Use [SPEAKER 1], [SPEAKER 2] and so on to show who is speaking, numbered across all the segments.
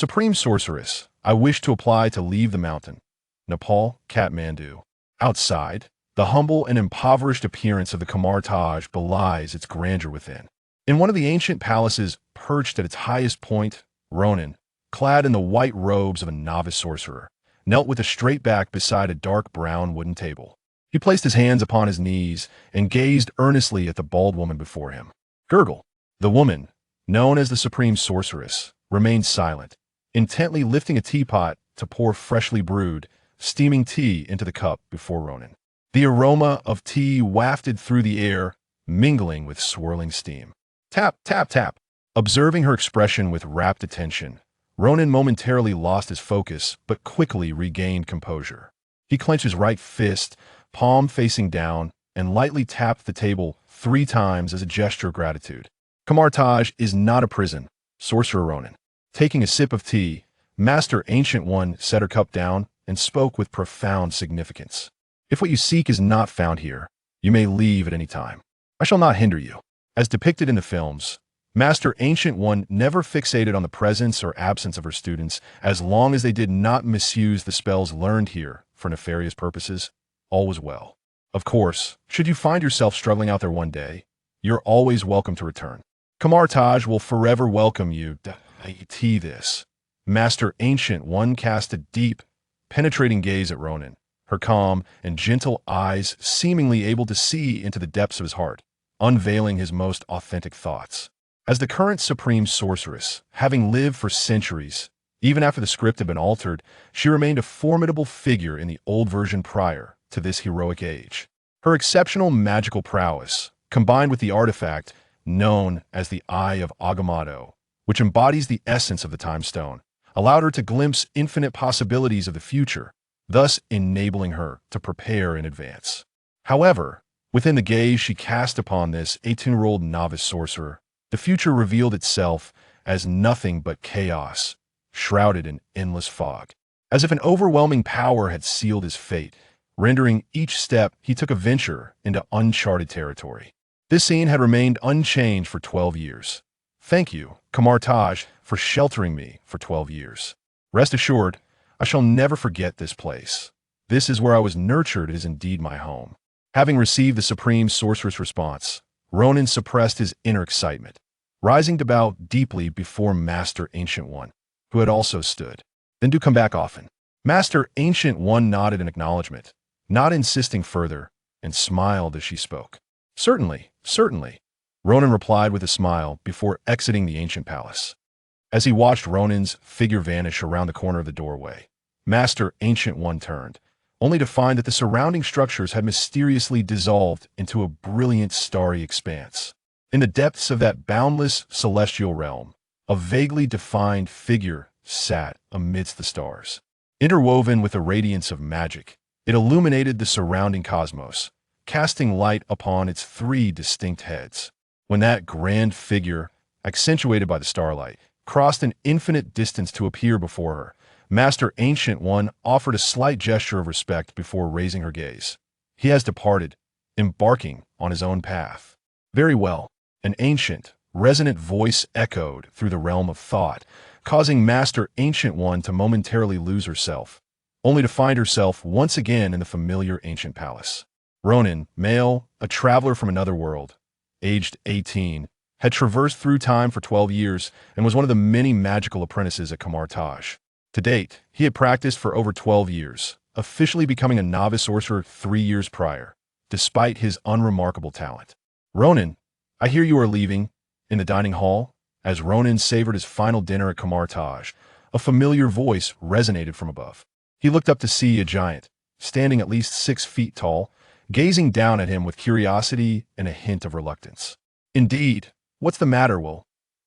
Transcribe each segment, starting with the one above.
[SPEAKER 1] Supreme Sorceress, I wish to apply to leave the mountain. Nepal, Kathmandu. Outside, the humble and impoverished appearance of the Kamar Taj belies its grandeur within. In one of the ancient palaces perched at its highest point, Ronan, clad in the white robes of a novice sorcerer, knelt with a straight back beside a dark brown wooden table. He placed his hands upon his knees and gazed earnestly at the bald woman before him. Gurgle, the woman, known as the Supreme Sorceress, remained silent, intently lifting a teapot to pour freshly brewed, steaming tea into the cup before Ronan. The aroma of tea wafted through the air, mingling with swirling steam. Tap, tap, tap. Observing her expression with rapt attention, Ronan momentarily lost his focus but quickly regained composure. He clenched his right fist, palm facing down, and lightly tapped the table 3 times as a gesture of gratitude. Kamar Taj is not a prison, Sorcerer Ronan. Taking a sip of tea, Master Ancient One set her cup down and spoke with profound significance. If what you seek is not found here, you may leave at any time. I shall not hinder you. As depicted in the films, Master Ancient One never fixated on the presence or absence of her students as long as they did not misuse the spells learned here for nefarious purposes. All was well. Of course, should you find yourself struggling out there one day, you're always welcome to return. Kamar Taj will forever welcome you to this. Master Ancient One cast a deep, penetrating gaze at Ronan, her calm and gentle eyes seemingly able to see into the depths of his heart, unveiling his most authentic thoughts. As the current Supreme Sorceress, having lived for centuries, even after the script had been altered, she remained a formidable figure in the old version prior to this heroic age. Her exceptional magical prowess, combined with the artifact known as the Eye of Agamotto, which embodies the essence of the Time Stone, allowed her to glimpse infinite possibilities of the future, thus enabling her to prepare in advance. However, within the gaze she cast upon this 18-year-old novice sorcerer, the future revealed itself as nothing but chaos, shrouded in endless fog. As if an overwhelming power had sealed his fate, rendering each step he took a venture into uncharted territory. This scene had remained unchanged for 12 years. Thank you, Kamar Taj, for sheltering me for 12 years. Rest assured, I shall never forget this place. This is where I was nurtured. It is indeed my home. Having received the Supreme Sorceress response, Ronan suppressed his inner excitement, rising to bow deeply before Master Ancient One, who had also stood. Then do come back often. Master Ancient One nodded in acknowledgement, not insisting further, and smiled as she spoke. Certainly, certainly, Ronan replied with a smile before exiting the ancient palace. As he watched Ronan's figure vanish around the corner of the doorway, Master Ancient One turned, only to find that the surrounding structures had mysteriously dissolved into a brilliant starry expanse. In the depths of that boundless celestial realm, a vaguely defined figure sat amidst the stars. Interwoven with the radiance of magic, it illuminated the surrounding cosmos, casting light upon its 3 distinct heads. When that grand figure, accentuated by the starlight, crossed an infinite distance to appear before her, Master Ancient One offered a slight gesture of respect before raising her gaze. He has departed, embarking on his own path. Very well, an ancient, resonant voice echoed through the realm of thought, causing Master Ancient One to momentarily lose herself, only to find herself once again in the familiar ancient palace. Ronan, male, a traveler from another world, aged 18, had traversed through time for 12 years and was one of the many magical apprentices at Kamar Taj. To date, he had practiced for over 12 years, officially becoming a novice sorcerer 3 years prior, despite his unremarkable talent. Ronan, I hear you are leaving. In the dining hall, as Ronan savored his final dinner at Kamar Taj, a familiar voice resonated from above. He looked up to see a giant, standing at least 6 feet tall, gazing down at him with curiosity and a hint of reluctance. Indeed, what's the matter, Will?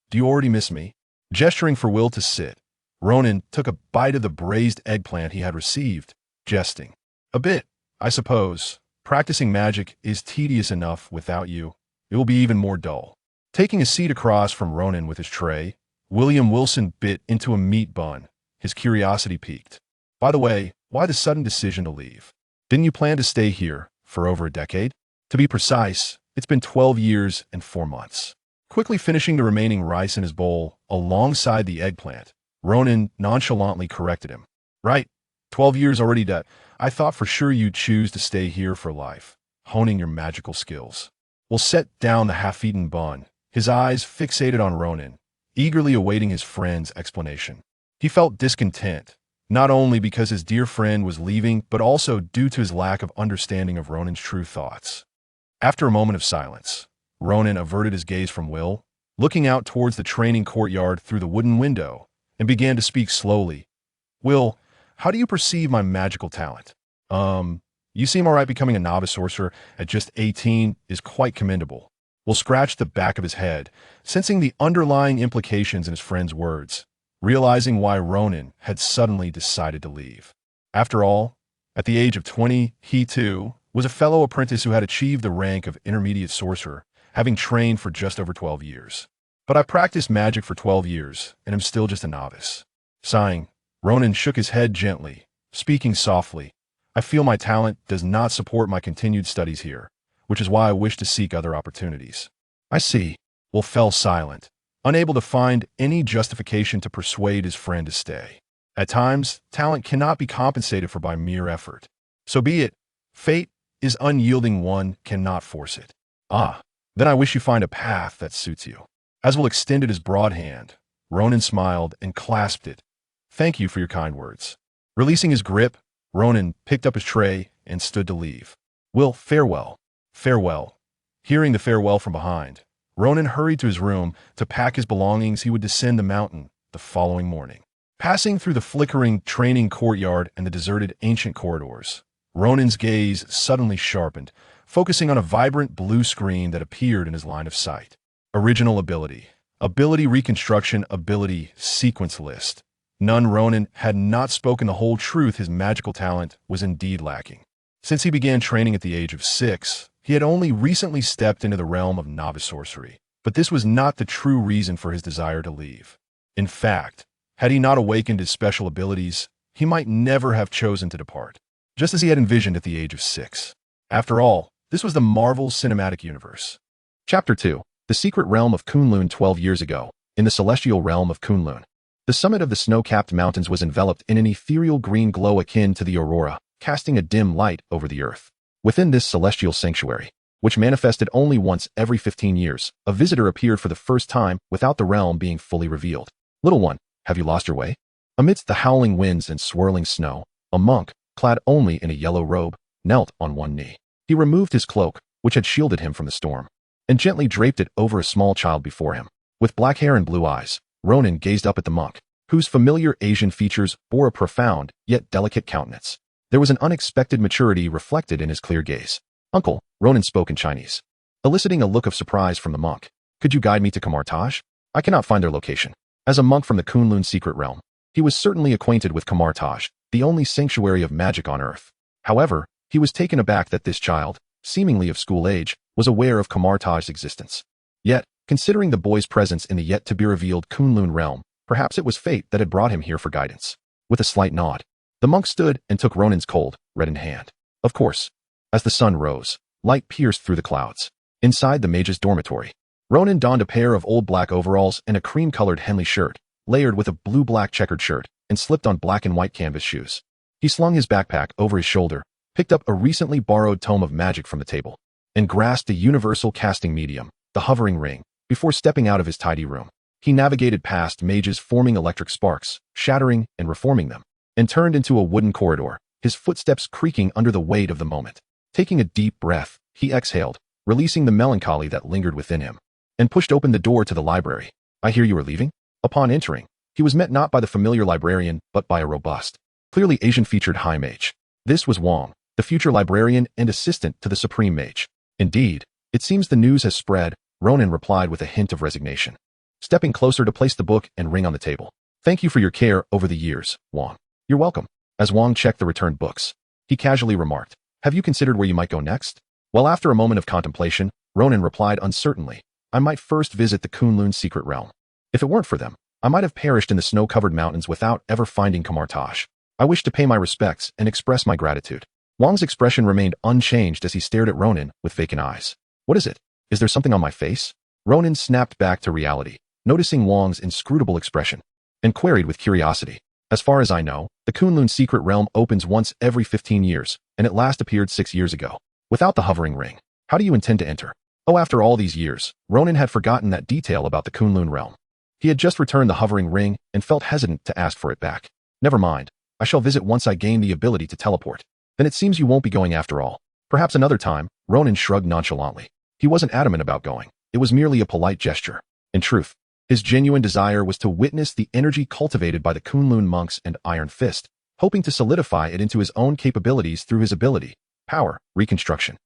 [SPEAKER 1] Do you already miss me? Gesturing for Will to sit, Ronan took a bite of the braised eggplant he had received, jesting. A bit, I suppose. Practicing magic is tedious enough without you. It will be even more dull. Taking a seat across from Ronan with his tray, William Wilson bit into a meat bun, his curiosity piqued. By the way, why the sudden decision to leave? Didn't you plan to stay here for over a decade? To be precise, it's been 12 years and 4 months. Quickly finishing the remaining rice in his bowl alongside the eggplant, Ronan nonchalantly corrected him. Right, 12 years already dead. I thought for sure you'd choose to stay here for life, honing your magical skills. Will set down the half-eaten bun, his eyes fixated on Ronan, eagerly awaiting his friend's explanation. He felt discontent, not only because his dear friend was leaving, but also due to his lack of understanding of Ronan's true thoughts. After a moment of silence, Ronan averted his gaze from Will, looking out towards the training courtyard through the wooden window, and began to speak slowly. Will, how do you perceive my magical talent? You seem alright. Becoming a novice sorcerer at just 18 is quite commendable. Will scratched the back of his head, sensing the underlying implications in his friend's words, realizing why Ronan had suddenly decided to leave. After all, at the age of 20, he too was a fellow apprentice who had achieved the rank of intermediate sorcerer, having trained for just over 12 years. But I practiced magic for 12 years, and am still just a novice. Sighing, Ronan shook his head gently, speaking softly. I feel my talent does not support my continued studies here, which is why I wish to seek other opportunities. I see. Will fell silent, unable to find any justification to persuade his friend to stay. At times, talent cannot be compensated for by mere effort. So be it. Fate is unyielding, one cannot force it. Ah, then I wish you find a path that suits you. As Will extended his broad hand, Ronan smiled and clasped it. Thank you for your kind words. Releasing his grip, Ronan picked up his tray and stood to leave. Will, farewell. Farewell. Hearing the farewell from behind, Ronan hurried to his room to pack his belongings. He would descend the mountain the following morning. Passing through the flickering training courtyard and the deserted ancient corridors, Ronan's gaze suddenly sharpened, focusing on a vibrant blue screen that appeared in his line of sight. Original ability. Ability reconstruction. Ability sequence list. None. Ronan had not spoken the whole truth. His magical talent was indeed lacking. Since he began training at the age of 6, he had only recently stepped into the realm of novice sorcery. But this was not the true reason for his desire to leave. In fact, had he not awakened his special abilities, he might never have chosen to depart, just as he had envisioned at the age of 6. After all, this was the Marvel Cinematic Universe. Chapter 2. The Secret Realm of Kunlun. 12 years ago, in the celestial realm of Kunlun, the summit of the snow-capped mountains was enveloped in an ethereal green glow akin to the aurora, casting a dim light over the earth. Within this celestial sanctuary, which manifested only once every 15 years, a visitor appeared for the first time without the realm being fully revealed. Little one, have you lost your way? Amidst the howling winds and swirling snow, a monk, clad only in a yellow robe, knelt on one knee. He removed his cloak, which had shielded him from the storm, and gently draped it over a small child before him. With black hair and blue eyes, Ronan gazed up at the monk, whose familiar Asian features bore a profound, yet delicate countenance. There was an unexpected maturity reflected in his clear gaze. Uncle, Ronan spoke in Chinese, eliciting a look of surprise from the monk. Could you guide me to Kamar Taj? I cannot find their location. As a monk from the Kunlun secret realm, he was certainly acquainted with Kamar Taj, the only sanctuary of magic on earth. However, he was taken aback that this child, seemingly of school age, was aware of Kamar Taj's existence. Yet, considering the boy's presence in the yet-to-be-revealed Kunlun realm, perhaps it was fate that had brought him here for guidance. With a slight nod, the monk stood and took Ronan's cold, reddened hand. Of course. As the sun rose, light pierced through the clouds. Inside the mage's dormitory, Ronan donned a pair of old black overalls and a cream-colored Henley shirt, layered with a blue-black checkered shirt, and slipped on black and white canvas shoes. He slung his backpack over his shoulder, picked up a recently borrowed tome of magic from the table, and grasped a universal casting medium, the hovering ring. Before stepping out of his tidy room, he navigated past mages forming electric sparks, shattering and reforming them, and turned into a wooden corridor, his footsteps creaking under the weight of the moment. Taking a deep breath, he exhaled, releasing the melancholy that lingered within him, and pushed open the door to the library. I hear you are leaving? Upon entering, he was met not by the familiar librarian, but by a robust, clearly Asian-featured high mage. This was Wang, the future librarian and assistant to the supreme mage. Indeed, it seems the news has spread, Ronan replied with a hint of resignation, stepping closer to place the book and ring on the table. Thank you for your care over the years, Wang. You're welcome. As Wang checked the returned books, he casually remarked, have you considered where you might go next? Well, after a moment of contemplation, Ronan replied uncertainly, I might first visit the Kunlun secret realm. If it weren't for them, I might have perished in the snow-covered mountains without ever finding Kamar Taj. I wish to pay my respects and express my gratitude. Wang's expression remained unchanged as he stared at Ronan with vacant eyes. What is it? Is there something on my face? Ronan snapped back to reality, noticing Wang's inscrutable expression. and queried with curiosity. As far as I know, the Kunlun secret realm opens once every 15 years, and it last appeared 6 years ago. Without the hovering ring, how do you intend to enter? Oh, after all these years, Ronan had forgotten that detail about the Kunlun realm. He had just returned the hovering ring and felt hesitant to ask for it back. Never mind, I shall visit once I gain the ability to teleport. Then it seems you won't be going after all. Perhaps another time, Ronan shrugged nonchalantly. He wasn't adamant about going. It was merely a polite gesture. In truth, his genuine desire was to witness the energy cultivated by the Kunlun monks and Iron Fist, hoping to solidify it into his own capabilities through his ability, power, reconstruction.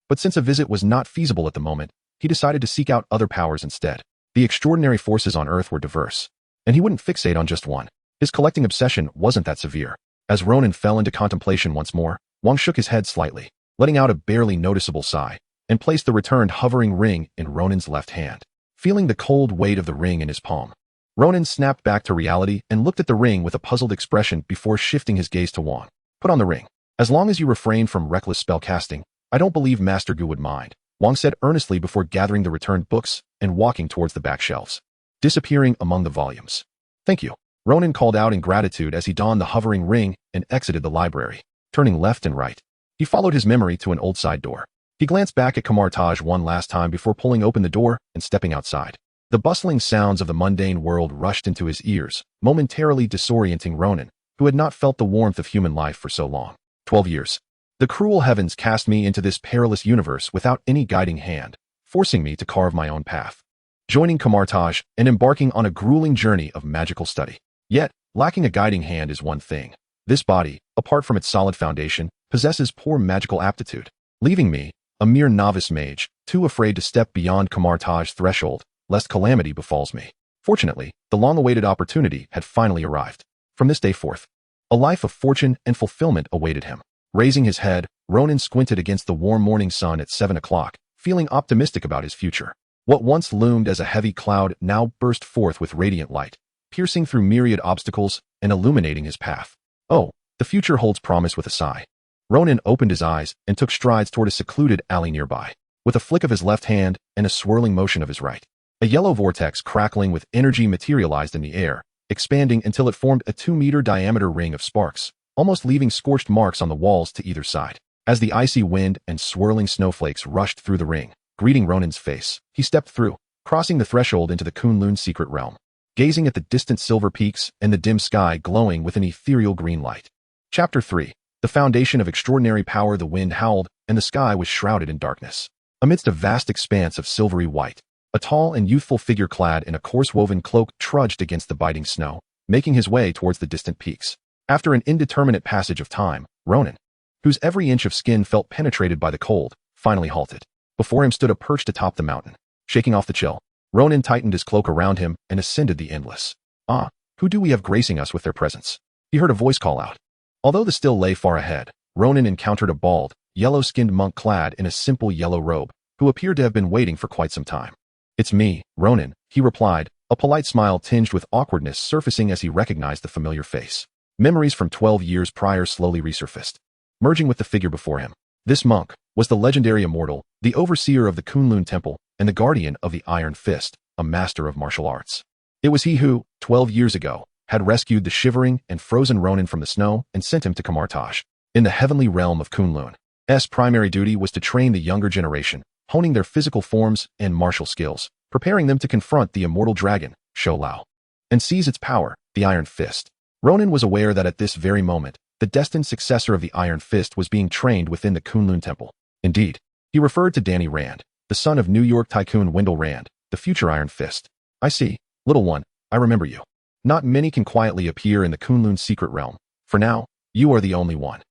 [SPEAKER 1] But since a visit was not feasible at the moment, he decided to seek out other powers instead. The extraordinary forces on Earth were diverse, and he wouldn't fixate on just one. His collecting obsession wasn't that severe. As Ronan fell into contemplation once more, Wang shook his head slightly, letting out a barely noticeable sigh, and placed the returned hovering ring in Ronan's left hand. Feeling the cold weight of the ring in his palm, Ronan snapped back to reality and looked at the ring with a puzzled expression before shifting his gaze to Wang. Put on the ring. As long as you refrain from reckless spellcasting, I don't believe Master Gu would mind, Wang said earnestly before gathering the returned books and walking towards the back shelves, disappearing among the volumes. Thank you, Ronan called out in gratitude as he donned the hovering ring and exited the library, turning left and right. He followed his memory to an old side door. He glanced back at Kamar Taj one last time before pulling open the door and stepping outside. The bustling sounds of the mundane world rushed into his ears, momentarily disorienting Ronan, who had not felt the warmth of human life for so long. 12 years. The cruel heavens cast me into this perilous universe without any guiding hand, forcing me to carve my own path. Joining Kamar Taj and embarking on a grueling journey of magical study. Yet, lacking a guiding hand is one thing. This body, apart from its solid foundation, possesses poor magical aptitude, leaving me, a mere novice mage, too afraid to step beyond Kamar Taj's threshold, lest calamity befalls me. Fortunately, the long-awaited opportunity had finally arrived. From this day forth, a life of fortune and fulfillment awaited him. Raising his head, Ronan squinted against the warm morning sun at 7 o'clock, feeling optimistic about his future. What once loomed as a heavy cloud now burst forth with radiant light, piercing through myriad obstacles and illuminating his path. Oh, the future holds promise with a sigh. Ronan opened his eyes and took strides toward a secluded alley nearby. With a flick of his left hand and a swirling motion of his right, a yellow vortex crackling with energy materialized in the air, expanding until it formed a 2-meter diameter ring of sparks, almost leaving scorched marks on the walls to either side. As the icy wind and swirling snowflakes rushed through the ring, greeting Ronan's face, he stepped through, crossing the threshold into the Kunlun secret realm, gazing at the distant silver peaks and the dim sky glowing with an ethereal green light. Chapter 3. The foundation of extraordinary power. The wind howled, and the sky was shrouded in darkness. Amidst a vast expanse of silvery white, a tall and youthful figure clad in a coarse-woven cloak trudged against the biting snow, making his way towards the distant peaks. After an indeterminate passage of time, Ronan, whose every inch of skin felt penetrated by the cold, finally halted. Before him stood a perch atop the mountain. Shaking off the chill, Ronan tightened his cloak around him and ascended the endless. Ah, who do we have gracing us with their presence? He heard a voice call out. Although the still lay far ahead, Ronan encountered a bald, yellow-skinned monk clad in a simple yellow robe, who appeared to have been waiting for quite some time. It's me, Ronan, he replied, a polite smile tinged with awkwardness surfacing as he recognized the familiar face. Memories from 12 years prior slowly resurfaced, merging with the figure before him. This monk was the legendary immortal, the overseer of the Kunlun Temple, and the guardian of the Iron Fist, a master of martial arts. It was he who, 12 years ago, had rescued the shivering and frozen Ronan from the snow and sent him to Kamar Taj. In the heavenly realm of Kunlun's primary duty was to train the younger generation, honing their physical forms and martial skills, preparing them to confront the immortal dragon, Shou Lao, and seize its power, the Iron Fist. Ronan was aware that at this very moment, the destined successor of the Iron Fist was being trained within the Kunlun Temple. Indeed, he referred to Danny Rand, the son of New York tycoon Wendell Rand, the future Iron Fist. I see, little one, I remember you. Not many can quietly appear in the Kunlun secret realm. For now, you are the only one.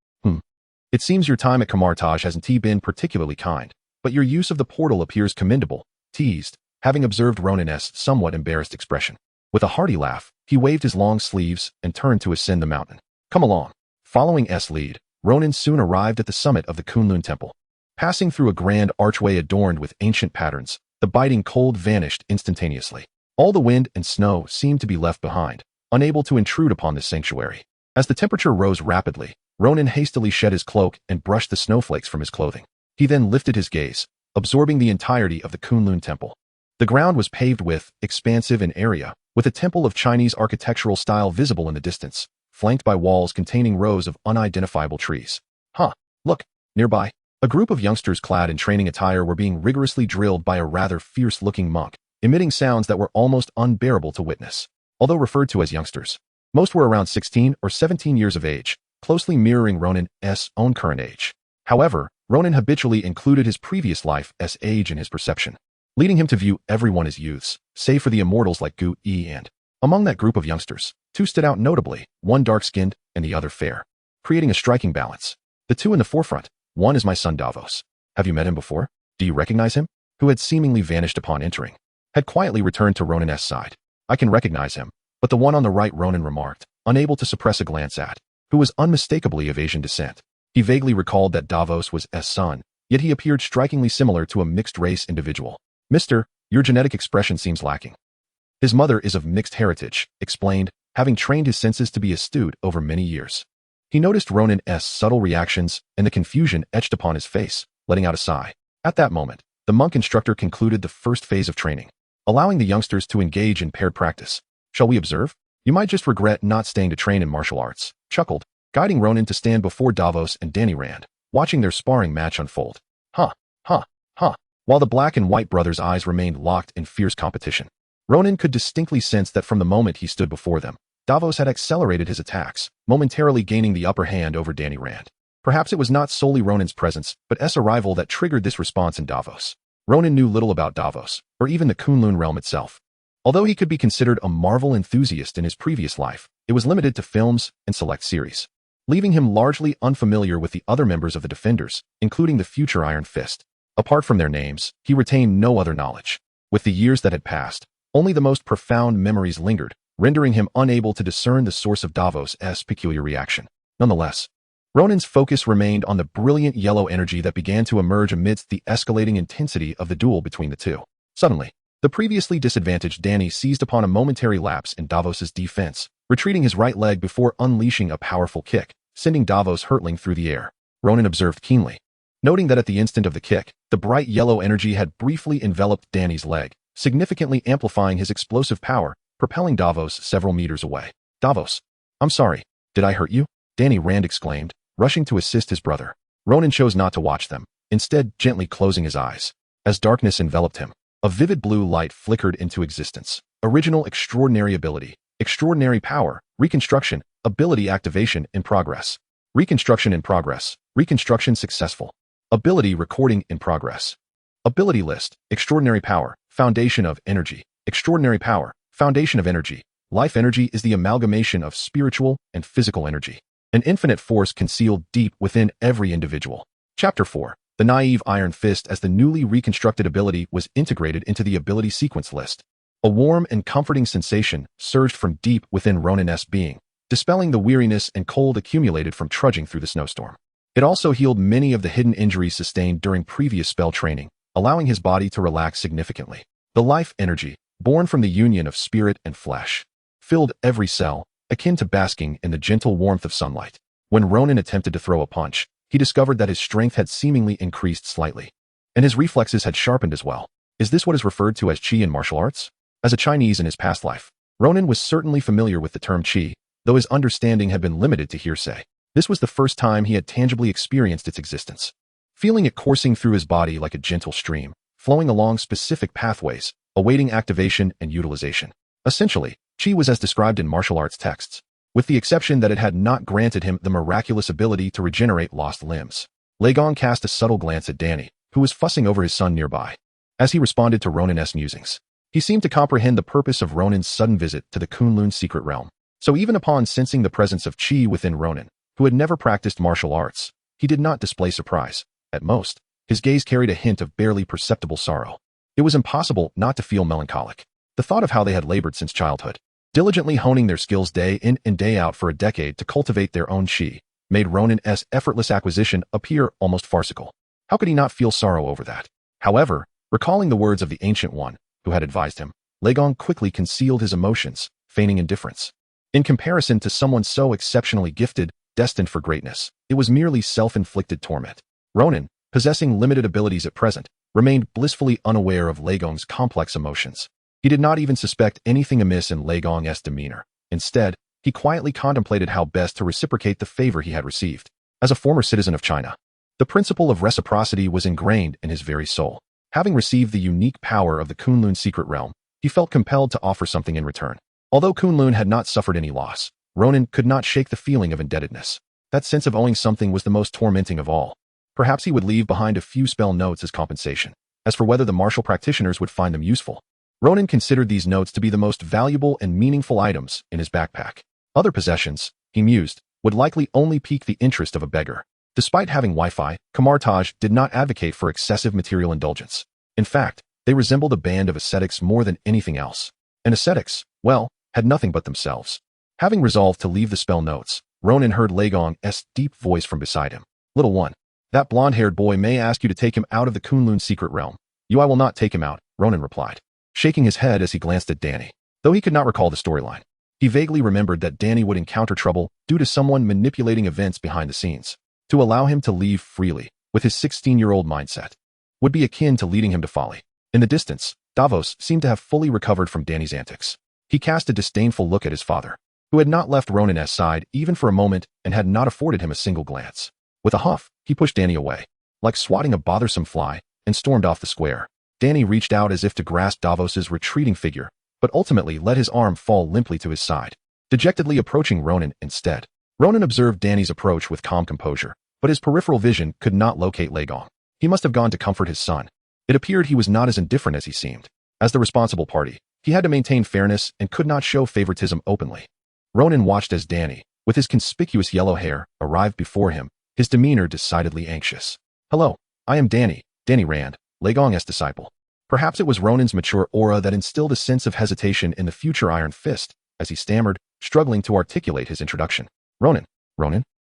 [SPEAKER 1] It seems your time at Kamar Taj hasn't been particularly kind, but your use of the portal appears commendable, teased, having observed Ronan's somewhat embarrassed expression. With a hearty laugh, he waved his long sleeves and turned to ascend the mountain. Come along. Following S lead, Ronan soon arrived at the summit of the Kunlun Temple. Passing through a grand archway adorned with ancient patterns, the biting cold vanished instantaneously. All the wind and snow seemed to be left behind, unable to intrude upon this sanctuary. As the temperature rose rapidly, Ronan hastily shed his cloak and brushed the snowflakes from his clothing. He then lifted his gaze, absorbing the entirety of the Kunlun Temple. The ground was paved with, expansive in area, with with a temple of Chinese architectural style visible in the distance, flanked by walls containing rows of unidentifiable trees. Look, nearby, a group of youngsters clad in training attire were being rigorously drilled by a rather fierce-looking monk, emitting sounds that were almost unbearable to witness. Although referred to as youngsters, most were around 16 or 17 years of age, closely mirroring Ronin's own current age. However, Ronin habitually included his previous life's age in his perception, leading him to view everyone as youths, save for the immortals like Gu Yi and. Among that group of youngsters, two stood out notably, one dark-skinned and the other fair, creating a striking balance. The two in the forefront, one is my son Davos. Have you met him before? Do you recognize him? Who had seemingly vanished upon entering, had quietly returned to Ronin's side. I can recognize him, but the one on the right, Ronin remarked, unable to suppress a glance at, who was unmistakably of Asian descent. He vaguely recalled that Davos was S son, yet he appeared strikingly similar to a mixed-race individual. Mister, your genetic expression seems lacking. His mother is of mixed heritage, explained, having trained his senses to be astute over many years. He noticed Ronin's subtle reactions and the confusion etched upon his face, letting out a sigh. At that moment, the monk instructor concluded the first phase of training, allowing the youngsters to engage in paired practice. Shall we observe? You might just regret not staying to train in martial arts, chuckled, guiding Ronin to stand before Davos and Danny Rand, watching their sparring match unfold. While the black and white brothers' eyes remained locked in fierce competition, Ronin could distinctly sense that from the moment he stood before them, Davos had accelerated his attacks, momentarily gaining the upper hand over Danny Rand. Perhaps it was not solely Ronin's presence, but S arrival that triggered this response in Davos. Ronin knew little about Davos, or even the Kunlun realm itself. Although he could be considered a Marvel enthusiast in his previous life, it was limited to films and select series, leaving him largely unfamiliar with the other members of the Defenders, including the future Iron Fist. Apart from their names, he retained no other knowledge. With the years that had passed, only the most profound memories lingered, rendering him unable to discern the source of Davos's peculiar reaction. Nonetheless, Ronin's focus remained on the brilliant yellow energy that began to emerge amidst the escalating intensity of the duel between the two. Suddenly, the previously disadvantaged Danny seized upon a momentary lapse in Davos's defense, retreating his right leg before unleashing a powerful kick, sending Davos hurtling through the air. Ronin observed keenly, noting that at the instant of the kick, the bright yellow energy had briefly enveloped Danny's leg, significantly amplifying his explosive power, propelling Davos several meters away. Davos, I'm sorry, did I hurt you? Danny Rand exclaimed, rushing to assist his brother. Ronin chose not to watch them, instead gently closing his eyes. As darkness enveloped him, a vivid blue light flickered into existence. Original extraordinary ability, extraordinary power, reconstruction, ability activation in progress. Reconstruction in progress, reconstruction successful. Ability recording in progress. Ability list, extraordinary power, foundation of energy, extraordinary power, foundation of energy. Life energy is the amalgamation of spiritual and physical energy, an infinite force concealed deep within every individual. Chapter 4. The naive Iron Fist as the newly reconstructed ability was integrated into the ability sequence list. A warm and comforting sensation surged from deep within Ronin's being, dispelling the weariness and cold accumulated from trudging through the snowstorm. It also healed many of the hidden injuries sustained during previous spell training, allowing his body to relax significantly. The life energy, born from the union of spirit and flesh, filled every cell, akin to basking in the gentle warmth of sunlight. When Ronin attempted to throw a punch, he discovered that his strength had seemingly increased slightly, and his reflexes had sharpened as well. Is this what is referred to as Qi in martial arts? As a Chinese in his past life, Ronin was certainly familiar with the term Qi, though his understanding had been limited to hearsay. This was the first time he had tangibly experienced its existence. Feeling it coursing through his body like a gentle stream, flowing along specific pathways, awaiting activation and utilization. Essentially, Qi was as described in martial arts texts, with the exception that it had not granted him the miraculous ability to regenerate lost limbs. Lei Gong cast a subtle glance at Danny, who was fussing over his son nearby. As he responded to Ronin's musings, he seemed to comprehend the purpose of Ronin's sudden visit to the Kunlun secret realm. So even upon sensing the presence of Qi within Ronin, who had never practiced martial arts, he did not display surprise. At most, his gaze carried a hint of barely perceptible sorrow. It was impossible not to feel melancholic. The thought of how they had labored since childhood, diligently honing their skills day in and day out for a decade to cultivate their own Qi, made Ronin's effortless acquisition appear almost farcical. How could he not feel sorrow over that? However, recalling the words of the Ancient One, who had advised him, Lei Gong quickly concealed his emotions, feigning indifference. In comparison to someone so exceptionally gifted, destined for greatness, it was merely self-inflicted torment. Ronin, possessing limited abilities at present, remained blissfully unaware of Lei Gong's complex emotions. He did not even suspect anything amiss in Lei Gong's demeanor. Instead, he quietly contemplated how best to reciprocate the favor he had received. As a former citizen of China, the principle of reciprocity was ingrained in his very soul. Having received the unique power of the Kunlun secret realm, he felt compelled to offer something in return. Although Kunlun had not suffered any loss, Ronan could not shake the feeling of indebtedness. That sense of owing something was the most tormenting of all. Perhaps he would leave behind a few spell notes as compensation. As for whether the martial practitioners would find them useful, Ronan considered these notes to be the most valuable and meaningful items in his backpack. Other possessions, he mused, would likely only pique the interest of a beggar. Despite having Wi-Fi, Kamar-Taj did not advocate for excessive material indulgence. In fact, they resembled a band of ascetics more than anything else. And ascetics, well, had nothing but themselves. Having resolved to leave the spell notes, Ronan heard Lei Gong's deep voice from beside him. "Little one, that blonde-haired boy may ask you to take him out of the Kunlun secret realm. I will not take him out," Ronan replied, shaking his head as he glanced at Danny. Though he could not recall the storyline, he vaguely remembered that Danny would encounter trouble due to someone manipulating events behind the scenes. To allow him to leave freely, with his 16-year-old mindset, would be akin to leading him to folly. In the distance, Davos seemed to have fully recovered from Danny's antics. He cast a disdainful look at his father, who had not left Ronan's side even for a moment and had not afforded him a single glance. With a huff, he pushed Danny away, like swatting a bothersome fly, and stormed off the square. Danny reached out as if to grasp Davos's retreating figure, but ultimately let his arm fall limply to his side, dejectedly approaching Ronan instead. Ronan observed Danny's approach with calm composure, but his peripheral vision could not locate Lei Gong. He must have gone to comfort his son. It appeared he was not as indifferent as he seemed. As the responsible party, he had to maintain fairness and could not show favoritism openly. Ronan watched as Danny, with his conspicuous yellow hair, arrived before him, his demeanor decidedly anxious. "Hello, I am Danny Rand, Lei Gong's disciple." Perhaps it was Ronan's mature aura that instilled a sense of hesitation in the future Iron Fist, as he stammered, struggling to articulate his introduction. Ronan,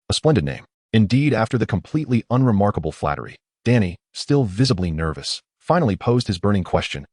[SPEAKER 1] a splendid name. Indeed, after the completely unremarkable flattery, Danny, still visibly nervous, finally posed his burning question.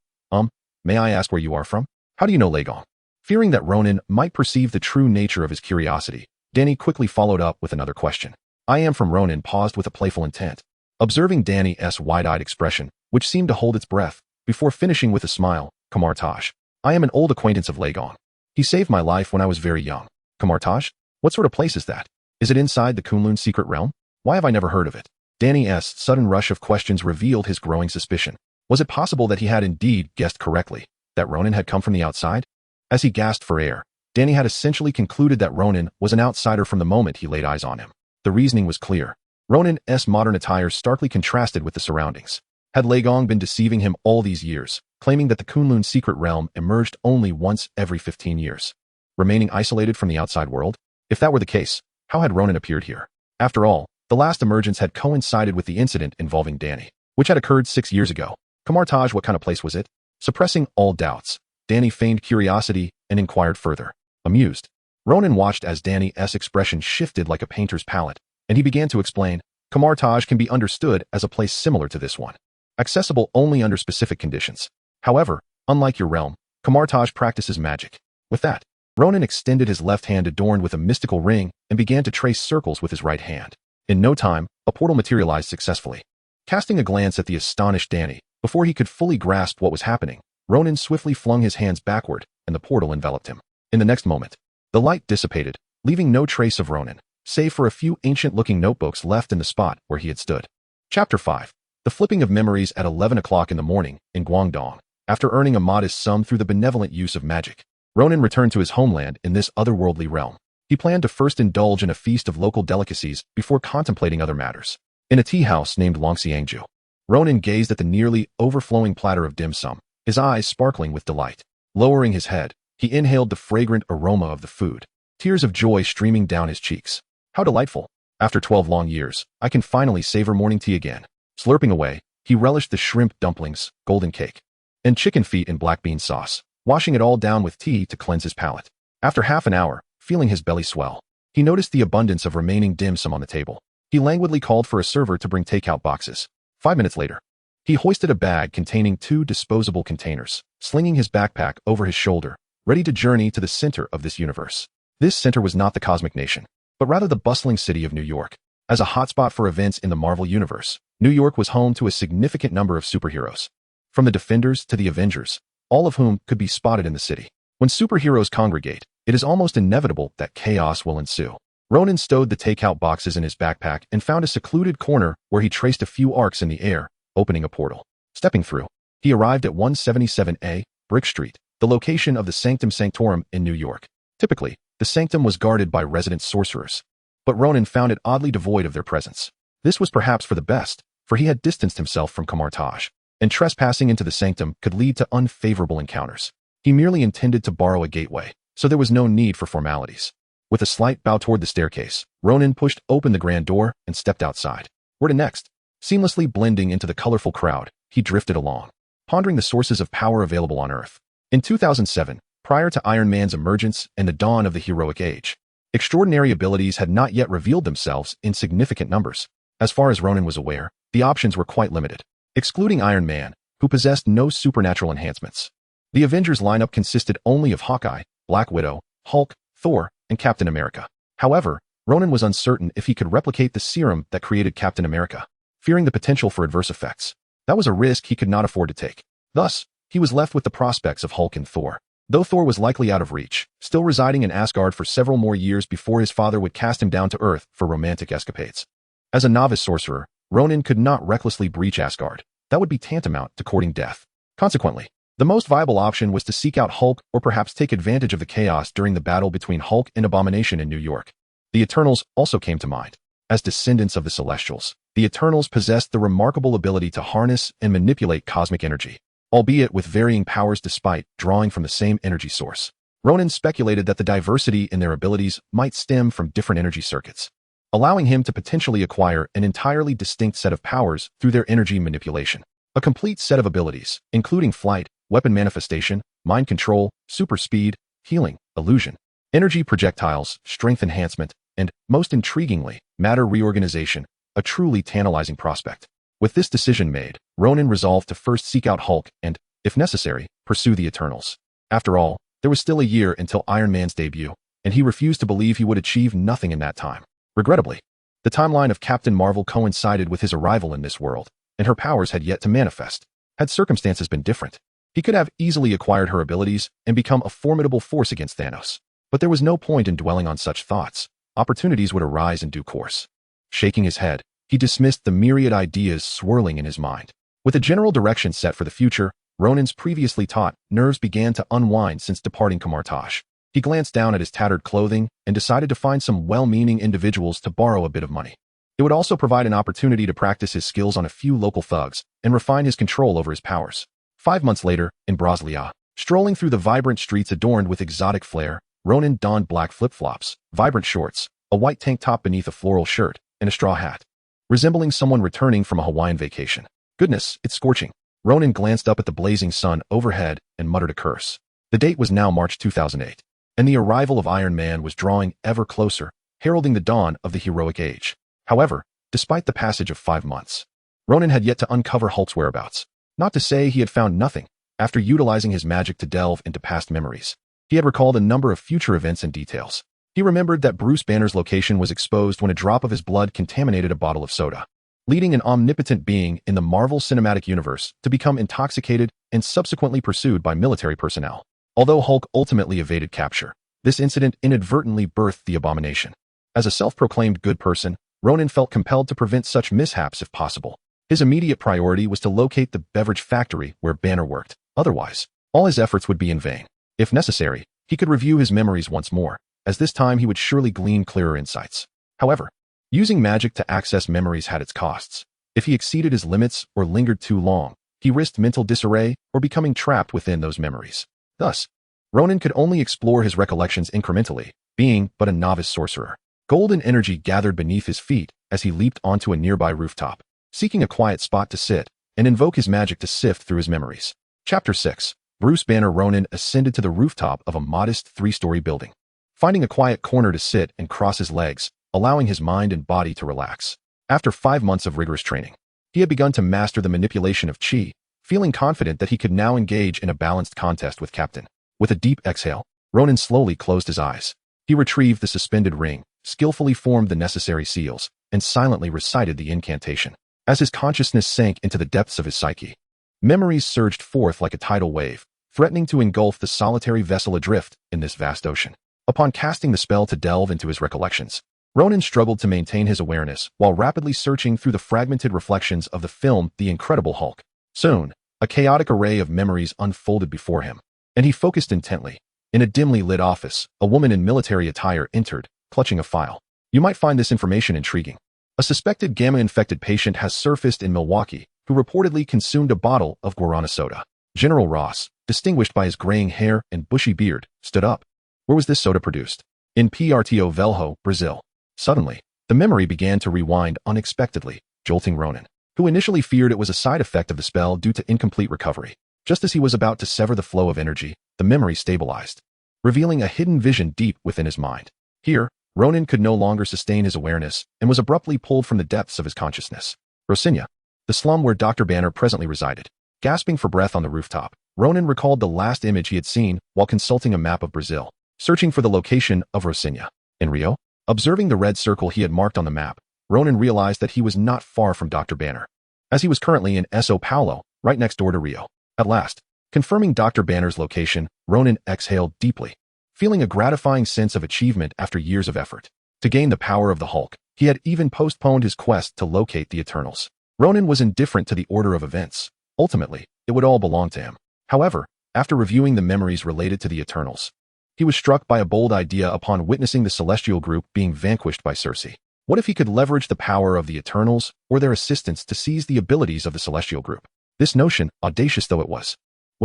[SPEAKER 1] May I ask where you are from? How do you know Lei Gong?" Fearing that Ronan might perceive the true nature of his curiosity, Danny quickly followed up with another question. "I am from." Ronan paused with a playful intent, observing Danny's wide-eyed expression, which seemed to hold its breath, before finishing with a smile. "Kamar-Taj. I am an old acquaintance of Lei Gong. He saved my life when I was very young." "Kamar-Taj? What sort of place is that? Is it inside the Kunlun secret realm? Why have I never heard of it?" Danny's sudden rush of questions revealed his growing suspicion. Was it possible that he had indeed guessed correctly, that Ronan had come from the outside? As he gasped for air, Danny had essentially concluded that Ronan was an outsider from the moment he laid eyes on him. The reasoning was clear. Ronan's modern attire starkly contrasted with the surroundings. Had Lei Gong been deceiving him all these years, claiming that the Kunlun secret realm emerged only once every 15 years, remaining isolated from the outside world? If that were the case, how had Ronan appeared here? After all, the last emergence had coincided with the incident involving Danny, which had occurred 6 years ago. Kamar-Taj, what kind of place was it? Suppressing all doubts, Danny feigned curiosity and inquired further. Amused, Ronan watched as Danny's expression shifted like a painter's palette, and he began to explain. Kamar-Taj can be understood as a place similar to this one, accessible only under specific conditions. However, unlike your realm, Kamar-Taj practices magic. With that, Ronan extended his left hand adorned with a mystical ring and began to trace circles with his right hand. In no time, a portal materialized successfully. Casting a glance at the astonished Danny, before he could fully grasp what was happening, Ronan swiftly flung his hands backward, and the portal enveloped him. In the next moment, the light dissipated, leaving no trace of Ronan, save for a few ancient-looking notebooks left in the spot where he had stood. Chapter 5. The flipping of memories at 11 o'clock in the morning in Guangdong. After earning a modest sum through the benevolent use of magic, Ronan returned to his homeland in this otherworldly realm. He planned to first indulge in a feast of local delicacies before contemplating other matters. In a tea house named Longxiangju, Ronan gazed at the nearly overflowing platter of dim sum, his eyes sparkling with delight. Lowering his head, he inhaled the fragrant aroma of the food, tears of joy streaming down his cheeks. How delightful! After 12 long years, I can finally savor morning tea again. Slurping away, he relished the shrimp dumplings, golden cake, and chicken feet in black bean sauce, washing it all down with tea to cleanse his palate. After half an hour, feeling his belly swell, he noticed the abundance of remaining dim sum on the table. He languidly called for a server to bring takeout boxes. 5 minutes later, he hoisted a bag containing 2 disposable containers, slinging his backpack over his shoulder, ready to journey to the center of this universe. This center was not the cosmic nation, but rather the bustling city of New York. As a hotspot for events in the Marvel Universe, New York was home to a significant number of superheroes. From the Defenders to the Avengers, all of whom could be spotted in the city. When superheroes congregate, it is almost inevitable that chaos will ensue. Ronan stowed the takeout boxes in his backpack and found a secluded corner where he traced a few arcs in the air, opening a portal. Stepping through, he arrived at 177A, Brick Street, the location of the Sanctum Sanctorum in New York. Typically, the sanctum was guarded by resident sorcerers, but Ronan found it oddly devoid of their presence. This was perhaps for the best, for he had distanced himself from Kamar-Taj, and trespassing into the sanctum could lead to unfavorable encounters. He merely intended to borrow a gateway, so there was no need for formalities. With a slight bow toward the staircase, Ronan pushed open the grand door and stepped outside. Where to next? Seamlessly blending into the colorful crowd, he drifted along, pondering the sources of power available on Earth. In 2007, prior to Iron Man's emergence and the dawn of the heroic age, extraordinary abilities had not yet revealed themselves in significant numbers. As far as Ronan was aware, the options were quite limited. Excluding Iron Man, who possessed no supernatural enhancements, the Avengers lineup consisted only of Hawkeye, Black Widow, Hulk, Thor, and Captain America. However, Ronan was uncertain if he could replicate the serum that created Captain America, fearing the potential for adverse effects. That was a risk he could not afford to take. Thus, he was left with the prospects of Hulk and Thor. Though Thor was likely out of reach, still residing in Asgard for several more years before his father would cast him down to Earth for romantic escapades. As a novice sorcerer, Ronan could not recklessly breach Asgard. That would be tantamount to courting death. Consequently, the most viable option was to seek out Hulk or perhaps take advantage of the chaos during the battle between Hulk and Abomination in New York. The Eternals also came to mind. As descendants of the Celestials, the Eternals possessed the remarkable ability to harness and manipulate cosmic energy, albeit with varying powers despite drawing from the same energy source. Ronan speculated that the diversity in their abilities might stem from different energy circuits, allowing him to potentially acquire an entirely distinct set of powers through their energy manipulation. A complete set of abilities, including flight, weapon manifestation, mind control, super speed, healing, illusion, energy projectiles, strength enhancement, and, most intriguingly, matter reorganization, a truly tantalizing prospect. With this decision made, Ronan resolved to first seek out Hulk and, if necessary, pursue the Eternals. After all, there was still a year until Iron Man's debut, and he refused to believe he would achieve nothing in that time. Regrettably, the timeline of Captain Marvel coincided with his arrival in this world, and her powers had yet to manifest. Had circumstances been different, he could have easily acquired her abilities and become a formidable force against Thanos. But there was no point in dwelling on such thoughts. Opportunities would arise in due course. Shaking his head, he dismissed the myriad ideas swirling in his mind. With a general direction set for the future, Ronan's previously taut nerves began to unwind since departing Kamar-Taj. He glanced down at his tattered clothing and decided to find some well-meaning individuals to borrow a bit of money. It would also provide an opportunity to practice his skills on a few local thugs and refine his control over his powers. 5 months later, in Brasilia, strolling through the vibrant streets adorned with exotic flair, Ronan donned black flip-flops, vibrant shorts, a white tank top beneath a floral shirt, and a straw hat, resembling someone returning from a Hawaiian vacation. Goodness, it's scorching. Ronan glanced up at the blazing sun overhead and muttered a curse. The date was now March 2008, and the arrival of Iron Man was drawing ever closer, heralding the dawn of the heroic age. However, despite the passage of 5 months, Ronan had yet to uncover Hulk's whereabouts. Not to say he had found nothing. After utilizing his magic to delve into past memories, he had recalled a number of future events and details. He remembered that Bruce Banner's location was exposed when a drop of his blood contaminated a bottle of soda, leading an omnipotent being in the Marvel Cinematic Universe to become intoxicated and subsequently pursued by military personnel. Although Hulk ultimately evaded capture, this incident inadvertently birthed the Abomination. As a self-proclaimed good person, Ronan felt compelled to prevent such mishaps if possible. His immediate priority was to locate the beverage factory where Banner worked. Otherwise, all his efforts would be in vain. If necessary, he could review his memories once more, as this time he would surely glean clearer insights. However, using magic to access memories had its costs. If he exceeded his limits or lingered too long, he risked mental disarray or becoming trapped within those memories. Thus, Ronan could only explore his recollections incrementally, being but a novice sorcerer. Golden energy gathered beneath his feet as he leaped onto a nearby rooftop, seeking a quiet spot to sit and invoke his magic to sift through his memories. Chapter 6. Bruce Banner. Ronan ascended to the rooftop of a modest 3-story building, finding a quiet corner to sit and cross his legs, allowing his mind and body to relax. After 5 months of rigorous training, he had begun to master the manipulation of chi, feeling confident that he could now engage in a balanced contest with Captain. With a deep exhale, Ronan slowly closed his eyes. He retrieved the suspended ring, skillfully formed the necessary seals, and silently recited the incantation. As his consciousness sank into the depths of his psyche, memories surged forth like a tidal wave, threatening to engulf the solitary vessel adrift in this vast ocean. Upon casting the spell to delve into his recollections, Ronan struggled to maintain his awareness while rapidly searching through the fragmented reflections of the film The Incredible Hulk. Soon, a chaotic array of memories unfolded before him, and he focused intently. In a dimly lit office, a woman in military attire entered, clutching a file. You might find this information intriguing. A suspected gamma-infected patient has surfaced in Milwaukee who reportedly consumed a bottle of guarana soda. General Ross, distinguished by his graying hair and bushy beard, stood up. Where was this soda produced? In Porto Velho, Brazil. Suddenly, the memory began to rewind unexpectedly, jolting Ronan, who initially feared it was a side effect of the spell due to incomplete recovery. Just as he was about to sever the flow of energy, the memory stabilized, revealing a hidden vision deep within his mind. Here, Ronan could no longer sustain his awareness and was abruptly pulled from the depths of his consciousness. Rosinia, the slum where Dr. Banner presently resided. Gasping for breath on the rooftop, Ronan recalled the last image he had seen while consulting a map of Brazil, searching for the location of Rosinia. In Rio? Observing the red circle he had marked on the map, Ronan realized that he was not far from Dr. Banner, as he was currently in São Paulo, right next door to Rio. At last, confirming Dr. Banner's location, Ronan exhaled deeply, feeling a gratifying sense of achievement after years of effort. To gain the power of the Hulk, he had even postponed his quest to locate the Eternals. Ronan was indifferent to the order of events. Ultimately, it would all belong to him. However, after reviewing the memories related to the Eternals, he was struck by a bold idea upon witnessing the Celestial Group being vanquished by Circe. What if he could leverage the power of the Eternals or their assistants to seize the abilities of the Celestial Group? This notion, audacious though it was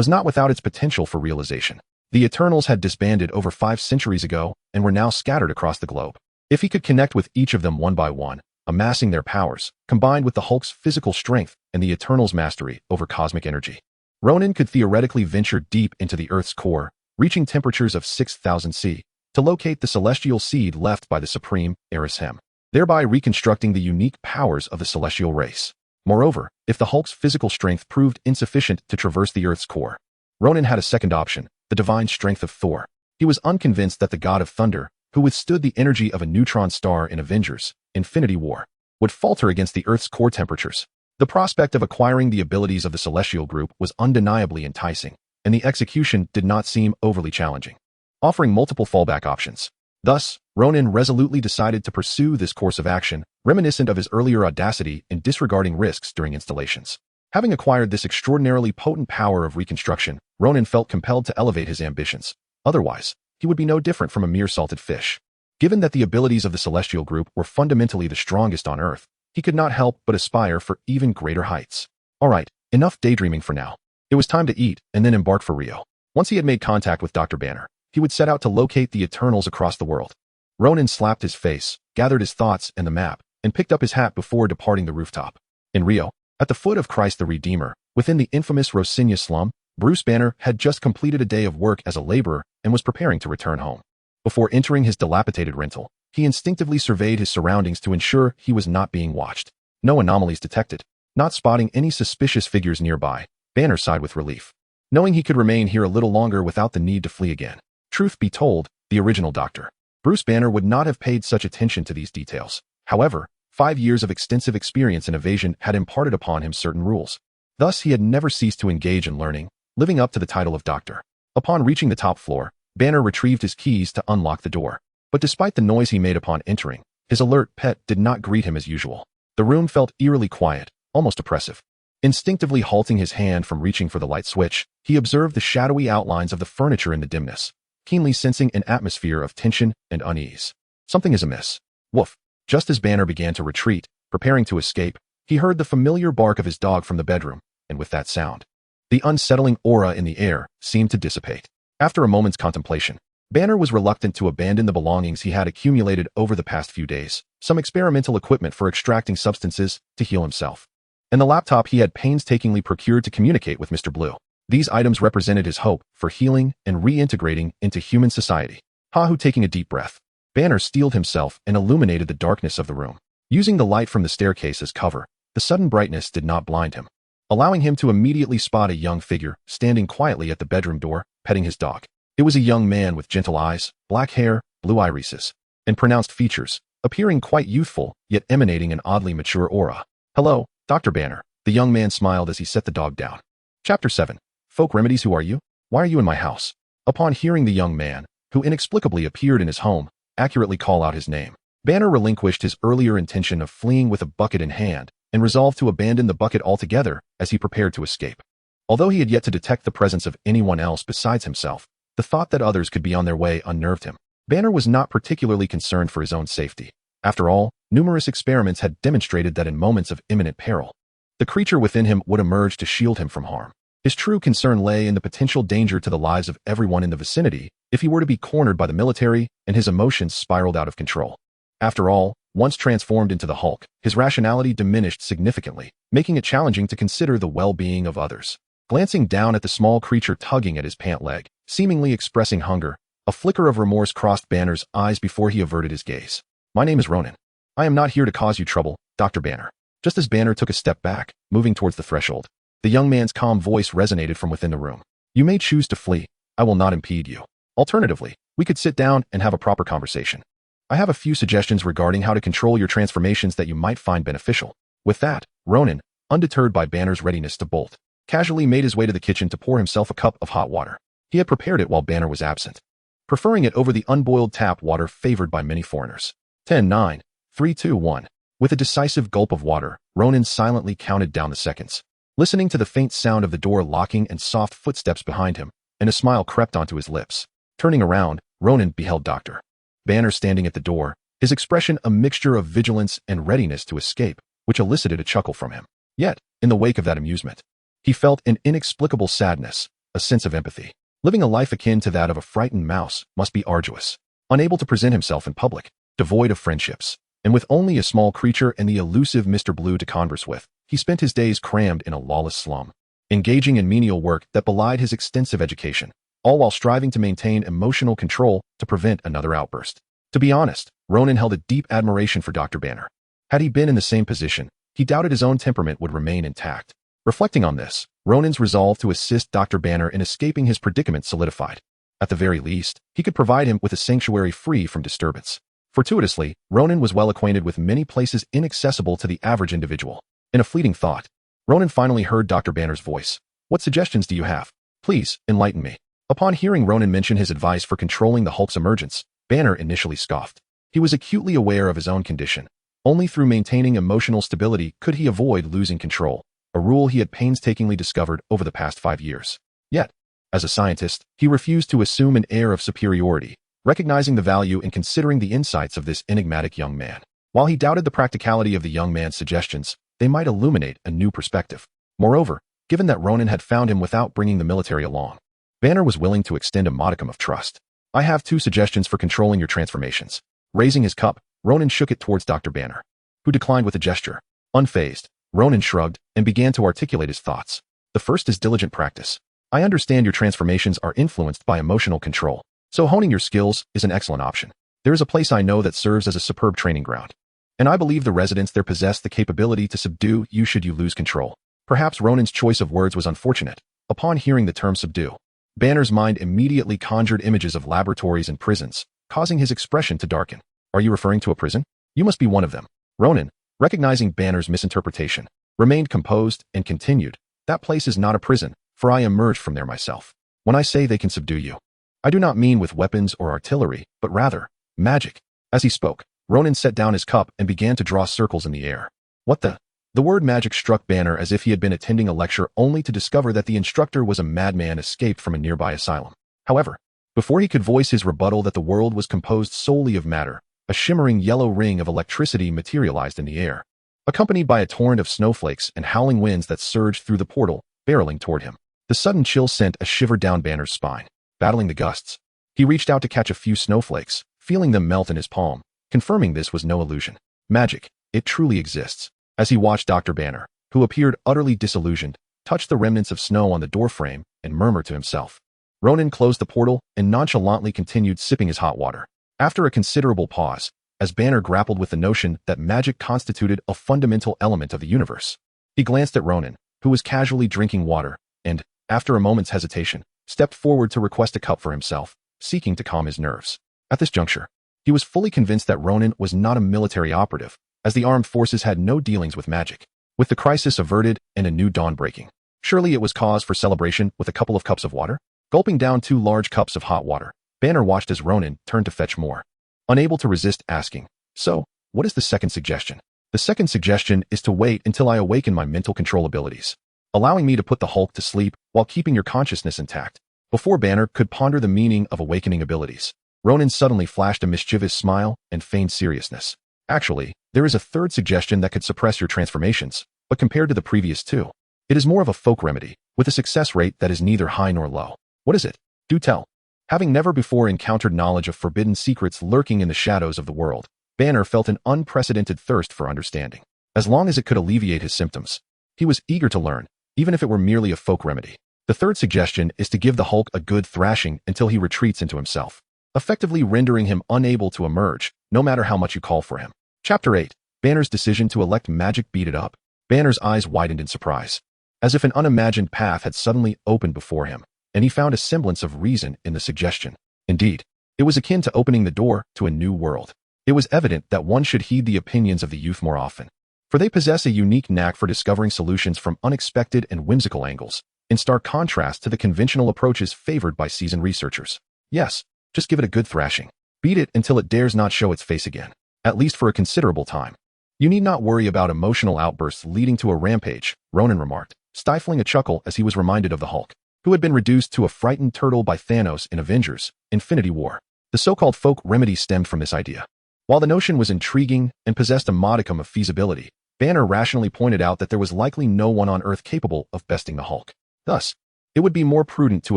[SPEAKER 1] not without its potential for realization. The Eternals had disbanded over 5 centuries ago and were now scattered across the globe. If he could connect with each of them one by one, amassing their powers, combined with the Hulk's physical strength and the Eternals' mastery over cosmic energy, Ronan could theoretically venture deep into the Earth's core, reaching temperatures of 6,000 C, to locate the celestial seed left by the supreme Erishem, thereby reconstructing the unique powers of the celestial race. Moreover, if the Hulk's physical strength proved insufficient to traverse the Earth's core, Ronan had a second option, the divine strength of Thor. He was unconvinced that the god of thunder, who withstood the energy of a neutron star in Avengers: Infinity War, would falter against the Earth's core temperatures. The prospect of acquiring the abilities of the Celestial Group was undeniably enticing, and the execution did not seem overly challenging, offering multiple fallback options. Thus, Ronan resolutely decided to pursue this course of action, reminiscent of his earlier audacity in disregarding risks during installations. Having acquired this extraordinarily potent power of reconstruction, Ronan felt compelled to elevate his ambitions. Otherwise, he would be no different from a mere salted fish. Given that the abilities of the Celestial Group were fundamentally the strongest on Earth, he could not help but aspire for even greater heights. Alright, enough daydreaming for now. It was time to eat and then embark for Rio. Once he had made contact with Dr. Banner, he would set out to locate the Eternals across the world. Ronan slapped his face, gathered his thoughts and the map, and picked up his hat before departing the rooftop. In Rio, at the foot of Christ the Redeemer, within the infamous Rosinia slum, Bruce Banner had just completed a day of work as a laborer and was preparing to return home. Before entering his dilapidated rental, he instinctively surveyed his surroundings to ensure he was not being watched. No anomalies detected. Not spotting any suspicious figures nearby, Banner sighed with relief, knowing he could remain here a little longer without the need to flee again. Truth be told, the original Dr. Bruce Banner would not have paid such attention to these details. However, 5 years of extensive experience in evasion had imparted upon him certain rules. Thus, he had never ceased to engage in learning, living up to the title of doctor. Upon reaching the top floor, Banner retrieved his keys to unlock the door. But despite the noise he made upon entering, his alert pet did not greet him as usual. The room felt eerily quiet, almost oppressive. Instinctively halting his hand from reaching for the light switch, he observed the shadowy outlines of the furniture in the dimness, keenly sensing an atmosphere of tension and unease. Something is amiss. Woof. Just as Banner began to retreat, preparing to escape, he heard the familiar bark of his dog from the bedroom, and with that sound, the unsettling aura in the air seemed to dissipate. After a moment's contemplation, Banner was reluctant to abandon the belongings he had accumulated over the past few days, some experimental equipment for extracting substances to heal himself, and the laptop he had painstakingly procured to communicate with Mr. Blue. These items represented his hope for healing and reintegrating into human society. Hahu, taking a deep breath, Banner steeled himself and illuminated the darkness of the room. Using the light from the staircase as cover, the sudden brightness did not blind him, allowing him to immediately spot a young figure standing quietly at the bedroom door, petting his dog. It was a young man with gentle eyes, black hair, blue irises, and pronounced features, appearing quite youthful, yet emanating an oddly mature aura. "Hello, Dr. Banner." The young man smiled as he set the dog down. Chapter 7. Folk Remedies. Who are you? Why are you in my house? Upon hearing the young man, who inexplicably appeared in his home, accurately call out his name, Banner relinquished his earlier intention of fleeing with a bucket in hand and resolved to abandon the bucket altogether as he prepared to escape. Although he had yet to detect the presence of anyone else besides himself, the thought that others could be on their way unnerved him. Banner was not particularly concerned for his own safety. After all, numerous experiments had demonstrated that in moments of imminent peril, the creature within him would emerge to shield him from harm. His true concern lay in the potential danger to the lives of everyone in the vicinity if he were to be cornered by the military and his emotions spiraled out of control. After all, once transformed into the Hulk, his rationality diminished significantly, making it challenging to consider the well-being of others. Glancing down at the small creature tugging at his pant leg, seemingly expressing hunger, a flicker of remorse crossed Banner's eyes before he averted his gaze. My name is Ronan. I am not here to cause you trouble, Dr. Banner. Just as Banner took a step back, moving towards the threshold, the young man's calm voice resonated from within the room. You may choose to flee. I will not impede you. Alternatively, we could sit down and have a proper conversation. I have a few suggestions regarding how to control your transformations that you might find beneficial. With that, Ronan, undeterred by Banner's readiness to bolt, casually made his way to the kitchen to pour himself a cup of hot water. He had prepared it while Banner was absent, preferring it over the unboiled tap water favored by many foreigners. 10, 9, 3, 2, 1. With a decisive gulp of water, Ronan silently counted down the seconds, listening to the faint sound of the door locking and soft footsteps behind him, and a smile crept onto his lips. Turning around, Ronan beheld Dr. Banner standing at the door, his expression a mixture of vigilance and readiness to escape, which elicited a chuckle from him. Yet, in the wake of that amusement, he felt an inexplicable sadness, a sense of empathy. Living a life akin to that of a frightened mouse must be arduous. Unable to present himself in public, devoid of friendships, and with only a small creature and the elusive Mr. Blue to converse with, he spent his days crammed in a lawless slum, engaging in menial work that belied his extensive education, all while striving to maintain emotional control to prevent another outburst. To be honest, Ronan held a deep admiration for Dr. Banner. Had he been in the same position, he doubted his own temperament would remain intact. Reflecting on this, Ronan's resolve to assist Dr. Banner in escaping his predicament solidified. At the very least, he could provide him with a sanctuary free from disturbance. Fortuitously, Ronan was well acquainted with many places inaccessible to the average individual. In a fleeting thought, Ronan finally heard Dr. Banner's voice. What suggestions do you have? Please, enlighten me. Upon hearing Ronan mention his advice for controlling the Hulk's emergence, Banner initially scoffed. He was acutely aware of his own condition. Only through maintaining emotional stability could he avoid losing control, a rule he had painstakingly discovered over the past 5 years. Yet, as a scientist, he refused to assume an air of superiority, recognizing the value in considering the insights of this enigmatic young man. While he doubted the practicality of the young man's suggestions, they might illuminate a new perspective. Moreover, given that Ronan had found him without bringing the military along, Banner was willing to extend a modicum of trust. I have 2 suggestions for controlling your transformations. Raising his cup, Ronan shook it towards Dr. Banner, who declined with a gesture. Unfazed, Ronan shrugged and began to articulate his thoughts. The first is diligent practice. I understand your transformations are influenced by emotional control, so honing your skills is an excellent option. There is a place I know that serves as a superb training ground, and I believe the residents there possess the capability to subdue you should you lose control. Perhaps Ronan's choice of words was unfortunate. Upon hearing the term subdue, Banner's mind immediately conjured images of laboratories and prisons, causing his expression to darken. Are you referring to a prison? You must be one of them. Ronan, recognizing Banner's misinterpretation, remained composed and continued. That place is not a prison, for I emerged from there myself. When I say they can subdue you, I do not mean with weapons or artillery, but rather, magic. As he spoke, Ronan set down his cup and began to draw circles in the air. What the? The word magic struck Banner as if he had been attending a lecture only to discover that the instructor was a madman escaped from a nearby asylum. However, before he could voice his rebuttal that the world was composed solely of matter, a shimmering yellow ring of electricity materialized in the air, accompanied by a torrent of snowflakes and howling winds that surged through the portal, barreling toward him. The sudden chill sent a shiver down Banner's spine. Battling the gusts, he reached out to catch a few snowflakes, feeling them melt in his palm, confirming this was no illusion. Magic, it truly exists. As he watched Dr. Banner, who appeared utterly disillusioned, touch the remnants of snow on the doorframe and murmur to himself. Ronan closed the portal and nonchalantly continued sipping his hot water. After a considerable pause, as Banner grappled with the notion that magic constituted a fundamental element of the universe, he glanced at Ronan, who was casually drinking water, and, after a moment's hesitation, stepped forward to request a cup for himself, seeking to calm his nerves. At this juncture, he was fully convinced that Ronan was not a military operative, as the armed forces had no dealings with magic. With the crisis averted and a new dawn breaking, surely it was cause for celebration with a couple of cups of water? Gulping down 2 large cups of hot water, Banner watched as Ronan turned to fetch more. Unable to resist asking, "So, what is the second suggestion?" "The second suggestion is to wait until I awaken my mental control abilities, allowing me to put the Hulk to sleep while keeping your consciousness intact." Before Banner could ponder the meaning of awakening abilities, Ronan suddenly flashed a mischievous smile and feigned seriousness. "Actually, there is a third suggestion that could suppress your transformations, but compared to the previous 2, it is more of a folk remedy, with a success rate that is neither high nor low." "What is it? Do tell." Having never before encountered knowledge of forbidden secrets lurking in the shadows of the world, Banner felt an unprecedented thirst for understanding. As long as it could alleviate his symptoms, he was eager to learn, even if it were merely a folk remedy. "The third suggestion is to give the Hulk a good thrashing until he retreats into himself, effectively rendering him unable to emerge, no matter how much you call for him." Chapter 8. Banner's decision to elect magic. Beat it up. Banner's eyes widened in surprise, as if an unimagined path had suddenly opened before him, and he found a semblance of reason in the suggestion. Indeed, it was akin to opening the door to a new world. It was evident that one should heed the opinions of the youth more often, for they possess a unique knack for discovering solutions from unexpected and whimsical angles, in stark contrast to the conventional approaches favored by seasoned researchers. "Yes, just give it a good thrashing. Beat it until it dares not show its face again, at least for a considerable time. You need not worry about emotional outbursts leading to a rampage," Ronan remarked, stifling a chuckle as he was reminded of the Hulk, who had been reduced to a frightened turtle by Thanos in Avengers: Infinity War. The so-called folk remedy stemmed from this idea. While the notion was intriguing and possessed a modicum of feasibility, Banner rationally pointed out that there was likely no one on Earth capable of besting the Hulk. Thus, it would be more prudent to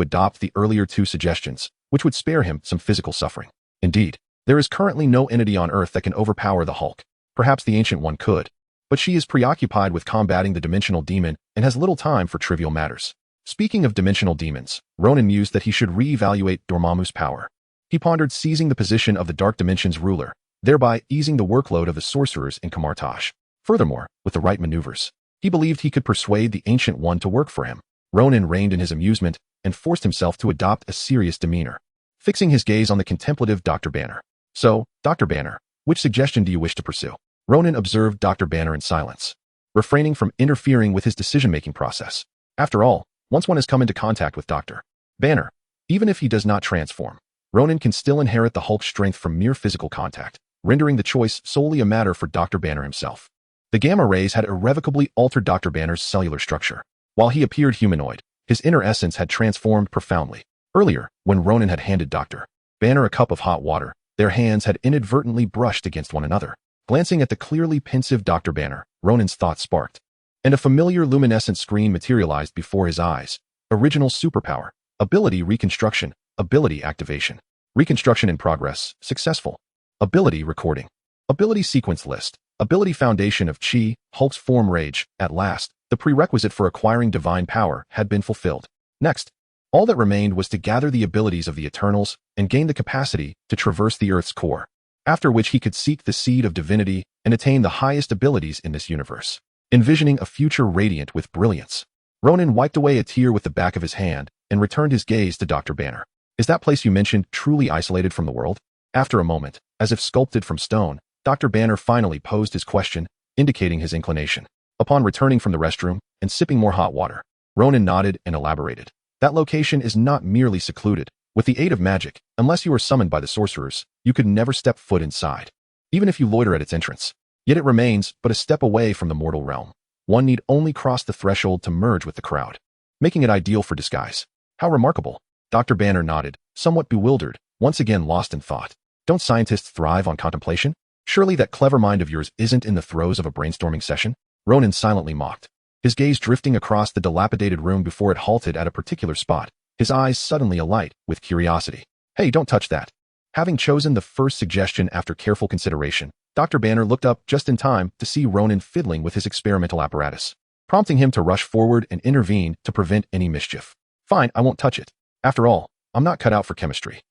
[SPEAKER 1] adopt the earlier 2 suggestions, which would spare him some physical suffering. Indeed, there is currently no entity on Earth that can overpower the Hulk. Perhaps the Ancient One could, but she is preoccupied with combating the dimensional demon and has little time for trivial matters. Speaking of dimensional demons, Ronan mused that he should re-evaluate Dormammu's power. He pondered seizing the position of the Dark Dimension's ruler, thereby easing the workload of the sorcerers in Kamar-Taj. Furthermore, with the right maneuvers, he believed he could persuade the Ancient One to work for him. Ronan reined in his amusement and forced himself to adopt a serious demeanor, fixing his gaze on the contemplative Dr. Banner. "So, Dr. Banner, which suggestion do you wish to pursue?" Ronan observed Dr. Banner in silence, refraining from interfering with his decision-making process. After all, once one has come into contact with Dr. Banner, even if he does not transform, Ronan can still inherit the Hulk's strength from mere physical contact, rendering the choice solely a matter for Dr. Banner himself. The gamma rays had irrevocably altered Dr. Banner's cellular structure. While he appeared humanoid, his inner essence had transformed profoundly. Earlier, when Ronan had handed Dr. Banner a cup of hot water, their hands had inadvertently brushed against one another. Glancing at the clearly pensive Dr. Banner, Ronan's thoughts sparked, and a familiar luminescent screen materialized before his eyes. Original superpower, ability reconstruction, ability activation. Reconstruction in progress, successful. Ability recording. Ability sequence list. Ability foundation of Chi, Hulk's form rage. At last, the prerequisite for acquiring divine power had been fulfilled. Next, all that remained was to gather the abilities of the Eternals and gain the capacity to traverse the Earth's core, after which he could seek the seed of divinity and attain the highest abilities in this universe. Envisioning a future radiant with brilliance, Ronan wiped away a tear with the back of his hand and returned his gaze to Dr. Banner. "Is that place you mentioned truly isolated from the world?" After a moment, as if sculpted from stone, Dr. Banner finally posed his question, indicating his inclination. Upon returning from the restroom and sipping more hot water, Ronan nodded and elaborated. "That location is not merely secluded. With the aid of magic, unless you are summoned by the sorcerers, you could never step foot inside, even if you loiter at its entrance. Yet it remains but a step away from the mortal realm. One need only cross the threshold to merge with the crowd, making it ideal for disguise." "How remarkable." Dr. Banner nodded, somewhat bewildered, once again lost in thought. "Don't scientists thrive on contemplation? Surely that clever mind of yours isn't in the throes of a brainstorming session?" Ronan silently mocked, his gaze drifting across the dilapidated room before it halted at a particular spot, his eyes suddenly alight with curiosity. "Hey, don't touch that." Having chosen the first suggestion after careful consideration, Dr. Banner looked up just in time to see Ronan fiddling with his experimental apparatus, prompting him to rush forward and intervene to prevent any mischief. "Fine, I won't touch it. After all, I'm not cut out for chemistry."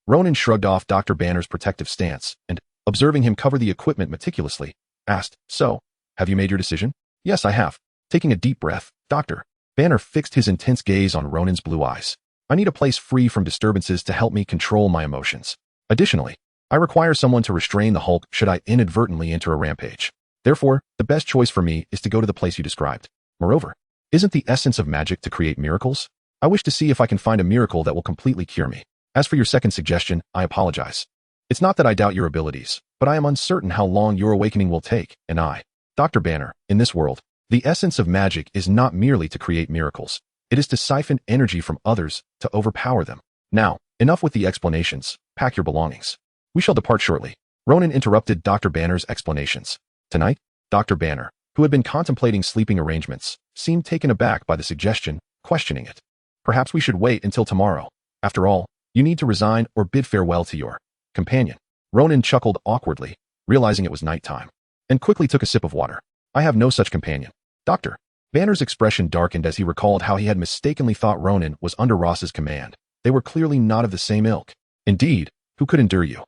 [SPEAKER 1] Ronan shrugged off Dr. Banner's protective stance and, observing him cover the equipment meticulously, asked, "So, have you made your decision?" "Yes, I have." Taking a deep breath, Dr. Banner fixed his intense gaze on Ronan's blue eyes. "I need a place free from disturbances to help me control my emotions. Additionally, I require someone to restrain the Hulk should I inadvertently enter a rampage. Therefore, the best choice for me is to go to the place you described. Moreover, isn't the essence of magic to create miracles? I wish to see if I can find a miracle that will completely cure me. As for your second suggestion, I apologize. It's not that I doubt your abilities, but I am uncertain how long your awakening will take, and Dr. Banner, in this world, the essence of magic is not merely to create miracles. It is to siphon energy from others, to overpower them. Now, enough with the explanations. Pack your belongings. We shall depart shortly. Ronan interrupted Dr. Banner's explanations. Tonight, Dr. Banner, who had been contemplating sleeping arrangements, seemed taken aback by the suggestion, questioning it. Perhaps we should wait until tomorrow. After all, you need to resign or bid farewell to your companion. Ronan chuckled awkwardly, realizing it was nighttime, and quickly took a sip of water. I have no such companion. Dr. Banner's expression darkened as he recalled how he had mistakenly thought Ronan was under Ross's command. They were clearly not of the same ilk. Indeed, who could endure you?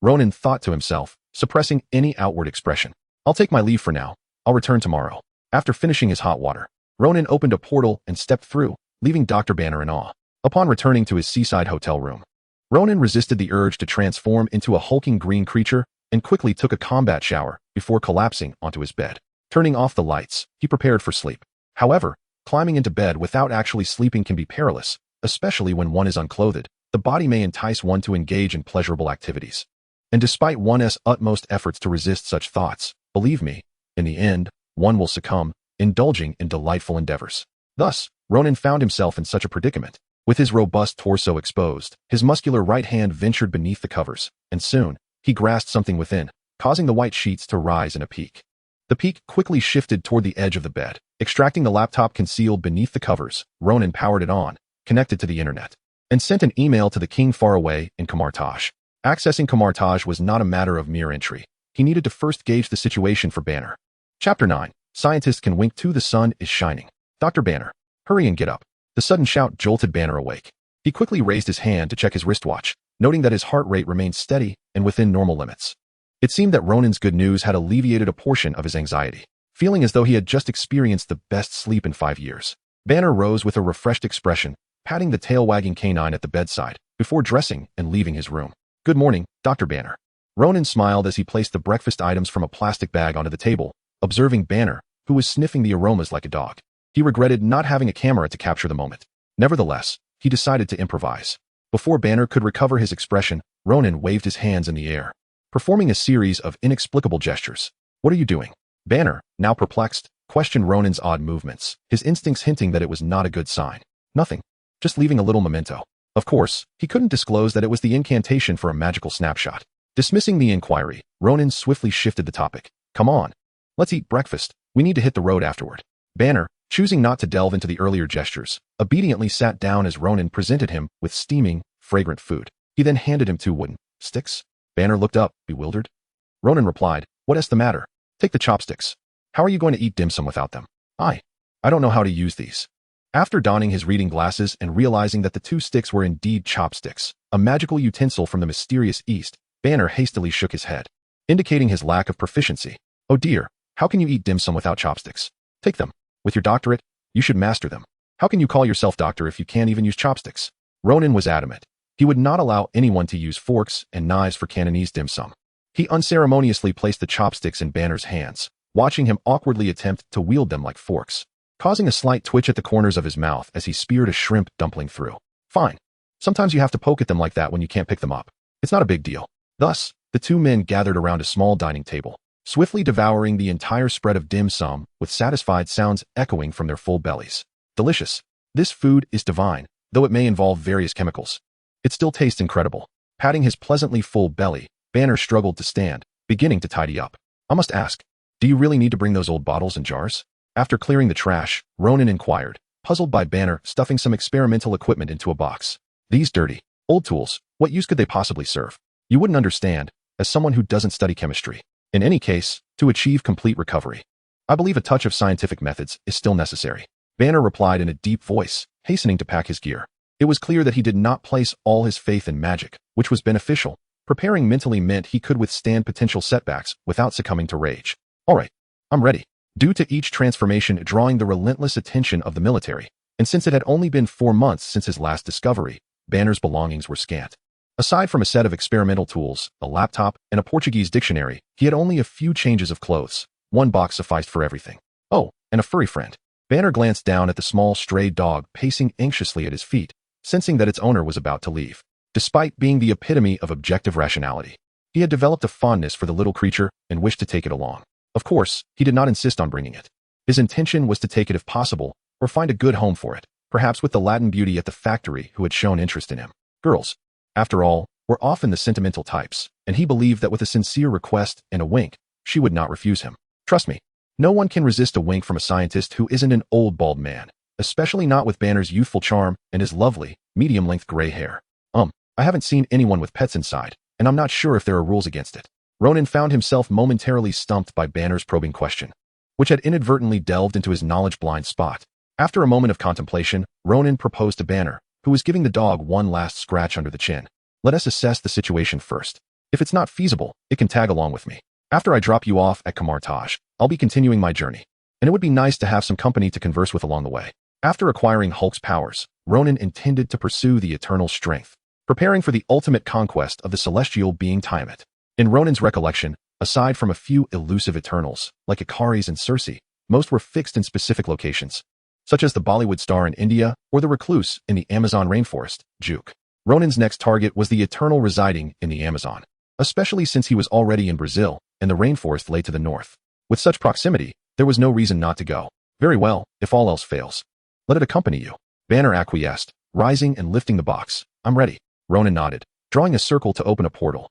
[SPEAKER 1] Ronan thought to himself, suppressing any outward expression. I'll take my leave for now. I'll return tomorrow. After finishing his hot water, Ronan opened a portal and stepped through, leaving Dr. Banner in awe. Upon returning to his seaside hotel room, Ronan resisted the urge to transform into a hulking green creature and quickly took a combat shower before collapsing onto his bed. Turning off the lights, he prepared for sleep. However, climbing into bed without actually sleeping can be perilous, especially when one is unclothed. The body may entice one to engage in pleasurable activities. And despite one's utmost efforts to resist such thoughts, believe me, in the end, one will succumb, indulging in delightful endeavors. Thus, Ronan found himself in such a predicament. With his robust torso exposed, his muscular right hand ventured beneath the covers, and soon, he grasped something within, causing the white sheets to rise in a peak. The peak quickly shifted toward the edge of the bed. Extracting the laptop concealed beneath the covers, Ronan powered it on, connected to the internet, and sent an email to the king far away in Kamartaj. Accessing Kamartaj was not a matter of mere entry. He needed to first gauge the situation for Banner. Chapter 9. Scientists can wink too. The sun is shining. Dr. Banner, hurry and get up. The sudden shout jolted Banner awake. He quickly raised his hand to check his wristwatch, noting that his heart rate remained steady and within normal limits. It seemed that Ronan's good news had alleviated a portion of his anxiety. Feeling as though he had just experienced the best sleep in 5 years, Banner rose with a refreshed expression, patting the tail-wagging canine at the bedside, before dressing and leaving his room. Good morning, Dr. Banner. Ronan smiled as he placed the breakfast items from a plastic bag onto the table, observing Banner, who was sniffing the aromas like a dog. He regretted not having a camera to capture the moment. Nevertheless, he decided to improvise. Before Banner could recover his expression, Ronan waved his hands in the air, performing a series of inexplicable gestures. What are you doing? Banner, now perplexed, questioned Ronan's odd movements, his instincts hinting that it was not a good sign. Nothing. Just leaving a little memento. Of course, he couldn't disclose that it was the incantation for a magical snapshot. Dismissing the inquiry, Ronan swiftly shifted the topic. Come on. Let's eat breakfast. We need to hit the road afterward. Banner, choosing not to delve into the earlier gestures, obediently sat down as Ronan presented him with steaming, fragrant food. He then handed him 2 wooden sticks. Banner looked up, bewildered. Ronan replied, What's the matter? Take the chopsticks. How are you going to eat dim sum without them? I don't know how to use these. After donning his reading glasses and realizing that the 2 sticks were indeed chopsticks, a magical utensil from the mysterious East, Banner hastily shook his head, indicating his lack of proficiency. Oh dear, how can you eat dim sum without chopsticks? Take them. With your doctorate, you should master them. How can you call yourself doctor if you can't even use chopsticks? Ronan was adamant. He would not allow anyone to use forks and knives for Cantonese dim sum. He unceremoniously placed the chopsticks in Banner's hands, watching him awkwardly attempt to wield them like forks, causing a slight twitch at the corners of his mouth as he speared a shrimp dumpling through. Fine. Sometimes you have to poke at them like that when you can't pick them up. It's not a big deal. Thus, the 2 men gathered around a small dining table, swiftly devouring the entire spread of dim sum with satisfied sounds echoing from their full bellies. Delicious. This food is divine, though it may involve various chemicals. It still tastes incredible. Patting his pleasantly full belly, Banner struggled to stand, beginning to tidy up. I must ask, do you really need to bring those old bottles and jars? After clearing the trash, Ronan inquired, puzzled by Banner stuffing some experimental equipment into a box. These dirty, old tools, what use could they possibly serve? You wouldn't understand, as someone who doesn't study chemistry. In any case, to achieve complete recovery, I believe a touch of scientific methods is still necessary. Banner replied in a deep voice, hastening to pack his gear. It was clear that he did not place all his faith in magic, which was beneficial. Preparing mentally meant he could withstand potential setbacks without succumbing to rage. All right, I'm ready. Due to each transformation drawing the relentless attention of the military, and since it had only been 4 months since his last discovery, Banner's belongings were scant. Aside from a set of experimental tools, a laptop, and a Portuguese dictionary, he had only a few changes of clothes. 1 box sufficed for everything. Oh, and a furry friend. Banner glanced down at the small stray dog pacing anxiously at his feet, sensing that its owner was about to leave. Despite being the epitome of objective rationality, he had developed a fondness for the little creature and wished to take it along. Of course, he did not insist on bringing it. His intention was to take it if possible, or find a good home for it, perhaps with the Latin beauty at the factory who had shown interest in him. Girls, after all, were often the sentimental types, and he believed that with a sincere request and a wink, she would not refuse him. Trust me, no one can resist a wink from a scientist who isn't an old bald man, especially not with Banner's youthful charm and his lovely, medium-length gray hair. I haven't seen anyone with pets inside, and I'm not sure if there are rules against it. Ronan found himself momentarily stumped by Banner's probing question, which had inadvertently delved into his knowledge-blind spot. After a moment of contemplation, Ronan proposed to Banner, who was giving the dog one last scratch under the chin. Let us assess the situation first. If it's not feasible, it can tag along with me. After I drop you off at Kamar Taj, I'll be continuing my journey, and it would be nice to have some company to converse with along the way. After acquiring Hulk's powers, Ronan intended to pursue the eternal strength, preparing for the ultimate conquest of the celestial being Tiamat. In Ronan's recollection, aside from a few elusive Eternals, like Ikaris and Circe, most were fixed in specific locations, such as the Bollywood star in India or the recluse in the Amazon rainforest, Juke. Ronan's next target was the Eternal residing in the Amazon, especially since he was already in Brazil and the rainforest lay to the north. With such proximity, there was no reason not to go. Very well, if all else fails, let it accompany you. Banner acquiesced, rising and lifting the box. I'm ready. Ronan nodded, drawing a circle to open a portal.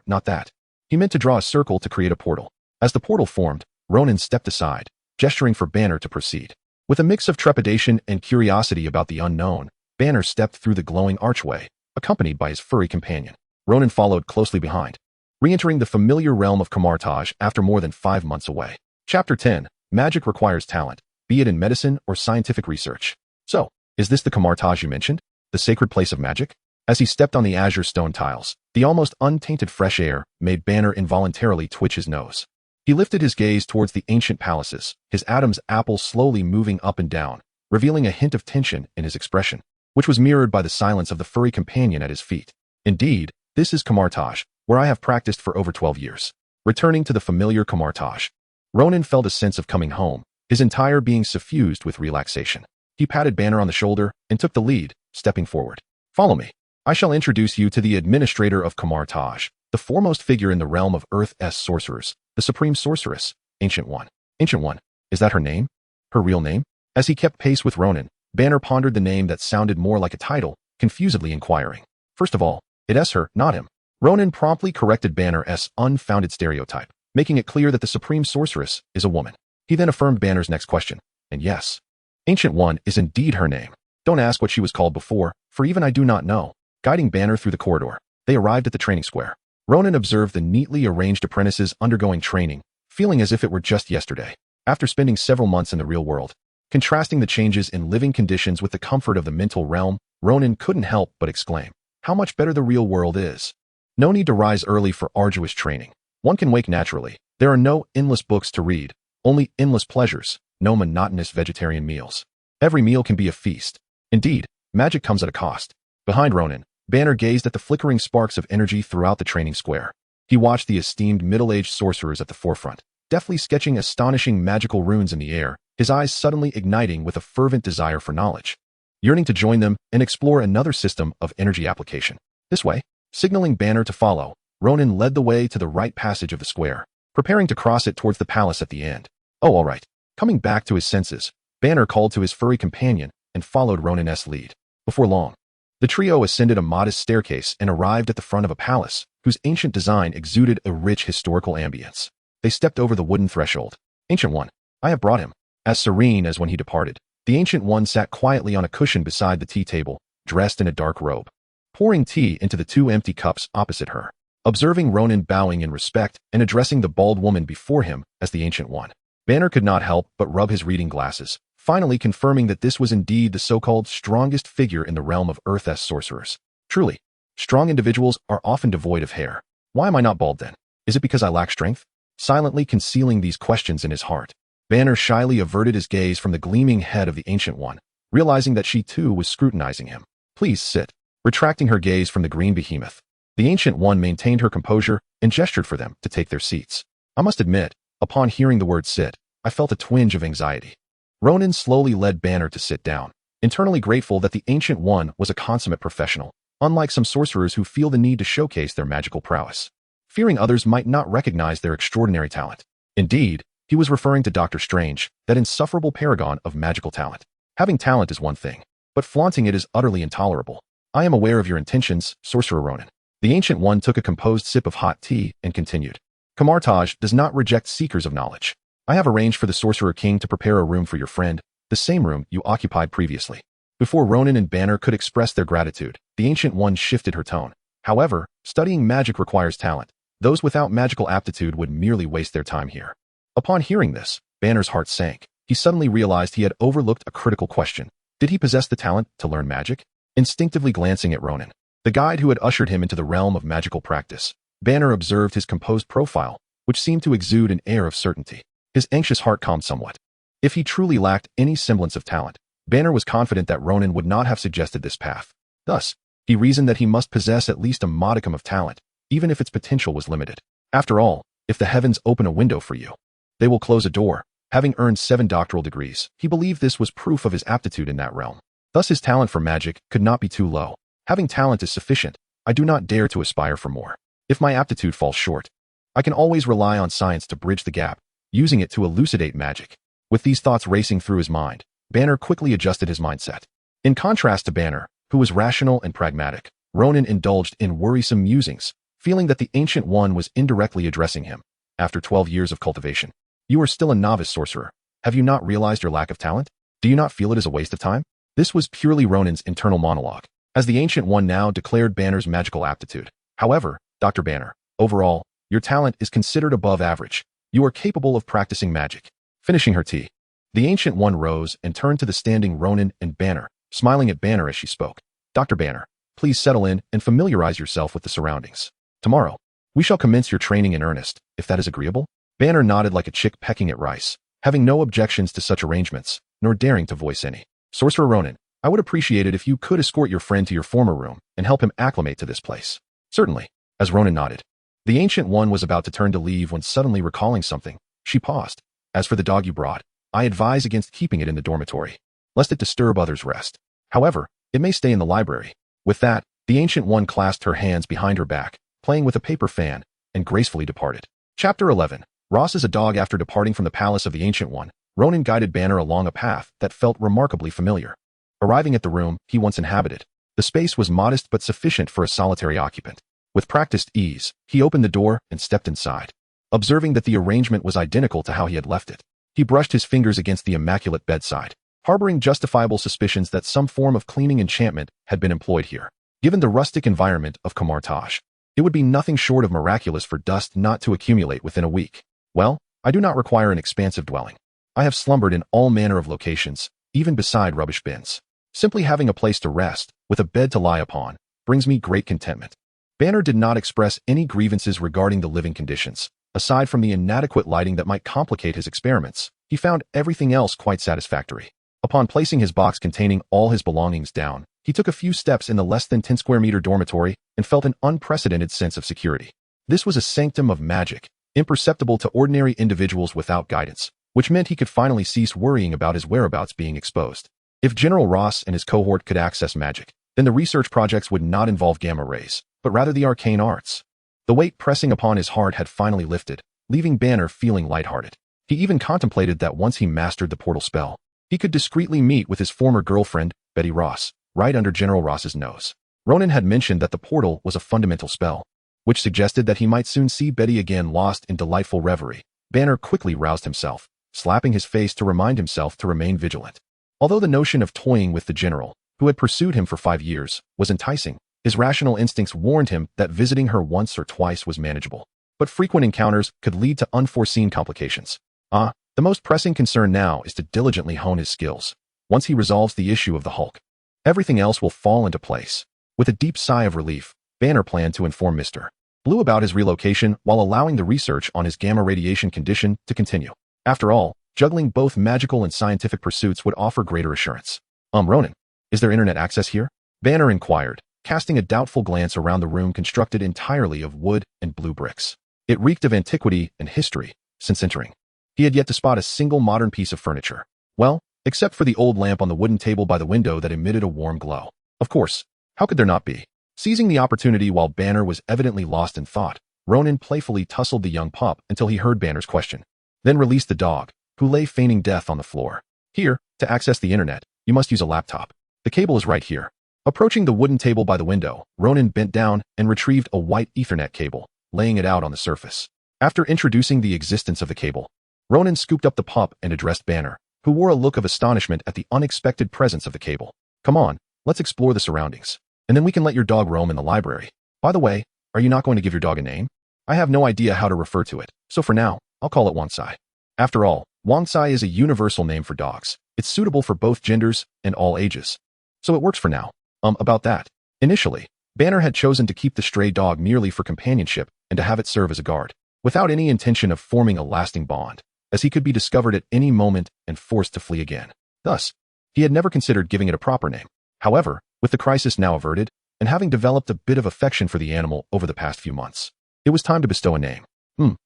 [SPEAKER 1] Not that. He meant to draw a circle to create a portal. As the portal formed, Ronan stepped aside, gesturing for Banner to proceed. With a mix of trepidation and curiosity about the unknown, Banner stepped through the glowing archway, accompanied by his furry companion. Ronan followed closely behind, re-entering the familiar realm of Kamar Taj after more than 5 months away. Chapter 10. Magic requires talent, be it in medicine or scientific research. So, is this the Kamar Taj you mentioned? The sacred place of magic? As he stepped on the azure stone tiles, the almost untainted fresh air made Banner involuntarily twitch his nose. He lifted his gaze towards the ancient palaces, his Adam's apple slowly moving up and down, revealing a hint of tension in his expression, which was mirrored by the silence of the furry companion at his feet. Indeed, this is Kamar Taj, where I have practiced for over 12 years. Returning to the familiar Kamar Taj, Ronan felt a sense of coming home, his entire being suffused with relaxation. He patted Banner on the shoulder and took the lead, stepping forward. Follow me. I shall introduce you to the administrator of Kamar Taj, the foremost figure in the realm of Earth's sorcerers, the supreme sorceress, Ancient One. Ancient One, is that her name? Her real name? As he kept pace with Ronan, Banner pondered the name that sounded more like a title, confusedly inquiring. First of all, it's her, not him. Ronan promptly corrected Banner's unfounded stereotype, making it clear that the supreme sorceress is a woman. He then affirmed Banner's next question. And yes, Ancient One is indeed her name. Don't ask what she was called before, for even I do not know. Guiding Banner through the corridor, they arrived at the training square. Ronan observed the neatly arranged apprentices undergoing training, feeling as if it were just yesterday. After spending several months in the real world, contrasting the changes in living conditions with the comfort of the mental realm, Ronan couldn't help but exclaim, how much better the real world is. No need to rise early for arduous training. One can wake naturally. There are no endless books to read, only endless pleasures, no monotonous vegetarian meals. Every meal can be a feast. Indeed, magic comes at a cost. Behind Ronan, Banner gazed at the flickering sparks of energy throughout the training square. He watched the esteemed middle-aged sorcerers at the forefront, deftly sketching astonishing magical runes in the air, his eyes suddenly igniting with a fervent desire for knowledge. Yearning to join them and explore another system of energy application. This way, signaling Banner to follow, Ronan led the way to the right passage of the square, preparing to cross it towards the palace at the end. Oh, all right. Coming back to his senses, Banner called to his furry companion and followed Ronan's lead. Before long, the trio ascended a modest staircase and arrived at the front of a palace, whose ancient design exuded a rich historical ambience. They stepped over the wooden threshold. Ancient One, I have brought him. As serene as when he departed, the Ancient One sat quietly on a cushion beside the tea table, dressed in a dark robe, pouring tea into the 2 empty cups opposite her. Observing Ronan bowing in respect and addressing the bald woman before him as the Ancient One, Banner could not help but rub his reading glasses, finally confirming that this was indeed the so-called strongest figure in the realm of Earth's sorcerers. Truly, strong individuals are often devoid of hair. Why am I not bald then? Is it because I lack strength? Silently concealing these questions in his heart, Banner shyly averted his gaze from the gleaming head of the Ancient One, realizing that she too was scrutinizing him. Please sit. Retracting her gaze from the green behemoth, the Ancient One maintained her composure and gestured for them to take their seats. I must admit, upon hearing the word sit, I felt a twinge of anxiety. Ronan slowly led Banner to sit down, internally grateful that the Ancient One was a consummate professional, unlike some sorcerers who feel the need to showcase their magical prowess, fearing others might not recognize their extraordinary talent. Indeed, he was referring to Dr. Strange, that insufferable paragon of magical talent. Having talent is one thing, but flaunting it is utterly intolerable. I am aware of your intentions, Sorcerer Ronan. The Ancient One took a composed sip of hot tea and continued. Kamar-Taj does not reject seekers of knowledge. I have arranged for the Sorcerer King to prepare a room for your friend, the same room you occupied previously. Before Ronan and Banner could express their gratitude, the Ancient One shifted her tone. However, studying magic requires talent. Those without magical aptitude would merely waste their time here. Upon hearing this, Banner's heart sank. He suddenly realized he had overlooked a critical question. Did he possess the talent to learn magic? Instinctively glancing at Ronan, the guide who had ushered him into the realm of magical practice, Banner observed his composed profile, which seemed to exude an air of certainty. His anxious heart calmed somewhat. If he truly lacked any semblance of talent, Banner was confident that Ronan would not have suggested this path. Thus, he reasoned that he must possess at least a modicum of talent, even if its potential was limited. After all, if the heavens open a window for you, they will close a door. Having earned 7 doctoral degrees, he believed this was proof of his aptitude in that realm. Thus his talent for magic could not be too low. Having talent is sufficient. I do not dare to aspire for more. If my aptitude falls short, I can always rely on science to bridge the gap, using it to elucidate magic. With these thoughts racing through his mind, Banner quickly adjusted his mindset. In contrast to Banner, who was rational and pragmatic, Ronan indulged in worrisome musings, feeling that the Ancient One was indirectly addressing him. After 12 years of cultivation, you are still a novice sorcerer. Have you not realized your lack of talent? Do you not feel it is a waste of time? This was purely Ronan's internal monologue, as the Ancient One now declared Banner's magical aptitude. However, Dr. Banner, overall, your talent is considered above average. You are capable of practicing magic. Finishing her tea, the Ancient One rose and turned to the standing Ronan and Banner, smiling at Banner as she spoke. Dr. Banner, please settle in and familiarize yourself with the surroundings. Tomorrow, we shall commence your training in earnest, if that is agreeable. Banner nodded like a chick pecking at rice, having no objections to such arrangements, nor daring to voice any. Sorcerer Ronan, I would appreciate it if you could escort your friend to your former room and help him acclimate to this place. Certainly, as Ronan nodded. The Ancient One was about to turn to leave when suddenly recalling something, she paused. As for the dog you brought, I advise against keeping it in the dormitory, lest it disturb others' rest. However, it may stay in the library. With that, the Ancient One clasped her hands behind her back, playing with a paper fan, and gracefully departed. Chapter 11. Ross is a dog. After departing from the palace of the Ancient One, Ronan guided Banner along a path that felt remarkably familiar. Arriving at the room he once inhabited, the space was modest but sufficient for a solitary occupant. With practiced ease, he opened the door and stepped inside. Observing that the arrangement was identical to how he had left it, he brushed his fingers against the immaculate bedside, harboring justifiable suspicions that some form of cleaning enchantment had been employed here. Given the rustic environment of Kamar-Taj, it would be nothing short of miraculous for dust not to accumulate within a week. Well, I do not require an expansive dwelling. I have slumbered in all manner of locations, even beside rubbish bins. Simply having a place to rest, with a bed to lie upon, brings me great contentment. Banner did not express any grievances regarding the living conditions. Aside from the inadequate lighting that might complicate his experiments, he found everything else quite satisfactory. Upon placing his box containing all his belongings down, he took a few steps in the less than 10 square meter dormitory and felt an unprecedented sense of security. This was a sanctum of magic, imperceptible to ordinary individuals without guidance, which meant he could finally cease worrying about his whereabouts being exposed. If General Ross and his cohort could access magic, then the research projects would not involve gamma rays, but rather the arcane arts. The weight pressing upon his heart had finally lifted, leaving Banner feeling lighthearted. He even contemplated that once he mastered the portal spell, he could discreetly meet with his former girlfriend, Betty Ross, right under General Ross's nose. Ronan had mentioned that the portal was a fundamental spell, which suggested that he might soon see Betty again lost in delightful reverie. Banner quickly roused himself, slapping his face to remind himself to remain vigilant. Although the notion of toying with the general, who had pursued him for 5 years, was enticing, his rational instincts warned him that visiting her once or twice was manageable. But frequent encounters could lead to unforeseen complications. The most pressing concern now is to diligently hone his skills. Once he resolves the issue of the Hulk, everything else will fall into place. With a deep sigh of relief, Banner planned to inform Mr. Blue about his relocation while allowing the research on his gamma radiation condition to continue. After all, juggling both magical and scientific pursuits would offer greater assurance. Ronan, is there internet access here? Banner inquired, casting a doubtful glance around the room constructed entirely of wood and blue bricks. It reeked of antiquity and history since entering. He had yet to spot a single modern piece of furniture. Well, except for the old lamp on the wooden table by the window that emitted a warm glow. Of course, how could there not be? Seizing the opportunity while Banner was evidently lost in thought, Ronan playfully tussled the young pup until he heard Banner's question, then released the dog, who lay feigning death on the floor. Here, to access the internet, you must use a laptop. The cable is right here. Approaching the wooden table by the window, Ronan bent down and retrieved a white Ethernet cable, laying it out on the surface. After introducing the existence of the cable, Ronan scooped up the pup and addressed Banner, who wore a look of astonishment at the unexpected presence of the cable. Come on, let's explore the surroundings, and then we can let your dog roam in the library. By the way, are you not going to give your dog a name? I have no idea how to refer to it, so for now, I'll call it Wangsai. After all, Wangsai is a universal name for dogs. It's suitable for both genders and all ages. So it works for now. About that. Initially, Banner had chosen to keep the stray dog merely for companionship and to have it serve as a guard, without any intention of forming a lasting bond, as he could be discovered at any moment and forced to flee again. Thus, he had never considered giving it a proper name. However, with the crisis now averted, and having developed a bit of affection for the animal over the past few months, it was time to bestow a name.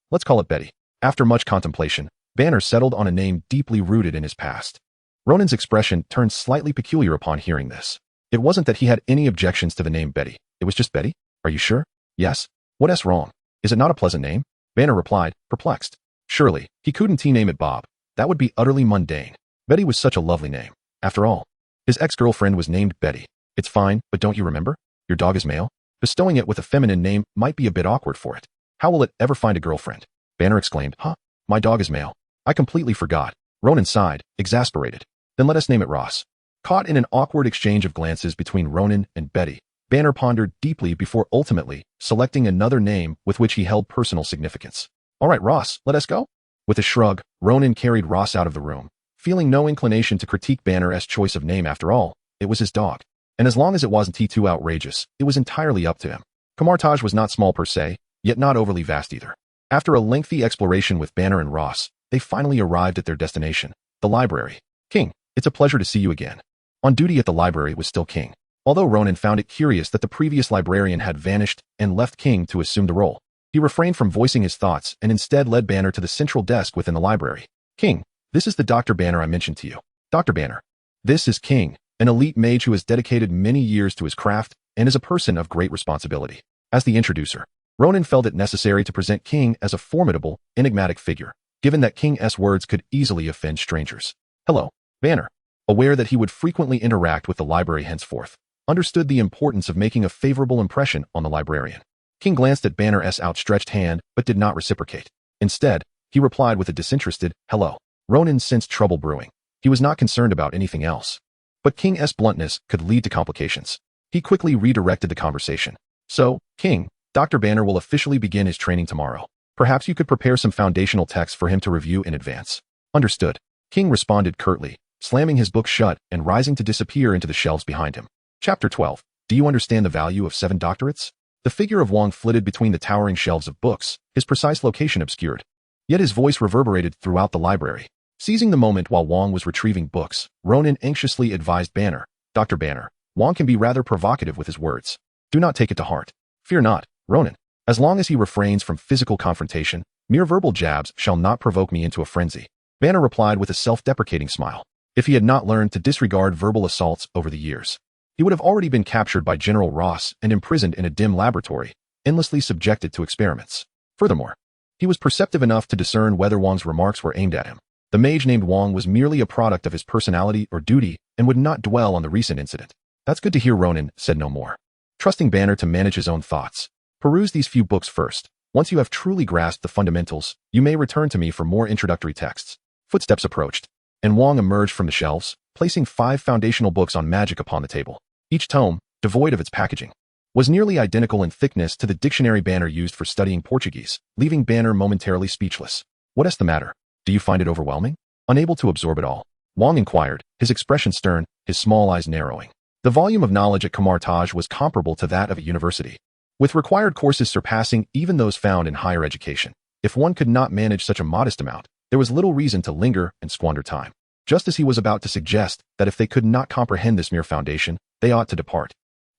[SPEAKER 1] Let's call it Betty. After much contemplation, Banner settled on a name deeply rooted in his past. Ronan's expression turned slightly peculiar upon hearing this. It wasn't that he had any objections to the name Betty. It was just Betty? Are you sure? Yes. What's wrong? Is it not a pleasant name? Banner replied, perplexed. Surely, he couldn't name it Bob. That would be utterly mundane. Betty was such a lovely name. After all, his ex-girlfriend was named Betty. It's fine, but don't you remember? Your dog is male. Bestowing it with a feminine name might be a bit awkward for it. How will it ever find a girlfriend? Banner exclaimed, Huh? My dog is male. I completely forgot. Ronan sighed, exasperated. Then let us name it Ross. Caught in an awkward exchange of glances between Ronan and Betty, Banner pondered deeply before ultimately selecting another name with which he held personal significance. All right, Ross, let us go. With a shrug, Ronan carried Ross out of the room, feeling no inclination to critique Banner's choice of name. After all, it was his dog. And as long as it wasn't too outrageous, it was entirely up to him. Camartage was not small per se, yet not overly vast either. After a lengthy exploration with Banner and Ross, they finally arrived at their destination, the library. King, it's a pleasure to see you again. On duty at the library was still King, although Ronan found it curious that the previous librarian had vanished and left King to assume the role. He refrained from voicing his thoughts and instead led Banner to the central desk within the library. King, this is the Dr. Banner I mentioned to you. Dr. Banner. This is King, an elite mage who has dedicated many years to his craft and is a person of great responsibility. As the introducer, Ronan felt it necessary to present King as a formidable, enigmatic figure, given that King's words could easily offend strangers. Hello, Banner, aware that he would frequently interact with the library henceforth, understood the importance of making a favorable impression on the librarian. King glanced at Banner's outstretched hand but did not reciprocate. Instead, he replied with a disinterested, hello. Ronan sensed trouble brewing. He was not concerned about anything else. But King's bluntness could lead to complications. He quickly redirected the conversation. So, King, Dr. Banner will officially begin his training tomorrow. Perhaps you could prepare some foundational texts for him to review in advance. Understood. King responded curtly, slamming his book shut and rising to disappear into the shelves behind him. Chapter 12. Do you understand the value of 7 doctorates? The figure of Wong flitted between the towering shelves of books, his precise location obscured. Yet his voice reverberated throughout the library. Seizing the moment while Wong was retrieving books, Ronan anxiously advised Banner, Dr. Banner, Wong can be rather provocative with his words. Do not take it to heart. Fear not, Ronan. As long as he refrains from physical confrontation, mere verbal jabs shall not provoke me into a frenzy. Banner replied with a self-deprecating smile. If he had not learned to disregard verbal assaults over the years, he would have already been captured by General Ross and imprisoned in a dim laboratory, endlessly subjected to experiments. Furthermore, he was perceptive enough to discern whether Wong's remarks were aimed at him. The mage named Wong was merely a product of his personality or duty and would not dwell on the recent incident. That's good to hear. Ronan said no more. Trusting Banner to manage his own thoughts. Peruse these few books first. Once you have truly grasped the fundamentals, you may return to me for more introductory texts. Footsteps approached, and Wong emerged from the shelves, placing 5 foundational books on magic upon the table. Each tome, devoid of its packaging, was nearly identical in thickness to the dictionary Banner used for studying Portuguese, leaving Banner momentarily speechless. What's the matter? Do you find it overwhelming? Unable to absorb it all, Wong inquired, his expression stern, his small eyes narrowing. The volume of knowledge at Camartage was comparable to that of a university, with required courses surpassing even those found in higher education. If one could not manage such a modest amount, there was little reason to linger and squander time. Just as he was about to suggest that if they could not comprehend this mere foundation, they ought to depart,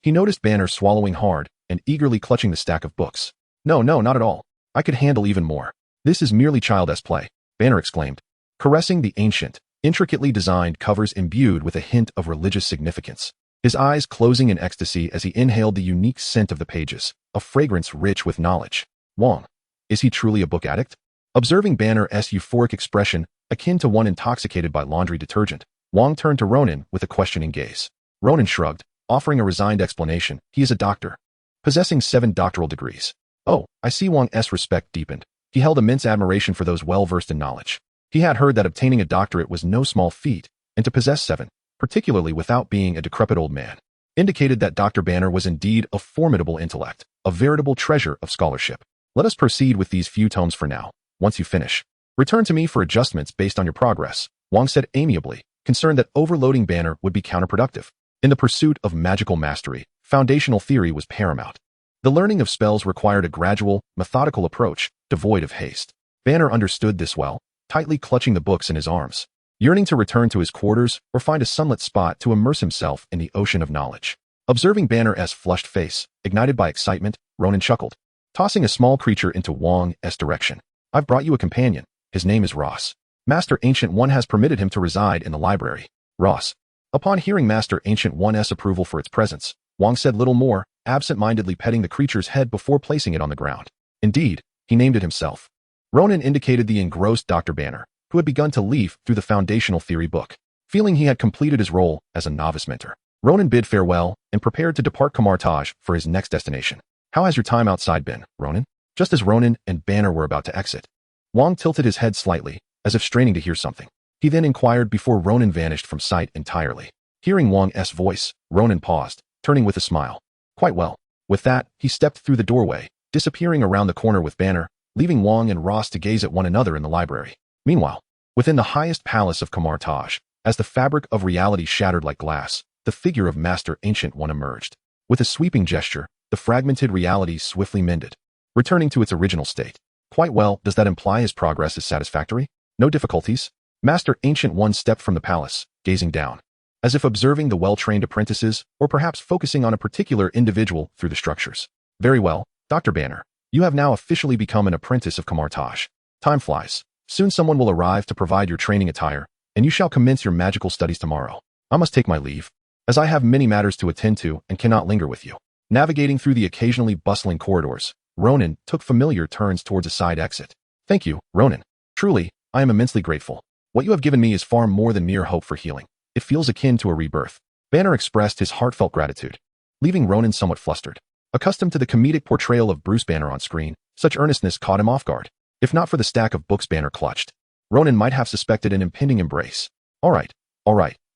[SPEAKER 1] he noticed Banner swallowing hard and eagerly clutching the stack of books. No, not at all. I could handle even more. This is merely child's play, Banner exclaimed, caressing the ancient, intricately designed covers imbued with a hint of religious significance. His eyes closing in ecstasy as he inhaled the unique scent of the pages, a fragrance rich with knowledge. Wong. Is he truly a book addict? Observing Banner's euphoric expression, akin to one intoxicated by laundry detergent, Wong turned to Ronan with a questioning gaze. Ronan shrugged, offering a resigned explanation. He is a doctor, possessing 7 doctoral degrees. Oh, I see. Wong's respect deepened. He held immense admiration for those well-versed in knowledge. He had heard that obtaining a doctorate was no small feat, and to possess 7, particularly without being a decrepit old man, indicated that Dr. Banner was indeed a formidable intellect, a veritable treasure of scholarship. Let us proceed with these few tomes for now. Once you finish, return to me for adjustments based on your progress, Wong said amiably, concerned that overloading Banner would be counterproductive. In the pursuit of magical mastery, foundational theory was paramount. The learning of spells required a gradual, methodical approach, devoid of haste. Banner understood this well, tightly clutching the books in his arms, yearning to return to his quarters or find a sunlit spot to immerse himself in the ocean of knowledge. Observing Banner's flushed face, ignited by excitement, Ronan chuckled, tossing a small creature into Wong's direction. I've brought you a companion. His name is Ross. Master Ancient One has permitted him to reside in the library. Ross. Upon hearing Master Ancient One's approval for its presence, Wong said little more, absent-mindedly petting the creature's head before placing it on the ground. Indeed, he named it himself. Ronan indicated the engrossed Dr. Banner, who had begun to leaf through the foundational theory book. Feeling he had completed his role as a novice mentor, Ronan bid farewell and prepared to depart Kamar-Taj for his next destination. How has your time outside been, Ronan? Just as Ronan and Banner were about to exit, Wong tilted his head slightly, as if straining to hear something. He then inquired before Ronan vanished from sight entirely. Hearing Wong's voice, Ronan paused, turning with a smile. Quite well. With that, he stepped through the doorway, disappearing around the corner with Banner, leaving Wong and Ross to gaze at one another in the library. Meanwhile, within the highest palace of Kamar-Taj, as the fabric of reality shattered like glass, the figure of Master Ancient One emerged. With a sweeping gesture, the fragmented reality swiftly mended, returning to its original state. Quite well. Does that imply his progress is satisfactory? No difficulties? Master Ancient One stepped from the palace, gazing down, as if observing the well-trained apprentices, or perhaps focusing on a particular individual through the structures. Very well, Dr. Banner. You have now officially become an apprentice of Kamar-Taj. Time flies. Soon someone will arrive to provide your training attire, and you shall commence your magical studies tomorrow. I must take my leave, as I have many matters to attend to and cannot linger with you. Navigating through the occasionally bustling corridors, Ronan took familiar turns towards a side exit. Thank you, Ronan. Truly, I am immensely grateful. What you have given me is far more than mere hope for healing. It feels akin to a rebirth. Banner expressed his heartfelt gratitude, leaving Ronan somewhat flustered. Accustomed to the comedic portrayal of Bruce Banner on screen, such earnestness caught him off guard. If not for the stack of books Banner clutched, Ronan might have suspected an impending embrace. All right.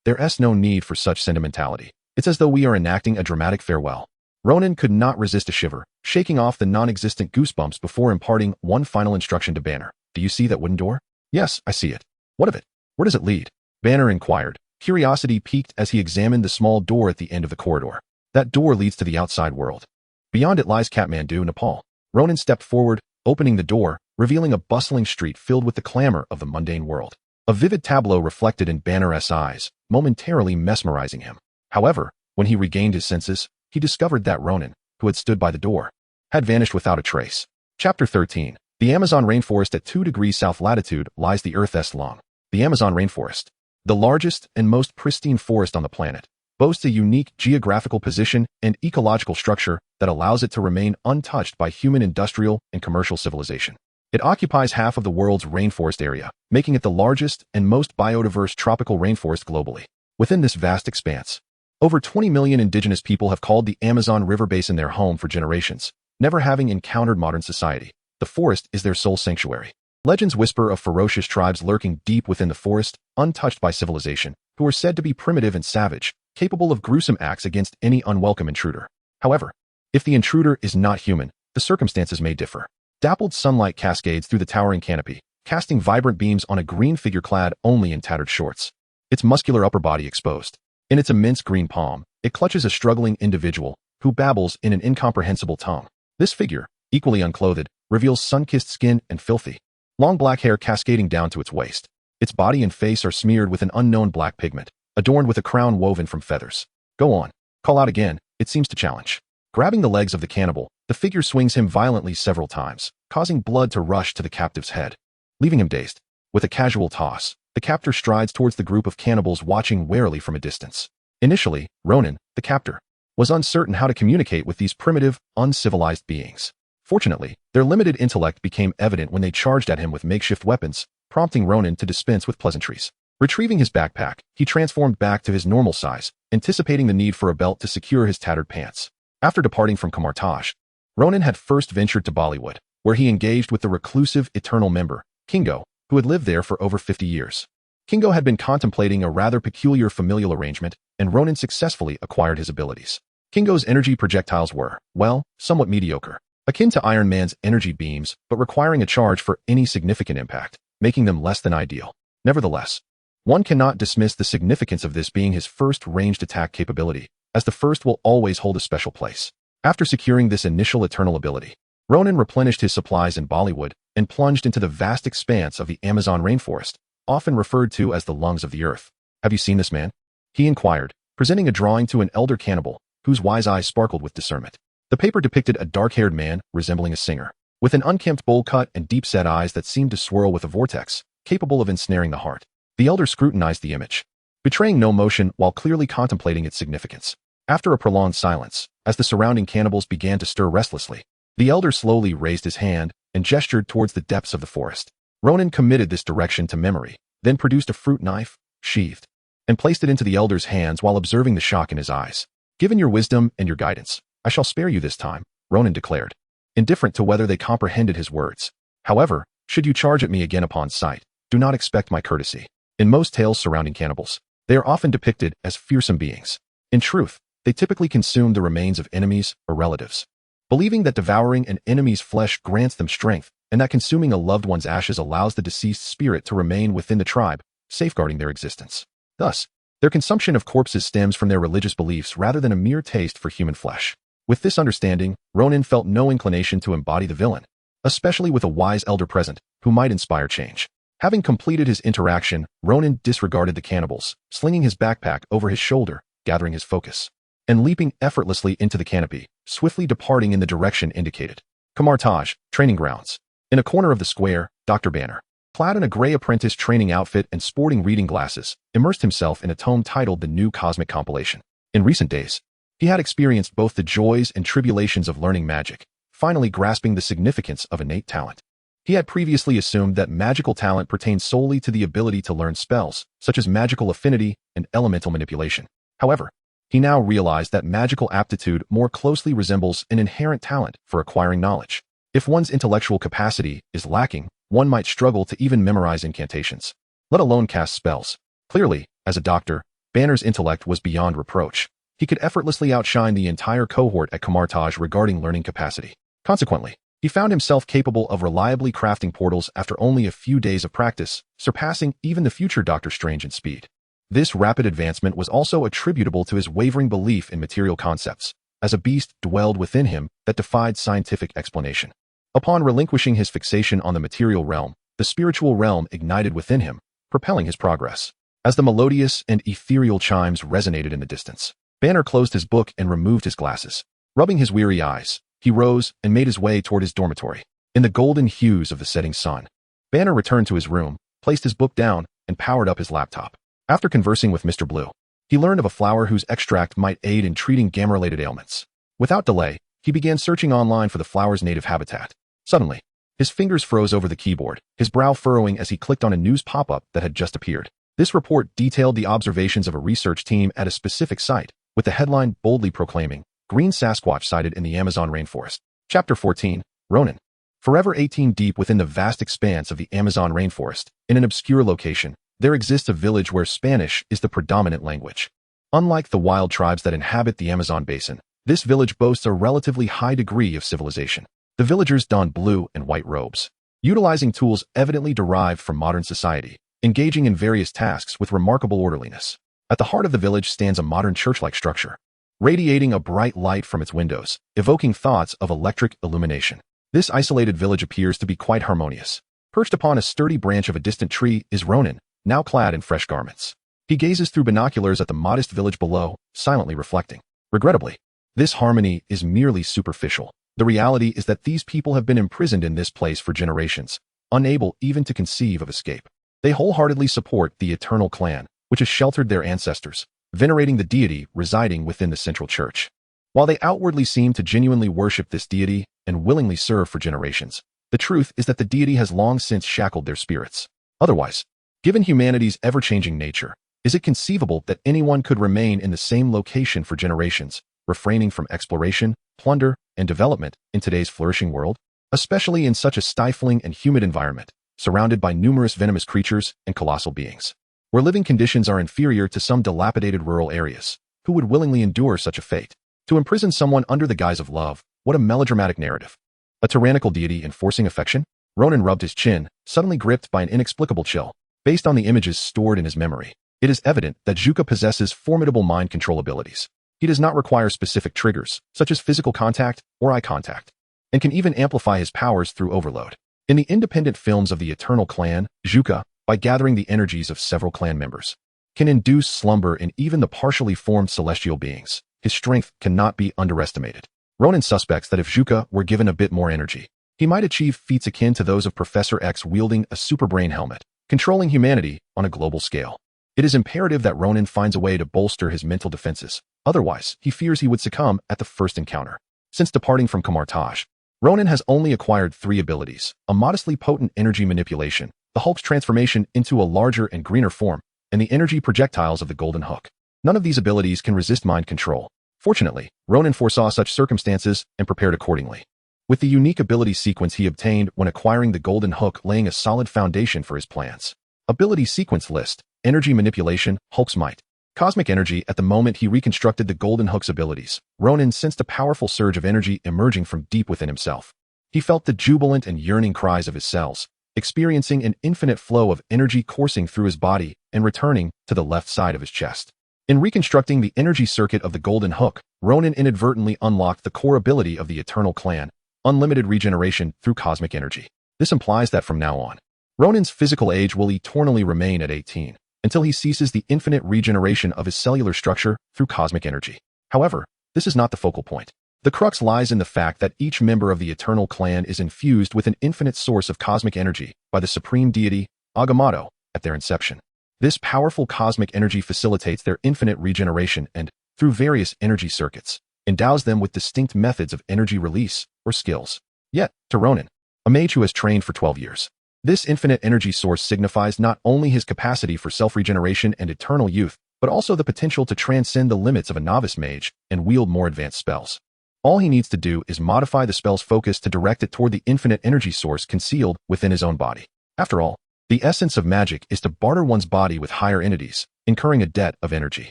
[SPEAKER 1] There's no need for such sentimentality. It's as though we are enacting a dramatic farewell. Ronan could not resist a shiver, shaking off the non-existent goosebumps before imparting one final instruction to Banner. Do you see that wooden door? Yes, I see it. What of it? Where does it lead? Banner inquired, curiosity piqued as he examined the small door at the end of the corridor. That door leads to the outside world. Beyond it lies Kathmandu, Nepal. Ronan stepped forward, opening the door, revealing a bustling street filled with the clamor of the mundane world. A vivid tableau reflected in Banner's eyes, momentarily mesmerizing him. However, when he regained his senses, he discovered that Ronan, who had stood by the door, had vanished without a trace. Chapter 13. The Amazon rainforest at 2 degrees south latitude lies the Earth's long. The Amazon rainforest, the largest and most pristine forest on the planet, boasts a unique geographical position and ecological structure that allows it to remain untouched by human industrial and commercial civilization. It occupies half of the world's rainforest area, making it the largest and most biodiverse tropical rainforest globally. Within this vast expanse, over 20 million indigenous people have called the Amazon River Basin their home for generations, never having encountered modern society. The forest is their sole sanctuary. Legends whisper of ferocious tribes lurking deep within the forest, untouched by civilization, who are said to be primitive and savage, capable of gruesome acts against any unwelcome intruder. However, if the intruder is not human, the circumstances may differ. Dappled sunlight cascades through the towering canopy, casting vibrant beams on a green figure clad only in tattered shorts, its muscular upper body exposed. In its immense green palm, it clutches a struggling individual who babbles in an incomprehensible tongue. This figure, equally unclothed, reveals sun-kissed skin and filthy, long black hair cascading down to its waist. Its body and face are smeared with an unknown black pigment, adorned with a crown woven from feathers. Go on. Call out again. It seems to challenge. Grabbing the legs of the cannibal, the figure swings him violently several times, causing blood to rush to the captive's head, leaving him dazed. With a casual toss, the captor strides towards the group of cannibals watching warily from a distance. Initially, Ronan, the captor, was uncertain how to communicate with these primitive, uncivilized beings. Fortunately, their limited intellect became evident when they charged at him with makeshift weapons, prompting Ronan to dispense with pleasantries. Retrieving his backpack, he transformed back to his normal size, anticipating the need for a belt to secure his tattered pants. After departing from Kamar-Taj, Ronan had first ventured to Bollywood, where he engaged with the reclusive Eternal Member, Kingo, who had lived there for over 50 years. Kingo had been contemplating a rather peculiar familial arrangement, and Ronan successfully acquired his abilities. Kingo's energy projectiles were, well, somewhat mediocre, akin to Iron Man's energy beams, but requiring a charge for any significant impact, making them less than ideal. Nevertheless, one cannot dismiss the significance of this being his first ranged attack capability, as the first will always hold a special place. After securing this initial eternal ability, Ronan replenished his supplies in Bollywood and plunged into the vast expanse of the Amazon rainforest, often referred to as the lungs of the earth. "Have you seen this man?" he inquired, presenting a drawing to an elder cannibal, whose wise eyes sparkled with discernment. The paper depicted a dark-haired man resembling a singer, with an unkempt bowl cut and deep-set eyes that seemed to swirl with a vortex, capable of ensnaring the heart. The elder scrutinized the image, betraying no emotion while clearly contemplating its significance. After a prolonged silence, as the surrounding cannibals began to stir restlessly, the elder slowly raised his hand and gestured towards the depths of the forest. Ronan committed this direction to memory, then produced a fruit knife, sheathed, and placed it into the elder's hands while observing the shock in his eyes. "Given your wisdom and your guidance, I shall spare you this time," Ronan declared, indifferent to whether they comprehended his words. "However, should you charge at me again upon sight, do not expect my courtesy." In most tales surrounding cannibals, they are often depicted as fearsome beings. In truth, they typically consume the remains of enemies or relatives, believing that devouring an enemy's flesh grants them strength, and that consuming a loved one's ashes allows the deceased spirit to remain within the tribe, safeguarding their existence. Thus, their consumption of corpses stems from their religious beliefs rather than a mere taste for human flesh. With this understanding, Ronan felt no inclination to embody the villain, especially with a wise elder present who might inspire change. Having completed his interaction, Ronan disregarded the cannibals, slinging his backpack over his shoulder, gathering his focus, and leaping effortlessly into the canopy, swiftly departing in the direction indicated. Kamar-Taj, training grounds. In a corner of the square, Dr. Banner, clad in a gray apprentice training outfit and sporting reading glasses, immersed himself in a tome titled The New Cosmic Compilation. In recent days, he had experienced both the joys and tribulations of learning magic, finally grasping the significance of innate talent. He had previously assumed that magical talent pertained solely to the ability to learn spells, such as magical affinity and elemental manipulation. However, he now realized that magical aptitude more closely resembles an inherent talent for acquiring knowledge. If one's intellectual capacity is lacking, one might struggle to even memorize incantations, let alone cast spells. Clearly, as a doctor, Banner's intellect was beyond reproach. He could effortlessly outshine the entire cohort at Kamar-Taj regarding learning capacity. Consequently, he found himself capable of reliably crafting portals after only a few days of practice, surpassing even the future Doctor Strange in speed. This rapid advancement was also attributable to his wavering belief in material concepts, as a beast dwelled within him that defied scientific explanation. Upon relinquishing his fixation on the material realm, the spiritual realm ignited within him, propelling his progress. As the melodious and ethereal chimes resonated in the distance, Banner closed his book and removed his glasses. Rubbing his weary eyes, he rose and made his way toward his dormitory. In the golden hues of the setting sun, Banner returned to his room, placed his book down, and powered up his laptop. After conversing with Mr. Blue, he learned of a flower whose extract might aid in treating gamma-related ailments. Without delay, he began searching online for the flower's native habitat. Suddenly, his fingers froze over the keyboard, his brow furrowing as he clicked on a news pop-up that had just appeared. This report detailed the observations of a research team at a specific site, with the headline boldly proclaiming, "Green Sasquatch sighted in the Amazon rainforest." Chapter 14, Ronan. Forever 18 deep within the vast expanse of the Amazon rainforest, in an obscure location, there exists a village where Spanish is the predominant language. Unlike the wild tribes that inhabit the Amazon basin, this village boasts a relatively high degree of civilization. The villagers don blue and white robes, utilizing tools evidently derived from modern society, engaging in various tasks with remarkable orderliness. At the heart of the village stands a modern church-like structure, radiating a bright light from its windows, evoking thoughts of electric illumination. This isolated village appears to be quite harmonious. Perched upon a sturdy branch of a distant tree is Ronan, now clad in fresh garments. He gazes through binoculars at the modest village below, silently reflecting. Regrettably, this harmony is merely superficial. The reality is that these people have been imprisoned in this place for generations, unable even to conceive of escape. They wholeheartedly support the Eternal Clan, which has sheltered their ancestors, venerating the deity residing within the central church. While they outwardly seem to genuinely worship this deity and willingly serve for generations, the truth is that the deity has long since shackled their spirits. Otherwise, given humanity's ever-changing nature, is it conceivable that anyone could remain in the same location for generations, refraining from exploration, plunder, and development in today's flourishing world? Especially in such a stifling and humid environment, surrounded by numerous venomous creatures and colossal beings, where living conditions are inferior to some dilapidated rural areas. Who would willingly endure such a fate? To imprison someone under the guise of love, what a melodramatic narrative. A tyrannical deity enforcing affection? Ronan rubbed his chin, suddenly gripped by an inexplicable chill. Based on the images stored in his memory, it is evident that Zhuka possesses formidable mind control abilities. He does not require specific triggers, such as physical contact or eye contact, and can even amplify his powers through overload. In the independent films of the Eternal Clan, Zhuka, by gathering the energies of several clan members, can induce slumber in even the partially formed celestial beings. His strength cannot be underestimated. Ronan suspects that if Zhuka were given a bit more energy, he might achieve feats akin to those of Professor X wielding a superbrain helmet, controlling humanity on a global scale. It is imperative that Ronan finds a way to bolster his mental defenses, otherwise he fears he would succumb at the first encounter. Since departing from Kamar-Taj, Ronan has only acquired 3 abilities: a modestly potent energy manipulation, the Hulk's transformation into a larger and greener form, and the energy projectiles of the Golden Hook. None of these abilities can resist mind control. Fortunately, Ronan foresaw such circumstances and prepared accordingly, with the unique ability sequence he obtained when acquiring the Golden Hook laying a solid foundation for his plans. Ability sequence list: Energy manipulation, Hulk's might. Cosmic energy. At the moment he reconstructed the Golden Hook's abilities, Ronan sensed a powerful surge of energy emerging from deep within himself. He felt the jubilant and yearning cries of his cells, experiencing an infinite flow of energy coursing through his body and returning to the left side of his chest. In reconstructing the energy circuit of the Golden Hook, Ronan inadvertently unlocked the core ability of the Eternal Clan: unlimited regeneration through cosmic energy. This implies that from now on, Ronan's physical age will eternally remain at 18, until he ceases the infinite regeneration of his cellular structure through cosmic energy. However, this is not the focal point. The crux lies in the fact that each member of the Eternal Clan is infused with an infinite source of cosmic energy by the supreme deity, Agamotto, at their inception. This powerful cosmic energy facilitates their infinite regeneration and, through various energy circuits, endows them with distinct methods of energy release or skills. Yet, to Ronan, a mage who has trained for 12 years, this infinite energy source signifies not only his capacity for self-regeneration and eternal youth, but also the potential to transcend the limits of a novice mage and wield more advanced spells. All he needs to do is modify the spell's focus to direct it toward the infinite energy source concealed within his own body. After all, the essence of magic is to barter one's body with higher entities, incurring a debt of energy.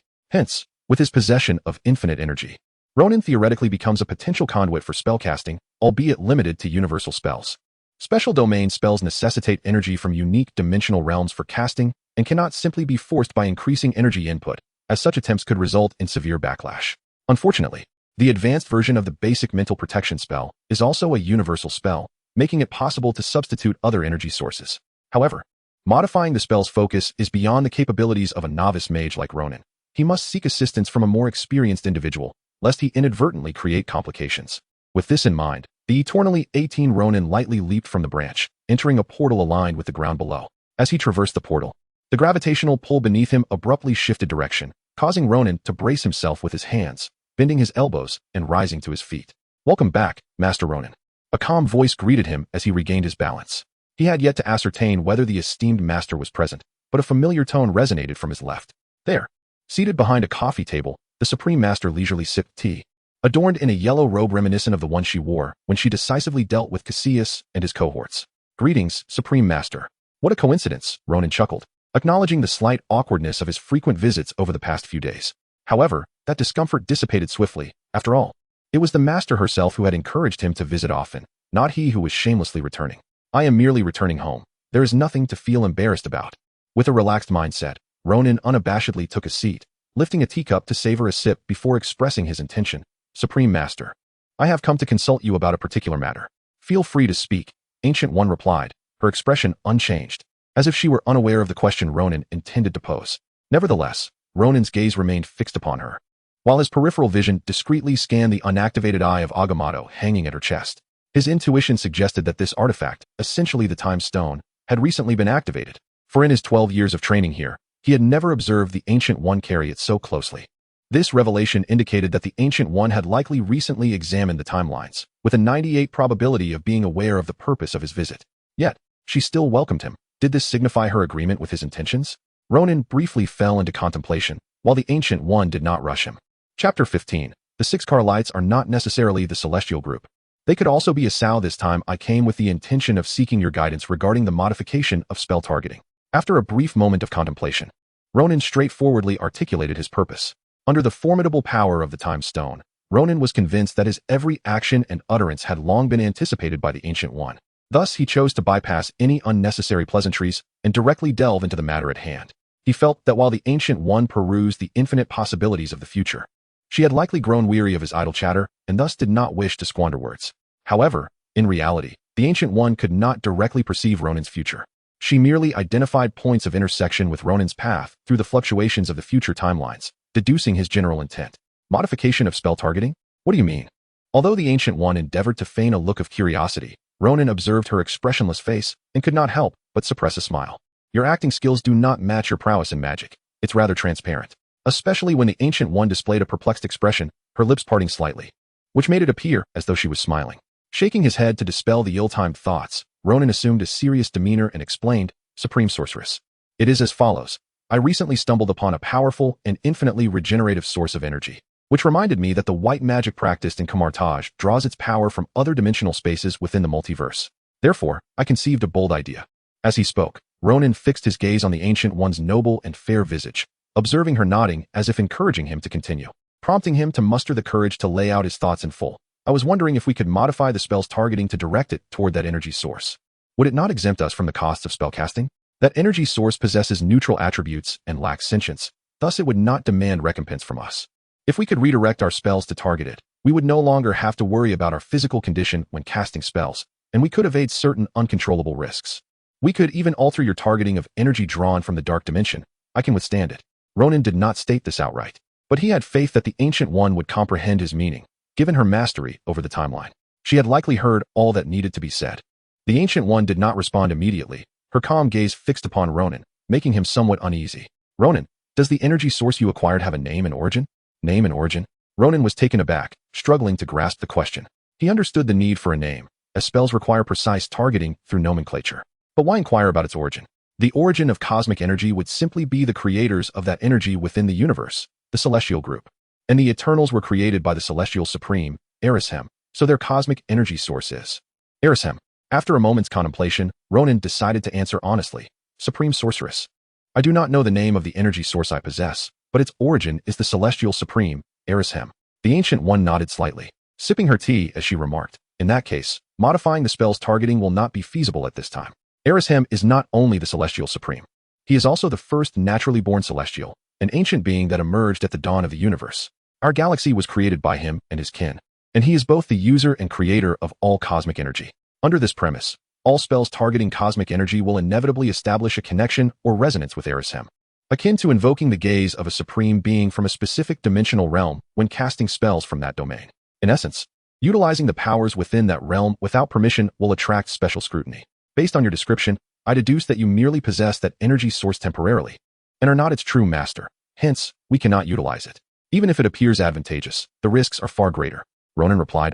[SPEAKER 1] Hence, with his possession of infinite energy, Ronan theoretically becomes a potential conduit for spellcasting, albeit limited to universal spells. Special domain spells necessitate energy from unique dimensional realms for casting and cannot simply be forced by increasing energy input, as such attempts could result in severe backlash. Unfortunately, the advanced version of the basic mental protection spell is also a universal spell, making it possible to substitute other energy sources. However, modifying the spell's focus is beyond the capabilities of a novice mage like Ronan. He must seek assistance from a more experienced individual, lest he inadvertently create complications. With this in mind, the eternally 18 Ronan lightly leaped from the branch, entering a portal aligned with the ground below. As he traversed the portal, the gravitational pull beneath him abruptly shifted direction, causing Ronan to brace himself with his hands, bending his elbows and rising to his feet. "Welcome back, Master Ronan." A calm voice greeted him as he regained his balance. He had yet to ascertain whether the esteemed master was present, but a familiar tone resonated from his left. There, seated behind a coffee table, the Supreme Master leisurely sipped tea, adorned in a yellow robe reminiscent of the one she wore when she decisively dealt with Cassius and his cohorts. "Greetings, Supreme Master." "What a coincidence," Ronan chuckled, acknowledging the slight awkwardness of his frequent visits over the past few days. However, that discomfort dissipated swiftly. After all, it was the master herself who had encouraged him to visit often, not he who was shamelessly returning. "I am merely returning home. There is nothing to feel embarrassed about." With a relaxed mindset, Ronan unabashedly took a seat, lifting a teacup to savor a sip before expressing his intention. "Supreme Master, I have come to consult you about a particular matter." "Feel free to speak," Ancient One replied, her expression unchanged, as if she were unaware of the question Ronan intended to pose. Nevertheless, Ronan's gaze remained fixed upon her, while his peripheral vision discreetly scanned the unactivated eye of Agamotto hanging at her chest. His intuition suggested that this artifact, essentially the Time Stone, had recently been activated. for in his 12 years of training here, he had never observed the Ancient One carry it so closely. This revelation indicated that the Ancient One had likely recently examined the timelines, with a 98% probability of being aware of the purpose of his visit. Yet, she still welcomed him. Did this signify her agreement with his intentions? Ronan briefly fell into contemplation, while the Ancient One did not rush him. Chapter 15. The Six Carlites are not necessarily the Celestial Group. They could also be a Sao. This time I came with the intention of seeking your guidance regarding the modification of spell targeting. After a brief moment of contemplation, Ronan straightforwardly articulated his purpose. Under the formidable power of the Time Stone, Ronan was convinced that his every action and utterance had long been anticipated by the Ancient One. Thus, he chose to bypass any unnecessary pleasantries and directly delve into the matter at hand. He felt that while the Ancient One perused the infinite possibilities of the future, she had likely grown weary of his idle chatter and thus did not wish to squander words. However, in reality, the Ancient One could not directly perceive Ronan's future. She merely identified points of intersection with Ronan's path through the fluctuations of the future timelines, deducing his general intent. Modification of spell targeting? What do you mean? Although the Ancient One endeavored to feign a look of curiosity, Ronan observed her expressionless face and could not help but suppress a smile. Your acting skills do not match your prowess in magic. It's rather transparent. Especially when the Ancient One displayed a perplexed expression, her lips parting slightly, which made it appear as though she was smiling. Shaking his head to dispel the ill-timed thoughts, Ronan assumed a serious demeanor and explained, Supreme Sorceress. It is as follows. I recently stumbled upon a powerful and infinitely regenerative source of energy, which reminded me that the white magic practiced in Kamar-Taj draws its power from other dimensional spaces within the multiverse. Therefore, I conceived a bold idea. As he spoke, Ronan fixed his gaze on the Ancient One's noble and fair visage, observing her nodding as if encouraging him to continue, prompting him to muster the courage to lay out his thoughts in full. I was wondering if we could modify the spell's targeting to direct it toward that energy source. Would it not exempt us from the costs of spellcasting? That energy source possesses neutral attributes and lacks sentience, thus it would not demand recompense from us. If we could redirect our spells to target it, we would no longer have to worry about our physical condition when casting spells, and we could evade certain uncontrollable risks. We could even alter your targeting of energy drawn from the dark dimension. I can withstand it. Ronan did not state this outright, but he had faith that the Ancient One would comprehend his meaning, given her mastery over the timeline. She had likely heard all that needed to be said. The Ancient One did not respond immediately, her calm gaze fixed upon Ronan, making him somewhat uneasy. Ronan, does the energy source you acquired have a name and origin? Name and origin? Ronan was taken aback, struggling to grasp the question. He understood the need for a name, as spells require precise targeting through nomenclature. But why inquire about its origin? The origin of cosmic energy would simply be the creators of that energy within the universe, the Celestial Group. And the Eternals were created by the Celestial Supreme, Erishem, so their cosmic energy source is Erishem. After a moment's contemplation, Ronan decided to answer honestly, Supreme Sorceress. I do not know the name of the energy source I possess, but its origin is the Celestial Supreme, Erishem. The Ancient One nodded slightly, sipping her tea as she remarked, in that case, modifying the spell's targeting will not be feasible at this time. Erishem is not only the Celestial Supreme. He is also the first naturally born Celestial, an ancient being that emerged at the dawn of the universe. Our galaxy was created by him and his kin, and he is both the user and creator of all cosmic energy. Under this premise, all spells targeting cosmic energy will inevitably establish a connection or resonance with Erishem, akin to invoking the gaze of a supreme being from a specific dimensional realm when casting spells from that domain. In essence, utilizing the powers within that realm without permission will attract special scrutiny. Based on your description, I deduce that you merely possess that energy source temporarily, and are not its true master. Hence, we cannot utilize it. Even if it appears advantageous, the risks are far greater. Ronan replied,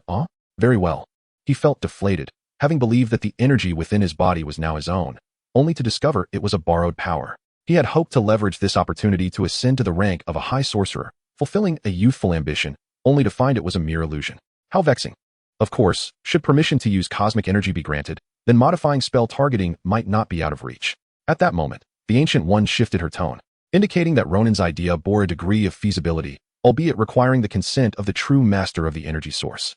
[SPEAKER 1] very well. He felt deflated, having believed that the energy within his body was now his own, only to discover it was a borrowed power. He had hoped to leverage this opportunity to ascend to the rank of a high sorcerer, fulfilling a youthful ambition, only to find it was a mere illusion. How vexing. Of course, should permission to use cosmic energy be granted, then modifying spell targeting might not be out of reach. At that moment, the Ancient One shifted her tone, indicating that Ronan's idea bore a degree of feasibility, albeit requiring the consent of the true master of the energy source.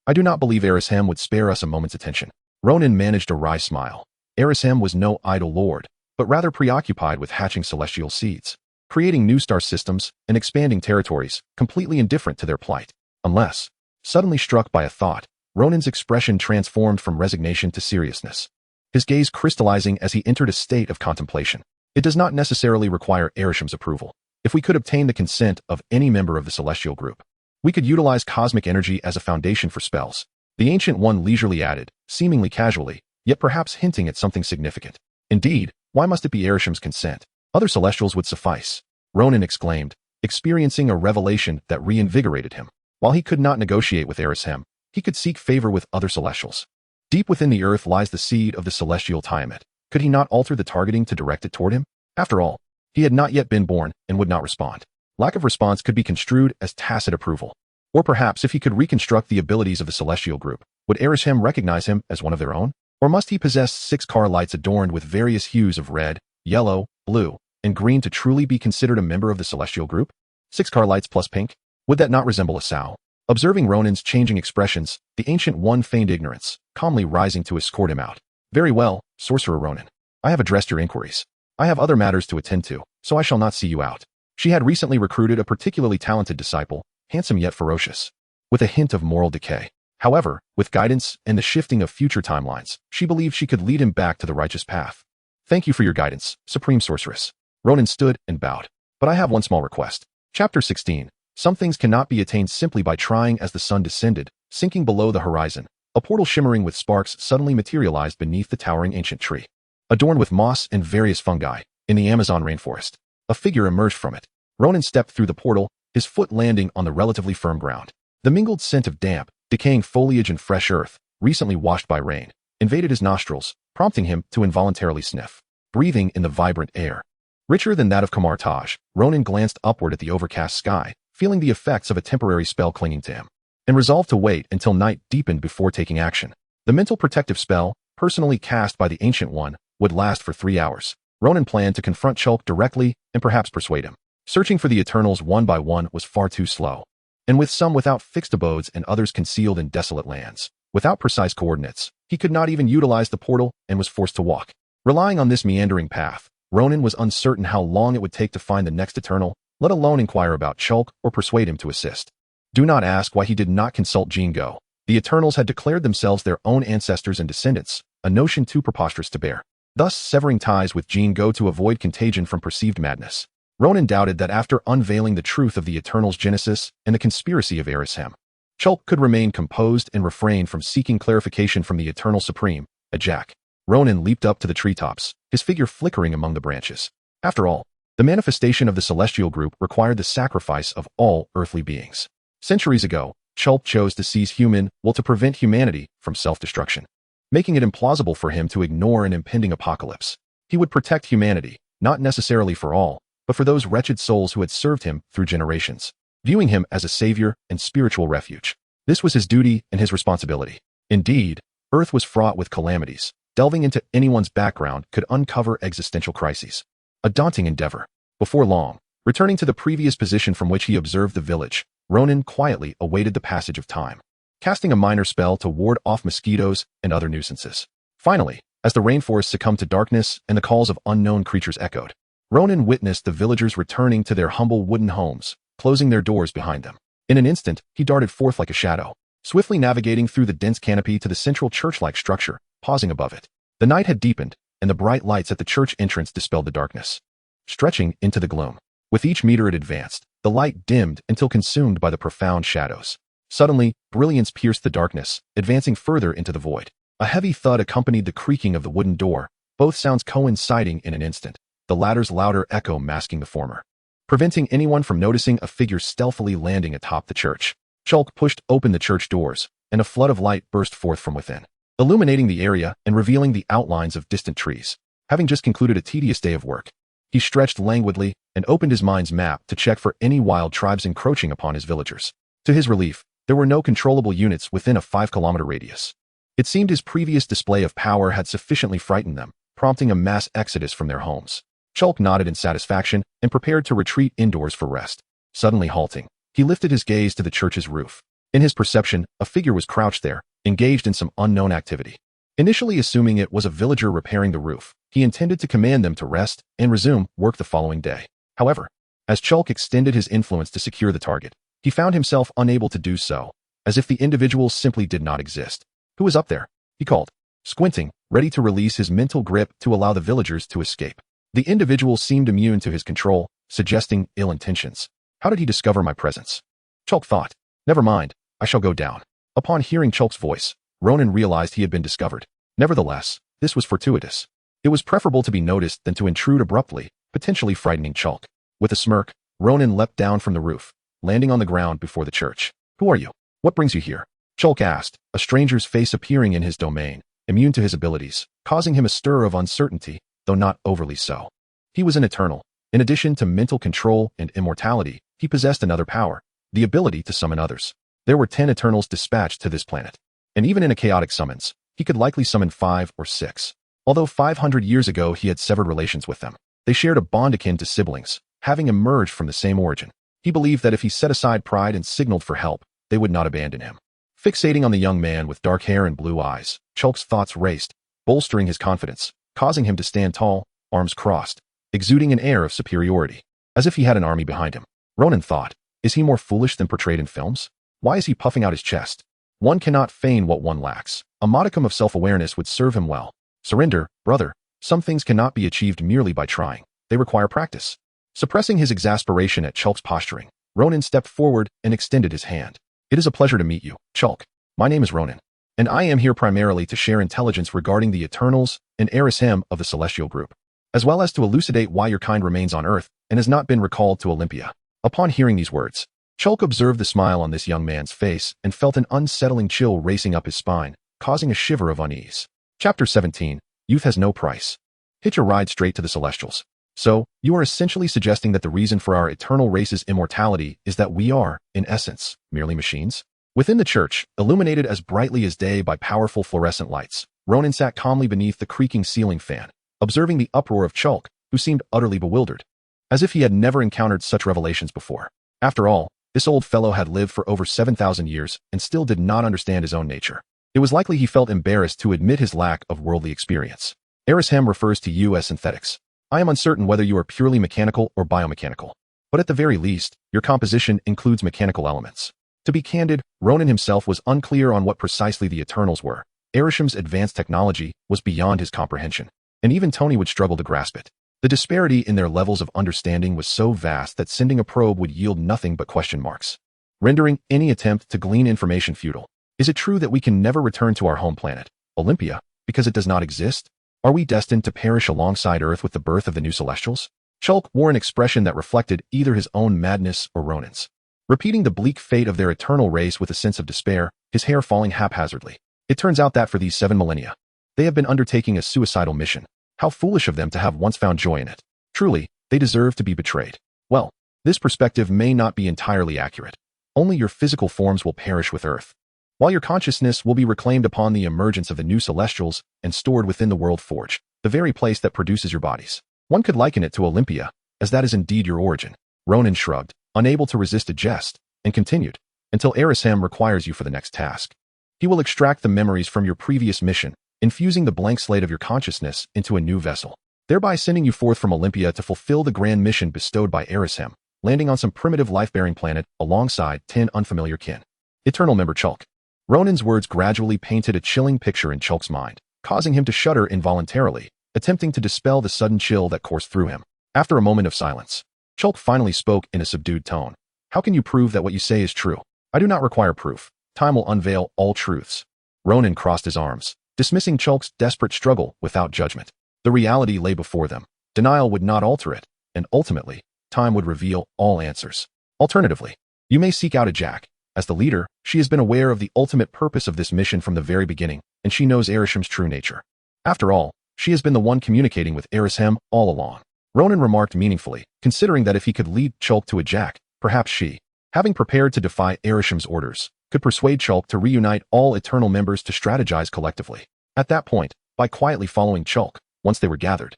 [SPEAKER 1] I do not believe Erishem would spare us a moment's attention. Ronan managed a wry smile. Erishem was no idle lord, but rather preoccupied with hatching celestial seeds, creating new star systems, and expanding territories, completely indifferent to their plight. Unless, suddenly struck by a thought, Ronan's expression transformed from resignation to seriousness, his gaze crystallizing as he entered a state of contemplation. It does not necessarily require Erishem's approval. If we could obtain the consent of any member of the Celestial Group, we could utilize cosmic energy as a foundation for spells. The Ancient One leisurely added, seemingly casually, yet perhaps hinting at something significant. Indeed, Why must it be Arisham's consent? Other celestials would suffice. Ronan exclaimed, experiencing a revelation that reinvigorated him. While he could not negotiate with Arishem, he could seek favor with other celestials. Deep within the earth lies the seed of the celestial Tiamat. Could he not alter the targeting to direct it toward him? After all, he had not yet been born and would not respond. Lack of response could be construed as tacit approval. Or perhaps if he could reconstruct the abilities of the celestial group, would Arishem recognize him as one of their own? Or must he possess 6 car lights adorned with various hues of red, yellow, blue, and green to truly be considered a member of the celestial group? 6 car lights plus pink? Would that not resemble a sow? Observing Ronan's changing expressions, the Ancient One feigned ignorance, calmly rising to escort him out. Very well, Sorcerer Ronan. I have addressed your inquiries. I have other matters to attend to, so I shall not see you out. She had recently recruited a particularly talented disciple, handsome yet ferocious, with a hint of moral decay. However, with guidance and the shifting of future timelines, she believed she could lead him back to the righteous path. Thank you for your guidance, Supreme Sorceress. Ronan stood and bowed. But I have one small request. Chapter 16. Some things cannot be attained simply by trying. As the sun descended, sinking below the horizon, a portal shimmering with sparks suddenly materialized beneath the towering ancient tree. Adorned with moss and various fungi, in the Amazon rainforest, a figure emerged from it. Ronan stepped through the portal, his foot landing on the relatively firm ground. The mingled scent of damp, decaying foliage and fresh earth, recently washed by rain, invaded his nostrils, prompting him to involuntarily sniff. Breathing in the vibrant air, richer than that of Kamar Taj, Ronan glanced upward at the overcast sky, feeling the effects of a temporary spell clinging to him, and resolved to wait until night deepened before taking action. The mental protective spell, personally cast by the Ancient One, would last for 3 hours. Ronan planned to confront Chulk directly and perhaps persuade him. Searching for the Eternals one by one was far too slow, and with some without fixed abodes and others concealed in desolate lands, without precise coordinates, he could not even utilize the portal and was forced to walk. Relying on this meandering path, Ronan was uncertain how long it would take to find the next Eternal, let alone inquire about Chulk or persuade him to assist. Do not ask why he did not consult Jean Go. The Eternals had declared themselves their own ancestors and descendants, a notion too preposterous to bear, thus severing ties with Jean Go to avoid contagion from perceived madness. Ronan doubted that after unveiling the truth of the Eternals' genesis and the conspiracy of Arishem, Chulk could remain composed and refrain from seeking clarification from the Eternal Supreme, Ajak. Ronan leaped up to the treetops, his figure flickering among the branches. After all, the manifestation of the celestial group required the sacrifice of all earthly beings. Centuries ago, Chulk chose to seize human will to prevent humanity from self-destruction, making it implausible for him to ignore an impending apocalypse. He would protect humanity, not necessarily for all, but for those wretched souls who had served him through generations, viewing him as a savior and spiritual refuge. This was his duty and his responsibility. Indeed, Earth was fraught with calamities. Delving into anyone's background could uncover existential crises. A daunting endeavor. Before long, returning to the previous position from which he observed the village, Ronan quietly awaited the passage of time, casting a minor spell to ward off mosquitoes and other nuisances. Finally, as the rainforest succumbed to darkness and the calls of unknown creatures echoed, Ronan witnessed the villagers returning to their humble wooden homes, closing their doors behind them. In an instant, he darted forth like a shadow, swiftly navigating through the dense canopy to the central church-like structure, pausing above it. The night had deepened, and the bright lights at the church entrance dispelled the darkness, stretching into the gloom. With each meter it advanced, the light dimmed until consumed by the profound shadows. Suddenly, brilliance pierced the darkness, advancing further into the void. A heavy thud accompanied the creaking of the wooden door, both sounds coinciding in an instant, the latter's louder echo masking the former, preventing anyone from noticing a figure stealthily landing atop the church. Chulk pushed open the church doors, and a flood of light burst forth from within, illuminating the area and revealing the outlines of distant trees. Having just concluded a tedious day of work, he stretched languidly and opened his mind's map to check for any wild tribes encroaching upon his villagers. To his relief, there were no controllable units within a 5-kilometer radius. It seemed his previous display of power had sufficiently frightened them, prompting a mass exodus from their homes. Chulk nodded in satisfaction and prepared to retreat indoors for rest. Suddenly halting, he lifted his gaze to the church's roof. In his perception, a figure was crouched there, engaged in some unknown activity. Initially assuming it was a villager repairing the roof, he intended to command them to rest and resume work the following day. However, as Chulk extended his influence to secure the target, he found himself unable to do so, as if the individual simply did not exist. Who was up there? He called, squinting, ready to release his mental grip to allow the villagers to escape. The individual seemed immune to his control, suggesting ill intentions. How did he discover my presence? Chulk thought. Never mind, I shall go down. Upon hearing Chulk's voice, Ronan realized he had been discovered. Nevertheless, this was fortuitous. It was preferable to be noticed than to intrude abruptly, potentially frightening Chulk. With a smirk, Ronan leapt down from the roof, landing on the ground before the church. Who are you? What brings you here? Chulk asked, a stranger's face appearing in his domain, immune to his abilities, causing him a stir of uncertainty, though not overly so. He was an Eternal. In addition to mental control and immortality, he possessed another power, the ability to summon others. There were 10 Eternals dispatched to this planet. And even in a chaotic summons, he could likely summon 5 or 6. Although 500 years ago he had severed relations with them, they shared a bond akin to siblings, having emerged from the same origin. He believed that if he set aside pride and signaled for help, they would not abandon him. Fixating on the young man with dark hair and blue eyes, Chulk's thoughts raced, bolstering his confidence, causing him to stand tall, arms crossed, exuding an air of superiority, as if he had an army behind him. Ronan thought, is he more foolish than portrayed in films? Why is he puffing out his chest? One cannot feign what one lacks. A modicum of self-awareness would serve him well. Surrender, brother. Some things cannot be achieved merely by trying. They require practice. Suppressing his exasperation at Chulk's posturing, Ronan stepped forward and extended his hand. It is a pleasure to meet you, Chulk. My name is Ronan, and I am here primarily to share intelligence regarding the Eternals and Erishem of the Celestial Group, as well as to elucidate why your kind remains on Earth and has not been recalled to Olympia. Upon hearing these words, Chulk observed the smile on this young man's face and felt an unsettling chill racing up his spine, causing a shiver of unease. Chapter 17. Youth has no price. Hitch a ride straight to the Celestials. So, you are essentially suggesting that the reason for our eternal race's immortality is that we are, in essence, merely machines? Within the church, illuminated as brightly as day by powerful fluorescent lights, Ronan sat calmly beneath the creaking ceiling fan, observing the uproar of Chulk, who seemed utterly bewildered, as if he had never encountered such revelations before. After all, this old fellow had lived for over 7,000 years and still did not understand his own nature. It was likely he felt embarrassed to admit his lack of worldly experience. Erishem refers to you as synthetics. I am uncertain whether you are purely mechanical or biomechanical, but at the very least, your composition includes mechanical elements. To be candid, Ronan himself was unclear on what precisely the Eternals were. Erishem's advanced technology was beyond his comprehension, and even Tony would struggle to grasp it. The disparity in their levels of understanding was so vast that sending a probe would yield nothing but question marks, rendering any attempt to glean information futile. Is it true that we can never return to our home planet, Olympia, because it does not exist? Are we destined to perish alongside Earth with the birth of the new Celestials? Chulk wore an expression that reflected either his own madness or Ronan's. Repeating the bleak fate of their eternal race with a sense of despair, his hair falling haphazardly. It turns out that for these 7 millennia, they have been undertaking a suicidal mission. How foolish of them to have once found joy in it. Truly, they deserve to be betrayed. Well, this perspective may not be entirely accurate. Only your physical forms will perish with Earth, while your consciousness will be reclaimed upon the emergence of the new Celestials and stored within the World Forge, the very place that produces your bodies. One could liken it to Olympia, as that is indeed your origin. Ronan shrugged, unable to resist a jest, and continued, until Erishem requires you for the next task. He will extract the memories from your previous mission, infusing the blank slate of your consciousness into a new vessel, thereby sending you forth from Olympia to fulfill the grand mission bestowed by Erishem, landing on some primitive life-bearing planet alongside 10 unfamiliar kin. Eternal member Chulk. Ronan's words gradually painted a chilling picture in Chulk's mind, causing him to shudder involuntarily, attempting to dispel the sudden chill that coursed through him. After a moment of silence, Chulk finally spoke in a subdued tone. How can you prove that what you say is true? I do not require proof. Time will unveil all truths. Ronan crossed his arms, dismissing Chulk's desperate struggle without judgment. The reality lay before them. Denial would not alter it, and ultimately, time would reveal all answers. Alternatively, you may seek out Ajak. As the leader, she has been aware of the ultimate purpose of this mission from the very beginning, and she knows Erishem's true nature. After all, she has been the one communicating with Erishem all along. Ronan remarked meaningfully, considering that if he could lead Chulk to Ajak, perhaps she, having prepared to defy Erishem's orders, could persuade Chulk to reunite all Eternal members to strategize collectively. At that point, by quietly following Chulk, once they were gathered,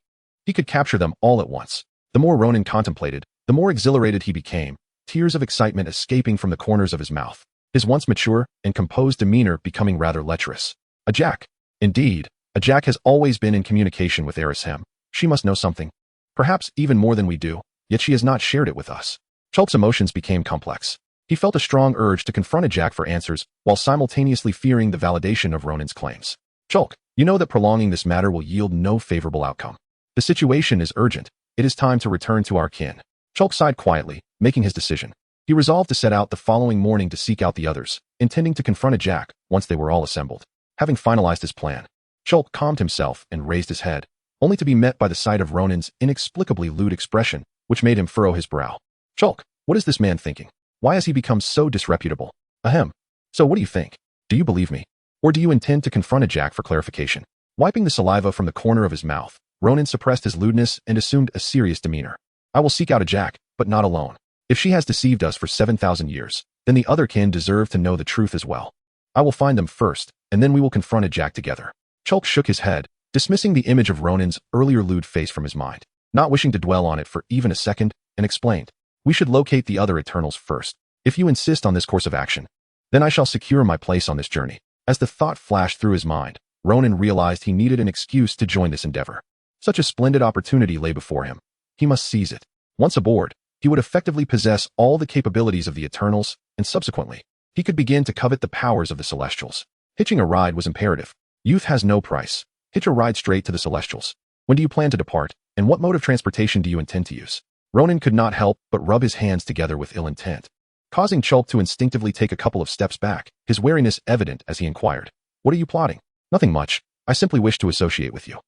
[SPEAKER 1] he could capture them all at once. The more Ronan contemplated, the more exhilarated he became, tears of excitement escaping from the corners of his mouth, his once mature and composed demeanor becoming rather lecherous. Ajak. Indeed, Ajak has always been in communication with Erishem. She must know something. Perhaps even more than we do, yet she has not shared it with us. Chulk's emotions became complex. He felt a strong urge to confront Ajak for answers, while simultaneously fearing the validation of Ronan's claims. Chulk, you know that prolonging this matter will yield no favorable outcome. The situation is urgent. It is time to return to our kin. Chulk sighed quietly, making his decision. He resolved to set out the following morning to seek out the others, intending to confront Ajak once they were all assembled. Having finalized his plan, Chulk calmed himself and raised his head, only to be met by the sight of Ronin's inexplicably lewd expression, which made him furrow his brow. Chulk, what is this man thinking? Why has he become so disreputable? Ahem. So what do you think? Do you believe me? Or do you intend to confront Ajak for clarification? Wiping the saliva from the corner of his mouth, Ronin suppressed his lewdness and assumed a serious demeanor. I will seek out Ajak, but not alone. If she has deceived us for 7,000 years, then the other kin deserve to know the truth as well. I will find them first, and then we will confront Ajak together. Chulk shook his head, dismissing the image of Ronin's earlier lewd face from his mind, not wishing to dwell on it for even a second, and explained, we should locate the other Eternals first. If you insist on this course of action, then I shall secure my place on this journey. As the thought flashed through his mind, Ronin realized he needed an excuse to join this endeavor. Such a splendid opportunity lay before him. He must seize it. Once aboard, he would effectively possess all the capabilities of the Eternals, and subsequently, he could begin to covet the powers of the Celestials. Hitching a ride was imperative. Youth has no price. Hitch a ride straight to the Celestials. When do you plan to depart, and what mode of transportation do you intend to use? Ronin could not help but rub his hands together with ill intent, causing Chulk to instinctively take a couple of steps back, his wariness evident as he inquired, what are you plotting? Nothing much. I simply wish to associate with you.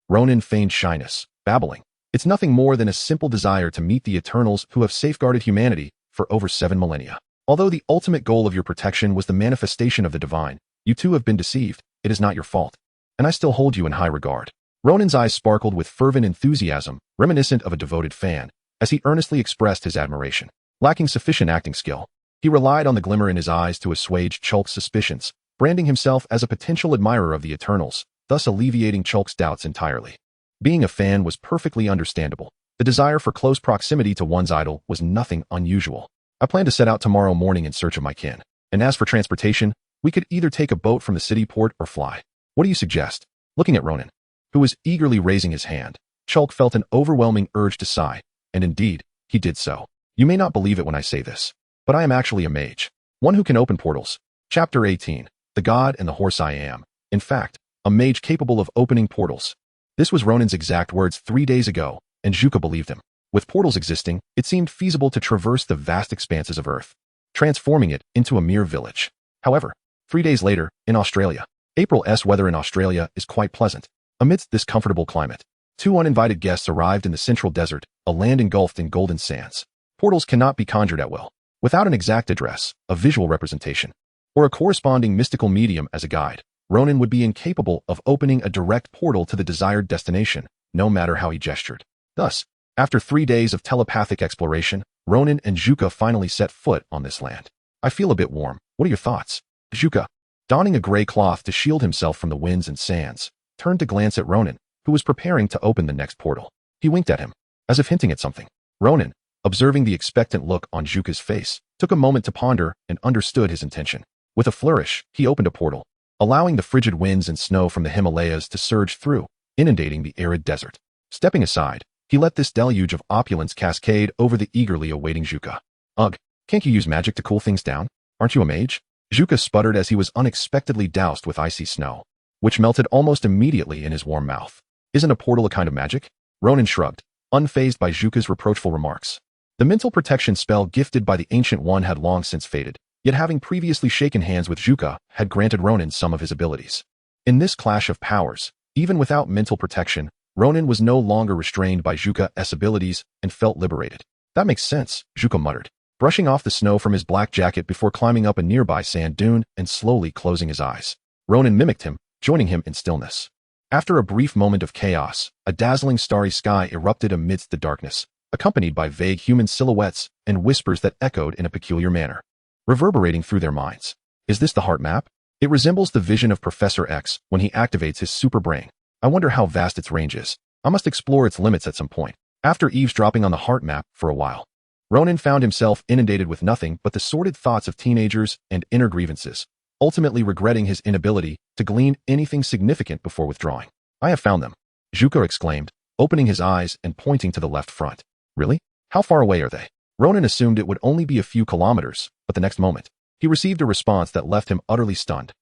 [SPEAKER 1] Ronin feigned shyness, babbling. It's nothing more than a simple desire to meet the Eternals who have safeguarded humanity for over 7 millennia. Although the ultimate goal of your protection was the manifestation of the divine, you too have been deceived. It is not your fault. And I still hold you in high regard. Ronin's eyes sparkled with fervent enthusiasm, reminiscent of a devoted fan, as he earnestly expressed his admiration. Lacking sufficient acting skill, he relied on the glimmer in his eyes to assuage Chulk's suspicions, branding himself as a potential admirer of the Eternals, thus alleviating Chulk's doubts entirely. Being a fan was perfectly understandable. The desire for close proximity to one's idol was nothing unusual. I plan to set out tomorrow morning in search of my kin. And as for transportation, we could either take a boat from the city port or fly. What do you suggest? Looking at Ronin, who was eagerly raising his hand, Chulk felt an overwhelming urge to sigh, and indeed, he did so. You may not believe it when I say this, but I am actually a mage. One who can open portals. Chapter 18. The God and the Horse I Am. In fact, a mage capable of opening portals. This was Ronin's exact words 3 days ago, and Juka believed him. With portals existing, it seemed feasible to traverse the vast expanses of Earth, transforming it into a mere village. However, 3 days later, in Australia, April's weather in Australia is quite pleasant. Amidst this comfortable climate, 2 uninvited guests arrived in the central desert, a land engulfed in golden sands. Portals cannot be conjured at will, without an exact address, a visual representation, or a corresponding mystical medium as a guide. Ronin would be incapable of opening a direct portal to the desired destination, no matter how he gestured. Thus, after 3 days of telepathic exploration, Ronin and Juka finally set foot on this land. I feel a bit warm. What are your thoughts? Juka, donning a gray cloth to shield himself from the winds and sands, turned to glance at Ronin, who was preparing to open the next portal. He winked at him, as if hinting at something. Ronin, observing the expectant look on Juka's face, took a moment to ponder and understood his intention. With a flourish, he opened a portal, allowing the frigid winds and snow from the Himalayas to surge through, inundating the arid desert. Stepping aside, he let this deluge of opulence cascade over the eagerly awaiting Juka. Ugh, can't you use magic to cool things down? Aren't you a mage? Juka sputtered as he was unexpectedly doused with icy snow, which melted almost immediately in his warm mouth. Isn't a portal a kind of magic? Ronin shrugged, unfazed by Juka's reproachful remarks. The mental protection spell gifted by the Ancient One had long since faded, yet having previously shaken hands with Juka had granted Ronin some of his abilities. In this clash of powers, even without mental protection, Ronin was no longer restrained by Juka's abilities and felt liberated. That makes sense, Juka muttered, brushing off the snow from his black jacket before climbing up a nearby sand dune and slowly closing his eyes. Ronin mimicked him, joining him in stillness. After a brief moment of chaos, a dazzling starry sky erupted amidst the darkness, accompanied by vague human silhouettes and whispers that echoed in a peculiar manner, reverberating through their minds. Is this the heart map? It resembles the vision of Professor X when he activates his super brain. I wonder how vast its range is. I must explore its limits at some point. After eavesdropping on the heart map for a while, Ronin found himself inundated with nothing but the sordid thoughts of teenagers and inner grievances, ultimately regretting his inability to glean anything significant before withdrawing. I have found them, Juka exclaimed, opening his eyes and pointing to the left front. Really? How far away are they? Ronin assumed it would only be a few kilometers, but the next moment, he received a response that left him utterly stunned.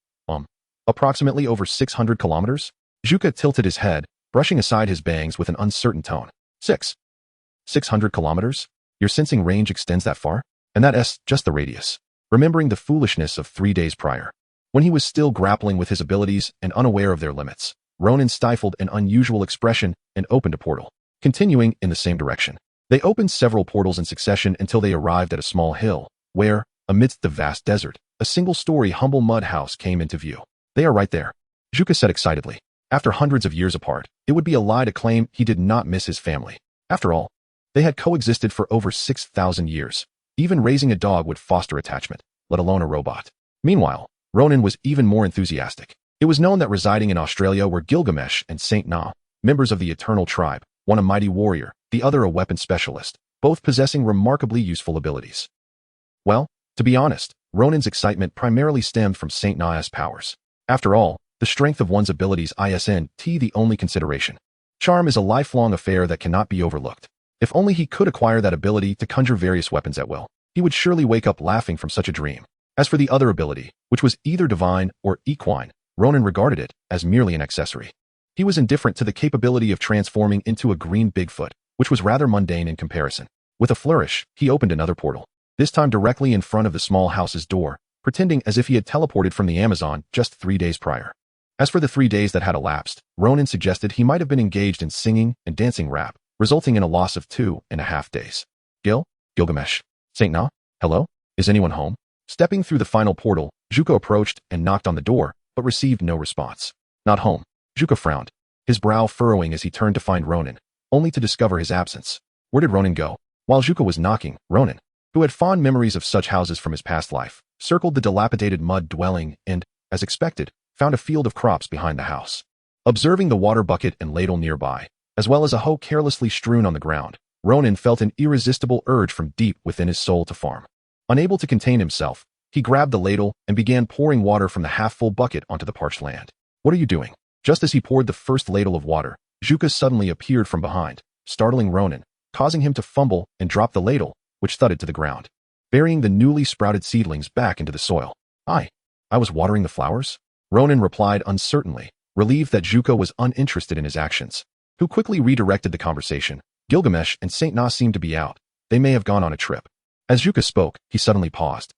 [SPEAKER 1] Approximately over 600 kilometers? Juka tilted his head, brushing aside his bangs with an uncertain tone. 600 kilometers? Your sensing range extends that far? And that's just the radius. Remembering the foolishness of 3 days prior, when he was still grappling with his abilities and unaware of their limits, Ronan stifled an unusual expression and opened a portal, continuing in the same direction. They opened several portals in succession until they arrived at a small hill, where, amidst the vast desert, a single-story humble mud house came into view. They are right there, Zhuka said excitedly. After hundreds of years apart, it would be a lie to claim he did not miss his family. After all, they had coexisted for over 6,000 years. Even raising a dog would foster attachment, let alone a robot. Meanwhile, Ronan was even more enthusiastic. It was known that residing in Australia were Gilgamesh and Saint Na, members of the Eternal Tribe, one a mighty warrior, the other a weapon specialist, both possessing remarkably useful abilities. Well, to be honest, Ronan's excitement primarily stemmed from Saint Na's powers. After all, the strength of one's abilities isn't the only consideration. Charm is a lifelong affair that cannot be overlooked. If only he could acquire that ability to conjure various weapons at will, he would surely wake up laughing from such a dream. As for the other ability, which was either divine or equine, Ronan regarded it as merely an accessory. He was indifferent to the capability of transforming into a green Bigfoot, which was rather mundane in comparison. With a flourish, he opened another portal, this time directly in front of the small house's door, pretending as if he had teleported from the Amazon just 3 days prior. As for the 3 days that had elapsed, Ronan suggested he might have been engaged in singing and dancing rap, resulting in a loss of 2.5 days. Gilgamesh, Saint Na, hello? Is anyone home? Stepping through the final portal, Zhuka approached and knocked on the door, but received no response. Not home. Zhuka frowned, his brow furrowing as he turned to find Ronan, only to discover his absence. Where did Ronan go? While Zhuka was knocking, Ronan, who had fond memories of such houses from his past life, circled the dilapidated mud dwelling and, as expected, found a field of crops behind the house. Observing the water bucket and ladle nearby, as well as a hoe carelessly strewn on the ground, Ronan felt an irresistible urge from deep within his soul to farm. Unable to contain himself, he grabbed the ladle and began pouring water from the half-full bucket onto the parched land. What are you doing? Just as he poured the first ladle of water, Zhuka suddenly appeared from behind, startling Ronan, causing him to fumble and drop the ladle, which thudded to the ground, burying the newly sprouted seedlings back into the soil. I was watering the flowers? Ronan replied uncertainly, relieved that Zhuka was uninterested in his actions. Who quickly redirected the conversation. Gilgamesh and Saint Na seemed to be out. They may have gone on a trip. As Zhuka spoke, he suddenly paused,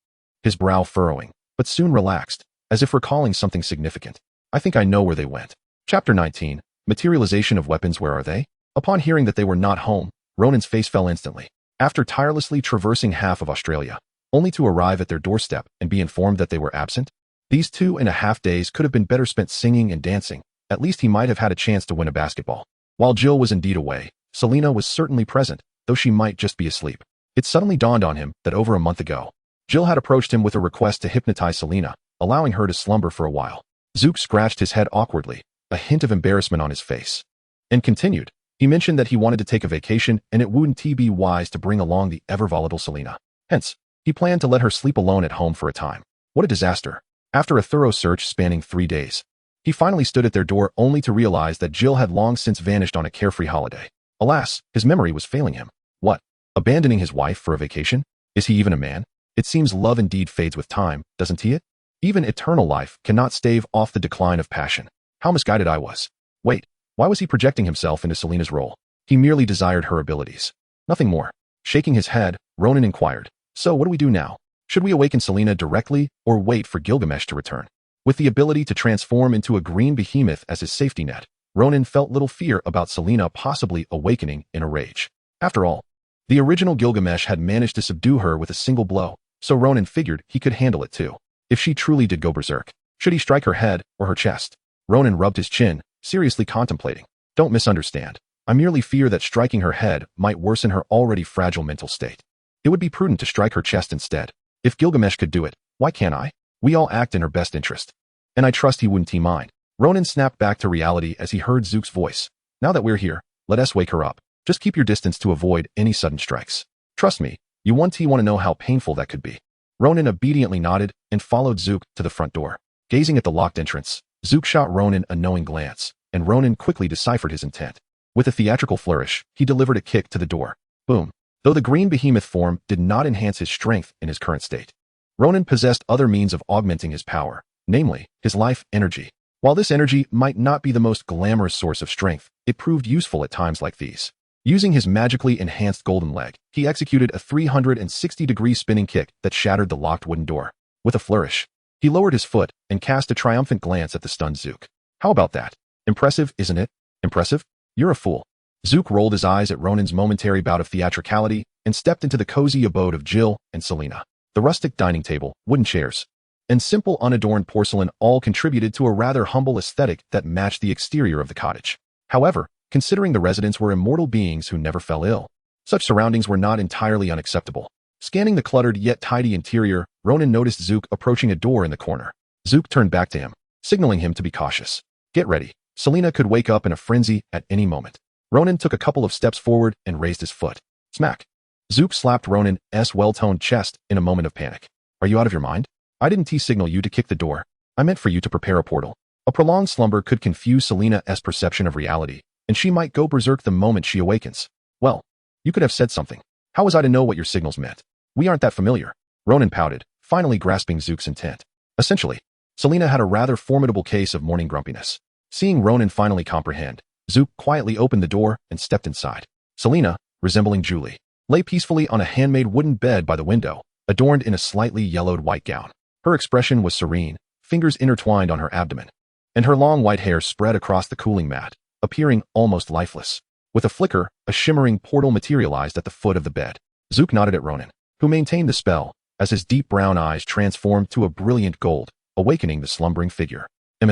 [SPEAKER 1] his brow furrowing, but soon relaxed, as if recalling something significant. I think I know where they went. Chapter 19, Materialization of Weapons. Where are they? Upon hearing that they were not home, Ronan's face fell instantly. After tirelessly traversing half of Australia, only to arrive at their doorstep and be informed that they were absent, these 2.5 days could have been better spent singing and dancing. At least he might have had a chance to win a basketball. While Jill was indeed away, Selena was certainly present, though she might just be asleep. It suddenly dawned on him that over a month ago, Jill had approached him with a request to hypnotize Selena, allowing her to slumber for a while. Zook scratched his head awkwardly, a hint of embarrassment on his face, and continued. He mentioned that he wanted to take a vacation and it wouldn't be wise to bring along the ever-volatile Selena. Hence, he planned to let her sleep alone at home for a time. What a disaster. After a thorough search spanning 3 days, he finally stood at their door only to realize that Jill had long since vanished on a carefree holiday. Alas, his memory was failing him. What? Abandoning his wife for a vacation? Is he even a man? It seems love indeed fades with time, doesn't it? Even eternal life cannot stave off the decline of passion. How misguided I was. Wait, why was he projecting himself into Selena's role? He merely desired her abilities. Nothing more. Shaking his head, Ronan inquired, so what do we do now? Should we awaken Selena directly or wait for Gilgamesh to return? With the ability to transform into a green behemoth as his safety net, Ronan felt little fear about Selena possibly awakening in a rage. After all, the original Gilgamesh had managed to subdue her with a single blow, so Ronan figured he could handle it too. If she truly did go berserk, should he strike her head or her chest? Ronan rubbed his chin, seriously contemplating. Don't misunderstand. I merely fear that striking her head might worsen her already fragile mental state. It would be prudent to strike her chest instead. If Gilgamesh could do it, why can't I? We all act in her best interest. And I trust he wouldn't mind. Ronan snapped back to reality as he heard Zook's voice. Now that we're here, let us wake her up. Just keep your distance to avoid any sudden strikes. Trust me, you want to know how painful that could be. Ronan obediently nodded and followed Zook to the front door. Gazing at the locked entrance, Zook shot Ronan a knowing glance, and Ronan quickly deciphered his intent. With a theatrical flourish, he delivered a kick to the door. Boom. Though the green behemoth form did not enhance his strength in his current state, Ronan possessed other means of augmenting his power, namely, his life energy. While this energy might not be the most glamorous source of strength, it proved useful at times like these. Using his magically enhanced golden leg, he executed a 360-degree spinning kick that shattered the locked wooden door. With a flourish, he lowered his foot and cast a triumphant glance at the stunned Zook. How about that? Impressive, isn't it? Impressive? You're a fool. Zook rolled his eyes at Ronan's momentary bout of theatricality and stepped into the cozy abode of Jill and Selena. The rustic dining table, wooden chairs, and simple unadorned porcelain all contributed to a rather humble aesthetic that matched the exterior of the cottage. However, considering the residents were immortal beings who never fell ill, such surroundings were not entirely unacceptable. Scanning the cluttered yet tidy interior, Ronan noticed Zook approaching a door in the corner. Zook turned back to him, signaling him to be cautious. Get ready. Selena could wake up in a frenzy at any moment. Ronan took a couple of steps forward and raised his foot. Smack. Zook slapped Ronan's well-toned chest in a moment of panic. Are you out of your mind? I didn't T-signal you to kick the door. I meant for you to prepare a portal. A prolonged slumber could confuse Selena's perception of reality, and she might go berserk the moment she awakens. Well, you could have said something. How was I to know what your signals meant? We aren't that familiar. Ronan pouted, finally grasping Zook's intent. Essentially, Selena had a rather formidable case of morning grumpiness. Seeing Ronan finally comprehend, Zook quietly opened the door and stepped inside. Selena, resembling Julie, lay peacefully on a handmade wooden bed by the window, adorned in a slightly yellowed white gown. Her expression was serene, fingers intertwined on her abdomen, and her long white hair spread across the cooling mat, appearing almost lifeless. With a flicker, a shimmering portal materialized at the foot of the bed. Zook nodded at Ronan, who maintained the spell, as his deep brown eyes transformed to a brilliant gold, awakening the slumbering figure.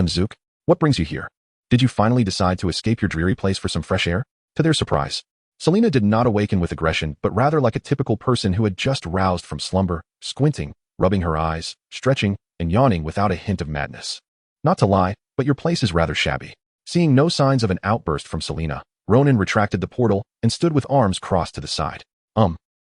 [SPEAKER 1] Zook, what brings you here? Did you finally decide to escape your dreary place for some fresh air? To their surprise, Selena did not awaken with aggression, but rather like a typical person who had just roused from slumber, squinting, rubbing her eyes, stretching, and yawning without a hint of madness. Not to lie, but your place is rather shabby. Seeing no signs of an outburst from Selena, Ronan retracted the portal and stood with arms crossed to the side.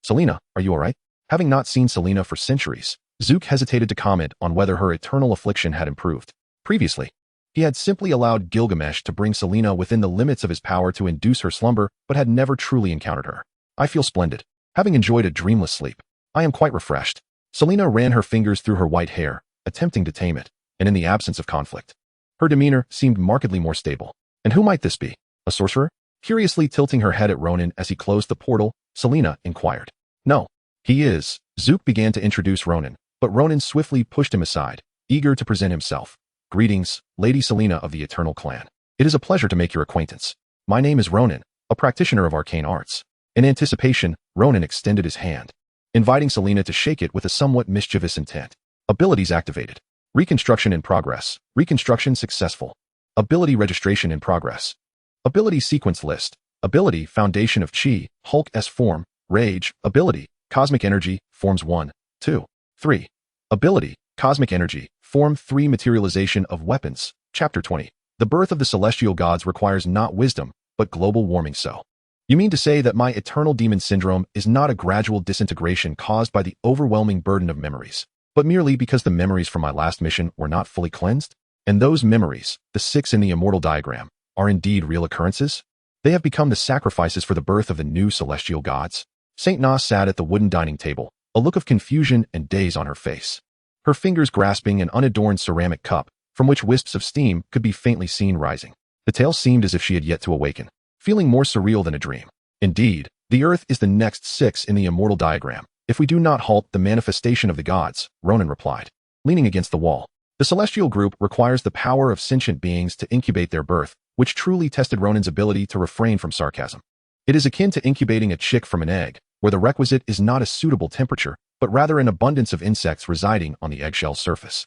[SPEAKER 1] Selena, are you alright? Having not seen Selena for centuries, Zook hesitated to comment on whether her eternal affliction had improved. Previously, he had simply allowed Gilgamesh to bring Selena within the limits of his power to induce her slumber, but had never truly encountered her. I feel splendid. Having enjoyed a dreamless sleep, I am quite refreshed. Selena ran her fingers through her white hair, attempting to tame it, and in the absence of conflict, her demeanor seemed markedly more stable. And who might this be? A sorcerer? Curiously tilting her head at Ronan as he closed the portal, Selena inquired. No, he is. Zook began to introduce Ronan, but Ronan swiftly pushed him aside, eager to present himself. Greetings, Lady Selena of the Eternal Clan. It is a pleasure to make your acquaintance. My name is Ronan, a practitioner of arcane arts. In anticipation, Ronan extended his hand, inviting Selena to shake it with a somewhat mischievous intent. Abilities activated. Reconstruction in progress. Reconstruction successful. Ability registration in progress. Ability sequence list. Ability Foundation of Chi, Hulk S form, Rage, Ability, Cosmic Energy, Forms 1, 2, 3. Ability, Cosmic Energy, Form 3 Materialization of Weapons, Chapter 20. The birth of the celestial gods requires not wisdom, but global warming so. You mean to say that my eternal demon syndrome is not a gradual disintegration caused by the overwhelming burden of memories, but merely because the memories from my last mission were not fully cleansed? And those memories, the 6 in the immortal diagram, are indeed real occurrences? They have become the sacrifices for the birth of the new celestial gods? Saint Nas sat at the wooden dining table, a look of confusion and daze on her face, her fingers grasping an unadorned ceramic cup, from which wisps of steam could be faintly seen rising. The tale seemed as if she had yet to awaken, feeling more surreal than a dream. Indeed, the earth is the next 6 in the immortal diagram, if we do not halt the manifestation of the gods, Ronan replied, leaning against the wall. The celestial group requires the power of sentient beings to incubate their birth, which truly tested Ronan's ability to refrain from sarcasm. It is akin to incubating a chick from an egg, where the requisite is not a suitable temperature, but rather an abundance of insects residing on the eggshell surface.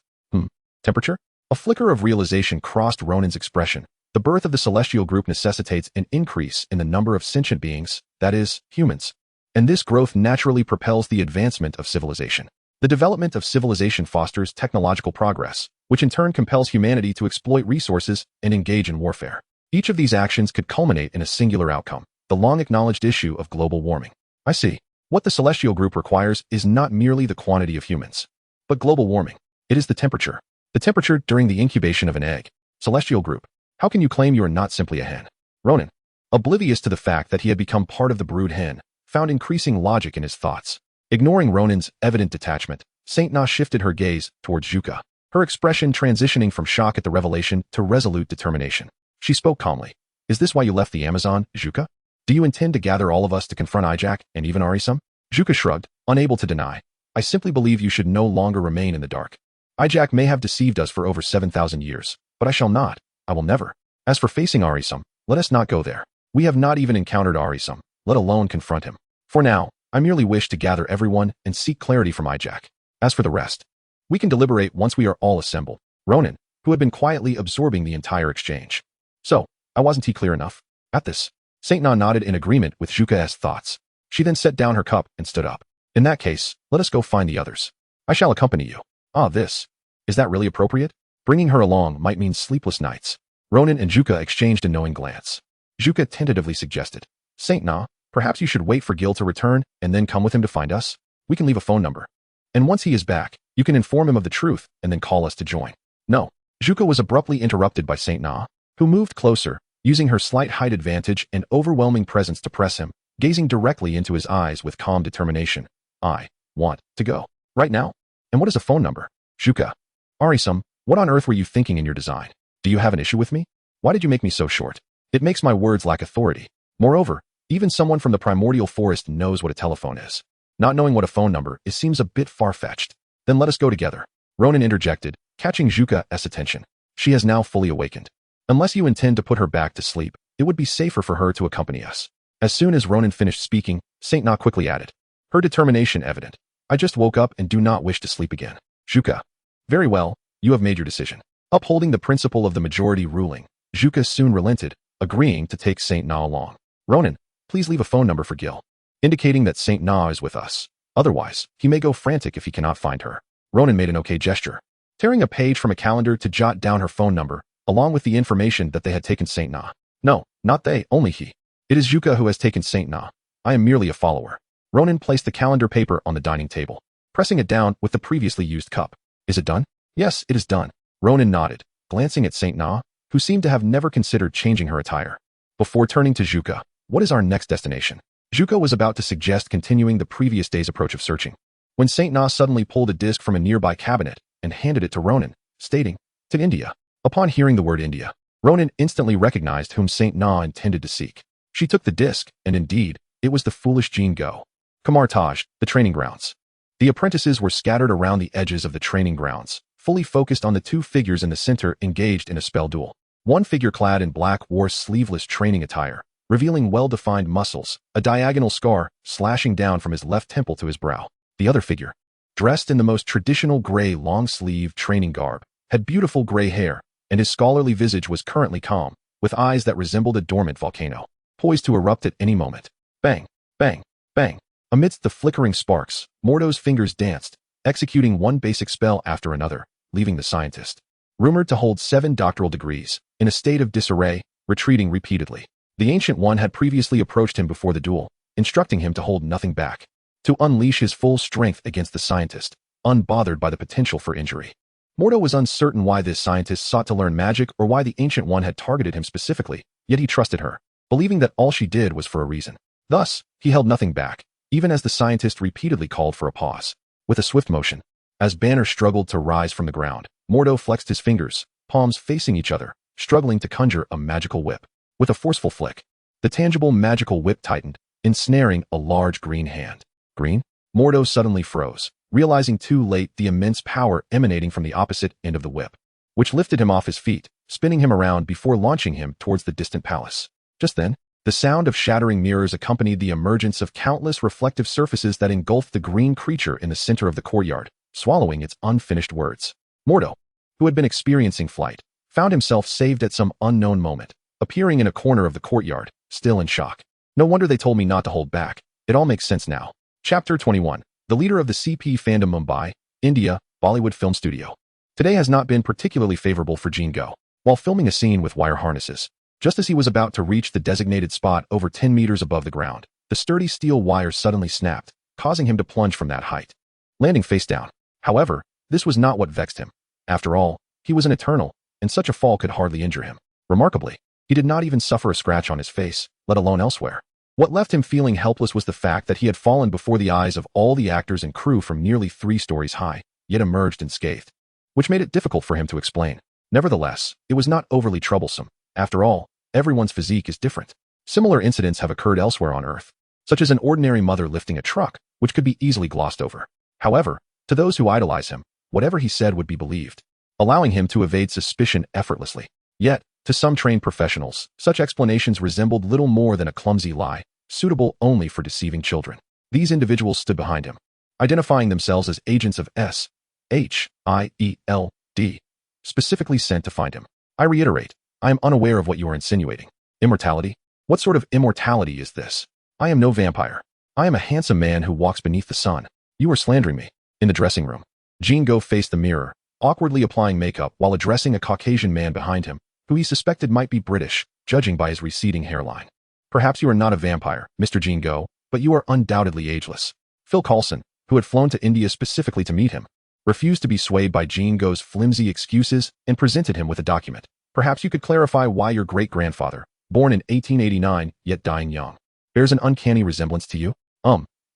[SPEAKER 1] Temperature? A flicker of realization crossed Ronan's expression. The birth of the celestial group necessitates an increase in the number of sentient beings, that is, humans. And this growth naturally propels the advancement of civilization. The development of civilization fosters technological progress, which in turn compels humanity to exploit resources and engage in warfare. Each of these actions could culminate in a singular outcome, the long-acknowledged issue of global warming. I see. What the celestial group requires is not merely the quantity of humans, but global warming. It is the temperature. The temperature during the incubation of an egg. Celestial group. How can you claim you are not simply a hen? Ronan, oblivious to the fact that he had become part of the brood hen, found increasing logic in his thoughts. Ignoring Ronan's evident detachment, Saint Na shifted her gaze towards Juka, her expression transitioning from shock at the revelation to resolute determination. She spoke calmly. Is this why you left the Amazon, Juka? Do you intend to gather all of us to confront Ijak and even Arisam? Juka shrugged, unable to deny. I simply believe you should no longer remain in the dark. Ijak may have deceived us for over 7,000 years, but I shall not. I will never. As for facing Arisam, let us not go there. We have not even encountered Arisam, let alone confront him. For now, I merely wish to gather everyone and seek clarity from Ijak. As for the rest, we can deliberate once we are all assembled. Ronan, who had been quietly absorbing the entire exchange. So, wasn't he clear enough? At this, Saint Na nodded in agreement with Zhuka's thoughts. She then set down her cup and stood up. In that case, let us go find the others. I shall accompany you. Is that really appropriate? Bringing her along might mean sleepless nights. Ronan and Zhuka exchanged a knowing glance. Zhuka tentatively suggested, Saint Na, perhaps you should wait for Gil to return and then come with him to find us. We can leave a phone number. And once he is back, you can inform him of the truth and then call us to join. No. Zhuka was abruptly interrupted by Saint Na, who moved closer, using her slight height advantage and overwhelming presence to press him, gazing directly into his eyes with calm determination. I want to go. Right now? And what is a phone number? Zhuka. Arisam, what on earth were you thinking in your design? Do you have an issue with me? Why did you make me so short? It makes my words lack authority. Moreover, even someone from the primordial forest knows what a telephone is. Not knowing what a phone number is seems a bit far-fetched. Then let us go together. Ronan interjected, catching Zhuka's attention. She has now fully awakened. Unless you intend to put her back to sleep, it would be safer for her to accompany us. As soon as Ronan finished speaking, Saint Na quickly added, her determination evident. I just woke up and do not wish to sleep again. Zhuka. Very well, you have made your decision. Upholding the principle of the majority ruling, Zhuka soon relented, agreeing to take Saint Na along. Ronan, please leave a phone number for Gil, indicating that Saint Na is with us. Otherwise, he may go frantic if he cannot find her. Ronan made an okay gesture, tearing a page from a calendar to jot down her phone number, along with the information that they had taken Saint Na. No, not they, only he. It is Zhuka who has taken Saint Na. I am merely a follower. Ronan placed the calendar paper on the dining table, pressing it down with the previously used cup. Is it done? Yes, it is done. Ronan nodded, glancing at Saint Na, who seemed to have never considered changing her attire. Before turning to Zhuka, what is our next destination? Zhuka was about to suggest continuing the previous day's approach of searching, when Saint Na suddenly pulled a disc from a nearby cabinet and handed it to Ronan, stating, to India. Upon hearing the word India, Ronan instantly recognized whom Saint Na intended to seek. She took the disc, and indeed, it was the foolish Jean Go. Kamar Taj, the training grounds. The apprentices were scattered around the edges of the training grounds, fully focused on the two figures in the center engaged in a spell duel. One figure clad in black wore sleeveless training attire, revealing well-defined muscles, a diagonal scar slashing down from his left temple to his brow. The other figure, dressed in the most traditional gray long-sleeve training garb, had beautiful gray hair, and his scholarly visage was currently calm, with eyes that resembled a dormant volcano, poised to erupt at any moment. Bang, bang, bang. Amidst the flickering sparks, Mordo's fingers danced, executing one basic spell after another, leaving the scientist, rumored to hold 7 doctoral degrees, in a state of disarray, retreating repeatedly. The Ancient One had previously approached him before the duel, instructing him to hold nothing back, to unleash his full strength against the scientist, unbothered by the potential for injury. Mordo was uncertain why this scientist sought to learn magic or why the Ancient One had targeted him specifically, yet he trusted her, believing that all she did was for a reason. Thus, he held nothing back, even as the scientist repeatedly called for a pause. With a swift motion, as Banner struggled to rise from the ground, Mordo flexed his fingers, palms facing each other, struggling to conjure a magical whip. With a forceful flick, the tangible magical whip tightened, ensnaring a large green hand. Green? Mordo suddenly froze, realizing too late the immense power emanating from the opposite end of the whip, which lifted him off his feet, spinning him around before launching him towards the distant palace. Just then, the sound of shattering mirrors accompanied the emergence of countless reflective surfaces that engulfed the green creature in the center of the courtyard, swallowing its unfinished words. Mordo, who had been experiencing flight, found himself saved at some unknown moment, appearing in a corner of the courtyard, still in shock. No wonder they told me not to hold back. It all makes sense now. Chapter 21. The leader of the CP fandom Mumbai, India, Bollywood Film Studio. Today has not been particularly favorable for Jean Go. While filming a scene with wire harnesses, just as he was about to reach the designated spot over 10 meters above the ground, the sturdy steel wire suddenly snapped, causing him to plunge from that height, landing face down. However, this was not what vexed him. After all, he was an Eternal, and such a fall could hardly injure him. Remarkably, he did not even suffer a scratch on his face, let alone elsewhere. What left him feeling helpless was the fact that he had fallen before the eyes of all the actors and crew from nearly 3 stories high, yet emerged unscathed, which made it difficult for him to explain. Nevertheless, it was not overly troublesome. After all, everyone's physique is different. Similar incidents have occurred elsewhere on Earth, such as an ordinary mother lifting a truck, which could be easily glossed over. However, to those who idolize him, whatever he said would be believed, allowing him to evade suspicion effortlessly. Yet, To some trained professionals, such explanations resembled little more than a clumsy lie, suitable only for deceiving children. These individuals stood behind him, identifying themselves as agents of S.H.I.E.L.D., specifically sent to find him. I reiterate, I am unaware of what you are insinuating. Immortality? What sort of immortality is this? I am no vampire. I am a handsome man who walks beneath the sun. You are slandering me. In the dressing room, Jingo faced the mirror, awkwardly applying makeup while addressing a Caucasian man behind him, who he suspected might be British, judging by his receding hairline. Perhaps you are not a vampire, Mr. Jingo, but you are undoubtedly ageless. Phil Coulson, who had flown to India specifically to meet him, refused to be swayed by Jingo's flimsy excuses and presented him with a document. Perhaps you could clarify why your great-grandfather, born in 1889, yet dying young, bears an uncanny resemblance to you?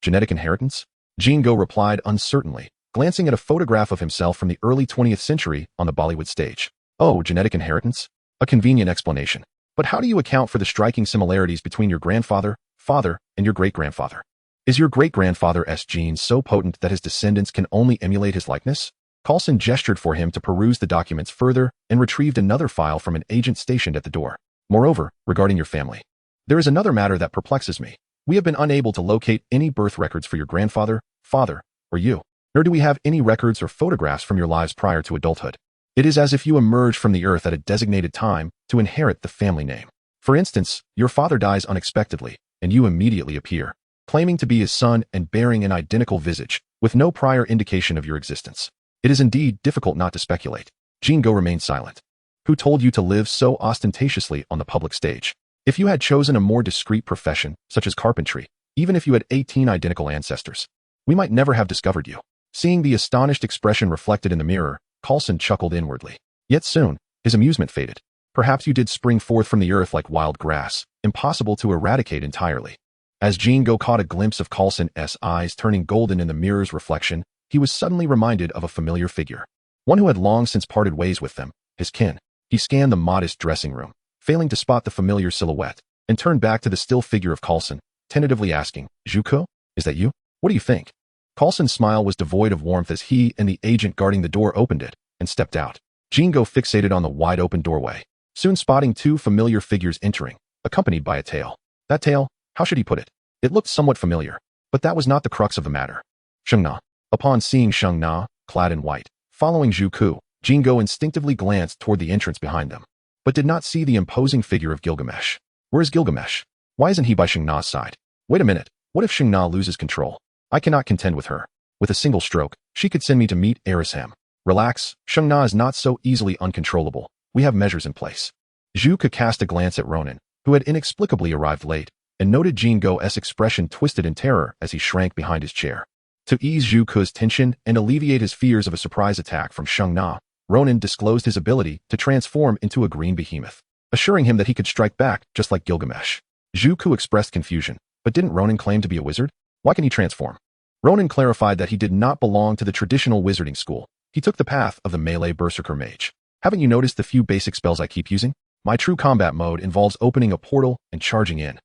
[SPEAKER 1] Genetic inheritance? Jingo replied uncertainly, glancing at a photograph of himself from the early 20th century on the Bollywood stage. Oh, genetic inheritance? A convenient explanation. But how do you account for the striking similarities between your grandfather, father, and your great-grandfather? Is your great-grandfather's genes so potent that his descendants can only emulate his likeness? Coulson gestured for him to peruse the documents further and retrieved another file from an agent stationed at the door. Moreover, regarding your family, there is another matter that perplexes me. We have been unable to locate any birth records for your grandfather, father, or you, nor do we have any records or photographs from your lives prior to adulthood. It is as if you emerged from the earth at a designated time to inherit the family name. For instance, your father dies unexpectedly, and you immediately appear, claiming to be his son and bearing an identical visage, with no prior indication of your existence. It is indeed difficult not to speculate. Jingo remained silent. Who told you to live so ostentatiously on the public stage? If you had chosen a more discreet profession, such as carpentry, even if you had 18 identical ancestors, we might never have discovered you. Seeing the astonished expression reflected in the mirror, Coulson chuckled inwardly. Yet soon, his amusement faded. Perhaps you did spring forth from the earth like wild grass, impossible to eradicate entirely. As Jingo caught a glimpse of Coulson's eyes turning golden in the mirror's reflection, he was suddenly reminded of a familiar figure. One who had long since parted ways with them, his kin. He scanned the modest dressing room, failing to spot the familiar silhouette, and turned back to the still figure of Coulson, tentatively asking, Juko, is that you? What do you think? Coulson's smile was devoid of warmth as he and the agent guarding the door opened it and stepped out. Jingo fixated on the wide-open doorway, soon spotting two familiar figures entering, accompanied by a tail. That tail, how should he put it? It looked somewhat familiar, but that was not the crux of the matter. Sheng Na. Upon seeing Sheng Na, clad in white, following Zhu Ku, Jingo instinctively glanced toward the entrance behind them, but did not see the imposing figure of Gilgamesh. Where is Gilgamesh? Why isn't he by Sheng Na's side? Wait a minute, what if Sheng Na loses control? I cannot contend with her. With a single stroke, she could send me to meet Erisham. Relax, Sheng Na is not so easily uncontrollable. We have measures in place. Zhu Ku cast a glance at Ronan, who had inexplicably arrived late, and noted Jingo's expression twisted in terror as he shrank behind his chair. To ease Zhu Ku's tension and alleviate his fears of a surprise attack from Sheng Na, Ronan disclosed his ability to transform into a green behemoth, assuring him that he could strike back just like Gilgamesh. Zhu Ku expressed confusion, but didn't Ronan claim to be a wizard? Why can he transform? Ronan clarified that he did not belong to the traditional wizarding school. He took the path of the melee berserker mage. Haven't you noticed the few basic spells I keep using? My true combat mode involves opening a portal and charging in.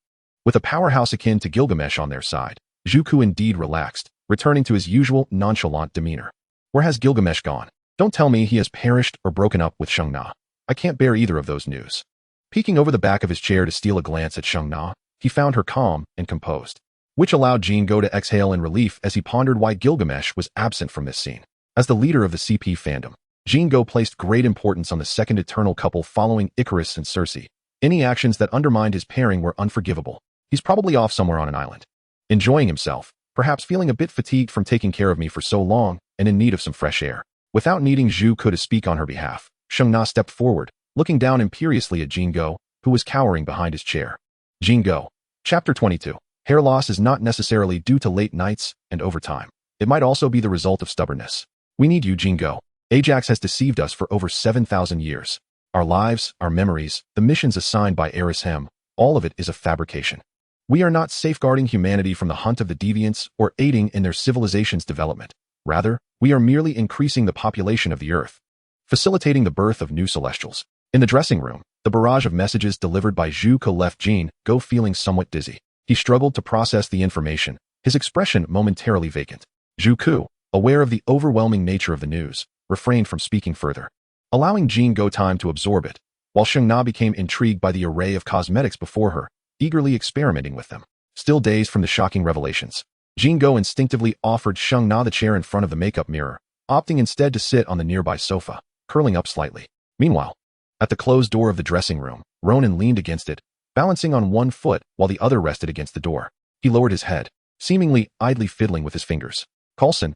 [SPEAKER 1] With a powerhouse akin to Gilgamesh on their side, Zhu Ku indeed relaxed, returning to his usual nonchalant demeanor. Where has Gilgamesh gone? Don't tell me he has perished or broken up with Sheng Na. I can't bear either of those news. Peeking over the back of his chair to steal a glance at Sheng Na, he found her calm and composed, which allowed Jingo to exhale in relief as he pondered why Gilgamesh was absent from this scene. As the leader of the CP fandom, Jingo placed great importance on the second eternal couple following Icarus and Circe. Any actions that undermined his pairing were unforgivable. He's probably off somewhere on an island, enjoying himself, perhaps feeling a bit fatigued from taking care of me for so long and in need of some fresh air. Without needing Zhu Ku to speak on her behalf, Sheng Na stepped forward, looking down imperiously at Jingo, who was cowering behind his chair. Jingo. Chapter 22. Hair loss is not necessarily due to late nights and overtime. It might also be the result of stubbornness. We need you, Jingo. Ajax has deceived us for over 7,000 years. Our lives, our memories, the missions assigned by Erisham, all of it is a fabrication. We are not safeguarding humanity from the hunt of the deviants or aiding in their civilization's development. Rather, we are merely increasing the population of the Earth, facilitating the birth of new celestials. In the dressing room, the barrage of messages delivered by Zhu Ku left Jingo feeling somewhat dizzy. He struggled to process the information, his expression momentarily vacant. Zhu Ku, aware of the overwhelming nature of the news, refrained from speaking further. Allowing Jingo time to absorb it, while Sheng Na became intrigued by the array of cosmetics before her, eagerly experimenting with them. Still dazed from the shocking revelations, Jingo instinctively offered Sheng Na the chair in front of the makeup mirror, opting instead to sit on the nearby sofa, curling up slightly. Meanwhile, at the closed door of the dressing room, Ronan leaned against it, balancing on one foot while the other rested against the door. He lowered his head, seemingly idly fiddling with his fingers. Coulson,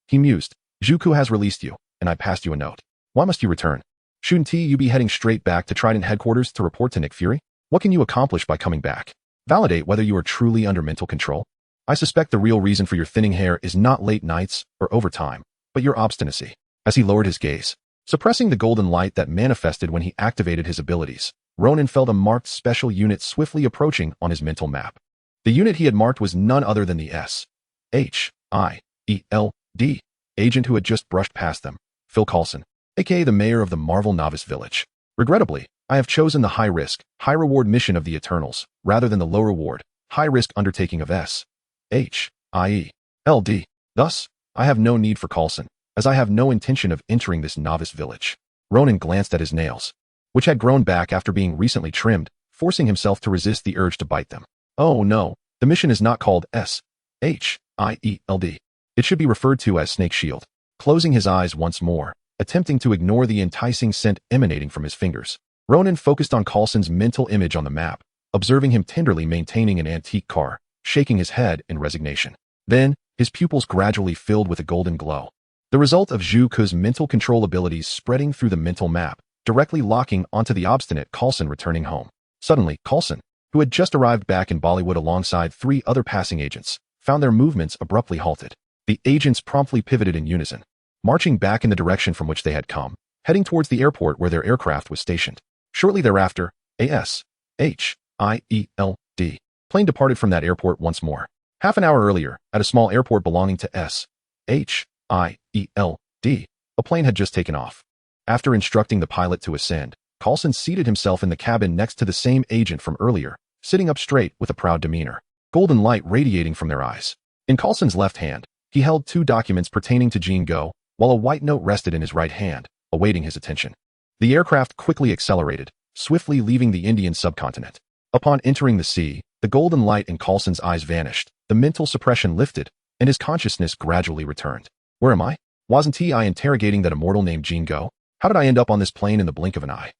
[SPEAKER 1] he mused, Zuko has released you, and I passed you a note. Why must you return? Shouldn't you be heading straight back to Trident headquarters to report to Nick Fury? What can you accomplish by coming back? Validate whether you are truly under mental control? I suspect the real reason for your thinning hair is not late nights or overtime, but your obstinacy. As he lowered his gaze, suppressing the golden light that manifested when he activated his abilities, Ronan felt a marked special unit swiftly approaching on his mental map. The unit he had marked was none other than the S.H.I.E.L.D. agent who had just brushed past them, Phil Coulson, aka the mayor of the Marvel Novice Village. Regrettably, I have chosen the high-risk, high-reward mission of the Eternals, rather than the low-reward, high-risk undertaking of S.H.I.E.L.D. Thus, I have no need for Coulson, as I have no intention of entering this novice village. Ronan glanced at his nails, which had grown back after being recently trimmed, forcing himself to resist the urge to bite them. Oh no, the mission is not called S.H.I.E.L.D. It should be referred to as Snake Shield. Closing his eyes once more, attempting to ignore the enticing scent emanating from his fingers, Ronan focused on Coulson's mental image on the map, observing him tenderly maintaining an antique car, shaking his head in resignation. Then, his pupils gradually filled with a golden glow. The result of Zuko's mental control abilities spreading through the mental map, directly locking onto the obstinate Coulson returning home. Suddenly, Coulson, who had just arrived back in Bollywood alongside 3 other passing agents, found their movements abruptly halted. The agents promptly pivoted in unison, marching back in the direction from which they had come, heading towards the airport where their aircraft was stationed. Shortly thereafter, a S.H.I.E.L.D. plane departed from that airport once more. Half an hour earlier, at a small airport belonging to S.H.I.E.L.D., a plane had just taken off. After instructing the pilot to ascend, Coulson seated himself in the cabin next to the same agent from earlier, sitting up straight with a proud demeanor, golden light radiating from their eyes. In Coulson's left hand, he held 2 documents pertaining to Jingo, while a white note rested in his right hand, awaiting his attention. The aircraft quickly accelerated, swiftly leaving the Indian subcontinent. Upon entering the sea, the golden light in Coulson's eyes vanished, the mental suppression lifted, and his consciousness gradually returned. Where am I? Wasn't I interrogating that immortal named Jingo? How did I end up on this plane in the blink of an eye?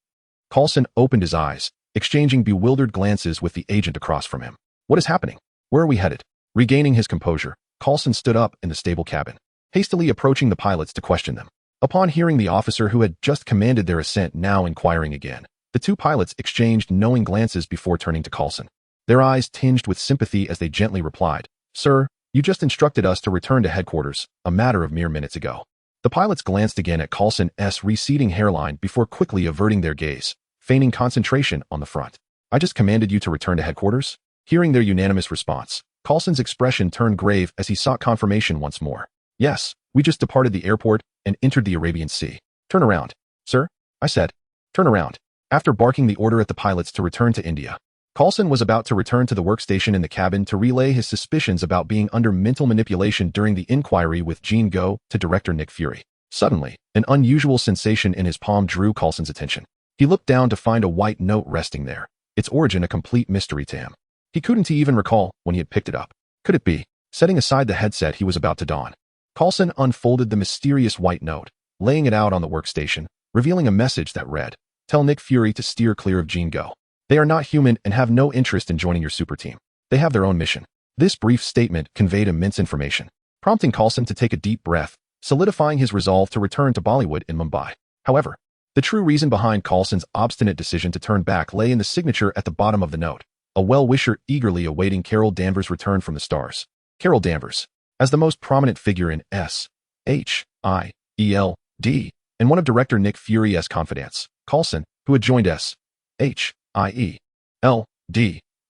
[SPEAKER 1] Coulson opened his eyes, exchanging bewildered glances with the agent across from him. What is happening? Where are we headed? Regaining his composure, Coulson stood up in the stable cabin, hastily approaching the pilots to question them. Upon hearing the officer who had just commanded their ascent now inquiring again, the 2 pilots exchanged knowing glances before turning to Coulson. Their eyes tinged with sympathy as they gently replied, Sir, you just instructed us to return to headquarters, a matter of mere minutes ago. The pilots glanced again at Coulson's receding hairline before quickly averting their gaze, feigning concentration on the front. I just commanded you to return to headquarters? Hearing their unanimous response, Coulson's expression turned grave as he sought confirmation once more. Yes, we just departed the airport and entered the Arabian Sea. Turn around. Sir? I said. Turn around. After barking the order at the pilots to return to India, Coulson was about to return to the workstation in the cabin to relay his suspicions about being under mental manipulation during the inquiry with Jingo to director Nick Fury. Suddenly, an unusual sensation in his palm drew Coulson's attention. He looked down to find a white note resting there, its origin a complete mystery to him. He couldn't even recall when he had picked it up. Could it be? Setting aside the headset he was about to don, Coulson unfolded the mysterious white note, laying it out on the workstation, revealing a message that read, Tell Nick Fury to steer clear of Jingo. They are not human and have no interest in joining your super team. They have their own mission. This brief statement conveyed immense information, prompting Coulson to take a deep breath, solidifying his resolve to return to Bollywood in Mumbai. However, the true reason behind Coulson's obstinate decision to turn back lay in the signature at the bottom of the note, a well-wisher eagerly awaiting Carol Danvers' return from the stars. Carol Danvers, as the most prominent figure in S.H.I.E.L.D. and one of director Nick Fury's confidants, Coulson, who had joined S.H.I.E.L.D.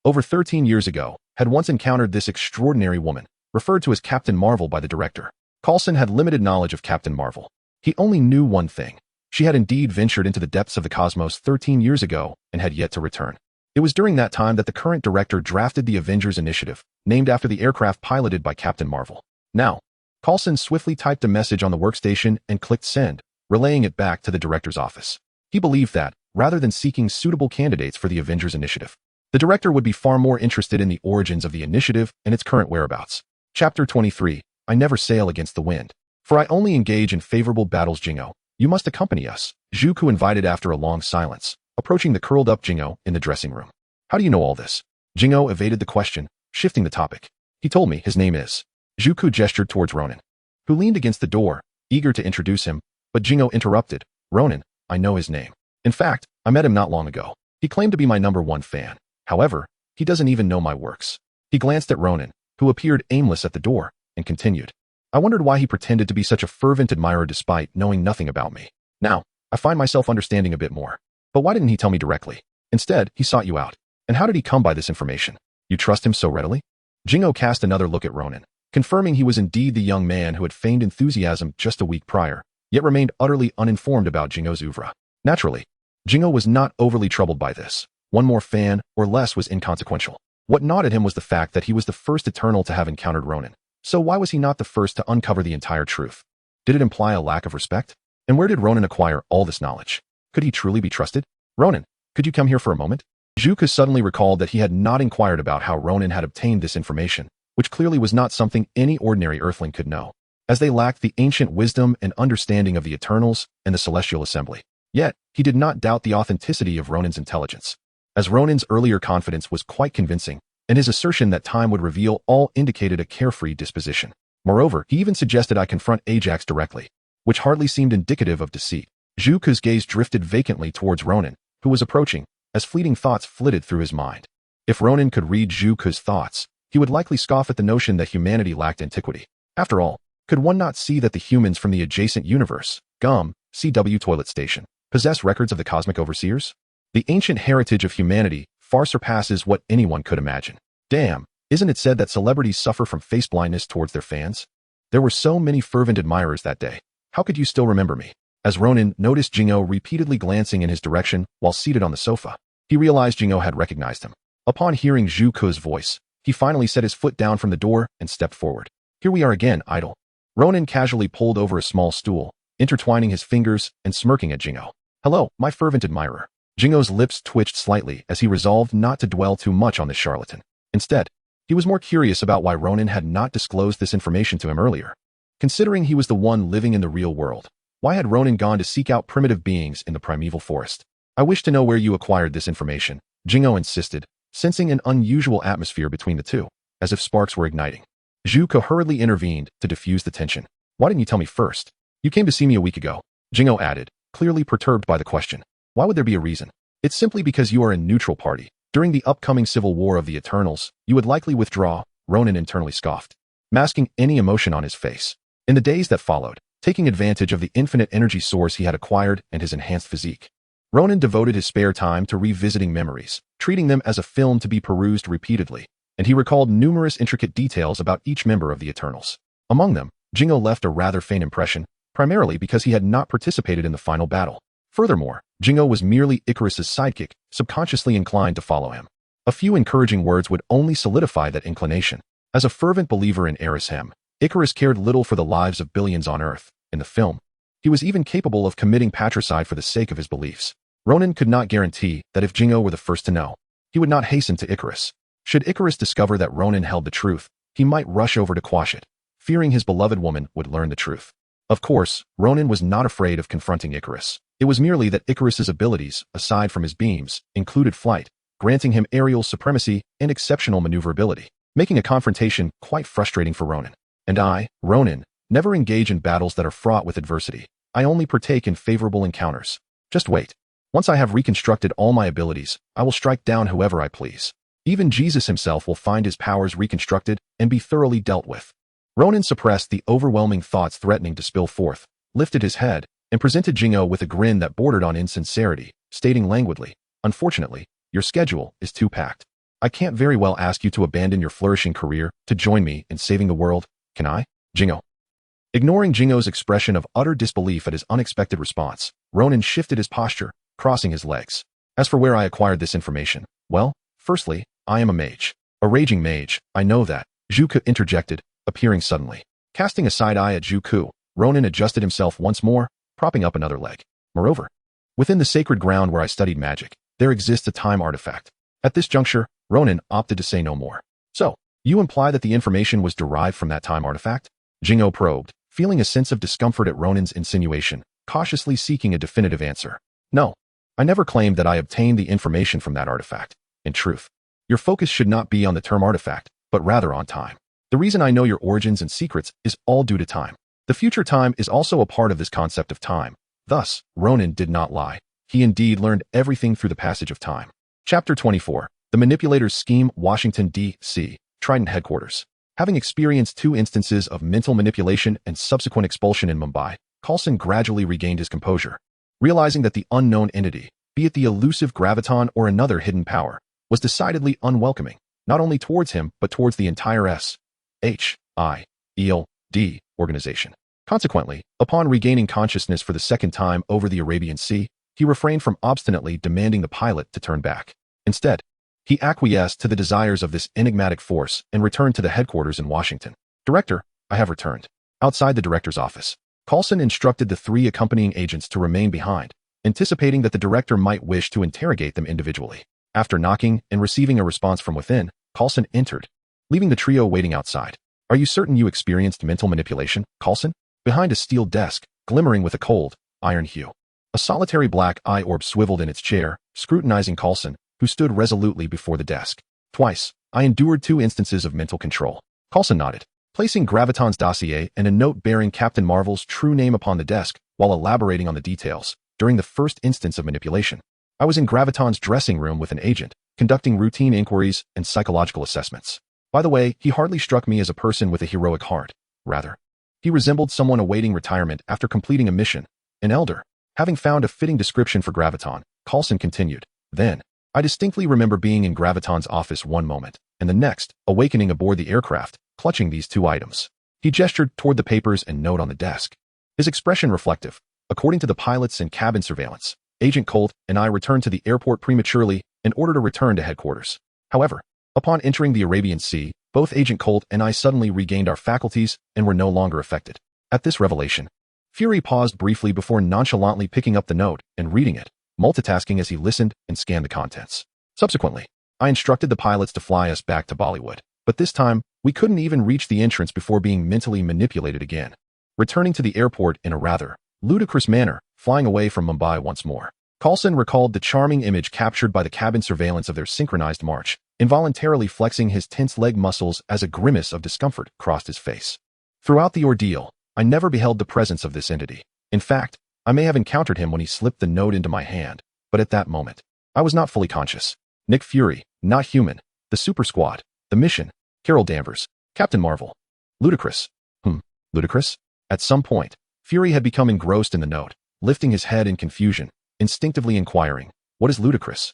[SPEAKER 1] over 13 years ago, had once encountered this extraordinary woman, referred to as Captain Marvel by the director. Coulson had limited knowledge of Captain Marvel. He only knew one thing. She had indeed ventured into the depths of the cosmos 13 years ago and had yet to return. It was during that time that the current director drafted the Avengers Initiative, named after the aircraft piloted by Captain Marvel. Now, Coulson swiftly typed a message on the workstation and clicked send, relaying it back to the director's office. He believed that, rather than seeking suitable candidates for the Avengers Initiative. The director would be far more interested in the origins of the initiative and its current whereabouts. Chapter 23. I never sail against the wind. For I only engage in favorable battles. Jingo, you must accompany us, Zhu Ku invited after a long silence, approaching the curled-up Jingo in the dressing room. How do you know all this? Jingo evaded the question, shifting the topic. He told me his name is. Zhu Ku gestured towards Ronan, who leaned against the door, eager to introduce him, but Jingo interrupted. Ronan, I know his name. In fact, I met him not long ago. He claimed to be my #1 fan. However, he doesn't even know my works. He glanced at Ronan, who appeared aimless at the door, and continued. I wondered why he pretended to be such a fervent admirer despite knowing nothing about me. Now, I find myself understanding a bit more. But why didn't he tell me directly? Instead, he sought you out. And how did he come by this information? You trust him so readily? Jingo cast another look at Ronan, confirming he was indeed the young man who had feigned enthusiasm just a week prior, yet remained utterly uninformed about Jingo's oeuvre. Naturally, Jingo was not overly troubled by this. One more fan or less was inconsequential. What gnawed him was the fact that he was the first Eternal to have encountered Ronan. So why was he not the first to uncover the entire truth? Did it imply a lack of respect? And where did Ronan acquire all this knowledge? Could he truly be trusted? Ronan, could you come here for a moment? Zhu Ku suddenly recalled that he had not inquired about how Ronan had obtained this information, which clearly was not something any ordinary earthling could know, as they lacked the ancient wisdom and understanding of the Eternals and the Celestial Assembly. Yet, he did not doubt the authenticity of Ronan's intelligence, as Ronan's earlier confidence was quite convincing, and his assertion that time would reveal all indicated a carefree disposition. Moreover, he even suggested I confront Ajax directly, which hardly seemed indicative of deceit. Zhu Ku's gaze drifted vacantly towards Ronan, who was approaching, as fleeting thoughts flitted through his mind. If Ronan could read Zhu Ku's thoughts, he would likely scoff at the notion that humanity lacked antiquity. After all, could one not see that the humans from the adjacent universe, CW Toilet Station, possess records of the cosmic overseers? The ancient heritage of humanity far surpasses what anyone could imagine. Damn, isn't it said that celebrities suffer from face blindness towards their fans? There were so many fervent admirers that day. How could you still remember me? As Ronan noticed Jingo repeatedly glancing in his direction while seated on the sofa, he realized Jingo had recognized him. Upon hearing Zhu Ku's voice, he finally set his foot down from the door and stepped forward. Here we are again, idol. Ronan casually pulled over a small stool, intertwining his fingers and smirking at Jingo. Hello, my fervent admirer. Jingo's lips twitched slightly as he resolved not to dwell too much on this charlatan. Instead, he was more curious about why Ronan had not disclosed this information to him earlier. Considering he was the one living in the real world, why had Ronan gone to seek out primitive beings in the primeval forest? I wish to know where you acquired this information, Jingo insisted, sensing an unusual atmosphere between the two, as if sparks were igniting. Zhu Ku hurriedly intervened to diffuse the tension. Why didn't you tell me first? You came to see me a week ago, Jingo added, clearly perturbed by the question. Why would there be a reason? It's simply because you are a neutral party. During the upcoming civil war of the Eternals, you would likely withdraw, Ronan internally scoffed, masking any emotion on his face. In the days that followed, taking advantage of the infinite energy source he had acquired and his enhanced physique, Ronan devoted his spare time to revisiting memories, treating them as a film to be perused repeatedly, and he recalled numerous intricate details about each member of the Eternals. Among them, Jingo left a rather faint impression, primarily because he had not participated in the final battle. Furthermore, Jingo was merely Icarus's sidekick, subconsciously inclined to follow him. A few encouraging words would only solidify that inclination. As a fervent believer in Erishem, Icarus cared little for the lives of billions on Earth. In the film, he was even capable of committing patricide for the sake of his beliefs. Ronan could not guarantee that if Jingo were the first to know, he would not hasten to Icarus. Should Icarus discover that Ronan held the truth, he might rush over to quash it, fearing his beloved woman would learn the truth. Of course, Ronan was not afraid of confronting Icarus. It was merely that Icarus's abilities, aside from his beams, included flight, granting him aerial supremacy and exceptional maneuverability, making a confrontation quite frustrating for Ronan. And I, Ronan, never engage in battles that are fraught with adversity. I only partake in favorable encounters. Just wait. Once I have reconstructed all my abilities, I will strike down whoever I please. Even Jesus himself will find his powers reconstructed and be thoroughly dealt with. Ronan suppressed the overwhelming thoughts threatening to spill forth, lifted his head, and presented Jingo with a grin that bordered on insincerity, stating languidly, Unfortunately, your schedule is too packed. I can't very well ask you to abandon your flourishing career to join me in saving the world, can I, Jingo? Ignoring Jingo's expression of utter disbelief at his unexpected response, Ronan shifted his posture, crossing his legs. As for where I acquired this information, well, firstly, I am a mage. A raging mage, I know that, Zhu Ku interjected, appearing suddenly. Casting a side eye at Zhu Ku, Ronan adjusted himself once more, propping up another leg. Moreover, Within the sacred ground where I studied magic, there exists a time artifact. At this juncture, Ronan opted to say no more. So, you imply that the information was derived from that time artifact? Jingo probed, feeling a sense of discomfort at Ronan's insinuation, cautiously seeking a definitive answer. No, I never claimed that I obtained the information from that artifact. In truth, your focus should not be on the term artifact, but rather on time. The reason I know your origins and secrets is all due to time. The future time is also a part of this concept of time. Thus, Ronan did not lie. He indeed learned everything through the passage of time. Chapter 24. The Manipulator's Scheme, Washington, D.C., Trident Headquarters. Having experienced 2 instances of mental manipulation and subsequent expulsion in Mumbai, Coulson gradually regained his composure. Realizing that the unknown entity, be it the elusive graviton or another hidden power, was decidedly unwelcoming, not only towards him but towards the entire S.H.I.E.L.D. organization. Consequently, upon regaining consciousness for the second time over the Arabian Sea, he refrained from obstinately demanding the pilot to turn back. Instead, he acquiesced to the desires of this enigmatic force and returned to the headquarters in Washington. Director, I have returned. Outside the director's office, Coulson instructed the 3 accompanying agents to remain behind, anticipating that the director might wish to interrogate them individually. After knocking and receiving a response from within, Coulson entered, leaving the trio waiting outside. Are you certain you experienced mental manipulation, Coulson? Behind a steel desk, glimmering with a cold, iron hue, a solitary black eye orb swiveled in its chair, scrutinizing Coulson, who stood resolutely before the desk. Twice, I endured 2 instances of mental control. Coulson nodded, placing Graviton's dossier and a note bearing Captain Marvel's true name upon the desk while elaborating on the details. During the first instance of manipulation, I was in Graviton's dressing room with an agent, conducting routine inquiries and psychological assessments. By the way, he hardly struck me as a person with a heroic heart. Rather, he resembled someone awaiting retirement after completing a mission, an elder. Having found a fitting description for Graviton, Coulson continued. Then, I distinctly remember being in Graviton's office one moment, and the next, awakening aboard the aircraft, clutching these 2 items. He gestured toward the papers and note on the desk. His expression reflective. According to the pilots and cabin surveillance, Agent Colt and I returned to the airport prematurely in order to return to headquarters. However, upon entering the Arabian Sea, both Agent Colt and I suddenly regained our faculties and were no longer affected. At this revelation, Fury paused briefly before nonchalantly picking up the note and reading it, multitasking as he listened and scanned the contents. Subsequently, I instructed the pilots to fly us back to Bollywood, but this time, we couldn't even reach the entrance before being mentally manipulated again. Returning to the airport in a rather ludicrous manner, flying away from Mumbai once more. Coulson recalled the charming image captured by the cabin surveillance of their synchronized march, involuntarily flexing his tense leg muscles as a grimace of discomfort crossed his face. Throughout the ordeal, I never beheld the presence of this entity. In fact, I may have encountered him when he slipped the note into my hand, but at that moment, I was not fully conscious. Nick Fury, not human, the Super Squad, the mission, Carol Danvers, Captain Marvel. Ludicrous. Ludicrous? At some point, Fury had become engrossed in the note, lifting his head in confusion, instinctively inquiring, what is ludicrous?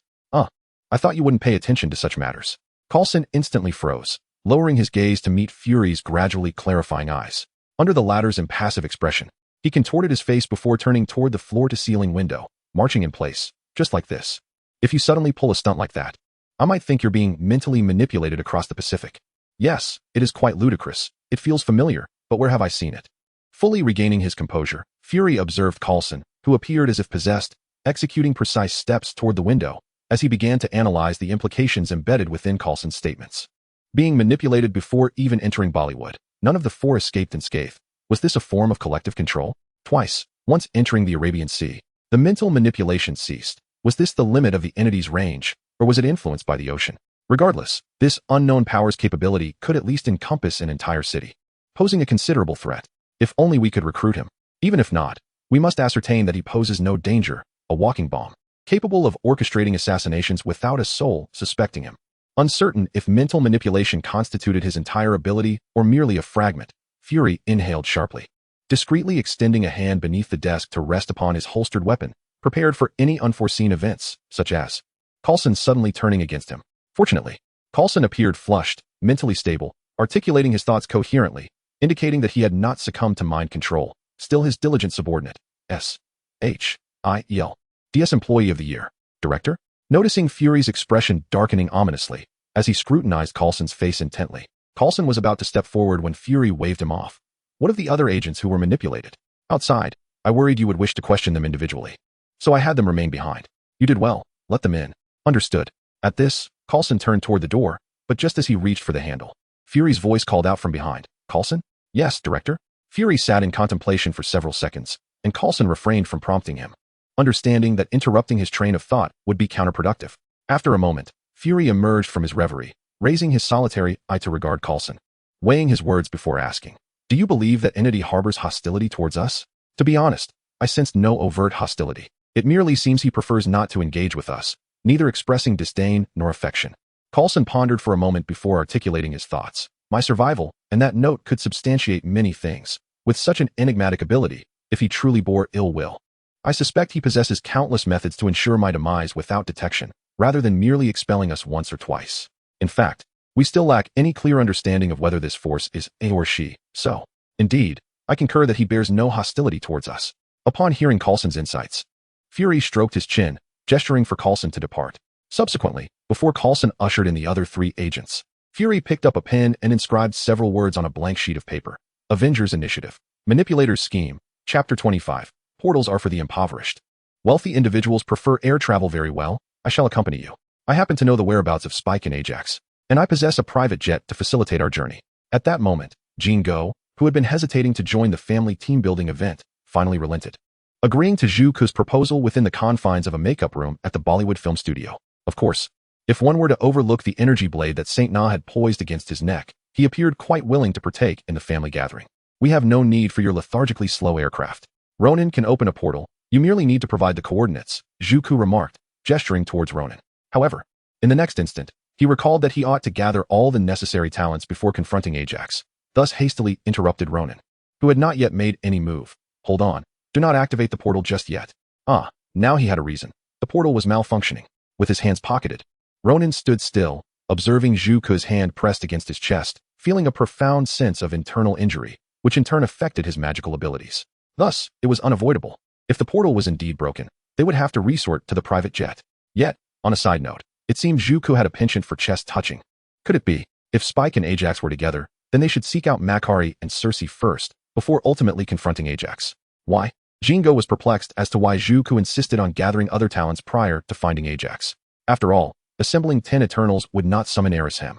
[SPEAKER 1] I thought you wouldn't pay attention to such matters. Coulson instantly froze, lowering his gaze to meet Fury's gradually clarifying eyes. Under the latter's impassive expression, he contorted his face before turning toward the floor-to-ceiling window, marching in place, just like this. If you suddenly pull a stunt like that, I might think you're being mentally manipulated across the Pacific. Yes, it is quite ludicrous. It feels familiar, but where have I seen it? Fully regaining his composure, Fury observed Coulson, who appeared as if possessed, executing precise steps toward the window, as he began to analyze the implications embedded within Coulson's statements. Being manipulated before even entering Bollywood, none of the 4 escaped unscathed. Was this a form of collective control? Twice, once entering the Arabian Sea, the mental manipulation ceased. Was this the limit of the entity's range, or was it influenced by the ocean? Regardless, this unknown power's capability could at least encompass an entire city, posing a considerable threat. If only we could recruit him. Even if not, we must ascertain that he poses no danger, a walking bomb, capable of orchestrating assassinations without a soul suspecting him. Uncertain if mental manipulation constituted his entire ability or merely a fragment, Fury inhaled sharply, discreetly extending a hand beneath the desk to rest upon his holstered weapon, prepared for any unforeseen events, such as Coulson suddenly turning against him. Fortunately, Coulson appeared flushed, mentally stable, articulating his thoughts coherently, indicating that he had not succumbed to mind control, still his diligent subordinate, S.H.I.E.L. DS Employee of the Year. Director? Noticing Fury's expression darkening ominously, as he scrutinized Coulson's face intently, Coulson was about to step forward when Fury waved him off. What of the other agents who were manipulated? Outside, I worried you would wish to question them individually. so I had them remain behind. You did well. Let them in. Understood. At this, Coulson turned toward the door, but just as he reached for the handle, Fury's voice called out from behind. Coulson? Yes, Director. Fury sat in contemplation for several seconds, and Coulson refrained from prompting him, understanding that interrupting his train of thought would be counterproductive. After a moment, Fury emerged from his reverie, raising his solitary eye to regard Coulson, weighing his words before asking, Do you believe that Entity harbors hostility towards us? To be honest, I sensed no overt hostility. It merely seems he prefers not to engage with us, neither expressing disdain nor affection. Coulson pondered for a moment before articulating his thoughts. My survival, and that note could substantiate many things. With such an enigmatic ability, if he truly bore ill will, I suspect he possesses countless methods to ensure my demise without detection, rather than merely expelling us once or twice. In fact, we still lack any clear understanding of whether this force is a or she, so, indeed, I concur that he bears no hostility towards us. Upon hearing Coulson's insights, Fury stroked his chin, gesturing for Coulson to depart. Subsequently, before Coulson ushered in the other 3 agents, Fury picked up a pen and inscribed several words on a blank sheet of paper. Avengers Initiative. Manipulator's Scheme. Chapter 25. Portals are for the impoverished. Wealthy individuals prefer air travel very well. I shall accompany you. I happen to know the whereabouts of Spike and Ajax, and I possess a private jet to facilitate our journey. At that moment, Jean Go, who had been hesitating to join the family team-building event, finally relented, agreeing to Zhu Ku's proposal within the confines of a makeup room at the Bollywood film studio. Of course, if one were to overlook the energy blade that Saint Na had poised against his neck, he appeared quite willing to partake in the family gathering. We have no need for your lethargically slow aircraft. Ronan can open a portal. You merely need to provide the coordinates, Zhu Ku remarked, gesturing towards Ronan. However, in the next instant, he recalled that he ought to gather all the necessary talents before confronting Ajax, thus hastily interrupted Ronan, who had not yet made any move. Hold on. Do not activate the portal just yet. Ah, now he had a reason. The portal was malfunctioning. With his hands pocketed, Ronan stood still, observing Zhu Ku's hand pressed against his chest, feeling a profound sense of internal injury, which in turn affected his magical abilities. Thus, it was unavoidable. If the portal was indeed broken, they would have to resort to the private jet. Yet, on a side note, it seemed Zhu Ku had a penchant for chest touching. Could it be, if Spike and Ajax were together, then they should seek out Makari and Cersei first, before ultimately confronting Ajax? Why? Jingo was perplexed as to why Zhu Ku insisted on gathering other talents prior to finding Ajax. After all, assembling 10 Eternals would not summon Arishem.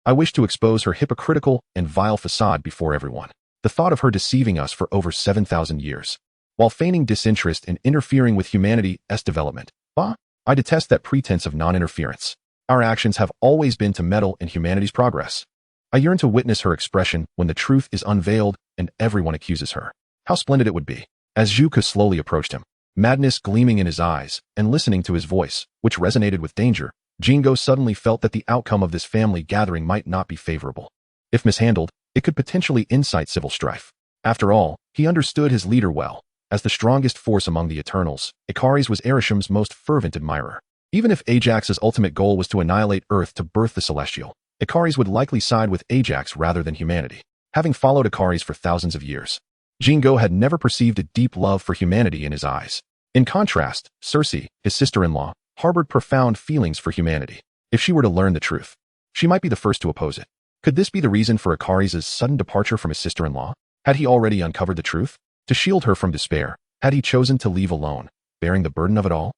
[SPEAKER 1] I wish to expose her hypocritical and vile facade before everyone. The thought of her deceiving us for over 7,000 years, while feigning disinterest and interfering with humanity's development. I detest that pretense of non-interference. Our actions have always been to meddle in humanity's progress. I yearn to witness her expression when the truth is unveiled and everyone accuses her. How splendid it would be. As Zhu Ku slowly approached him, madness gleaming in his eyes, and listening to his voice, which resonated with danger, Jingo suddenly felt that the outcome of this family gathering might not be favorable. If mishandled, it could potentially incite civil strife. After all, he understood his leader well. As the strongest force among the Eternals, Ikaris was Arishem's most fervent admirer. Even if Ajax's ultimate goal was to annihilate Earth to birth the Celestial, Ikaris would likely side with Ajax rather than humanity, having followed Ikaris for thousands of years. Jingo had never perceived a deep love for humanity in his eyes. In contrast, Cersei, his sister-in-law, harbored profound feelings for humanity. If she were to learn the truth, she might be the first to oppose it. Could this be the reason for Ikaris' sudden departure from his sister-in-law? Had he already uncovered the truth? To shield her from despair, had he chosen to leave alone, bearing the burden of it all?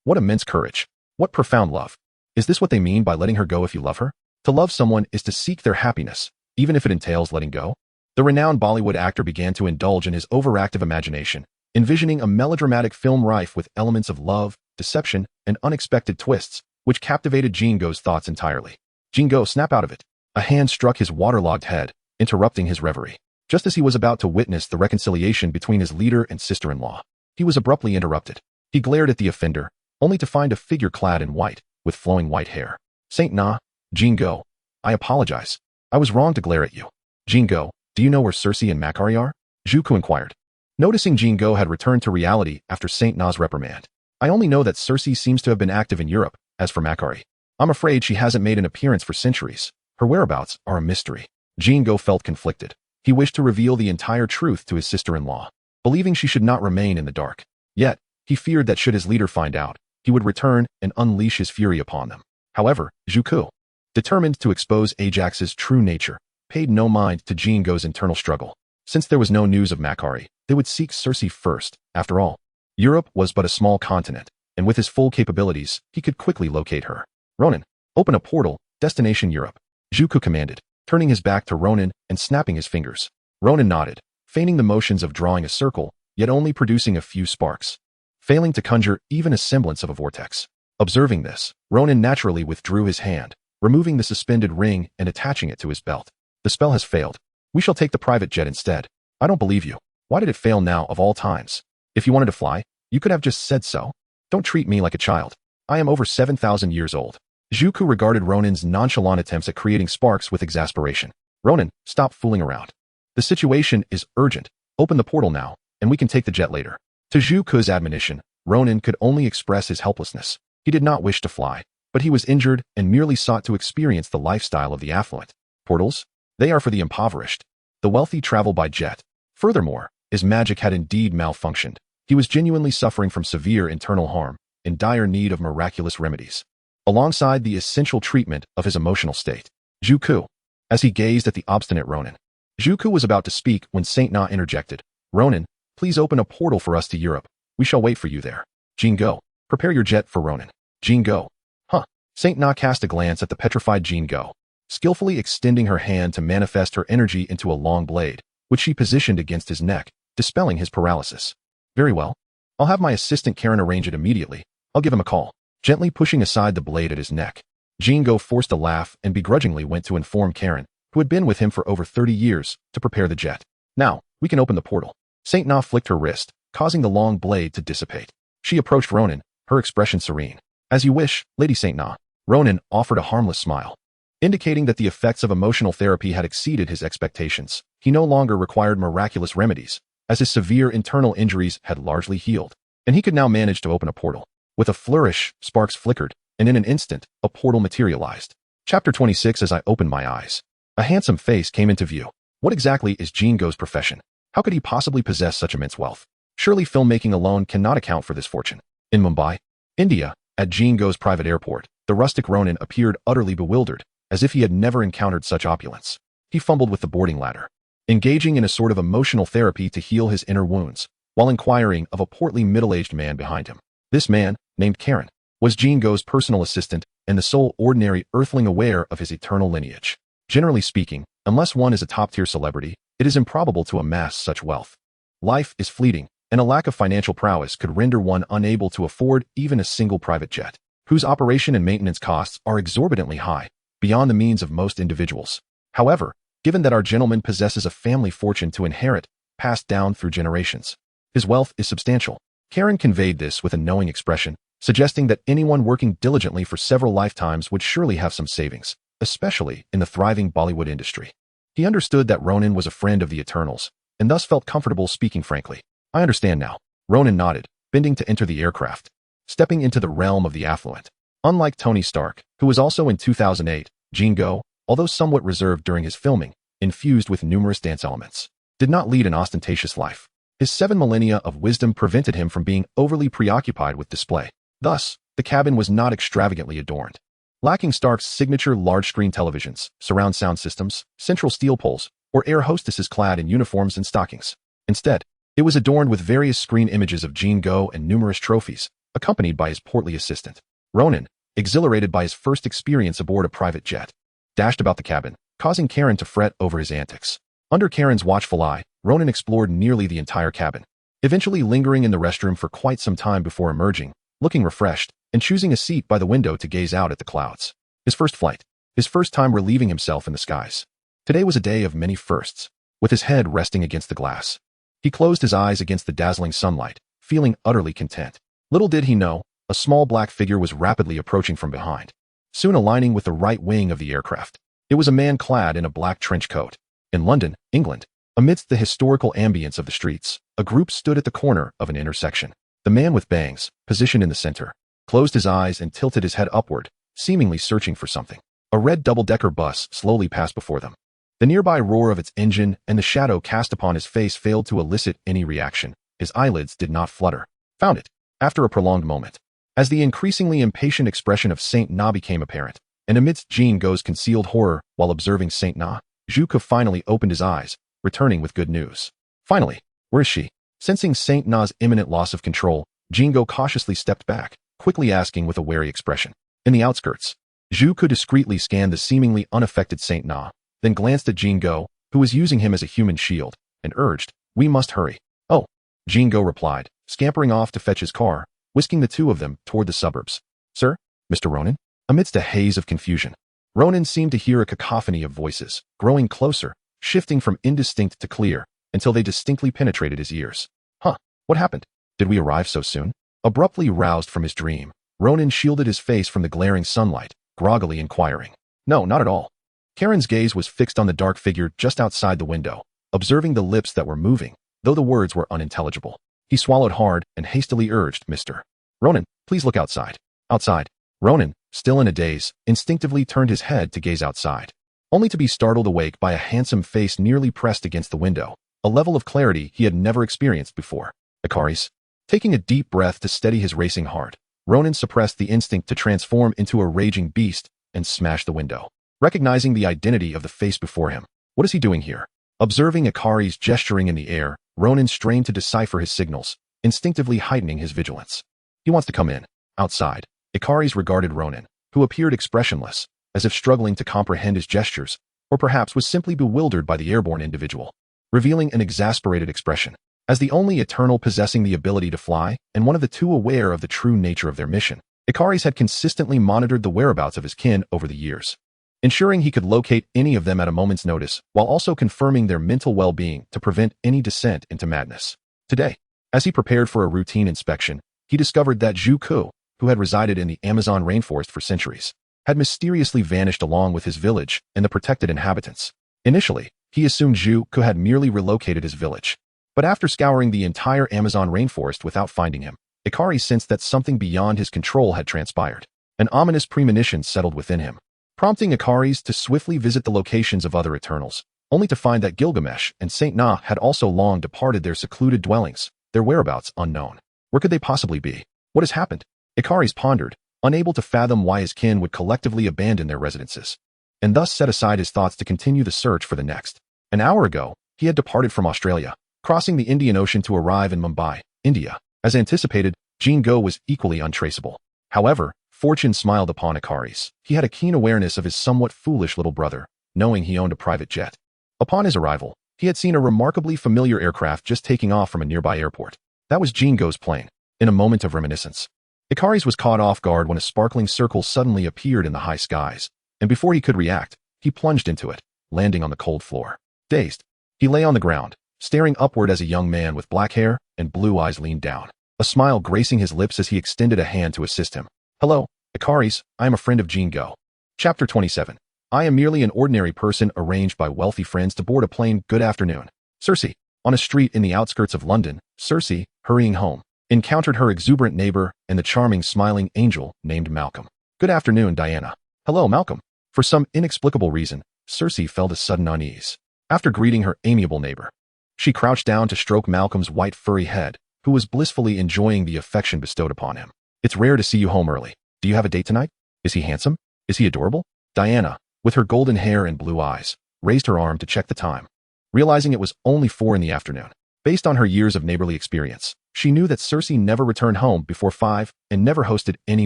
[SPEAKER 1] What immense courage. What profound love. Is this what they mean by letting her go if you love her? To love someone is to seek their happiness, even if it entails letting go? The renowned Bollywood actor began to indulge in his overactive imagination, envisioning a melodramatic film rife with elements of love, deception, and unexpected twists, which captivated Jingo's thoughts entirely. Jingo, snap out of it. A hand struck his waterlogged head, interrupting his reverie. Just as he was about to witness the reconciliation between his leader and sister-in-law, he was abruptly interrupted. He glared at the offender, only to find a figure clad in white, with flowing white hair. Saint Na, Jingo, I apologize. I was wrong to glare at you. Jingo, do you know where Cersei and Makari are? Zhu Ku inquired. Noticing Jingo had returned to reality after Saint Na's reprimand. I only know that Cersei seems to have been active in Europe. As for Makari, I'm afraid she hasn't made an appearance for centuries. Her whereabouts are a mystery. Jingo felt conflicted. He wished to reveal the entire truth to his sister-in-law, believing she should not remain in the dark. Yet, he feared that should his leader find out, he would return and unleash his fury upon them. However, Zhu Ku, determined to expose Ajax's true nature, paid no mind to Jingo's internal struggle. Since there was no news of Makari, they would seek Cersei first. After all, Europe was but a small continent, and with his full capabilities, he could quickly locate her. Ronan, open a portal, destination Europe. Zuko commanded, turning his back to Ronan and snapping his fingers. Ronan nodded, feigning the motions of drawing a circle, yet only producing a few sparks, failing to conjure even a semblance of a vortex. Observing this, Ronan naturally withdrew his hand, removing the suspended ring and attaching it to his belt. The spell has failed. We shall take the private jet instead. I don't believe you. Why did it fail now of all times? If you wanted to fly, you could have just said so. Don't treat me like a child. I am over 7,000 years old. Zuko regarded Ronan's nonchalant attempts at creating sparks with exasperation. Ronan, stop fooling around. The situation is urgent. Open the portal now, and we can take the jet later. To Zuko's admonition, Ronan could only express his helplessness. He did not wish to fly, but he was injured and merely sought to experience the lifestyle of the affluent. Portals? They are for the impoverished. The wealthy travel by jet. Furthermore, his magic had indeed malfunctioned. He was genuinely suffering from severe internal harm, in dire need of miraculous remedies, alongside the essential treatment of his emotional state. Zuko, as he gazed at the obstinate Ronan. Zuko was about to speak when Saint Na interjected. Ronan, please open a portal for us to Europe. We shall wait for you there. Jingo, prepare your jet for Ronan. Jingo. Huh. Saint Na cast a glance at the petrified Jingo, skillfully extending her hand to manifest her energy into a long blade, which she positioned against his neck, dispelling his paralysis. Very well. I'll have my assistant Karen arrange it immediately. I'll give him a call. Gently pushing aside the blade at his neck, Jingo forced a laugh and begrudgingly went to inform Karen, who had been with him for over 30 years, to prepare the jet. Now, we can open the portal. Saint Na flicked her wrist, causing the long blade to dissipate. She approached Ronan, her expression serene. As you wish, Lady Saint Na. Ronan offered a harmless smile, indicating that the effects of emotional therapy had exceeded his expectations. He no longer required miraculous remedies, as his severe internal injuries had largely healed, and he could now manage to open a portal. With a flourish, sparks flickered, and in an instant, a portal materialized. Chapter 26. As I opened my eyes, a handsome face came into view. What exactly is Jingo's profession? How could he possibly possess such immense wealth? Surely filmmaking alone cannot account for this fortune. In Mumbai, India, at Jingo's private airport, the rustic Ronan appeared utterly bewildered, as if he had never encountered such opulence. He fumbled with the boarding ladder, engaging in a sort of emotional therapy to heal his inner wounds, while inquiring of a portly middle-aged man behind him. This man, named Karen, was Jingo's personal assistant and the sole ordinary earthling aware of his eternal lineage. Generally speaking, unless one is a top-tier celebrity, it is improbable to amass such wealth. Life is fleeting, and a lack of financial prowess could render one unable to afford even a single private jet, whose operation and maintenance costs are exorbitantly high, beyond the means of most individuals. However, given that our gentleman possesses a family fortune to inherit, passed down through generations, his wealth is substantial. Karen conveyed this with a knowing expression, suggesting that anyone working diligently for several lifetimes would surely have some savings, especially in the thriving Bollywood industry. He understood that Ronan was a friend of the Eternals, and thus felt comfortable speaking frankly. I understand now. Ronan nodded, bending to enter the aircraft, stepping into the realm of the affluent. Unlike Tony Stark, who was also in 2008, Jingo, although somewhat reserved during his filming, infused with numerous dance elements, did not lead an ostentatious life. His 7 millennia of wisdom prevented him from being overly preoccupied with display. Thus, the cabin was not extravagantly adorned, lacking Stark's signature large-screen televisions, surround sound systems, central steel poles, or air hostesses clad in uniforms and stockings. Instead, it was adorned with various screen images of Jingo and numerous trophies, accompanied by his portly assistant. Ronan, exhilarated by his first experience aboard a private jet, dashed about the cabin, causing Karen to fret over his antics. Under Karen's watchful eye, Ronan explored nearly the entire cabin, eventually lingering in the restroom for quite some time before emerging, looking refreshed, and choosing a seat by the window to gaze out at the clouds. His first flight, his first time relieving himself in the skies. Today was a day of many firsts. With his head resting against the glass, he closed his eyes against the dazzling sunlight, feeling utterly content. Little did he know, a small black figure was rapidly approaching from behind, soon aligning with the right wing of the aircraft. It was a man clad in a black trench coat. In London, England, amidst the historical ambience of the streets, a group stood at the corner of an intersection. The man with bangs, positioned in the center, closed his eyes and tilted his head upward, seemingly searching for something. A red double-decker bus slowly passed before them. The nearby roar of its engine and the shadow cast upon his face failed to elicit any reaction. His eyelids did not flutter. Found it, after a prolonged moment. As the increasingly impatient expression of Saint Na became apparent, and amidst Jingo's concealed horror while observing Saint Na, Zuko finally opened his eyes, returning with good news. Finally, where is she? Sensing Saint Na's imminent loss of control, Jingo cautiously stepped back, quickly asking with a wary expression. In the outskirts, Zhu Ke discreetly scanned the seemingly unaffected Saint Na, then glanced at Jingo, who was using him as a human shield, and urged, "We must hurry." "Oh," Jingo replied, scampering off to fetch his car, whisking the two of them toward the suburbs. "Sir? Mr. Ronan?" Amidst a haze of confusion, Ronan seemed to hear a cacophony of voices, growing closer, shifting from indistinct to clear, until they distinctly penetrated his ears. "Huh, what happened? Did we arrive so soon?" Abruptly roused from his dream, Ronan shielded his face from the glaring sunlight, groggily inquiring. "No, not at all." Karen's gaze was fixed on the dark figure just outside the window, observing the lips that were moving, though the words were unintelligible. He swallowed hard and hastily urged, "Mr. Ronan, please look outside." "Outside?" Ronan, still in a daze, instinctively turned his head to gaze outside, only to be startled awake by a handsome face nearly pressed against the window, a level of clarity he had never experienced before. "Ikaris?" Taking a deep breath to steady his racing heart, Ronan suppressed the instinct to transform into a raging beast and smash the window. Recognizing the identity of the face before him, what is he doing here? Observing Ikaris gesturing in the air, Ronan strained to decipher his signals, instinctively heightening his vigilance. "He wants to come in." Outside, Ikaris regarded Ronan, who appeared expressionless, as if struggling to comprehend his gestures, or perhaps was simply bewildered by the airborne individual, revealing an exasperated expression. As the only Eternal possessing the ability to fly, and one of the two aware of the true nature of their mission, Ikaris had consistently monitored the whereabouts of his kin over the years, ensuring he could locate any of them at a moment's notice, while also confirming their mental well-being to prevent any descent into madness. Today, as he prepared for a routine inspection, he discovered that Zhu Ke, who had resided in the Amazon rainforest for centuries, had mysteriously vanished along with his village and the protected inhabitants. Initially, he assumed Zhu Ke had merely relocated his village. But after scouring the entire Amazon rainforest without finding him, Ikaris sensed that something beyond his control had transpired. An ominous premonition settled within him, prompting Ikaris to swiftly visit the locations of other Eternals, only to find that Gilgamesh and Saint Na had also long departed their secluded dwellings, their whereabouts unknown. Where could they possibly be? What has happened? Ikaris pondered, unable to fathom why his kin would collectively abandon their residences, and thus set aside his thoughts to continue the search for the next. An hour ago, he had departed from Australia, crossing the Indian Ocean to arrive in Mumbai, India. As anticipated, Jingo was equally untraceable. However, fortune smiled upon Ikaris. He had a keen awareness of his somewhat foolish little brother, knowing he owned a private jet. Upon his arrival, he had seen a remarkably familiar aircraft just taking off from a nearby airport. That was Jingo's plane. In a moment of reminiscence, Ikaris was caught off guard when a sparkling circle suddenly appeared in the high skies, and before he could react, he plunged into it, landing on the cold floor. Dazed, he lay on the ground, staring upward as a young man with black hair and blue eyes leaned down, a smile gracing his lips as he extended a hand to assist him. "Hello, Ikaris, I am a friend of Jingo." Chapter 27. I am merely an ordinary person arranged by wealthy friends to board a plane. Good afternoon. Circe. On a street in the outskirts of London, Circe, hurrying home, encountered her exuberant neighbor and the charming smiling angel named Malcolm. "Good afternoon, Diana." "Hello, Malcolm." For some inexplicable reason, Circe felt a sudden unease. After greeting her amiable neighbor, she crouched down to stroke Malcolm's white furry head, who was blissfully enjoying the affection bestowed upon him. "It's rare to see you home early. Do you have a date tonight? Is he handsome? Is he adorable?" Diana, with her golden hair and blue eyes, raised her arm to check the time, realizing it was only 4 in the afternoon. Based on her years of neighborly experience, she knew that Circe never returned home before 5 and never hosted any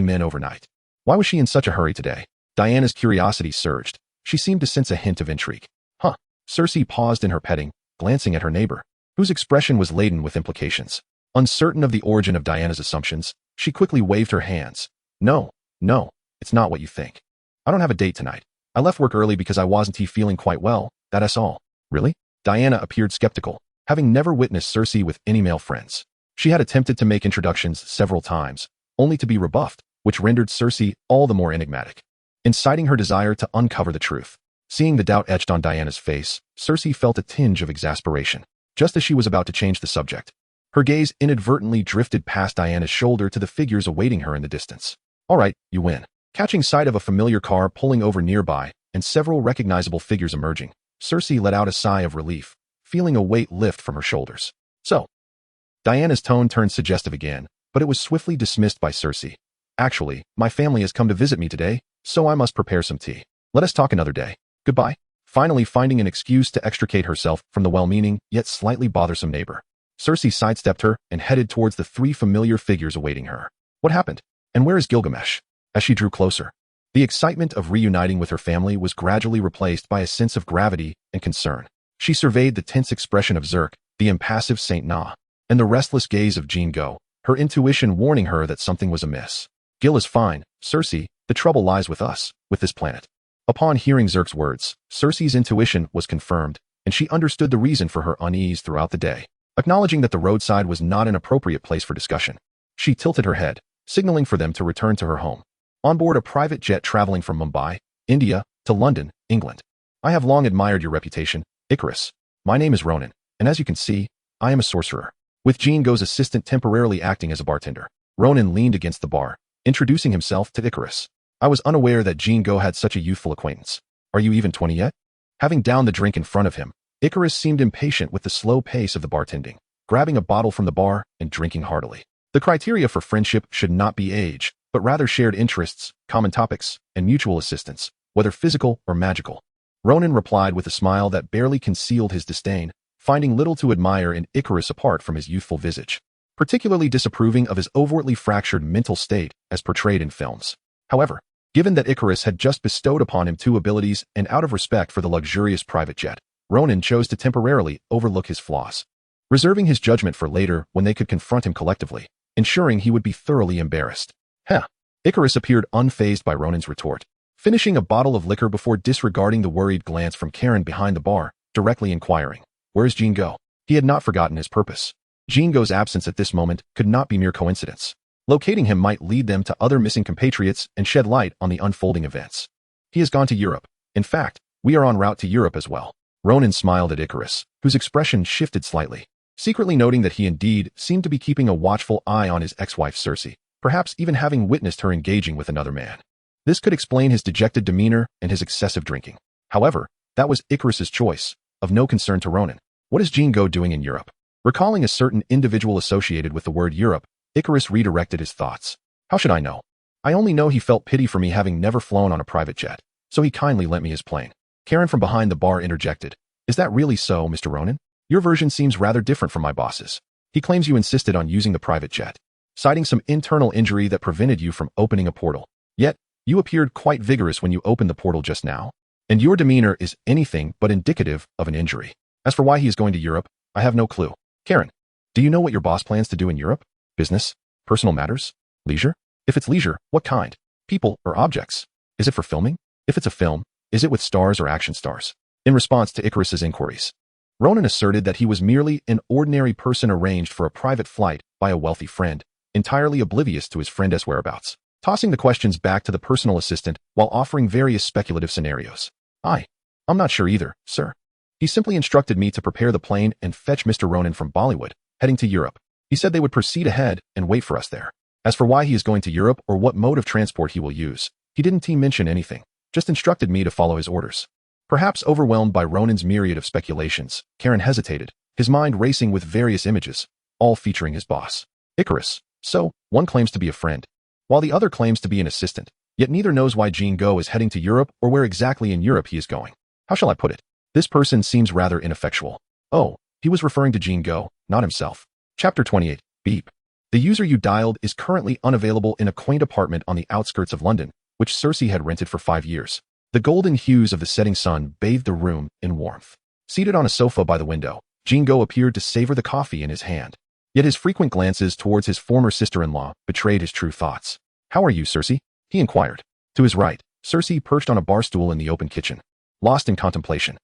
[SPEAKER 1] men overnight. Why was she in such a hurry today? Diana's curiosity surged. She seemed to sense a hint of intrigue. Circe paused in her petting, glancing at her neighbor, whose expression was laden with implications. Uncertain of the origin of Diana's assumptions, she quickly waved her hands. No, it's not what you think. I don't have a date tonight. I left work early because I wasn't feeling quite well, that's all." "Really?" Diana appeared skeptical, having never witnessed Circe with any male friends. She had attempted to make introductions several times, only to be rebuffed, which rendered Circe all the more enigmatic, inciting her desire to uncover the truth. Seeing the doubt etched on Diana's face, Circe felt a tinge of exasperation. Just as she was about to change the subject, her gaze inadvertently drifted past Diana's shoulder to the figures awaiting her in the distance. "All right, you win." Catching sight of a familiar car pulling over nearby and several recognizable figures emerging, Circe let out a sigh of relief, feeling a weight lift from her shoulders. "So?" Diana's tone turned suggestive again, but it was swiftly dismissed by Circe. "Actually, my family has come to visit me today, so I must prepare some tea. Let us talk another day. Goodbye." Finally finding an excuse to extricate herself from the well-meaning, yet slightly bothersome neighbor, Cersei sidestepped her and headed towards the three familiar figures awaiting her. What happened? And where is Gilgamesh? As she drew closer, the excitement of reuniting with her family was gradually replaced by a sense of gravity and concern. She surveyed the tense expression of Zerk, the impassive Saint Na, and the restless gaze of Jean Go, her intuition warning her that something was amiss. Gil is fine, Cersei, the trouble lies with us, with this planet. Upon hearing Zerk's words, Cersei's intuition was confirmed, and she understood the reason for her unease throughout the day. Acknowledging that the roadside was not an appropriate place for discussion, she tilted her head, signaling for them to return to her home. On board a private jet traveling from Mumbai, India, to London, England. I have long admired your reputation, Icarus. My name is Ronan, and as you can see, I am a sorcerer. With Jean Go's assistant temporarily acting as a bartender, Ronan leaned against the bar, introducing himself to Icarus. I was unaware that Jean Go had such a youthful acquaintance. Are you even 20 yet? Having downed the drink in front of him, Icarus seemed impatient with the slow pace of the bartending, grabbing a bottle from the bar and drinking heartily. The criteria for friendship should not be age, but rather shared interests, common topics, and mutual assistance, whether physical or magical. Ronan replied with a smile that barely concealed his disdain, finding little to admire in Icarus apart from his youthful visage, particularly disapproving of his overtly fractured mental state as portrayed in films. However, given that Icarus had just bestowed upon him two abilities and out of respect for the luxurious private jet, Ronan chose to temporarily overlook his flaws, reserving his judgment for later when they could confront him collectively, ensuring he would be thoroughly embarrassed. Icarus appeared unfazed by Ronan's retort, finishing a bottle of liquor before disregarding the worried glance from Karen behind the bar, directly inquiring, "Where's Jean Go?" He had not forgotten his purpose. Jean Go's absence at this moment could not be mere coincidence. Locating him might lead them to other missing compatriots and shed light on the unfolding events. He has gone to Europe. In fact, we are en route to Europe as well. Ronan smiled at Icarus, whose expression shifted slightly, secretly noting that he indeed seemed to be keeping a watchful eye on his ex-wife Cersei, perhaps even having witnessed her engaging with another man. This could explain his dejected demeanor and his excessive drinking. However, that was Icarus's choice, of no concern to Ronan. What is Jean Go doing in Europe? Recalling a certain individual associated with the word Europe, Icarus redirected his thoughts. How should I know? I only know he felt pity for me having never flown on a private jet, so he kindly lent me his plane. Karen from behind the bar interjected. Is that really so, Mr. Ronan? Your version seems rather different from my boss's. He claims you insisted on using the private jet, citing some internal injury that prevented you from opening a portal. Yet, you appeared quite vigorous when you opened the portal just now, and your demeanor is anything but indicative of an injury. As for why he is going to Europe, I have no clue. Karen, do you know what your boss plans to do in Europe? Business? Personal matters? Leisure? If it's leisure, what kind? People or objects? Is it for filming? If it's a film, is it with stars or action stars? In response to Icarus's inquiries, Ronan asserted that he was merely an ordinary person arranged for a private flight by a wealthy friend, entirely oblivious to his friend's whereabouts, tossing the questions back to the personal assistant while offering various speculative scenarios. I'm not sure either, sir. He simply instructed me to prepare the plane and fetch Mr. Ronan from Bollywood, heading to Europe. He said they would proceed ahead and wait for us there. As for why he is going to Europe or what mode of transport he will use, he didn't mention anything, just instructed me to follow his orders. Perhaps overwhelmed by Ronan's myriad of speculations, Karen hesitated, his mind racing with various images, all featuring his boss, Icarus. So, one claims to be a friend, while the other claims to be an assistant, yet neither knows why Jean Go is heading to Europe or where exactly in Europe he is going. How shall I put it? This person seems rather ineffectual. Oh, he was referring to Jean Go, not himself. Chapter 28. Beep. The user you dialed is currently unavailable in a quaint apartment on the outskirts of London, which Cersei had rented for 5 years. The golden hues of the setting sun bathed the room in warmth. Seated on a sofa by the window, Jean Go appeared to savor the coffee in his hand. Yet his frequent glances towards his former sister-in-law betrayed his true thoughts. How are you, Cersei? He inquired. To his right, Cersei perched on a bar stool in the open kitchen, lost in contemplation.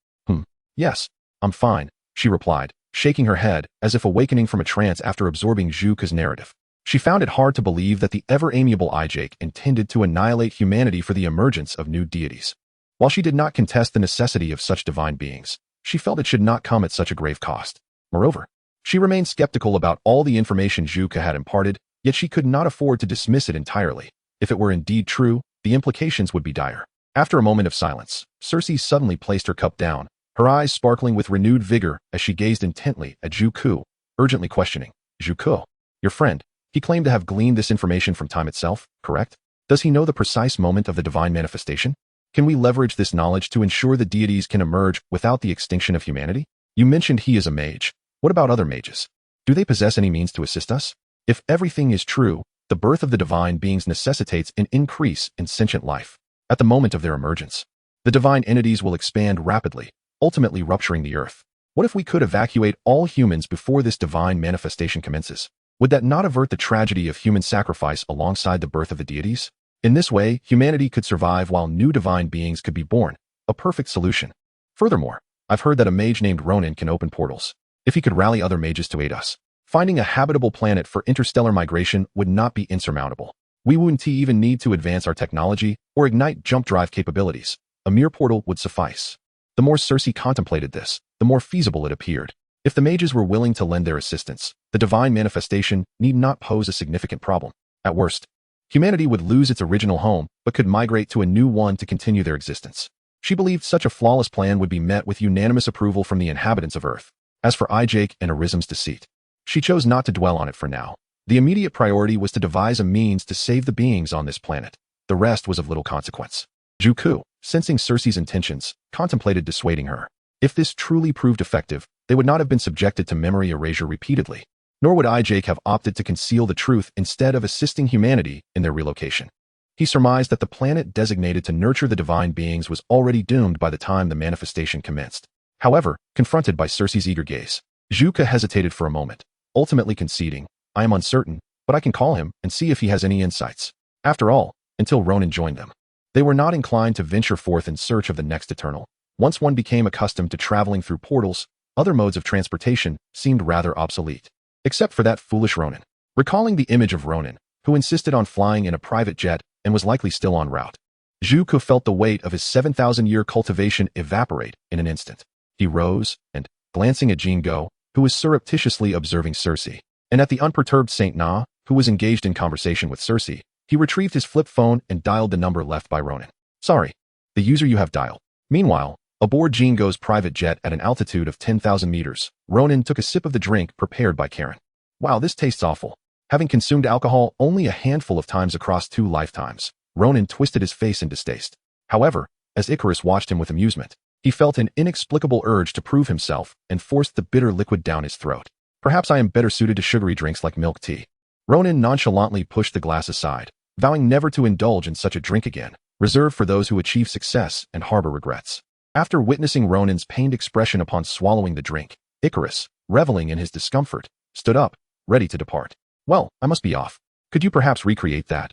[SPEAKER 1] Yes, I'm fine, she replied, shaking her head as if awakening from a trance after absorbing Zhuka's narrative. She found it hard to believe that the ever-amiable Ijake intended to annihilate humanity for the emergence of new deities. While she did not contest the necessity of such divine beings, she felt it should not come at such a grave cost. Moreover, she remained skeptical about all the information Zhuka had imparted, yet she could not afford to dismiss it entirely. If it were indeed true, the implications would be dire. After a moment of silence, Cersei suddenly placed her cup down, her eyes sparkling with renewed vigor as she gazed intently at Zhu Ku, urgently questioning. Zhu Ku, your friend, he claimed to have gleaned this information from time itself, correct? Does he know the precise moment of the divine manifestation? Can we leverage this knowledge to ensure the deities can emerge without the extinction of humanity? You mentioned he is a mage. What about other mages? Do they possess any means to assist us? If everything is true, the birth of the divine beings necessitates an increase in sentient life. At the moment of their emergence, the divine entities will expand rapidly, ultimately rupturing the earth. What if we could evacuate all humans before this divine manifestation commences? Would that not avert the tragedy of human sacrifice alongside the birth of the deities? In this way, humanity could survive while new divine beings could be born, a perfect solution. Furthermore, I've heard that a mage named Ronan can open portals. If he could rally other mages to aid us, finding a habitable planet for interstellar migration would not be insurmountable. We wouldn't even need to advance our technology or ignite jump drive capabilities. A mere portal would suffice. The more Circe contemplated this, the more feasible it appeared. If the mages were willing to lend their assistance, the divine manifestation need not pose a significant problem. At worst, humanity would lose its original home, but could migrate to a new one to continue their existence. She believed such a flawless plan would be met with unanimous approval from the inhabitants of Earth. As for Ijake and Arism's deceit, she chose not to dwell on it for now. The immediate priority was to devise a means to save the beings on this planet. The rest was of little consequence. Juku, sensing Circe's intentions, contemplated dissuading her. If this truly proved effective, they would not have been subjected to memory erasure repeatedly, nor would Ijake have opted to conceal the truth instead of assisting humanity in their relocation. He surmised that the planet designated to nurture the divine beings was already doomed by the time the manifestation commenced. However, confronted by Circe's eager gaze, Juku hesitated for a moment, ultimately conceding, I am uncertain, but I can call him and see if he has any insights. After all, until Ronan joined them, they were not inclined to venture forth in search of the next eternal. Once one became accustomed to traveling through portals, other modes of transportation seemed rather obsolete. Except for that foolish Ronan. Recalling the image of Ronan, who insisted on flying in a private jet and was likely still en route, Juku felt the weight of his 7,000-year cultivation evaporate in an instant. He rose and, glancing at Jingo, who was surreptitiously observing Circe, and at the unperturbed Saint Na, who was engaged in conversation with Circe, he retrieved his flip phone and dialed the number left by Ronan. Sorry, the user you have dialed. Meanwhile, aboard Jingo's private jet at an altitude of 10,000 meters, Ronan took a sip of the drink prepared by Karen. Wow, this tastes awful. Having consumed alcohol only a handful of times across 2 lifetimes, Ronan twisted his face in distaste. However, as Icarus watched him with amusement, he felt an inexplicable urge to prove himself and forced the bitter liquid down his throat. Perhaps I am better suited to sugary drinks like milk tea. Ronan nonchalantly pushed the glass aside, vowing never to indulge in such a drink again, reserved for those who achieve success and harbor regrets. After witnessing Ronan's pained expression upon swallowing the drink, Icarus, reveling in his discomfort, stood up, ready to depart. Well, I must be off. Could you perhaps recreate that,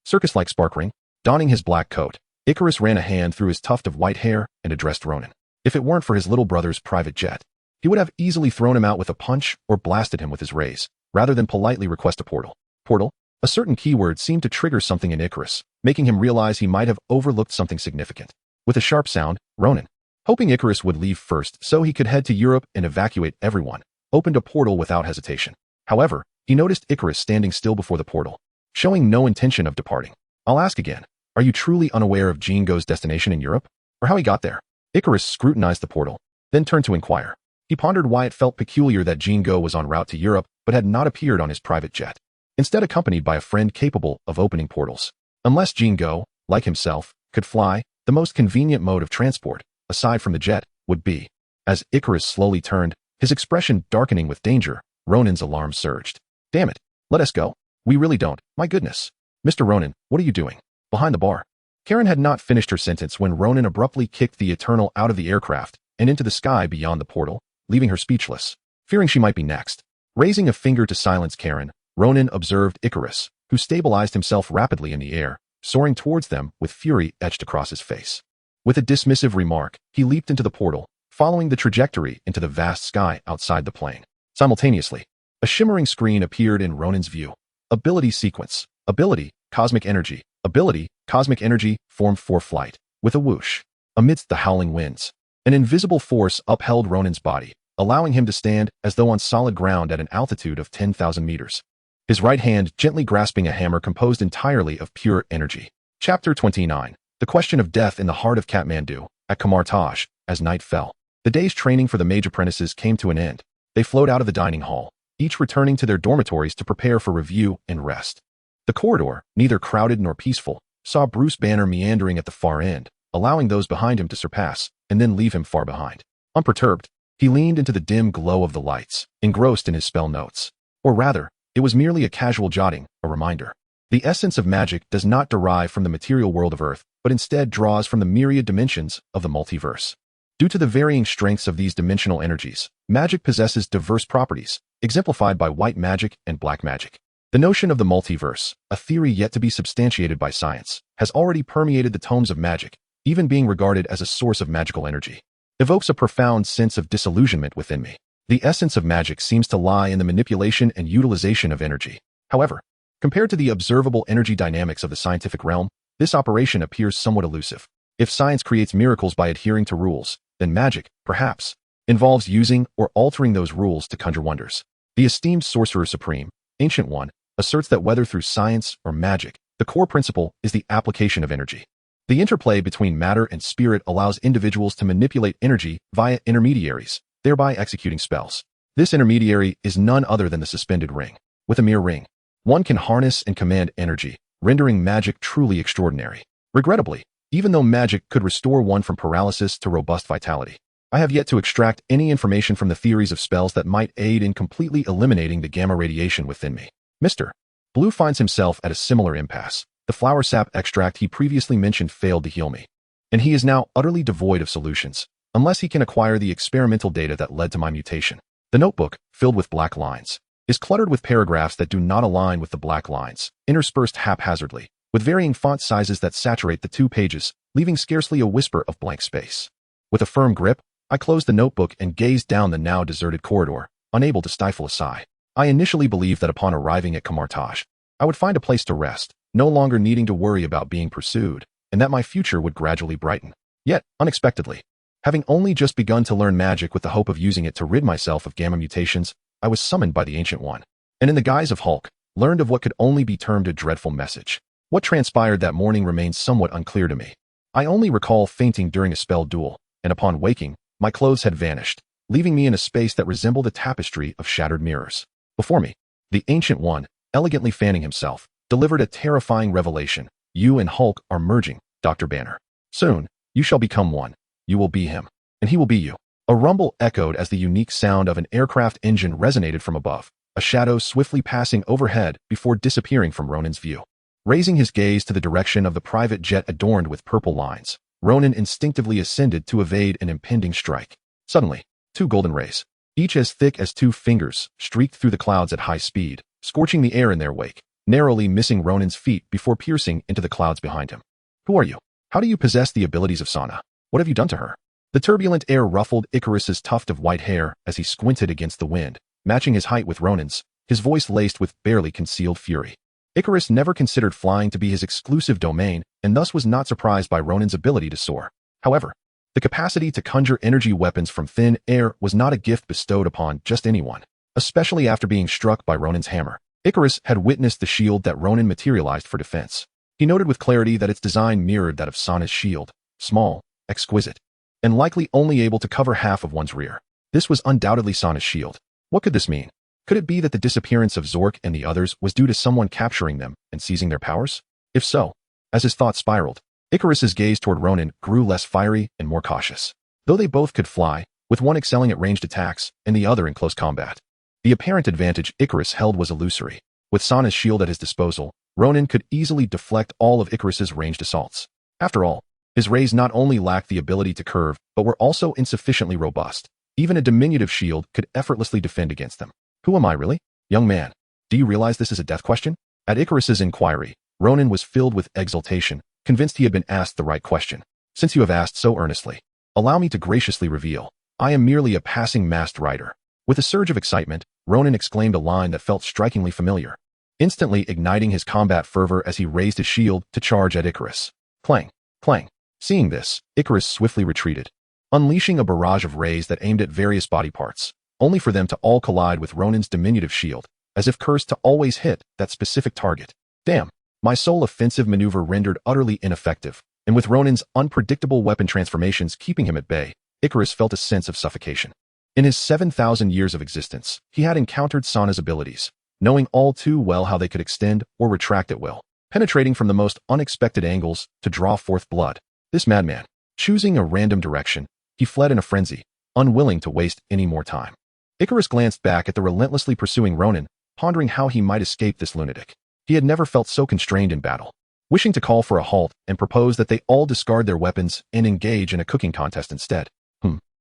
[SPEAKER 1] circus-like sparkling? Donning his black coat, Icarus ran a hand through his tuft of white hair and addressed Ronan. If it weren't for his little brother's private jet, he would have easily thrown him out with a punch or blasted him with his rays, rather than politely request a portal. Portal? A certain keyword seemed to trigger something in Icarus, making him realize he might have overlooked something significant. With a sharp sound, Ronan, hoping Icarus would leave first so he could head to Europe and evacuate everyone, opened a portal without hesitation. However, he noticed Icarus standing still before the portal, showing no intention of departing. I'll ask again, are you truly unaware of Jingo's destination in Europe? Or how he got there? Icarus scrutinized the portal, then turned to inquire. He pondered why it felt peculiar that Jingo was en route to Europe but had not appeared on his private jet, instead accompanied by a friend capable of opening portals. Unless Jingo, like himself, could fly, the most convenient mode of transport, aside from the jet, would be. As Icarus slowly turned, his expression darkening with danger, Ronan's alarm surged. Damn it, let us go. We really don't, my goodness. Mr. Ronan, what are you doing? Behind the bar. Karen had not finished her sentence when Ronan abruptly kicked the Eternal out of the aircraft and into the sky beyond the portal, leaving her speechless, fearing she might be next. Raising a finger to silence Karen, Ronan observed Icarus, who stabilized himself rapidly in the air, soaring towards them with fury etched across his face. With a dismissive remark, he leaped into the portal, following the trajectory into the vast sky outside the plane. Simultaneously, a shimmering screen appeared in Ronan's view. Ability sequence. Ability, cosmic energy. Ability, cosmic energy, formed for flight. With a whoosh. Amidst the howling winds, an invisible force upheld Ronan's body, allowing him to stand as though on solid ground at an altitude of 10,000 meters. His right hand gently grasping a hammer composed entirely of pure energy. Chapter 29. The question of death in the heart of Kathmandu, at Kamar Taj, as night fell. The day's training for the mage apprentices came to an end. They flowed out of the dining hall, each returning to their dormitories to prepare for review and rest. The corridor, neither crowded nor peaceful, saw Bruce Banner meandering at the far end, allowing those behind him to surpass, and then leave him far behind. Unperturbed, He leaned into the dim glow of the lights, engrossed in his spell notes. Or rather, it was merely a casual jotting, a reminder. The essence of magic does not derive from the material world of Earth, but instead draws from the myriad dimensions of the multiverse. Due to the varying strengths of these dimensional energies, magic possesses diverse properties, exemplified by white magic and black magic. The notion of the multiverse, a theory yet to be substantiated by science, has already permeated the tomes of magic, even being regarded as a source of magical energy. Evokes a profound sense of disillusionment within me. The essence of magic seems to lie in the manipulation and utilization of energy. However, compared to the observable energy dynamics of the scientific realm, this operation appears somewhat elusive. If science creates miracles by adhering to rules, then magic, perhaps, involves using or altering those rules to conjure wonders. The esteemed Sorcerer Supreme, Ancient One, asserts that whether through science or magic, the core principle is the application of energy. The interplay between matter and spirit allows individuals to manipulate energy via intermediaries, thereby executing spells. This intermediary is none other than the suspended ring. With a mere ring, one can harness and command energy, rendering magic truly extraordinary. Regrettably, even though magic could restore one from paralysis to robust vitality, I have yet to extract any information from the theories of spells that might aid in completely eliminating the gamma radiation within me. Mr. Blue finds himself at a similar impasse. The flower sap extract he previously mentioned failed to heal me, and he is now utterly devoid of solutions, unless he can acquire the experimental data that led to my mutation. The notebook, filled with black lines, is cluttered with paragraphs that do not align with the black lines, interspersed haphazardly, with varying font sizes that saturate the 2 pages, leaving scarcely a whisper of blank space. With a firm grip, I closed the notebook and gazed down the now deserted corridor, unable to stifle a sigh. I initially believed that upon arriving at Kamar-Taj, I would find a place to rest, no longer needing to worry about being pursued, and that my future would gradually brighten. Yet, unexpectedly, having only just begun to learn magic with the hope of using it to rid myself of gamma mutations, I was summoned by the Ancient One, and in the guise of Hulk, learned of what could only be termed a dreadful message. What transpired that morning remains somewhat unclear to me. I only recall fainting during a spell duel, and upon waking, my clothes had vanished, leaving me in a space that resembled a tapestry of shattered mirrors. Before me, the Ancient One, elegantly fanning himself, delivered a terrifying revelation. You and Hulk are merging, Dr. Banner. Soon, you shall become one. You will be him, and he will be you. A rumble echoed as the unique sound of an aircraft engine resonated from above, a shadow swiftly passing overhead before disappearing from Ronan's view. Raising his gaze to the direction of the private jet adorned with purple lines, Ronan instinctively ascended to evade an impending strike. Suddenly, 2 golden rays, each as thick as 2 fingers, streaked through the clouds at high speed, scorching the air in their wake, narrowly missing Ronan's feet before piercing into the clouds behind him. Who are you? How do you possess the abilities of Sana? What have you done to her? The turbulent air ruffled Icarus's tuft of white hair as he squinted against the wind, matching his height with Ronan's, his voice laced with barely concealed fury. Icarus never considered flying to be his exclusive domain, and thus was not surprised by Ronan's ability to soar. However, the capacity to conjure energy weapons from thin air was not a gift bestowed upon just anyone, especially after being struck by Ronan's hammer. Icarus had witnessed the shield that Ronan materialized for defense. He noted with clarity that its design mirrored that of Sana's shield, small, exquisite, and likely only able to cover half of one's rear. This was undoubtedly Sana's shield. What could this mean? Could it be that the disappearance of Zork and the others was due to someone capturing them and seizing their powers? If so, as his thoughts spiraled, Icarus's gaze toward Ronan grew less fiery and more cautious. Though they both could fly, with one excelling at ranged attacks and the other in close combat, the apparent advantage Icarus held was illusory. With Sana's shield at his disposal, Ronan could easily deflect all of Icarus's ranged assaults. After all, his rays not only lacked the ability to curve, but were also insufficiently robust. Even a diminutive shield could effortlessly defend against them. Who am I really? Young man, do you realize this is a death question? At Icarus's inquiry, Ronan was filled with exultation, convinced he had been asked the right question. Since you have asked so earnestly, allow me to graciously reveal, I am merely a passing masked rider. With a surge of excitement, Ronan exclaimed a line that felt strikingly familiar, instantly igniting his combat fervor as he raised his shield to charge at Icarus. Clang, clang. Seeing this, Icarus swiftly retreated, unleashing a barrage of rays that aimed at various body parts, only for them to all collide with Ronan's diminutive shield, as if cursed to always hit that specific target. Damn, my sole offensive maneuver rendered utterly ineffective, and with Ronan's unpredictable weapon transformations keeping him at bay, Icarus felt a sense of suffocation. In his 7,000 years of existence, he had encountered Sana's abilities, knowing all too well how they could extend or retract at will, penetrating from the most unexpected angles to draw forth blood. This madman, choosing a random direction, he fled in a frenzy, unwilling to waste any more time. Icarus glanced back at the relentlessly pursuing Ronin, pondering how he might escape this lunatic. He had never felt so constrained in battle. Wishing to call for a halt and propose that they all discard their weapons and engage in a cooking contest instead.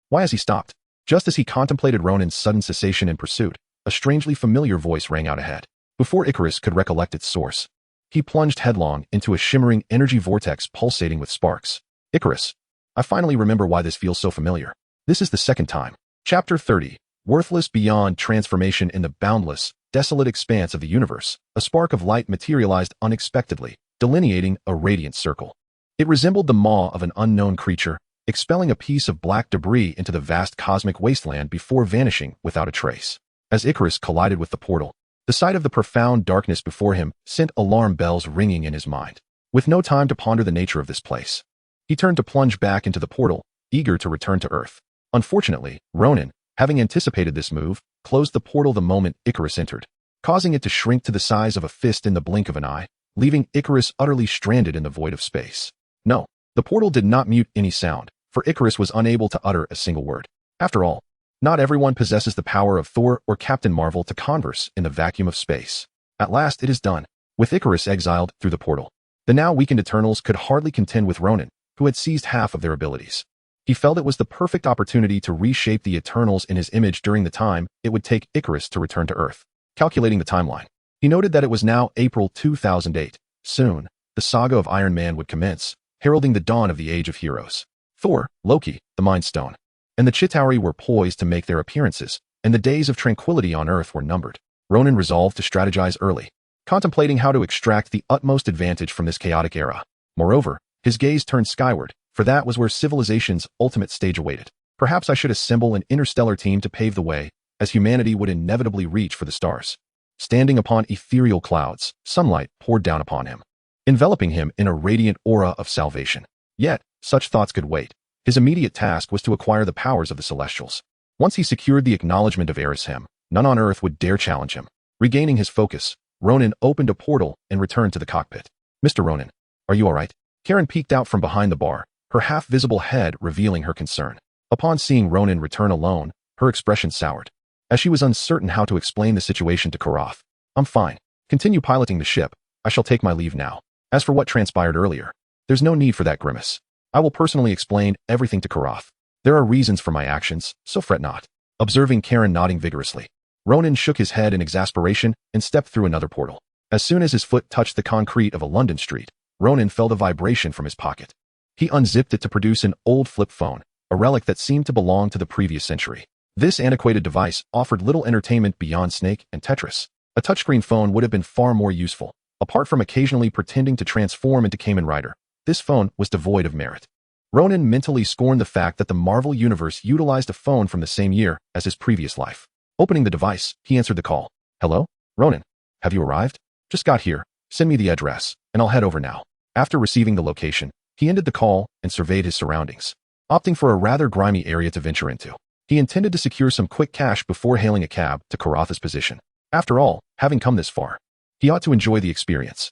[SPEAKER 1] Why has he stopped? Just as he contemplated Ronin's sudden cessation in pursuit, a strangely familiar voice rang out ahead. Before Icarus could recollect its source, he plunged headlong into a shimmering energy vortex pulsating with sparks. Icarus, I finally remember why this feels so familiar. This is the second time. Chapter 30. Worthless beyond transformation in the boundless, desolate expanse of the universe, a spark of light materialized unexpectedly, delineating a radiant circle. It resembled the maw of an unknown creature, expelling a piece of black debris into the vast cosmic wasteland before vanishing without a trace. As Icarus collided with the portal, the sight of the profound darkness before him sent alarm bells ringing in his mind. With no time to ponder the nature of this place, he turned to plunge back into the portal, eager to return to Earth. Unfortunately, Ronin, having anticipated this move, closed the portal the moment Icarus entered, causing it to shrink to the size of a fist in the blink of an eye, leaving Icarus utterly stranded in the void of space. No, the portal did not mute any sound, for Icarus was unable to utter a single word. After all, not everyone possesses the power of Thor or Captain Marvel to converse in the vacuum of space. At last it is done. With Icarus exiled through the portal, the now weakened Eternals could hardly contend with Ronin, who had seized half of their abilities. He felt it was the perfect opportunity to reshape the Eternals in his image during the time it would take Icarus to return to Earth. Calculating the timeline, he noted that it was now April 2008. Soon, the saga of Iron Man would commence, heralding the dawn of the Age of Heroes. Thor, Loki, the Mind Stone, and the Chitauri were poised to make their appearances, and the days of tranquility on Earth were numbered. Ronin resolved to strategize early, contemplating how to extract the utmost advantage from this chaotic era. Moreover, his gaze turned skyward, for that was where civilization's ultimate stage awaited. Perhaps I should assemble an interstellar team to pave the way, as humanity would inevitably reach for the stars. Standing upon ethereal clouds, sunlight poured down upon him, enveloping him in a radiant aura of salvation. Yet, such thoughts could wait. His immediate task was to acquire the powers of the Celestials. Once he secured the acknowledgement of Erishem, none on Earth would dare challenge him. Regaining his focus, Ronin opened a portal and returned to the cockpit. Mr. Ronin, are you all right? Karen peeked out from behind the bar, her half-visible head revealing her concern. Upon seeing Ronin return alone, her expression soured, as she was uncertain how to explain the situation to Karath. I'm fine. Continue piloting the ship. I shall take my leave now. As for what transpired earlier, there's no need for that grimace. I will personally explain everything to Karath. There are reasons for my actions, so fret not. Observing Karen nodding vigorously, Ronin shook his head in exasperation and stepped through another portal. As soon as his foot touched the concrete of a London street, Ronin felt a vibration from his pocket. He unzipped it to produce an old flip phone, a relic that seemed to belong to the previous century. This antiquated device offered little entertainment beyond Snake and Tetris. A touchscreen phone would have been far more useful. Apart from occasionally pretending to transform into Kamen Rider, this phone was devoid of merit. Ronin mentally scorned the fact that the Marvel Universe utilized a phone from the same year as his previous life. Opening the device, he answered the call. Hello? Ronin, have you arrived? Just got here. Send me the address, and I'll head over now. After receiving the location, he ended the call and surveyed his surroundings, opting for a rather grimy area to venture into. He intended to secure some quick cash before hailing a cab to Karatha's position. After all, having come this far, he ought to enjoy the experience.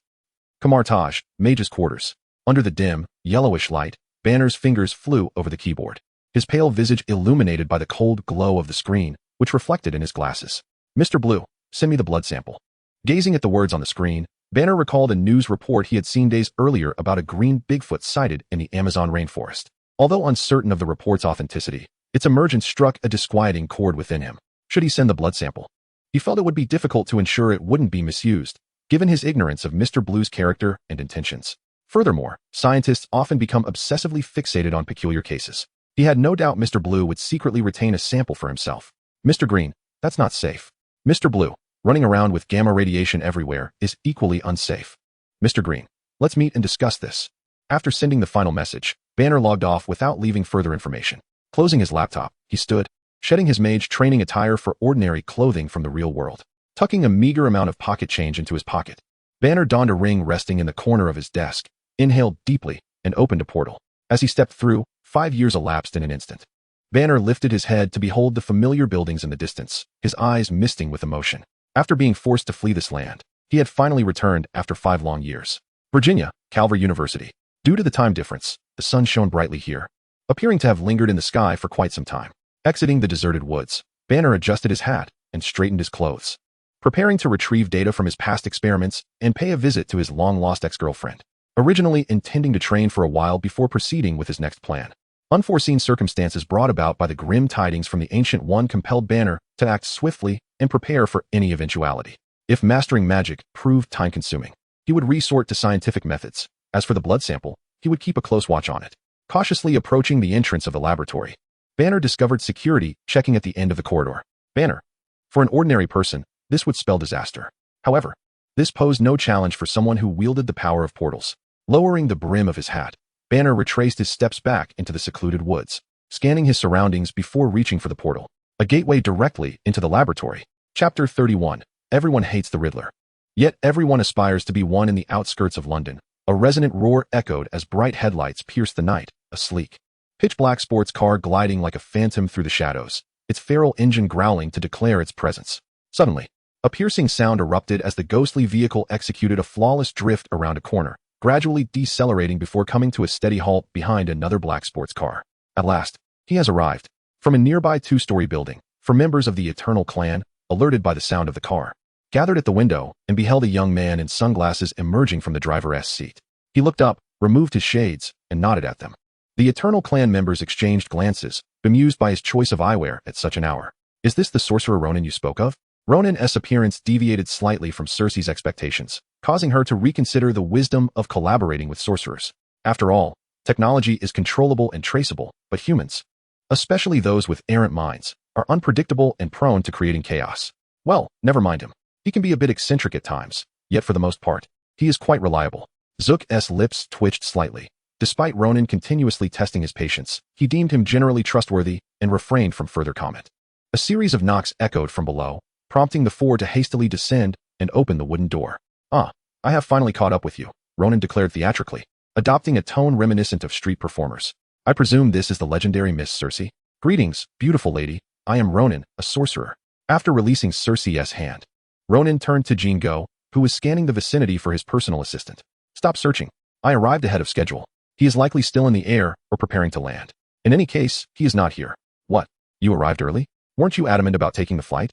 [SPEAKER 1] Kamar-Taj, Mage's quarters. Under the dim, yellowish light, Banner's fingers flew over the keyboard, his pale visage illuminated by the cold glow of the screen, which reflected in his glasses. Mr. Blue, send me the blood sample. Gazing at the words on the screen, Banner recalled a news report he had seen days earlier about a green Bigfoot sighted in the Amazon rainforest. Although uncertain of the report's authenticity, its emergence struck a disquieting chord within him. Should he send the blood sample? He felt it would be difficult to ensure it wouldn't be misused, given his ignorance of Mr. Blue's character and intentions. Furthermore, scientists often become obsessively fixated on peculiar cases. He had no doubt Mr. Blue would secretly retain a sample for himself. Mr. Green, that's not safe. Mr. Blue, running around with gamma radiation everywhere is equally unsafe. Mr. Green, let's meet and discuss this. After sending the final message, Banner logged off without leaving further information. Closing his laptop, he stood, shedding his mage training attire for ordinary clothing from the real world. Tucking a meager amount of pocket change into his pocket, Banner donned a ring resting in the corner of his desk, inhaled deeply, and opened a portal. As he stepped through, 5 years elapsed in an instant. Banner lifted his head to behold the familiar buildings in the distance, his eyes misting with emotion. After being forced to flee this land, he had finally returned after 5 long years. Virginia, Calvary University. Due to the time difference, the sun shone brightly here, appearing to have lingered in the sky for quite some time. Exiting the deserted woods, Banner adjusted his hat and straightened his clothes, preparing to retrieve data from his past experiments and pay a visit to his long-lost ex-girlfriend, originally intending to train for a while before proceeding with his next plan. Unforeseen circumstances brought about by the grim tidings from the Ancient One compelled Banner to act swiftly and prepare for any eventuality. If mastering magic proved time-consuming, he would resort to scientific methods. As for the blood sample, he would keep a close watch on it. Cautiously approaching the entrance of the laboratory, Banner discovered security checking at the end of the corridor. Banner. For an ordinary person, this would spell disaster. However, this posed no challenge for someone who wielded the power of portals. Lowering the brim of his hat, Banner retraced his steps back into the secluded woods, scanning his surroundings before reaching for the portal, a gateway directly into the laboratory. Chapter 31. Everyone hates the Riddler. Yet everyone aspires to be one in the outskirts of London. A resonant roar echoed as bright headlights pierced the night, a sleek, pitch-black sports car gliding like a phantom through the shadows, its feral engine growling to declare its presence. Suddenly, a piercing sound erupted as the ghostly vehicle executed a flawless drift around a corner, gradually decelerating before coming to a steady halt behind another black sports car. At last, he has arrived. From a nearby two-story building, for members of the Eternal Clan, alerted by the sound of the car, gathered at the window and beheld a young man in sunglasses emerging from the driver's seat. He looked up, removed his shades, and nodded at them. The Eternal Clan members exchanged glances, bemused by his choice of eyewear at such an hour. Is this the sorcerer Ronan you spoke of? Ronan's appearance deviated slightly from Cersei's expectations, causing her to reconsider the wisdom of collaborating with sorcerers. After all, technology is controllable and traceable, but humans, especially those with errant minds, are unpredictable and prone to creating chaos. Well, never mind him. He can be a bit eccentric at times, yet for the most part, he is quite reliable. Zook's lips twitched slightly. Despite Ronan continuously testing his patience, he deemed him generally trustworthy and refrained from further comment. A series of knocks echoed from below, prompting the four to hastily descend and open the wooden door. "Ah, I have finally caught up with you," Ronan declared theatrically, adopting a tone reminiscent of street performers. "I presume this is the legendary Miss Cersei? Greetings, beautiful lady. I am Ronan, a sorcerer." After releasing Cersei's hand, Ronan turned to Jingo, who was scanning the vicinity for his personal assistant. "Stop searching. I arrived ahead of schedule. He is likely still in the air or preparing to land. In any case, he is not here." "What? You arrived early? Weren't you adamant about taking the flight?"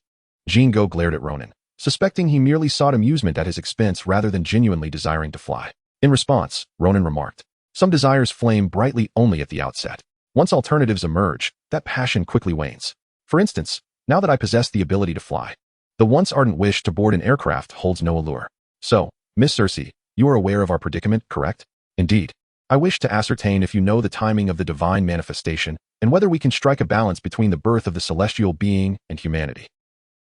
[SPEAKER 1] Jingo glared at Ronan, suspecting he merely sought amusement at his expense rather than genuinely desiring to fly. In response, Ronan remarked, "Some desires flame brightly only at the outset. Once alternatives emerge, that passion quickly wanes. For instance, now that I possess the ability to fly, the once ardent wish to board an aircraft holds no allure. So, Miss Cersei, you are aware of our predicament, correct?" "Indeed. I wish to ascertain if you know the timing of the divine manifestation and whether we can strike a balance between the birth of the celestial being and humanity."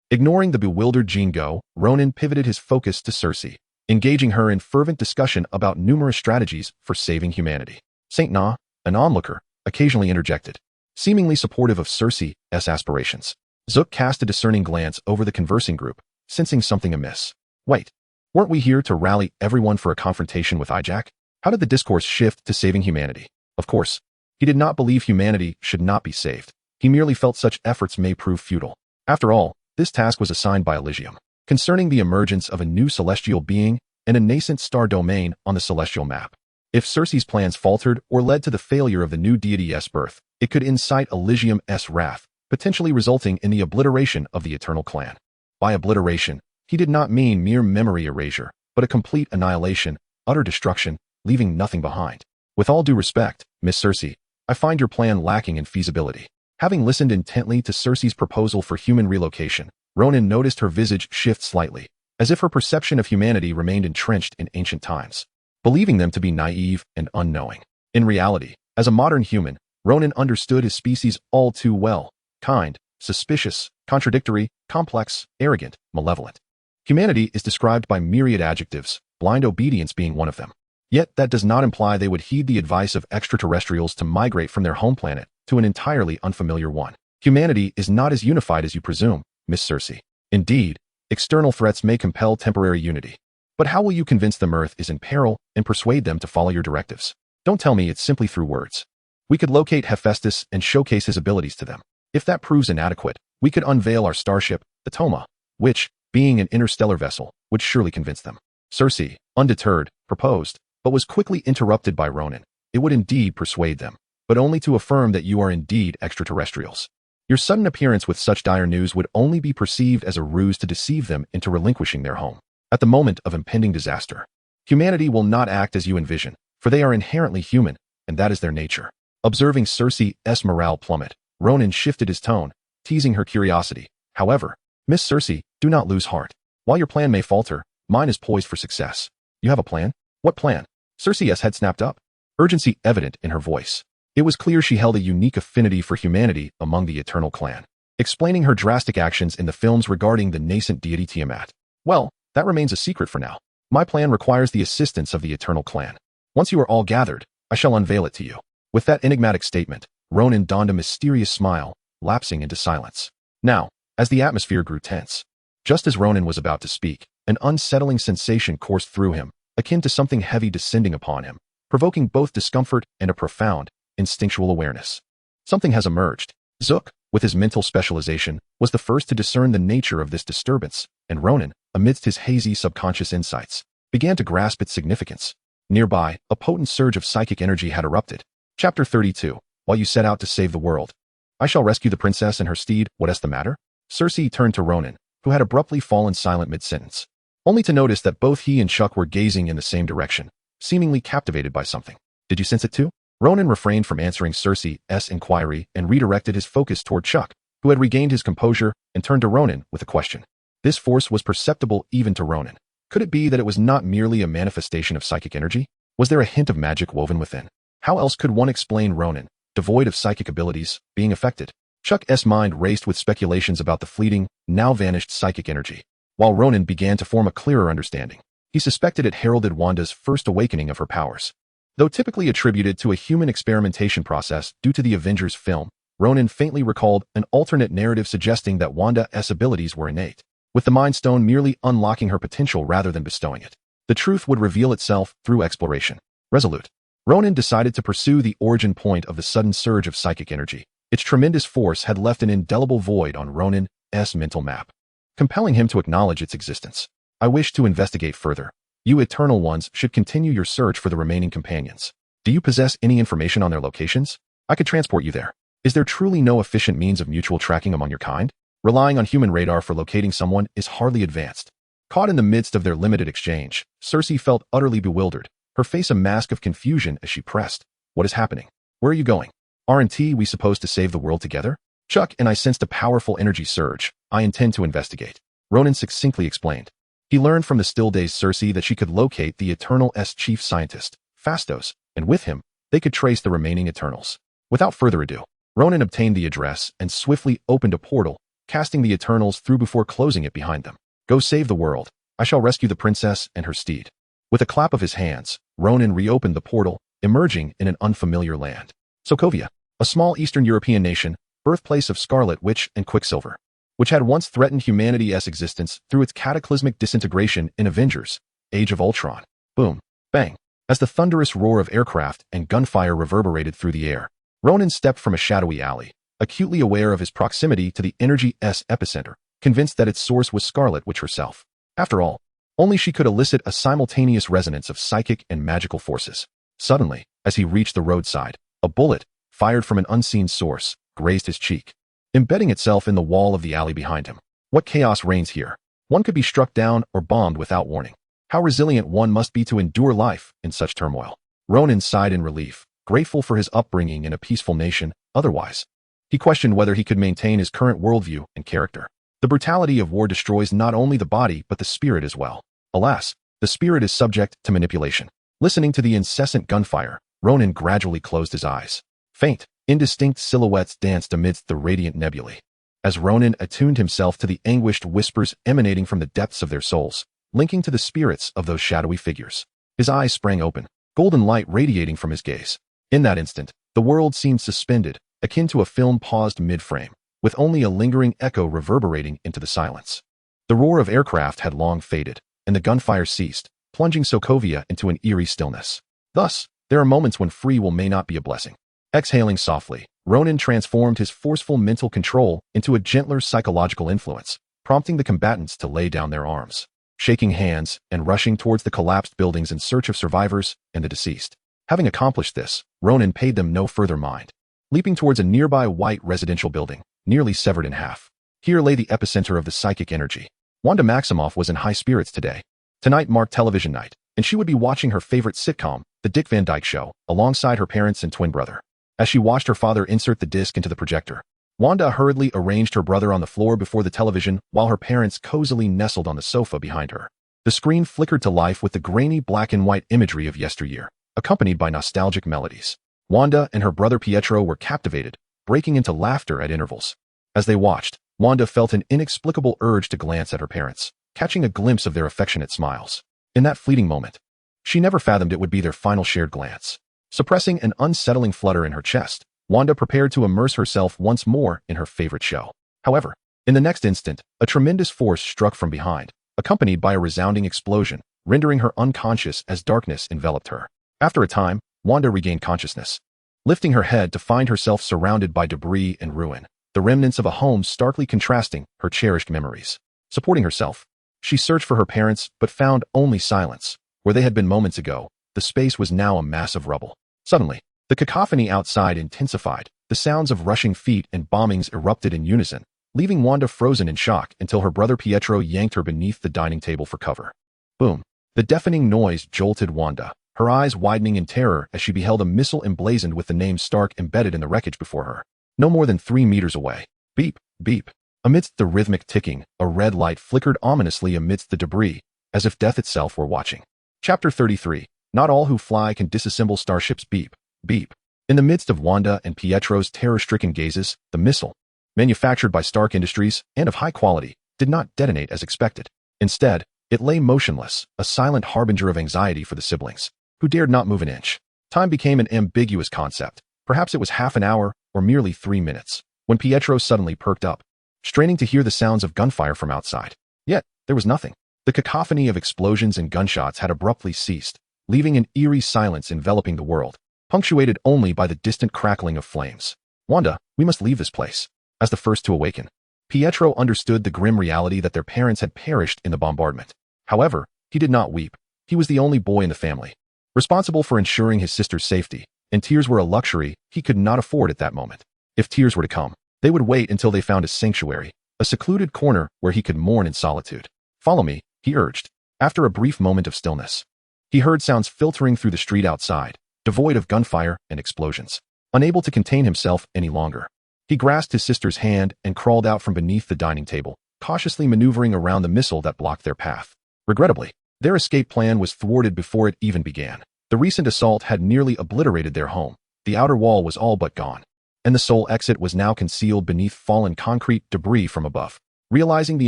[SPEAKER 1] Ignoring the bewildered Jingo, Ronan pivoted his focus to Cersei, engaging her in fervent discussion about numerous strategies for saving humanity. Saint Na, an onlooker, occasionally interjected, seemingly supportive of Cersei's aspirations. Zook cast a discerning glance over the conversing group, sensing something amiss. "Wait, weren't we here to rally everyone for a confrontation with Hijack? How did the discourse shift to saving humanity?" Of course, he did not believe humanity should not be saved. He merely felt such efforts may prove futile. After all, this task was assigned by Elysium, concerning the emergence of a new celestial being and a nascent star domain on the celestial map. If Cersei's plans faltered or led to the failure of the new deity's birth, it could incite Elysium's wrath, potentially resulting in the obliteration of the Eternal Clan. By obliteration, he did not mean mere memory erasure, but a complete annihilation, utter destruction, leaving nothing behind. "With all due respect, Miss Cersei, I find your plan lacking in feasibility." Having listened intently to Cersei's proposal for human relocation, Ronan noticed her visage shift slightly, as if her perception of humanity remained entrenched in ancient times, believing them to be naive and unknowing. In reality, as a modern human, Ronan understood his species all too well: kind, suspicious, contradictory, complex, arrogant, malevolent. Humanity is described by myriad adjectives, blind obedience being one of them. Yet that does not imply they would heed the advice of extraterrestrials to migrate from their home planet to an entirely unfamiliar one. Humanity is not as unified as you presume, Miss Cersei. Indeed, external threats may compel temporary unity. But how will you convince them Earth is in peril and persuade them to follow your directives? Don't tell me it's simply through words. We could locate Hephaestus and showcase his abilities to them. If that proves inadequate, we could unveil our starship, the Toma, which, being an interstellar vessel, would surely convince them. Cersei, undeterred, proposed, but was quickly interrupted by Ronan. "It would indeed persuade them, but only to affirm that you are indeed extraterrestrials. Your sudden appearance with such dire news would only be perceived as a ruse to deceive them into relinquishing their home. At the moment of impending disaster, humanity will not act as you envision, for they are inherently human, and that is their nature. Observing Cersei's morale plummet, Ronan shifted his tone, teasing her curiosity. However, Miss Cersei, do not lose heart. While your plan may falter, mine is poised for success. You have a plan? What plan? Cersei's head snapped up, urgency evident in her voice. It was clear she held a unique affinity for humanity among the Eternal clan, explaining her drastic actions in the films regarding the nascent deity Tiamat. Well, that remains a secret for now. My plan requires the assistance of the Eternal clan. Once you are all gathered, I shall unveil it to you. With that enigmatic statement, Ronan donned a mysterious smile, lapsing into silence. Now, as the atmosphere grew tense, just as Ronan was about to speak, an unsettling sensation coursed through him, akin to something heavy descending upon him, provoking both discomfort and a profound, instinctual awareness. Something has emerged. Zook, with his mental specialization, was the first to discern the nature of this disturbance, and Ronan, amidst his hazy subconscious insights, began to grasp its significance. Nearby, a potent surge of psychic energy had erupted. Chapter 32. While you set out to save the world, I shall rescue the princess and her steed. What is the matter? Cersei turned to Ronan, who had abruptly fallen silent mid-sentence, only to notice that both he and Chuck were gazing in the same direction, seemingly captivated by something. Did you sense it too? Ronan refrained from answering Cersei's inquiry and redirected his focus toward Chuck, who had regained his composure and turned to Ronan with a question. This force was perceptible even to Ronan. Could it be that it was not merely a manifestation of psychic energy? Was there a hint of magic woven within? How else could one explain Ronan, devoid of psychic abilities, being affected? Chuck's mind raced with speculations about the fleeting, now vanished psychic energy, while Ronan began to form a clearer understanding. He suspected it heralded Wanda's first awakening of her powers. Though typically attributed to a human experimentation process due to the Avengers film, Ronan faintly recalled an alternate narrative suggesting that Wanda's abilities were innate, with the Mind Stone merely unlocking her potential rather than bestowing it. The truth would reveal itself through exploration. Resolute, Ronan decided to pursue the origin point of the sudden surge of psychic energy. Its tremendous force had left an indelible void on Ronan's mental map, compelling him to acknowledge its existence. I wish to investigate further. You Eternal Ones should continue your search for the remaining companions. Do you possess any information on their locations? I could transport you there. Is there truly no efficient means of mutual tracking among your kind? Relying on human radar for locating someone is hardly advanced. Caught in the midst of their limited exchange, Cersei felt utterly bewildered, her face a mask of confusion as she pressed. What is happening? Where are you going? Aren't we supposed to save the world together? Chuck and I sensed a powerful energy surge. I intend to investigate. Ronan succinctly explained. He learned from the still-dazed Cersei that she could locate the Eternal's chief scientist, Phastos, and with him, they could trace the remaining Eternals. Without further ado, Ronan obtained the address and swiftly opened a portal, casting the Eternals through before closing it behind them. Go save the world. I shall rescue the princess and her steed. With a clap of his hands, Ronan reopened the portal, emerging in an unfamiliar land. Sokovia, a small Eastern European nation, birthplace of Scarlet Witch and Quicksilver, which had once threatened humanity's existence through its cataclysmic disintegration in Avengers, Age of Ultron. Boom, bang. As the thunderous roar of aircraft and gunfire reverberated through the air, Ronan stepped from a shadowy alley, acutely aware of his proximity to the energy's epicenter, convinced that its source was Scarlet Witch herself. After all, only she could elicit a simultaneous resonance of psychic and magical forces. Suddenly, as he reached the roadside, a bullet, fired from an unseen source, grazed his cheek, embedding itself in the wall of the alley behind him. What chaos reigns here? One could be struck down or bombed without warning. How resilient one must be to endure life in such turmoil. Ronan sighed in relief, grateful for his upbringing in a peaceful nation. Otherwise, he questioned whether he could maintain his current worldview and character. The brutality of war destroys not only the body but the spirit as well. Alas, the spirit is subject to manipulation. Listening to the incessant gunfire, Ronan gradually closed his eyes. Faint, indistinct silhouettes danced amidst the radiant nebulae. As Ronan attuned himself to the anguished whispers emanating from the depths of their souls, linking to the spirits of those shadowy figures, his eyes sprang open, golden light radiating from his gaze. In that instant, the world seemed suspended, akin to a film paused mid-frame, with only a lingering echo reverberating into the silence. The roar of aircraft had long faded, and the gunfire ceased, plunging Sokovia into an eerie stillness. Thus, there are moments when free will may not be a blessing. Exhaling softly, Ronan transformed his forceful mental control into a gentler psychological influence, prompting the combatants to lay down their arms, shaking hands and rushing towards the collapsed buildings in search of survivors and the deceased. Having accomplished this, Ronan paid them no further mind. Leaping towards a nearby white residential building, nearly severed in half. Here lay the epicenter of the psychic energy. Wanda Maximoff was in high spirits today. Tonight marked television night, and she would be watching her favorite sitcom, The Dick Van Dyke Show, alongside her parents and twin brother. As she watched her father insert the disc into the projector, Wanda hurriedly arranged her brother on the floor before the television while her parents cozily nestled on the sofa behind her. The screen flickered to life with the grainy black and white imagery of yesteryear, accompanied by nostalgic melodies. Wanda and her brother Pietro were captivated, breaking into laughter at intervals. As they watched, Wanda felt an inexplicable urge to glance at her parents, catching a glimpse of their affectionate smiles. In that fleeting moment, she never fathomed it would be their final shared glance. Suppressing an unsettling flutter in her chest, Wanda prepared to immerse herself once more in her favorite show. However, in the next instant, a tremendous force struck from behind, accompanied by a resounding explosion, rendering her unconscious as darkness enveloped her. After a time, Wanda regained consciousness, lifting her head to find herself surrounded by debris and ruin, the remnants of a home starkly contrasting her cherished memories. Supporting herself, she searched for her parents but found only silence. Where they had been moments ago, the space was now a mass of rubble. Suddenly, the cacophony outside intensified. The sounds of rushing feet and bombings erupted in unison, leaving Wanda frozen in shock until her brother Pietro yanked her beneath the dining table for cover. Boom! The deafening noise jolted Wanda, her eyes widening in terror as she beheld a missile emblazoned with the name Stark embedded in the wreckage before her. No more than 3 meters away. Beep, beep. Amidst the rhythmic ticking, a red light flickered ominously amidst the debris, as if death itself were watching. Chapter 33. Not all who fly can disassemble starships. Beep, beep. In the midst of Wanda and Pietro's terror-stricken gazes, the missile, manufactured by Stark Industries and of high quality, did not detonate as expected. Instead, it lay motionless, a silent harbinger of anxiety for the siblings, who dared not move an inch. Time became an ambiguous concept. Perhaps it was half an hour or merely 3 minutes, when Pietro suddenly perked up, straining to hear the sounds of gunfire from outside. Yet, there was nothing. The cacophony of explosions and gunshots had abruptly ceased, leaving an eerie silence enveloping the world, punctuated only by the distant crackling of flames. Wanda, we must leave this place. As the first to awaken, Pietro understood the grim reality that their parents had perished in the bombardment. However, he did not weep. He was the only boy in the family, responsible for ensuring his sister's safety, and tears were a luxury he could not afford at that moment. If tears were to come, they would wait until they found a sanctuary, a secluded corner where he could mourn in solitude. Follow me, he urged. After a brief moment of stillness, he heard sounds filtering through the street outside, devoid of gunfire and explosions. Unable to contain himself any longer, he grasped his sister's hand and crawled out from beneath the dining table, cautiously maneuvering around the missile that blocked their path. Regrettably, their escape plan was thwarted before it even began. The recent assault had nearly obliterated their home. The outer wall was all but gone, and the sole exit was now concealed beneath fallen concrete debris from above. Realizing the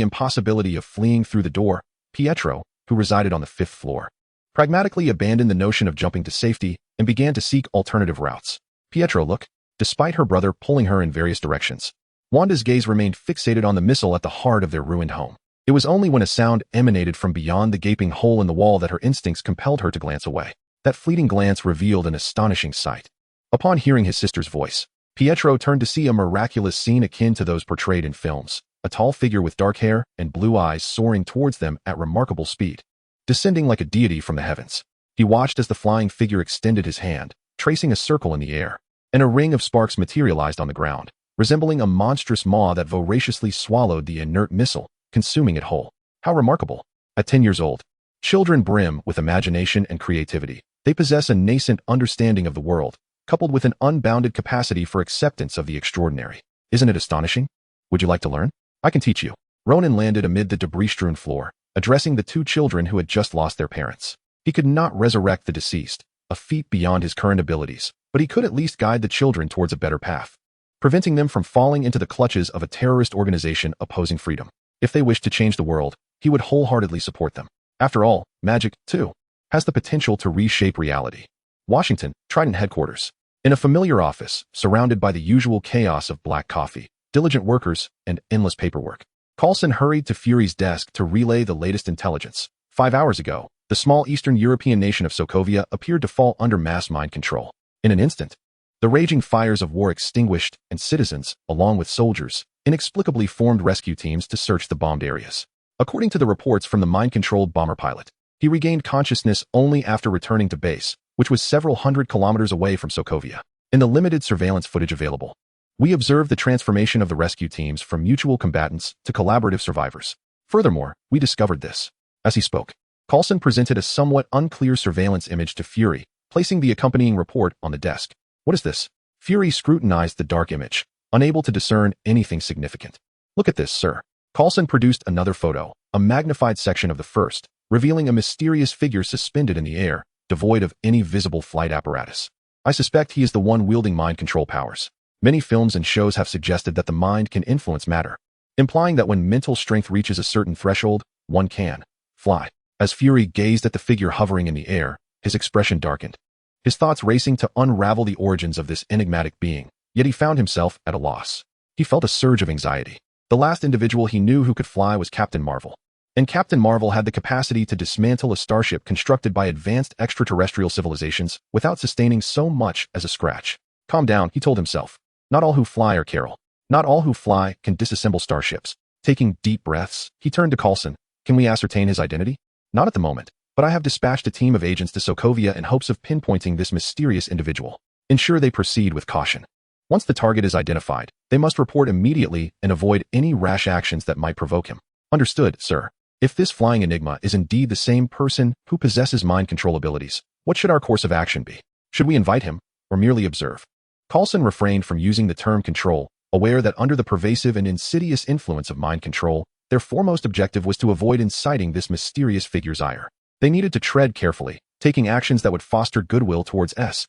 [SPEAKER 1] impossibility of fleeing through the door, Pietro, who resided on the 5th floor, pragmatically abandoned the notion of jumping to safety and began to seek alternative routes. Pietro looked, despite her brother pulling her in various directions. Wanda's gaze remained fixated on the missile at the heart of their ruined home. It was only when a sound emanated from beyond the gaping hole in the wall that her instincts compelled her to glance away. That fleeting glance revealed an astonishing sight. Upon hearing his sister's voice, Pietro turned to see a miraculous scene akin to those portrayed in films. A tall figure with dark hair and blue eyes soaring towards them at remarkable speed, descending like a deity from the heavens. He watched as the flying figure extended his hand, tracing a circle in the air, and a ring of sparks materialized on the ground, resembling a monstrous maw that voraciously swallowed the inert missile, consuming it whole. How remarkable! At 10 years old, children brim with imagination and creativity. They possess a nascent understanding of the world, coupled with an unbounded capacity for acceptance of the extraordinary. Isn't it astonishing? Would you like to learn? I can teach you. Ronan landed amid the debris-strewn floor, addressing the 2 children who had just lost their parents. He could not resurrect the deceased, a feat beyond his current abilities, but he could at least guide the children towards a better path, preventing them from falling into the clutches of a terrorist organization opposing freedom. If they wished to change the world, he would wholeheartedly support them. After all, magic, too, has the potential to reshape reality. Washington, Trident headquarters. In a familiar office, surrounded by the usual chaos of black coffee, diligent workers, and endless paperwork, Coulson hurried to Fury's desk to relay the latest intelligence. 5 hours ago, the small Eastern European nation of Sokovia appeared to fall under mass mind control. In an instant, the raging fires of war extinguished, and citizens, along with soldiers, inexplicably formed rescue teams to search the bombed areas. According to the reports from the mind-controlled bomber pilot, he regained consciousness only after returning to base, which was several hundred kilometers away from Sokovia. In the limited surveillance footage available, We observed the transformation of the rescue teams from mutual combatants to collaborative survivors. Furthermore, we discovered this. As he spoke, Coulson presented a somewhat unclear surveillance image to Fury, placing the accompanying report on the desk. What is this? Fury scrutinized the dark image, unable to discern anything significant. Look at this, sir. Coulson produced another photo, a magnified section of the first, revealing a mysterious figure suspended in the air, devoid of any visible flight apparatus. I suspect he is the one wielding mind control powers. Many films and shows have suggested that the mind can influence matter, implying that when mental strength reaches a certain threshold, one can fly. As Fury gazed at the figure hovering in the air, his expression darkened, his thoughts racing to unravel the origins of this enigmatic being, yet he found himself at a loss. He felt a surge of anxiety. The last individual he knew who could fly was Captain Marvel. And Captain Marvel had the capacity to dismantle a starship constructed by advanced extraterrestrial civilizations without sustaining so much as a scratch. Calm down, he told himself. Not all who fly are Carol. Not all who fly can disassemble starships. Taking deep breaths, he turned to Coulson. Can we ascertain his identity? Not at the moment, but I have dispatched a team of agents to Sokovia in hopes of pinpointing this mysterious individual. Ensure they proceed with caution. Once the target is identified, they must report immediately and avoid any rash actions that might provoke him. Understood, sir. If this flying enigma is indeed the same person who possesses mind control abilities, what should our course of action be? Should we invite him, or merely observe? Coulson refrained from using the term control, aware that under the pervasive and insidious influence of mind control, their foremost objective was to avoid inciting this mysterious figure's ire. They needed to tread carefully, taking actions that would foster goodwill towards S.H.I.E.L.D.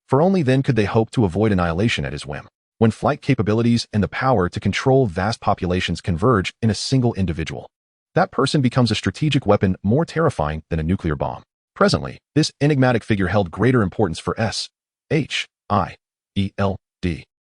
[SPEAKER 1] For only then could they hope to avoid annihilation at his whim. When flight capabilities and the power to control vast populations converge in a single individual, that person becomes a strategic weapon more terrifying than a nuclear bomb. Presently, this enigmatic figure held greater importance for S.H.I.E.L.D.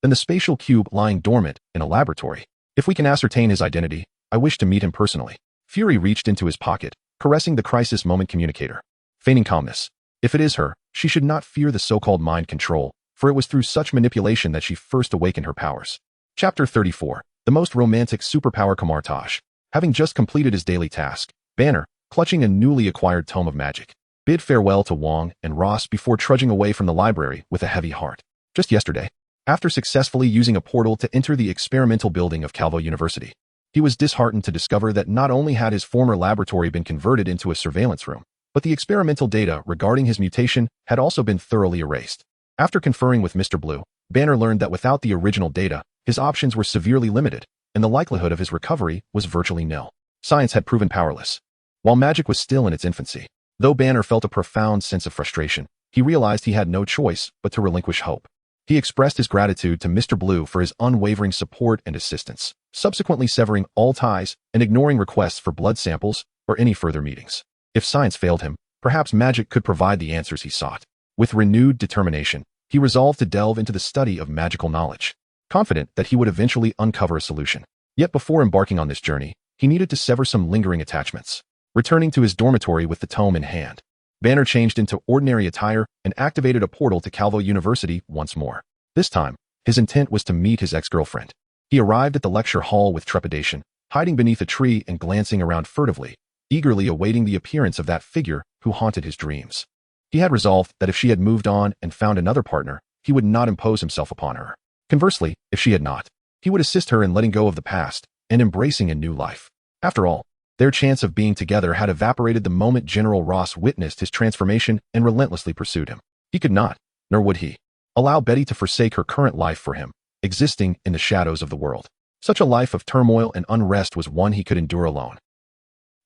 [SPEAKER 1] than the spatial cube lying dormant in a laboratory. If we can ascertain his identity, I wish to meet him personally. Fury reached into his pocket, caressing the crisis moment communicator. Feigning calmness. If it is her, she should not fear the so-called mind control, for it was through such manipulation that she first awakened her powers. Chapter 34. The most romantic superpower Kamar-Taj. Having just completed his daily task, Banner, clutching a newly acquired tome of magic, bid farewell to Wong and Ross before trudging away from the library with a heavy heart. Just yesterday, after successfully using a portal to enter the experimental building of Calvo University, he was disheartened to discover that not only had his former laboratory been converted into a surveillance room, but the experimental data regarding his mutation had also been thoroughly erased. After conferring with Mr. Blue, Banner learned that without the original data, his options were severely limited, and the likelihood of his recovery was virtually nil. Science had proven powerless, while magic was still in its infancy. Though Banner felt a profound sense of frustration, he realized he had no choice but to relinquish hope. He expressed his gratitude to Mr. Blue for his unwavering support and assistance, subsequently severing all ties and ignoring requests for blood samples or any further meetings. If science failed him, perhaps magic could provide the answers he sought. With renewed determination, he resolved to delve into the study of magical knowledge, confident that he would eventually uncover a solution. Yet before embarking on this journey, he needed to sever some lingering attachments. Returning to his dormitory with the tome in hand, Banner changed into ordinary attire and activated a portal to Calvo University once more. This time, his intent was to meet his ex-girlfriend. He arrived at the lecture hall with trepidation, hiding beneath a tree and glancing around furtively, eagerly awaiting the appearance of that figure who haunted his dreams. He had resolved that if she had moved on and found another partner, he would not impose himself upon her. Conversely, if she had not, he would assist her in letting go of the past and embracing a new life. After all, their chance of being together had evaporated the moment General Ross witnessed his transformation and relentlessly pursued him. He could not, nor would he, allow Betty to forsake her current life for him, existing in the shadows of the world. Such a life of turmoil and unrest was one he could endure alone.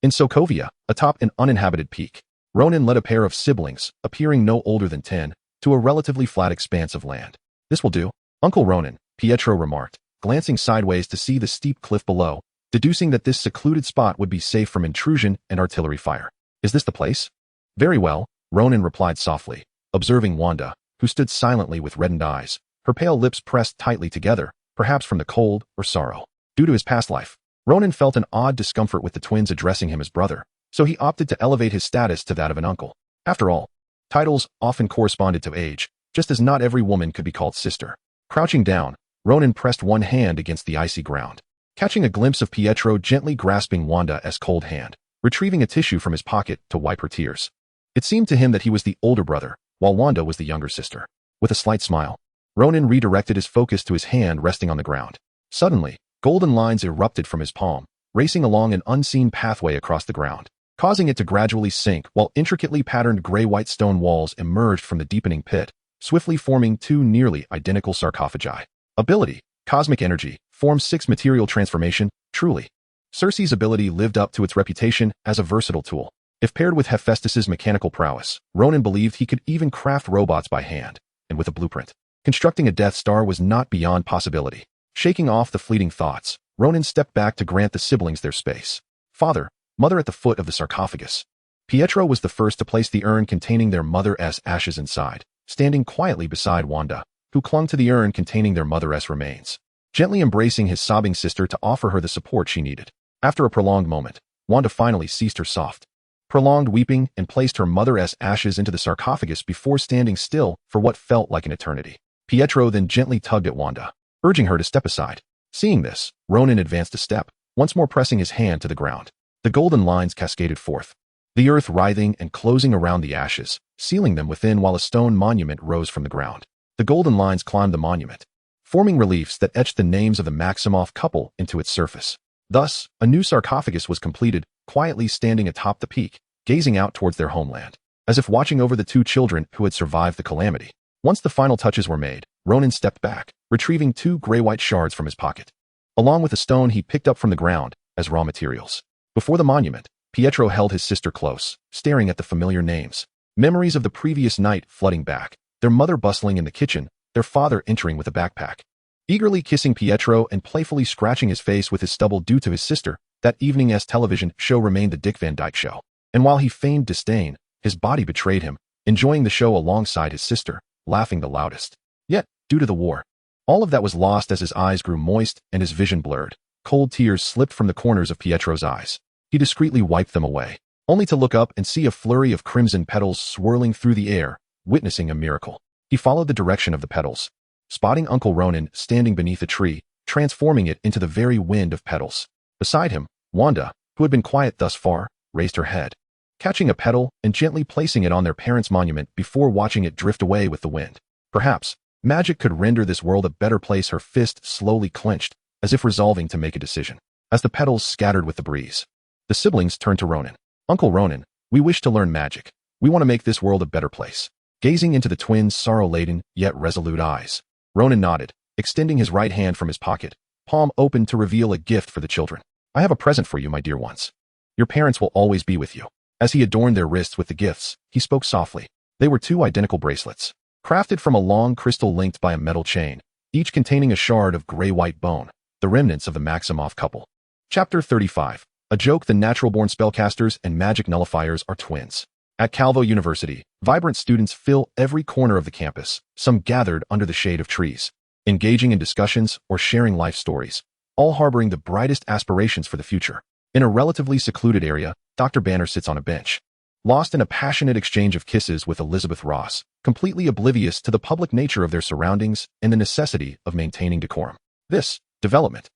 [SPEAKER 1] In Sokovia, atop an uninhabited peak, Ronan led a pair of siblings, appearing no older than 10, to a relatively flat expanse of land. This will do, Uncle Ronan, Pietro remarked, glancing sideways to see the steep cliff below, deducing that this secluded spot would be safe from intrusion and artillery fire. Is this the place? Very well, Ronan replied softly, observing Wanda, who stood silently with reddened eyes, her pale lips pressed tightly together, perhaps from the cold or sorrow. Due to his past life, Ronan felt an odd discomfort with the twins addressing him as brother, so he opted to elevate his status to that of an uncle. After all, titles often corresponded to age, just as not every woman could be called sister. Crouching down, Ronan pressed one hand against the icy ground, catching a glimpse of Pietro gently grasping Wanda's cold hand, retrieving a tissue from his pocket to wipe her tears. It seemed to him that he was the older brother, while Wanda was the younger sister. With a slight smile, Ronan redirected his focus to his hand resting on the ground. Suddenly, golden lines erupted from his palm, racing along an unseen pathway across the ground, causing it to gradually sink while intricately patterned gray-white stone walls emerged from the deepening pit, swiftly forming two nearly identical sarcophagi. Ability: Cosmic Energy, Form 6 Material Transformation. Truly, Circe's ability lived up to its reputation as a versatile tool. If paired with Hephaestus's mechanical prowess, Ronan believed he could even craft robots by hand, and with a blueprint. Constructing a Death Star was not beyond possibility. Shaking off the fleeting thoughts, Ronan stepped back to grant the siblings their space. Father, mother at the foot of the sarcophagus. Pietro was the first to place the urn containing their mother's ashes inside, standing quietly beside Wanda, who clung to the urn containing their mother's remains, gently embracing his sobbing sister to offer her the support she needed. After a prolonged moment, Wanda finally ceased her soft, prolonged weeping and placed her mother's ashes into the sarcophagus before standing still for what felt like an eternity. Pietro then gently tugged at Wanda, urging her to step aside. Seeing this, Ronan advanced a step, once more pressing his hand to the ground. The golden lines cascaded forth, the earth writhing and closing around the ashes, sealing them within while a stone monument rose from the ground. The golden lines climbed the monument, forming reliefs that etched the names of the Maximoff couple into its surface. Thus, a new sarcophagus was completed, quietly standing atop the peak, gazing out towards their homeland, as if watching over the two children who had survived the calamity. Once the final touches were made, Ronan stepped back, retrieving two gray-white shards from his pocket, along with a stone he picked up from the ground as raw materials. Before the monument, Pietro held his sister close, staring at the familiar names. Memories of the previous night flooding back, their mother bustling in the kitchen, their father entering with a backpack, eagerly kissing Pietro and playfully scratching his face with his stubble due to his sister. That evening's television show remained the Dick Van Dyke Show. And while he feigned disdain, his body betrayed him, enjoying the show alongside his sister, laughing the loudest. Yet, due to the war, all of that was lost as his eyes grew moist and his vision blurred. Cold tears slipped from the corners of Pietro's eyes. He discreetly wiped them away, only to look up and see a flurry of crimson petals swirling through the air, witnessing a miracle. He followed the direction of the petals, spotting Uncle Ronan standing beneath a tree, transforming it into the very wind of petals. Beside him, Wanda, who had been quiet thus far, raised her head, catching a petal and gently placing it on their parents' monument before watching it drift away with the wind. Perhaps, magic could render this world a better place. Her fist slowly clenched, as if resolving to make a decision. As the petals scattered with the breeze, the siblings turned to Ronan. Uncle Ronan, we wish to learn magic. We want to make this world a better place. Gazing into the twins' sorrow-laden, yet resolute eyes, Ronan nodded, extending his right hand from his pocket, palm open to reveal a gift for the children. I have a present for you, my dear ones. Your parents will always be with you. As he adorned their wrists with the gifts, he spoke softly. They were two identical bracelets, crafted from a long crystal linked by a metal chain, each containing a shard of gray-white bone, the remnants of the Maximoff couple. Chapter 35. A joke: the natural-born spellcasters and magic nullifiers are twins. At Calvo University, vibrant students fill every corner of the campus, some gathered under the shade of trees, engaging in discussions or sharing life stories, all harboring the brightest aspirations for the future. In a relatively secluded area, Dr. Banner sits on a bench, lost in a passionate exchange of kisses with Elizabeth Ross, completely oblivious to the public nature of their surroundings and the necessity of maintaining decorum. This development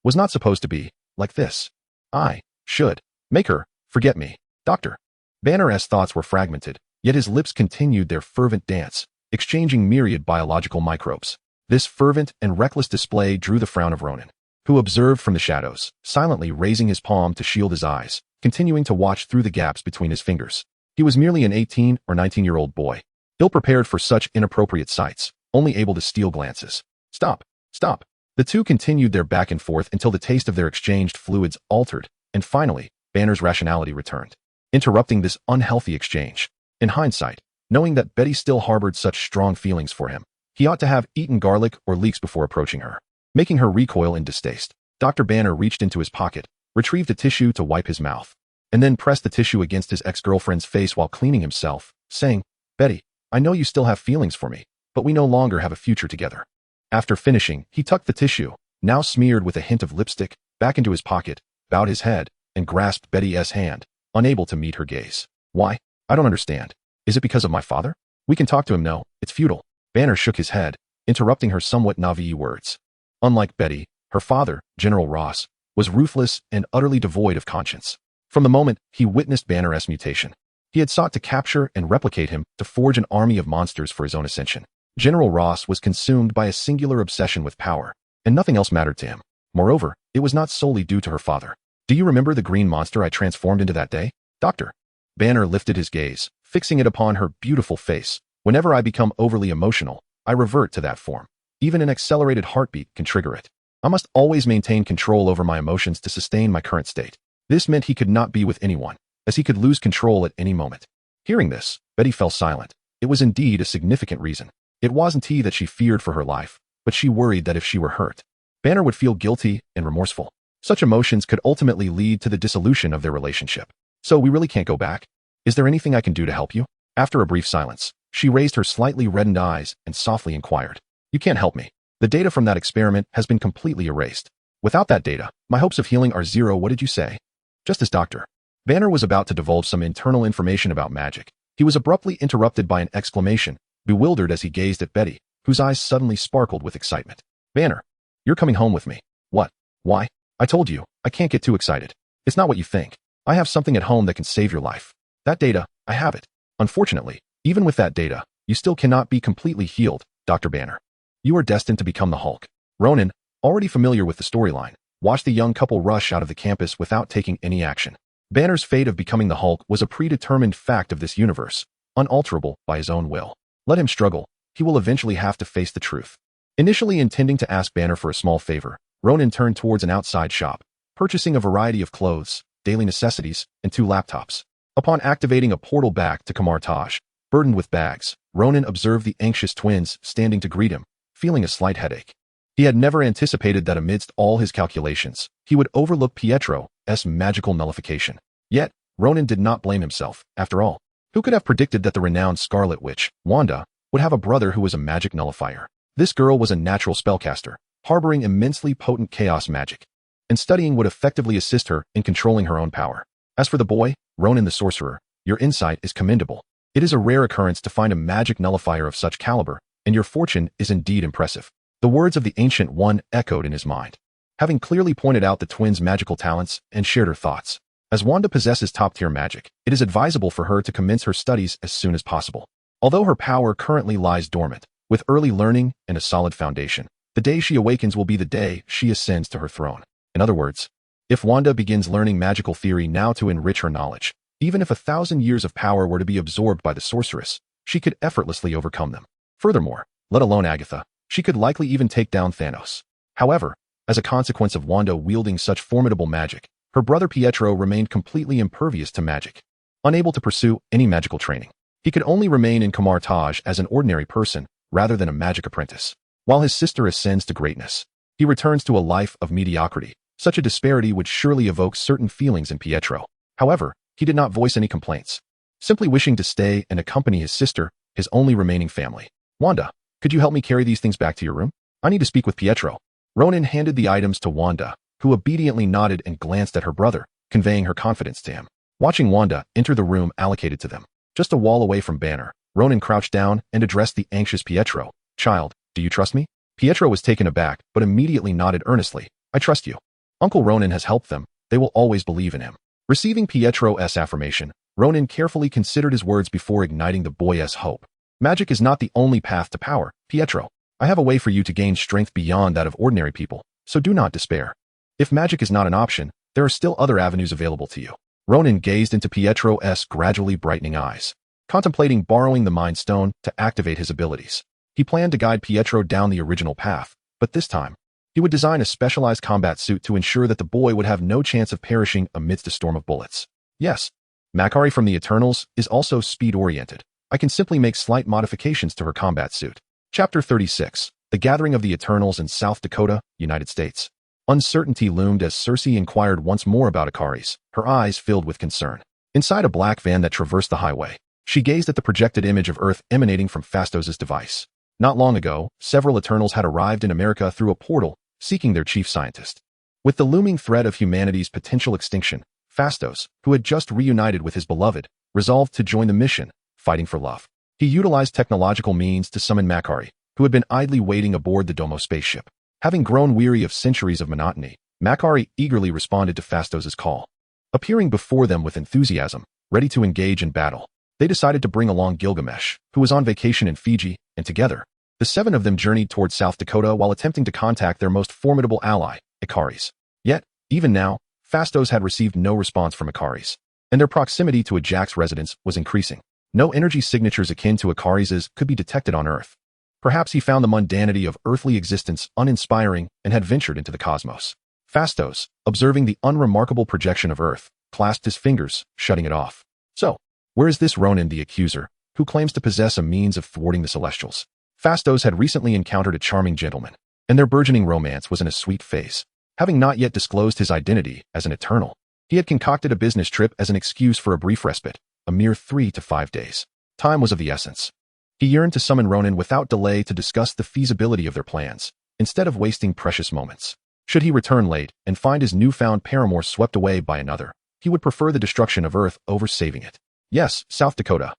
[SPEAKER 1] was not supposed to be like this. I should make her forget me. Dr. Banner's thoughts were fragmented, yet his lips continued their fervent dance, exchanging myriad biological microbes. This fervent and reckless display drew the frown of Ronan, who observed from the shadows, silently raising his palm to shield his eyes, continuing to watch through the gaps between his fingers. He was merely an 18 or 19-year-old boy, ill-prepared for such inappropriate sights, only able to steal glances. Stop, stop. The two continued their back and forth until the taste of their exchanged fluids altered, and finally, Banner's rationality returned, interrupting this unhealthy exchange. In hindsight, knowing that Betty still harbored such strong feelings for him, he ought to have eaten garlic or leeks before approaching her, making her recoil in distaste. Dr. Banner reached into his pocket, retrieved a tissue to wipe his mouth, and then pressed the tissue against his ex-girlfriend's face while cleaning himself, saying, Betty, I know you still have feelings for me, but we no longer have a future together. After finishing, he tucked the tissue, now smeared with a hint of lipstick, back into his pocket, bowed his head, and grasped Betty's hand, unable to meet her gaze. Why? I don't understand. Is it because of my father? We can talk to him. No, it's futile. Banner shook his head, interrupting her somewhat naive words. Unlike Betty, her father, General Ross, was ruthless and utterly devoid of conscience. From the moment he witnessed Banner's mutation, he had sought to capture and replicate him to forge an army of monsters for his own ascension.
[SPEAKER 2] General Ross was consumed by a singular obsession with power, and nothing else mattered to him. Moreover, it was not solely due to her father. Do you remember the green monster I transformed into that day, Doctor? Banner lifted his gaze, fixing it upon her beautiful face. Whenever I become overly emotional, I revert to that form. Even an accelerated heartbeat can trigger it. I must always maintain control over my emotions to sustain my current state. This meant he could not be with anyone, as he could lose control at any moment. Hearing this, Betty fell silent. It was indeed a significant reason. It wasn't he that she feared for her life, but she worried that if she were hurt, Banner would feel guilty and remorseful. Such emotions could ultimately lead to the dissolution of their relationship. So we really can't go back? Is there anything I can do to help you? After a brief silence, she raised her slightly reddened eyes and softly inquired. You can't help me. The data from that experiment has been completely erased. Without that data, my hopes of healing are zero. What did you say? Just as Dr. Banner was about to divulge some internal information about magic, he was abruptly interrupted by an exclamation, bewildered as he gazed at Betty, whose eyes suddenly sparkled with excitement. Banner, you're coming home with me. What? Why? I told you, I can't get too excited. It's not what you think. I have something at home that can save your life. That data, I have it. Unfortunately, even with that data, you still cannot be completely healed, Dr. Banner. You are destined to become the Hulk. Ronan, already familiar with the storyline, watched the young couple rush out of the campus without taking any action. Banner's fate of becoming the Hulk was a predetermined fact of this universe, unalterable by his own will. Let him struggle, he will eventually have to face the truth. Initially intending to ask Banner for a small favor, Ronan turned towards an outside shop, purchasing a variety of clothes, daily necessities, and 2 laptops. Upon activating a portal back to Kamar Taj, burdened with bags, Ronan observed the anxious twins standing to greet him, feeling a slight headache. He had never anticipated that amidst all his calculations, he would overlook Pietro's magical nullification. Yet, Ronan did not blame himself. After all, who could have predicted that the renowned Scarlet Witch, Wanda, would have a brother who was a magic nullifier? This girl was a natural spellcaster, harboring immensely potent chaos magic, and studying would effectively assist her in controlling her own power. As for the boy, Ronan the sorcerer, your insight is commendable. It is a rare occurrence to find a magic nullifier of such caliber, and your fortune is indeed impressive. The words of the Ancient One echoed in his mind. Having clearly pointed out the twins' magical talents and shared her thoughts, as Wanda possesses top-tier magic, it is advisable for her to commence her studies as soon as possible. Although her power currently lies dormant, with early learning and a solid foundation, the day she awakens will be the day she ascends to her throne. In other words, if Wanda begins learning magical theory now to enrich her knowledge, even if 1,000 years of power were to be absorbed by the sorceress, she could effortlessly overcome them. Furthermore, let alone Agatha, she could likely even take down Thanos. However, as a consequence of Wanda wielding such formidable magic, her brother Pietro remained completely impervious to magic. Unable to pursue any magical training, he could only remain in Kamar Taj as an ordinary person rather than a magic apprentice. While his sister ascends to greatness, he returns to a life of mediocrity. Such a disparity would surely evoke certain feelings in Pietro. However, he did not voice any complaints, simply wishing to stay and accompany his sister, his only remaining family. Wanda, could you help me carry these things back to your room? I need to speak with Pietro. Ronan handed the items to Wanda, who obediently nodded and glanced at her brother, conveying her confidence to him. Watching Wanda enter the room allocated to them, just a wall away from Banner, Ronan crouched down and addressed the anxious Pietro. Child, do you trust me? Pietro was taken aback, but immediately nodded earnestly. I trust you. Uncle Ronan has helped them. They will always believe in him. Receiving Pietro's affirmation, Ronan carefully considered his words before igniting the boy's hope. Magic is not the only path to power, Pietro. I have a way for you to gain strength beyond that of ordinary people, so do not despair. If magic is not an option, there are still other avenues available to you. Ronan gazed into Pietro's gradually brightening eyes, contemplating borrowing the Mind Stone to activate his abilities. He planned to guide Pietro down the original path, but this time, he would design a specialized combat suit to ensure that the boy would have no chance of perishing amidst a storm of bullets. Yes, Makkari from the Eternals is also speed-oriented. I can simply make slight modifications to her combat suit. Chapter 36. The Gathering of the Eternals in South Dakota, United States. Uncertainty loomed as Cersei inquired once more about Ikaris, her eyes filled with concern. Inside a black van that traversed the highway, she gazed at the projected image of Earth emanating from Phastos' device. Not long ago, several Eternals had arrived in America through a portal, seeking their chief scientist. With the looming threat of humanity's potential extinction, Phastos, who had just reunited with his beloved, resolved to join the mission, fighting for love. He utilized technological means to summon Makkari, who had been idly waiting aboard the Domo spaceship. Having grown weary of centuries of monotony, Makkari eagerly responded to Phastos' call. Appearing before them with enthusiasm, ready to engage in battle, they decided to bring along Gilgamesh, who was on vacation in Fiji, and together, The 7 of them journeyed toward South Dakota while attempting to contact their most formidable ally, Ikaris. Yet, even now, Phastos had received no response from Ikaris, and their proximity to Ajax's residence was increasing. No energy signatures akin to Ikaris's could be detected on Earth. Perhaps he found the mundanity of earthly existence uninspiring and had ventured into the cosmos. Phastos, observing the unremarkable projection of Earth, clasped his fingers, shutting it off. So, where is this Ronan the accuser, who claims to possess a means of thwarting the Celestials? Phastos had recently encountered a charming gentleman, and their burgeoning romance was in a sweet phase. Having not yet disclosed his identity as an Eternal, he had concocted a business trip as an excuse for a brief respite, a mere 3 to 5 days. Time was of the essence. He yearned to summon Ronan without delay to discuss the feasibility of their plans, instead of wasting precious moments. Should he return late and find his newfound paramour swept away by another, he would prefer the destruction of Earth over saving it. Yes, South Dakota.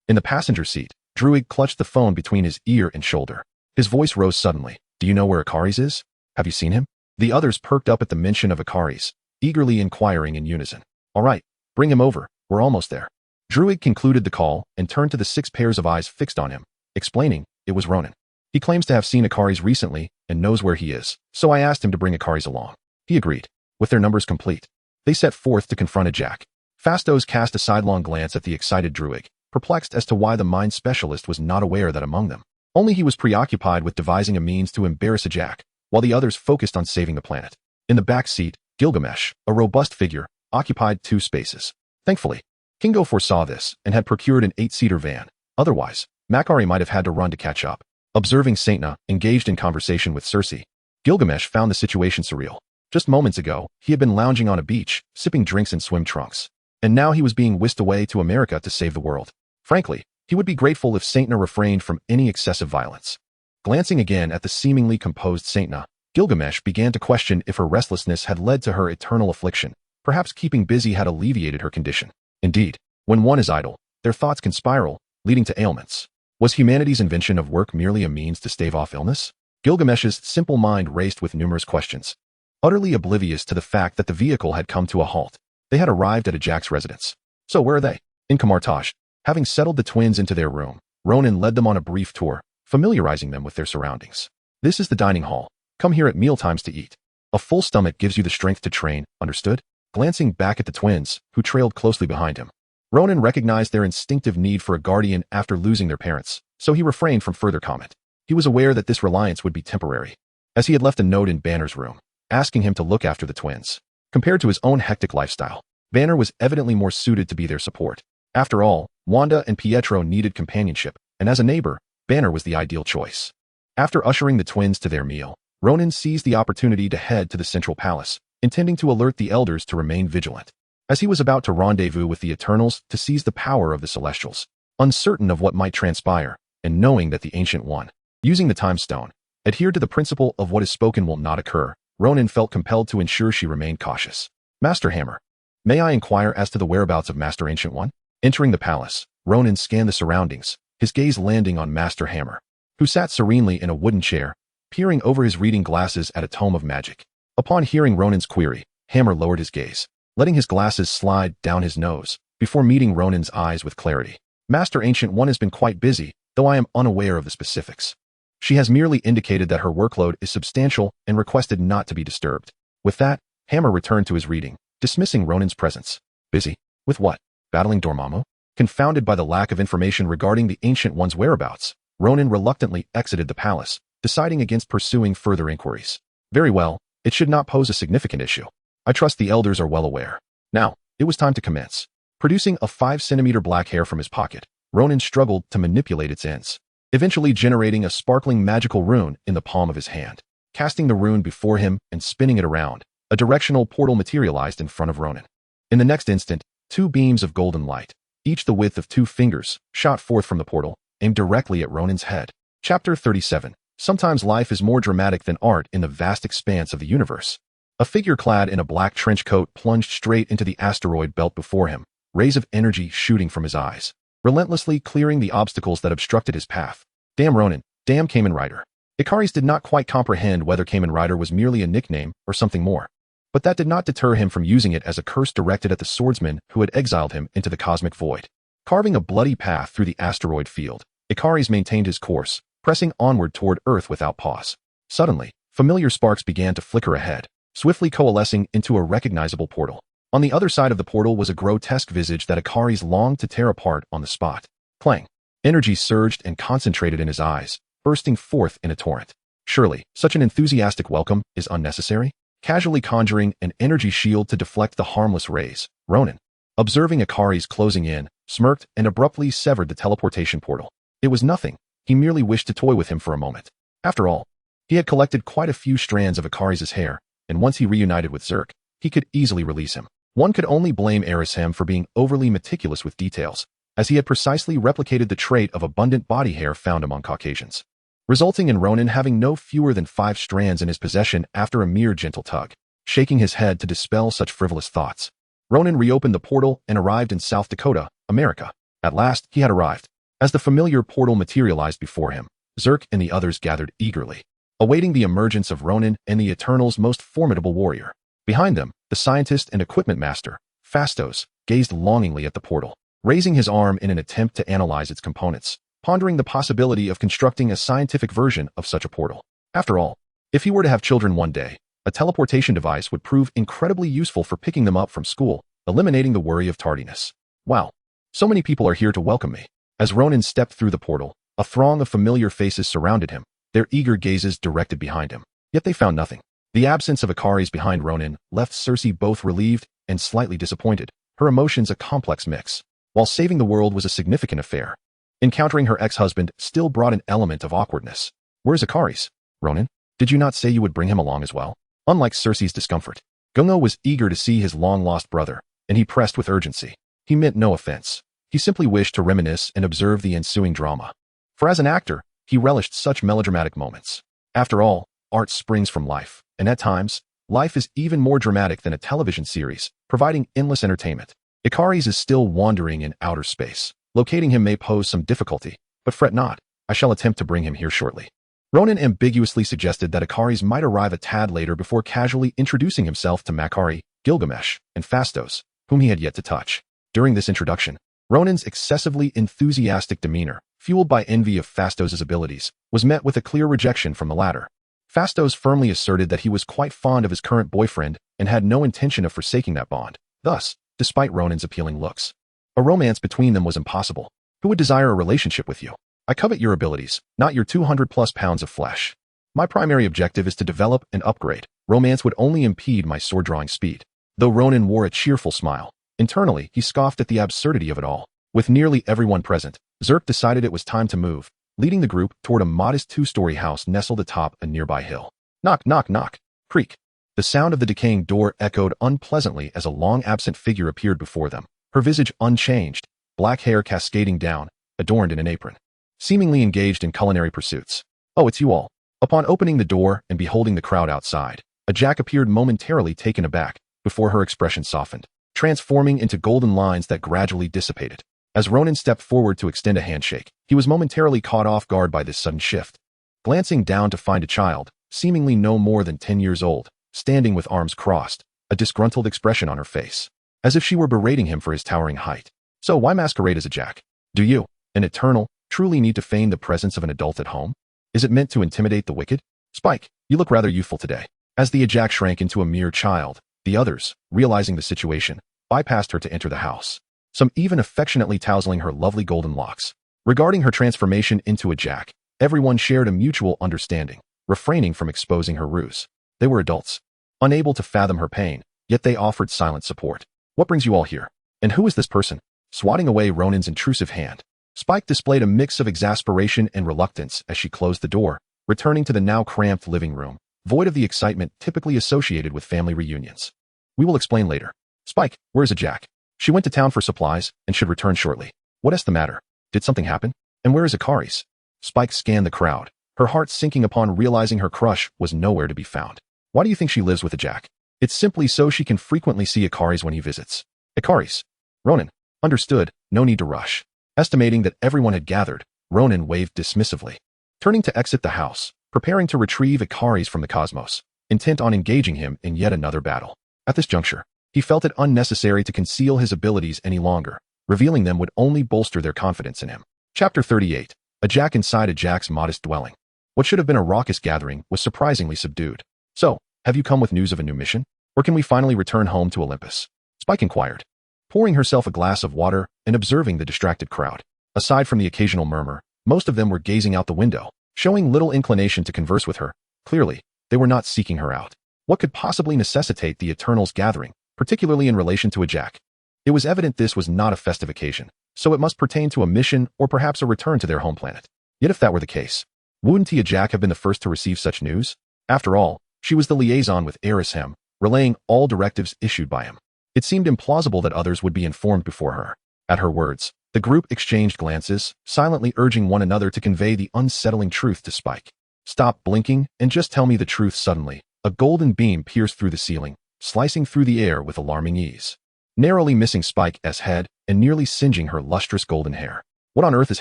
[SPEAKER 2] In the passenger seat, Druig clutched the phone between his ear and shoulder. His voice rose suddenly. Do you know where Ikaris is? Have you seen him? The others perked up at the mention of Ikaris, eagerly inquiring in unison. All right, bring him over. We're almost there. Druig concluded the call and turned to the 6 pairs of eyes fixed on him, explaining it was Ronan. He claims to have seen Ikaris recently and knows where he is, so I asked him to bring Ikaris along. He agreed. With their numbers complete, they set forth to confront Ajax. Phastos cast a sidelong glance at the excited Druig, perplexed as to why the mind specialist was not aware that among them, only he was preoccupied with devising a means to embarrass Ajax, while the others focused on saving the planet. In the back seat, Gilgamesh, a robust figure, occupied 2 spaces. Thankfully, Kingo foresaw this and had procured an 8-seater van. Otherwise, Makari might have had to run to catch up. Observing Saintna engaged in conversation with Circe, Gilgamesh found the situation surreal. Just moments ago, he had been lounging on a beach, sipping drinks in swim trunks. And now he was being whisked away to America to save the world. Frankly, he would be grateful if Saintna refrained from any excessive violence. Glancing again at the seemingly composed Saintna, Gilgamesh began to question if her restlessness had led to her eternal affliction. Perhaps keeping busy had alleviated her condition. Indeed, when one is idle, their thoughts can spiral, leading to ailments. Was humanity's invention of work merely a means to stave off illness? Gilgamesh's simple mind raced with numerous questions. Utterly oblivious to the fact that the vehicle had come to a halt, they had arrived at Ajax's residence. So where are they? In Kamartaj. Having settled the twins into their room, Ronan led them on a brief tour, familiarizing them with their surroundings. This is the dining hall. Come here at mealtimes to eat. A full stomach gives you the strength to train, understood? Glancing back at the twins, who trailed closely behind him, Ronan recognized their instinctive need for a guardian after losing their parents, so he refrained from further comment. He was aware that this reliance would be temporary, as he had left a note in Banner's room, asking him to look after the twins. Compared to his own hectic lifestyle, Banner was evidently more suited to be their support. After all, Wanda and Pietro needed companionship, and as a neighbor, Banner was the ideal choice. After ushering the twins to their meal, Ronan seized the opportunity to head to the central palace, intending to alert the elders to remain vigilant, as he was about to rendezvous with the Eternals to seize the power of the Celestials. Uncertain of what might transpire, and knowing that the Ancient One, using the Time Stone, adhered to the principle of what is spoken will not occur, Ronan felt compelled to ensure she remained cautious. Master Hammer. May I inquire as to the whereabouts of Master Ancient One? Entering the palace, Ronan scanned the surroundings, his gaze landing on Master Hammer, who sat serenely in a wooden chair, peering over his reading glasses at a tome of magic. Upon hearing Ronan's query, Hammer lowered his gaze, letting his glasses slide down his nose, before meeting Ronan's eyes with clarity. Master Ancient One has been quite busy, though I am unaware of the specifics. She has merely indicated that her workload is substantial and requested not to be disturbed. With that, Hammer returned to his reading, dismissing Ronan's presence. Busy? With what? Battling Dormammu? Confounded by the lack of information regarding the Ancient One's whereabouts, Ronan reluctantly exited the palace, deciding against pursuing further inquiries. Very well, it should not pose a significant issue. I trust the elders are well aware. Now, it was time to commence. Producing a 5-centimeter black hair from his pocket, Ronan struggled to manipulate its ends, eventually generating a sparkling magical rune in the palm of his hand. Casting the rune before him and spinning it around, a directional portal materialized in front of Ronan. In the next instant, 2 beams of golden light, each the width of 2 fingers, shot forth from the portal, aimed directly at Ronan's head. Chapter 37. Sometimes life is more dramatic than art in the vast expanse of the universe. A figure clad in a black trench coat plunged straight into the asteroid belt before him, rays of energy shooting from his eyes, relentlessly clearing the obstacles that obstructed his path. Damn Ronan, damn Kamen Rider. Ikaris did not quite comprehend whether Kamen Rider was merely a nickname or something more. But that did not deter him from using it as a curse directed at the swordsman who had exiled him into the cosmic void. Carving a bloody path through the asteroid field, Ikaris maintained his course, pressing onward toward Earth without pause. Suddenly, familiar sparks began to flicker ahead, swiftly coalescing into a recognizable portal. On the other side of the portal was a grotesque visage that Akari's longed to tear apart on the spot. Clang. Energy surged and concentrated in his eyes, bursting forth in a torrent. Surely, such an enthusiastic welcome is unnecessary? Casually conjuring an energy shield to deflect the harmless rays, Ronan, observing Akari's closing in, smirked and abruptly severed the teleportation portal. It was nothing. He merely wished to toy with him for a moment. After all, he had collected quite a few strands of Akari's hair, and once he reunited with Zerk, he could easily release him. One could only blame Erishem for being overly meticulous with details, as he had precisely replicated the trait of abundant body hair found among Caucasians, resulting in Ronan having no fewer than 5 strands in his possession after a mere gentle tug. Shaking his head to dispel such frivolous thoughts, Ronan reopened the portal and arrived in South Dakota, America. At last, he had arrived. As the familiar portal materialized before him, Zerk and the others gathered eagerly, awaiting the emergence of Ronan and the Eternal's most formidable warrior. Behind them, the scientist and equipment master, Phastos, gazed longingly at the portal, raising his arm in an attempt to analyze its components, pondering the possibility of constructing a scientific version of such a portal. After all, if he were to have children one day, a teleportation device would prove incredibly useful for picking them up from school, eliminating the worry of tardiness. Wow, so many people are here to welcome me. As Ronan stepped through the portal, a throng of familiar faces surrounded him, their eager gazes directed behind him. Yet they found nothing. The absence of Akari's behind Ronan left Cersei both relieved and slightly disappointed, her emotions a complex mix. While saving the world was a significant affair, encountering her ex-husband still brought an element of awkwardness. Where's Akari's? Ronan, did you not say you would bring him along as well? Unlike Cersei's discomfort, Gungo was eager to see his long-lost brother, and he pressed with urgency. He meant no offense. He simply wished to reminisce and observe the ensuing drama. For as an actor, he relished such melodramatic moments. After all, art springs from life, and at times, life is even more dramatic than a television series, providing endless entertainment. Akari's is still wandering in outer space. Locating him may pose some difficulty, but fret not, I shall attempt to bring him here shortly. Ronan ambiguously suggested that Akari's might arrive a tad later before casually introducing himself to Makari, Gilgamesh, and Phastos, whom he had yet to touch. During this introduction, Ronan's excessively enthusiastic demeanor, fueled by envy of Phastos' abilities, was met with a clear rejection from the latter. Phastos firmly asserted that he was quite fond of his current boyfriend and had no intention of forsaking that bond. Thus, despite Ronan's appealing looks, a romance between them was impossible. Who would desire a relationship with you? I covet your abilities, not your 200+ pounds of flesh. My primary objective is to develop and upgrade. Romance would only impede my sword-drawing speed. Though Ronan wore a cheerful smile, internally he scoffed at the absurdity of it all. With nearly everyone present, Zerk decided it was time to move, leading the group toward a modest 2-story house nestled atop a nearby hill. Knock, knock, knock. Creak. The sound of the decaying door echoed unpleasantly as a long-absent figure appeared before them, her visage unchanged, black hair cascading down, adorned in an apron, seemingly engaged in culinary pursuits. Oh, it's you all. Upon opening the door and beholding the crowd outside, Ajak appeared momentarily taken aback, before her expression softened, transforming into golden lines that gradually dissipated. As Ronan stepped forward to extend a handshake, he was momentarily caught off guard by this sudden shift. Glancing down to find a child, seemingly no more than 10 years old, standing with arms crossed, a disgruntled expression on her face, as if she were berating him for his towering height. So why masquerade as Ajak? Do you, an Eternal, truly need to feign the presence of an adult at home? Is it meant to intimidate the wicked? Spike, you look rather youthful today. As the Ajak shrank into a mere child, the others, realizing the situation, bypassed her to enter the house, some even affectionately tousling her lovely golden locks. Regarding her transformation into Ajak, everyone shared a mutual understanding, refraining from exposing her ruse. They were adults, unable to fathom her pain, yet they offered silent support. What brings you all here? And who is this person? Swatting away Ronan's intrusive hand, Spike displayed a mix of exasperation and reluctance as she closed the door, returning to the now cramped living room, void of the excitement typically associated with family reunions. We will explain later. Spike, where's Ajak? She went to town for supplies and should return shortly. What is the matter? Did something happen? And where is Akari's? Spike scanned the crowd, her heart sinking upon realizing her crush was nowhere to be found. Why do you think she lives with Ajak? It's simply so she can frequently see Akari's when he visits. Akari's. Ronan. Understood, no need to rush. Estimating that everyone had gathered, Ronan waved dismissively, turning to exit the house, preparing to retrieve Akari's from the cosmos, intent on engaging him in yet another battle. At this juncture, he felt it unnecessary to conceal his abilities any longer. Revealing them would only bolster their confidence in him. Chapter 38. Ajak inside Ajak's modest dwelling. What should have been a raucous gathering was surprisingly subdued. So, have you come with news of a new mission? Or can we finally return home to Olympus? Spike inquired, pouring herself a glass of water and observing the distracted crowd. Aside from the occasional murmur, most of them were gazing out the window, showing little inclination to converse with her. Clearly, they were not seeking her out. What could possibly necessitate the Eternals gathering, particularly in relation to Ajak? It was evident this was not a festive occasion, so it must pertain to a mission or perhaps a return to their home planet. Yet if that were the case, wouldn't Ajak have been the first to receive such news? After all, she was the liaison with Arishem, relaying all directives issued by him. It seemed implausible that others would be informed before her. At her words, the group exchanged glances, silently urging one another to convey the unsettling truth to Spike. Stop blinking and just tell me the truth. Suddenly, a golden beam pierced through the ceiling, slicing through the air with alarming ease, narrowly missing Spike's head and nearly singeing her lustrous golden hair. What on earth is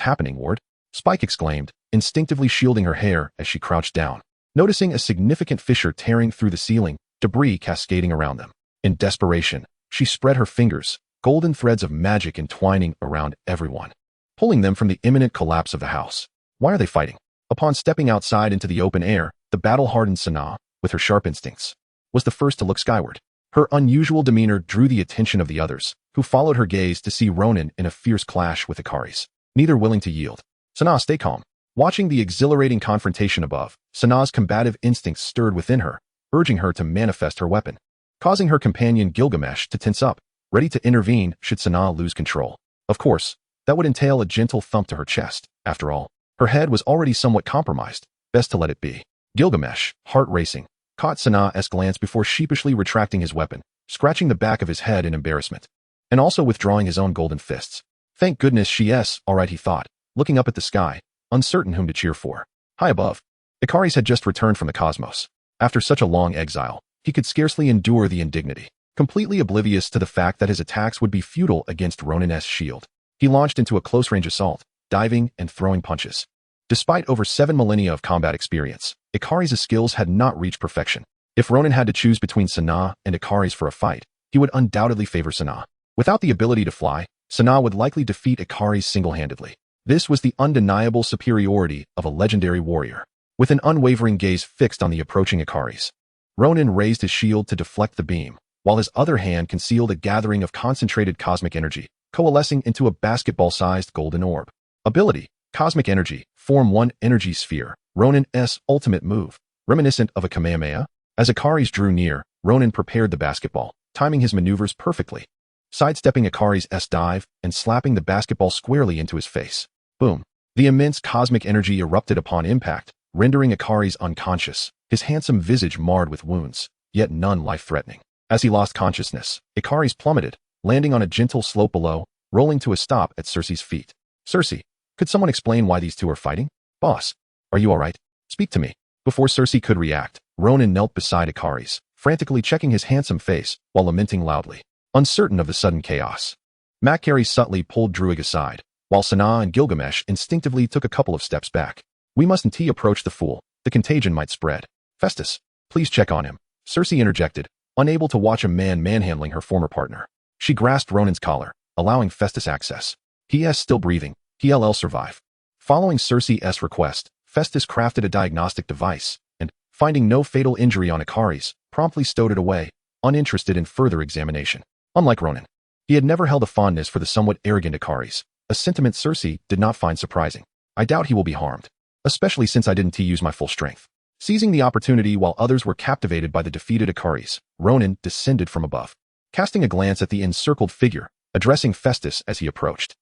[SPEAKER 2] happening, Ward? Spike exclaimed, instinctively shielding her hair as she crouched down, noticing a significant fissure tearing through the ceiling, debris cascading around them. In desperation, she spread her fingers, golden threads of magic entwining around everyone, pulling them from the imminent collapse of the house. Why are they fighting? Upon stepping outside into the open air, the battle-hardened Sanaa, with her sharp instincts, was the first to look skyward. Her unusual demeanor drew the attention of the others, who followed her gaze to see Ronan in a fierce clash with Ikaris, neither willing to yield. Sanaa, stay calm. Watching the exhilarating confrontation above, Sanaa's combative instincts stirred within her, urging her to manifest her weapon, causing her companion Gilgamesh to tense up, ready to intervene should Sanaa lose control. Of course, that would entail a gentle thump to her chest. After all, her head was already somewhat compromised. Best to let it be. Gilgamesh, heart racing, caught Sanaa's glance before sheepishly retracting his weapon, scratching the back of his head in embarrassment, and also withdrawing his own golden fists. Thank goodness she's all right, he thought, looking up at the sky, uncertain whom to cheer for. High above, Ikaris had just returned from the cosmos. After such a long exile, he could scarcely endure the indignity. Completely oblivious to the fact that his attacks would be futile against Ronan's shield, he launched into a close-range assault, diving and throwing punches. Despite over 7 millennia of combat experience, Ikaris' skills had not reached perfection. If Ronan had to choose between Sanaa and Ikaris for a fight, he would undoubtedly favor Sanaa. Without the ability to fly, Sanaa would likely defeat Ikaris single-handedly. This was the undeniable superiority of a legendary warrior. With an unwavering gaze fixed on the approaching Ikaris, Ronan raised his shield to deflect the beam, while his other hand concealed a gathering of concentrated cosmic energy, coalescing into a basketball-sized golden orb. Ability: Cosmic Energy, Form 1 Energy Sphere, Ronan's ultimate move, reminiscent of a Kamehameha. As Ikaris drew near, Ronan prepared the basketball, timing his maneuvers perfectly, sidestepping Ikaris' dive and slapping the basketball squarely into his face. Boom. The immense cosmic energy erupted upon impact, rendering Ikaris unconscious, his handsome visage marred with wounds, yet none life-threatening. As he lost consciousness, Ikaris plummeted, landing on a gentle slope below, rolling to a stop at Circe's feet. Circe, could someone explain why these two are fighting? Boss, are you all right? Speak to me. Before Circe could react, Ronan knelt beside Ikaris, frantically checking his handsome face while lamenting loudly, uncertain of the sudden chaos. Makari subtly pulled Druig aside, while Sanaa and Gilgamesh instinctively took a couple of steps back. We mustn't approach the fool. The contagion might spread. Festus, please check on him. Circe interjected, unable to watch a man manhandling her former partner. She grasped Ronan's collar, allowing Festus access. He is still breathing. He'll survive. Following Circe's request, Festus crafted a diagnostic device, and, finding no fatal injury on Ikaris, promptly stowed it away, uninterested in further examination. Unlike Ronan, he had never held a fondness for the somewhat arrogant Ikaris, a sentiment Circe did not find surprising. I doubt he will be harmed, especially since I didn't use my full strength. Seizing the opportunity while others were captivated by the defeated Ikaris, Ronan descended from above, casting a glance at the encircled figure, addressing Festus as he approached.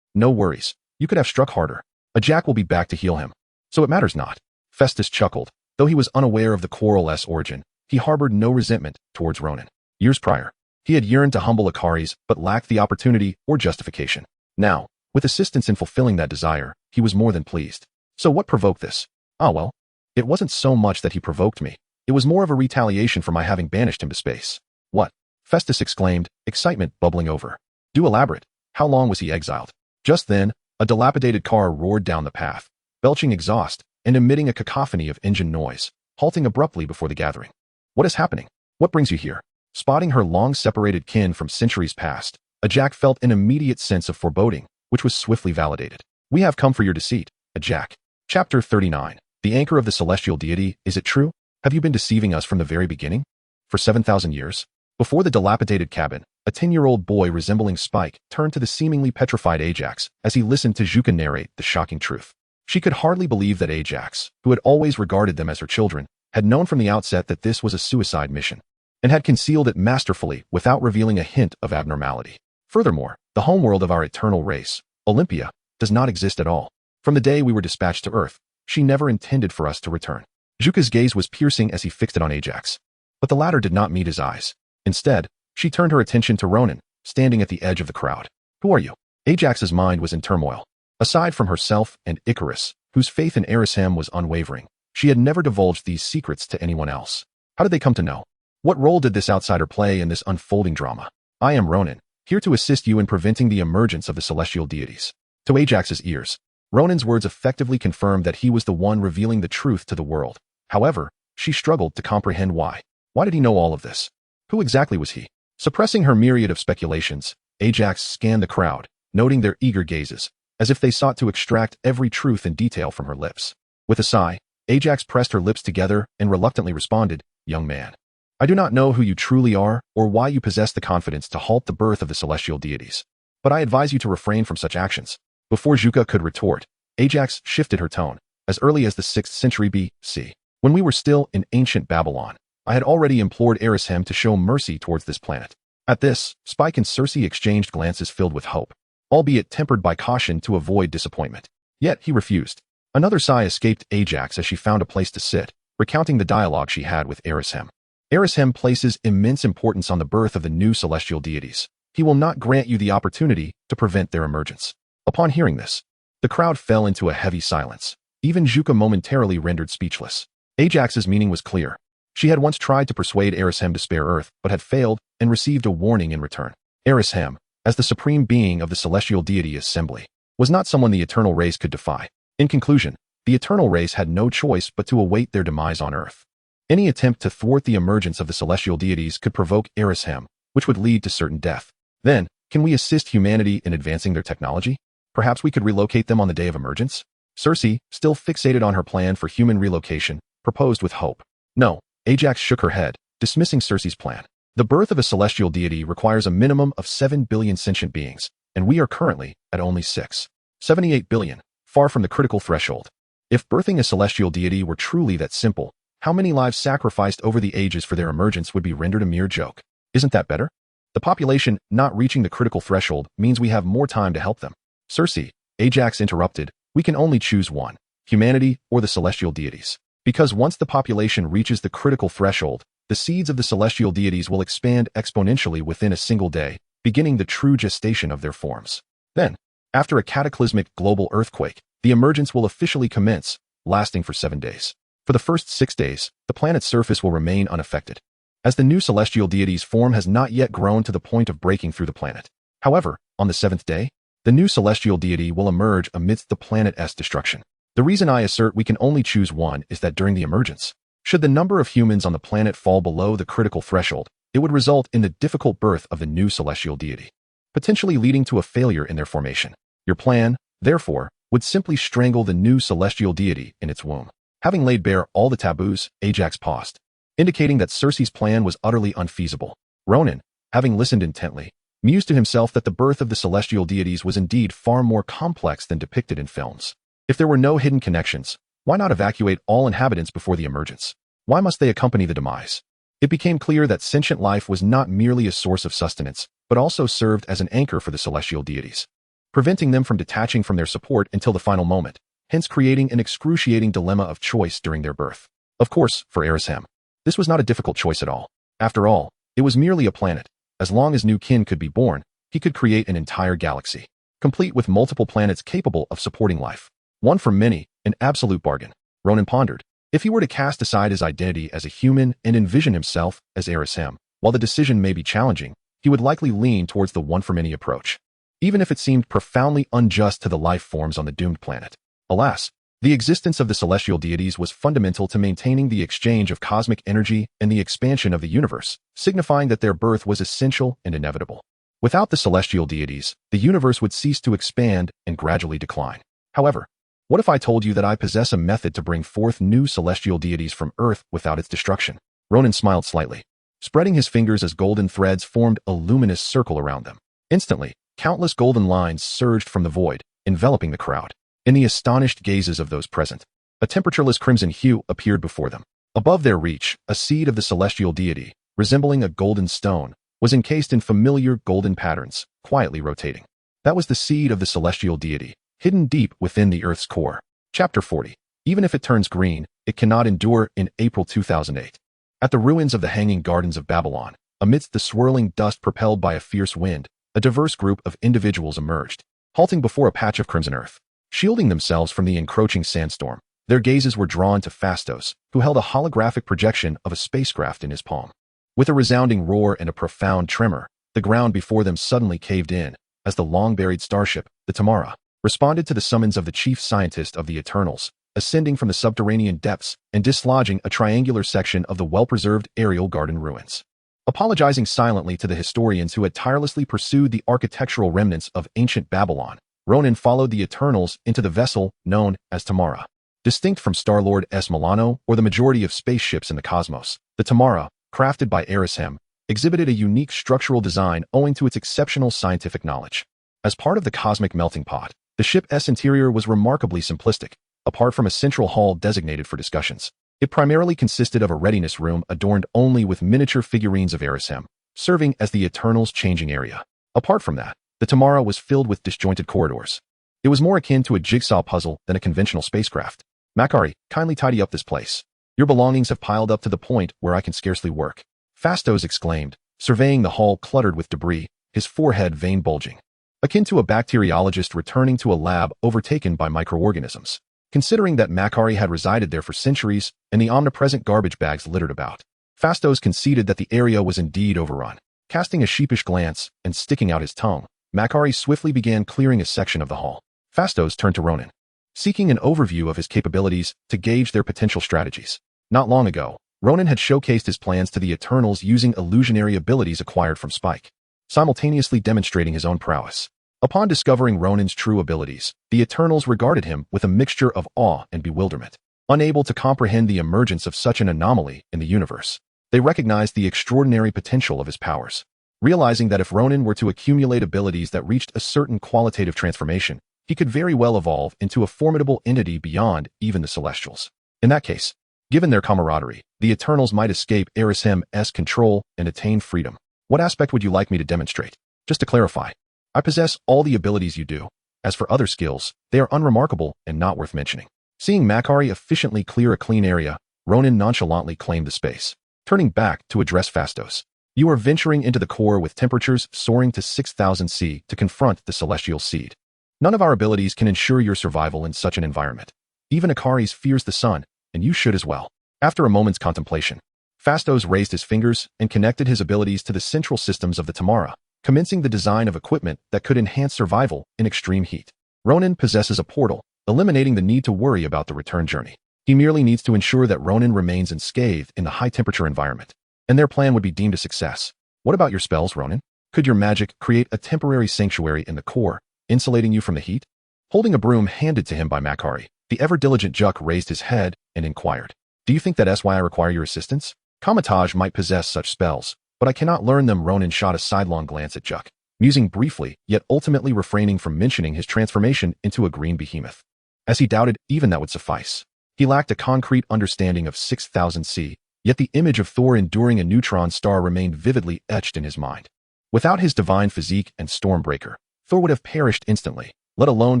[SPEAKER 2] No worries. You could have struck harder. Ajak will be back to heal him. So it matters not. Festus chuckled. Though he was unaware of the quarrel's origin, he harbored no resentment towards Ronan. Years prior, he had yearned to humble Ikaris but lacked the opportunity or justification. Now, with assistance in fulfilling that desire, he was more than pleased. So what provoked this? Well, it wasn't so much that he provoked me. It was more of a retaliation for my having banished him to space. What? Festus exclaimed, excitement bubbling over. Do elaborate. How long was he exiled? Just then, a dilapidated car roared down the path, belching exhaust and emitting a cacophony of engine noise, halting abruptly before the gathering. What is happening? What brings you here? Spotting her long-separated kin from centuries past, Ajak felt an immediate sense of foreboding, which was swiftly validated. We have come for your deceit. Ajak. Chapter 39. The anchor of the celestial deity, is it true? Have you been deceiving us from the very beginning? For 7,000 years? Before the dilapidated cabin, a 10-year-old boy resembling Spike turned to the seemingly petrified Ajax as he listened to Juka narrate the shocking truth. She could hardly believe that Ajax, who had always regarded them as her children, had known from the outset that this was a suicide mission, and had concealed it masterfully without revealing a hint of abnormality. Furthermore, the homeworld of our eternal race, Olympia, does not exist at all. From the day we were dispatched to Earth, she never intended for us to return. Juka's gaze was piercing as he fixed it on Ajax. But the latter did not meet his eyes. Instead, she turned her attention to Ronan, standing at the edge of the crowd. Who are you? Ajax's mind was in turmoil. Aside from herself and Icarus, whose faith in Erishem was unwavering, she had never divulged these secrets to anyone else. How did they come to know? What role did this outsider play in this unfolding drama? I am Ronan, here to assist you in preventing the emergence of the celestial deities. To Ajax's ears, Ronan's words effectively confirmed that he was the one revealing the truth to the world. However, she struggled to comprehend why. Why did he know all of this? Who exactly was he? Suppressing her myriad of speculations, Ajax scanned the crowd, noting their eager gazes, as if they sought to extract every truth and detail from her lips. With a sigh, Ajax pressed her lips together and reluctantly responded, "Young man, I do not know who you truly are or why you possess the confidence to halt the birth of the celestial deities, but I advise you to refrain from such actions." Before Juka could retort, Ajax shifted her tone. As early as the 6th century BC, when we were still in ancient Babylon, I had already implored Erishem to show mercy towards this planet. At this, Spike and Circe exchanged glances filled with hope, albeit tempered by caution to avoid disappointment. Yet he refused. Another sigh escaped Ajax as she found a place to sit, recounting the dialogue she had with Erishem. Erishem places immense importance on the birth of the new celestial deities. He will not grant you the opportunity to prevent their emergence. Upon hearing this, the crowd fell into a heavy silence. Even Juka momentarily rendered speechless. Ajax's meaning was clear. She had once tried to persuade Erishem to spare Earth, but had failed and received a warning in return. Erishem, as the supreme being of the celestial deity assembly, was not someone the eternal race could defy. In conclusion, the eternal race had no choice but to await their demise on Earth. Any attempt to thwart the emergence of the celestial deities could provoke Erishem, which would lead to certain death. Then, can we assist humanity in advancing their technology? Perhaps we could relocate them on the day of emergence? Circe, still fixated on her plan for human relocation, proposed with hope. No, Ajax shook her head, dismissing Circe's plan. The birth of a celestial deity requires a minimum of 7 billion sentient beings, and we are currently at only 6.78 billion, far from the critical threshold. If birthing a celestial deity were truly that simple, how many lives sacrificed over the ages for their emergence would be rendered a mere joke? Isn't that better? The population not reaching the critical threshold means we have more time to help them. Circe, Ajax interrupted, we can only choose one, humanity or the celestial deities. Because once the population reaches the critical threshold, the seeds of the celestial deities will expand exponentially within a single day, beginning the true gestation of their forms. Then, after a cataclysmic global earthquake, the emergence will officially commence, lasting for 7 days. For the first 6 days, the planet's surface will remain unaffected, as the new celestial deity's form has not yet grown to the point of breaking through the planet. However, on the 7th day, the new celestial deity will emerge amidst the planet's destruction. The reason I assert we can only choose one is that during the emergence, should the number of humans on the planet fall below the critical threshold, it would result in the difficult birth of the new celestial deity, potentially leading to a failure in their formation. Your plan, therefore, would simply strangle the new celestial deity in its womb. Having laid bare all the taboos, Ajax paused, indicating that Circe's plan was utterly unfeasible. Ronan, having listened intently, mused to himself that the birth of the celestial deities was indeed far more complex than depicted in films. If there were no hidden connections, why not evacuate all inhabitants before the emergence? Why must they accompany the demise? It became clear that sentient life was not merely a source of sustenance, but also served as an anchor for the celestial deities, preventing them from detaching from their support until the final moment, hence creating an excruciating dilemma of choice during their birth. Of course, for Erishem, this was not a difficult choice at all. After all, it was merely a planet. As long as new kin could be born, he could create an entire galaxy, complete with multiple planets capable of supporting life. One for many, an absolute bargain. Ronan pondered. If he were to cast aside his identity as a human and envision himself as Erishem, while the decision may be challenging, he would likely lean towards the one-for-many approach, even if it seemed profoundly unjust to the life forms on the doomed planet. Alas, the existence of the celestial deities was fundamental to maintaining the exchange of cosmic energy and the expansion of the universe, signifying that their birth was essential and inevitable. Without the celestial deities, the universe would cease to expand and gradually decline. However, What if I told you that I possess a method to bring forth new celestial deities from Earth without its destruction? Ronan smiled slightly, spreading his fingers as golden threads formed a luminous circle around them. Instantly, countless golden lines surged from the void, enveloping the crowd. In the astonished gazes of those present, a temperatureless crimson hue appeared before them. Above their reach, a seed of the celestial deity, resembling a golden stone, was encased in familiar golden patterns, quietly rotating. That was the seed of the celestial deity, hidden deep within the Earth's core. Chapter 40. Even if it turns green, it cannot endure. In April 2008. At the ruins of the Hanging Gardens of Babylon, amidst the swirling dust propelled by a fierce wind, a diverse group of individuals emerged, halting before a patch of crimson earth. Shielding themselves from the encroaching sandstorm, their gazes were drawn to Phastos, who held a holographic projection of a spacecraft in his palm. With a resounding roar and a profound tremor, the ground before them suddenly caved in, as the long-buried starship, the Tamara, responded to the summons of the chief scientist of the Eternals, ascending from the subterranean depths and dislodging a triangular section of the well-preserved aerial garden ruins. Apologizing silently to the historians who had tirelessly pursued the architectural remnants of ancient Babylon, Ronan followed the Eternals into the vessel known as Tamara. Distinct from Star-Lord S. Milano or the majority of spaceships in the cosmos, the Tamara, crafted by Erishem, exhibited a unique structural design owing to its exceptional scientific knowledge. As part of the cosmic melting pot, the ship's interior was remarkably simplistic. Apart from a central hall designated for discussions, it primarily consisted of a readiness room adorned only with miniature figurines of Erishem, serving as the Eternals' changing area. Apart from that, the Tamara was filled with disjointed corridors. It was more akin to a jigsaw puzzle than a conventional spacecraft. Makari, kindly tidy up this place. Your belongings have piled up to the point where I can scarcely work. Phastos exclaimed, surveying the hall cluttered with debris, his forehead vein bulging. Akin to a bacteriologist returning to a lab overtaken by microorganisms. Considering that Makari had resided there for centuries and the omnipresent garbage bags littered about, Phastos conceded that the area was indeed overrun. Casting a sheepish glance and sticking out his tongue, Makari swiftly began clearing a section of the hall. Phastos turned to Ronan, seeking an overview of his capabilities to gauge their potential strategies. Not long ago, Ronan had showcased his plans to the Eternals using illusionary abilities acquired from Spike, simultaneously demonstrating his own prowess. Upon discovering Ronan's true abilities, the Eternals regarded him with a mixture of awe and bewilderment. Unable to comprehend the emergence of such an anomaly in the universe, they recognized the extraordinary potential of his powers. Realizing that if Ronan were to accumulate abilities that reached a certain qualitative transformation, he could very well evolve into a formidable entity beyond even the Celestials. In that case, given their camaraderie, the Eternals might escape Erishem's control and attain freedom. What aspect would you like me to demonstrate? Just to clarify, I possess all the abilities you do. As for other skills, they are unremarkable and not worth mentioning. Seeing Makari efficiently clear a clean area, Ronan nonchalantly claimed the space. Turning back to address Phastos, you are venturing into the core with temperatures soaring to 6,000 C to confront the celestial seed. None of our abilities can ensure your survival in such an environment. Even Akari's fears the sun, and you should as well. After a moment's contemplation, Phastos raised his fingers and connected his abilities to the central systems of the Tamara, commencing the design of equipment that could enhance survival in extreme heat. Ronan possesses a portal, eliminating the need to worry about the return journey. He merely needs to ensure that Ronan remains unscathed in the high-temperature environment, and their plan would be deemed a success. What about your spells, Ronan? Could your magic create a temporary sanctuary in the core, insulating you from the heat? Holding a broom handed to him by Makari, the ever-diligent Juk raised his head and inquired, do you think that's why I require your assistance? Kamataj might possess such spells, but I cannot learn them. Ronan shot a sidelong glance at Juk, musing briefly, yet ultimately refraining from mentioning his transformation into a green behemoth, as he doubted even that would suffice. He lacked a concrete understanding of 6,000 C, yet the image of Thor enduring a neutron star remained vividly etched in his mind. Without his divine physique and Stormbreaker, Thor would have perished instantly, let alone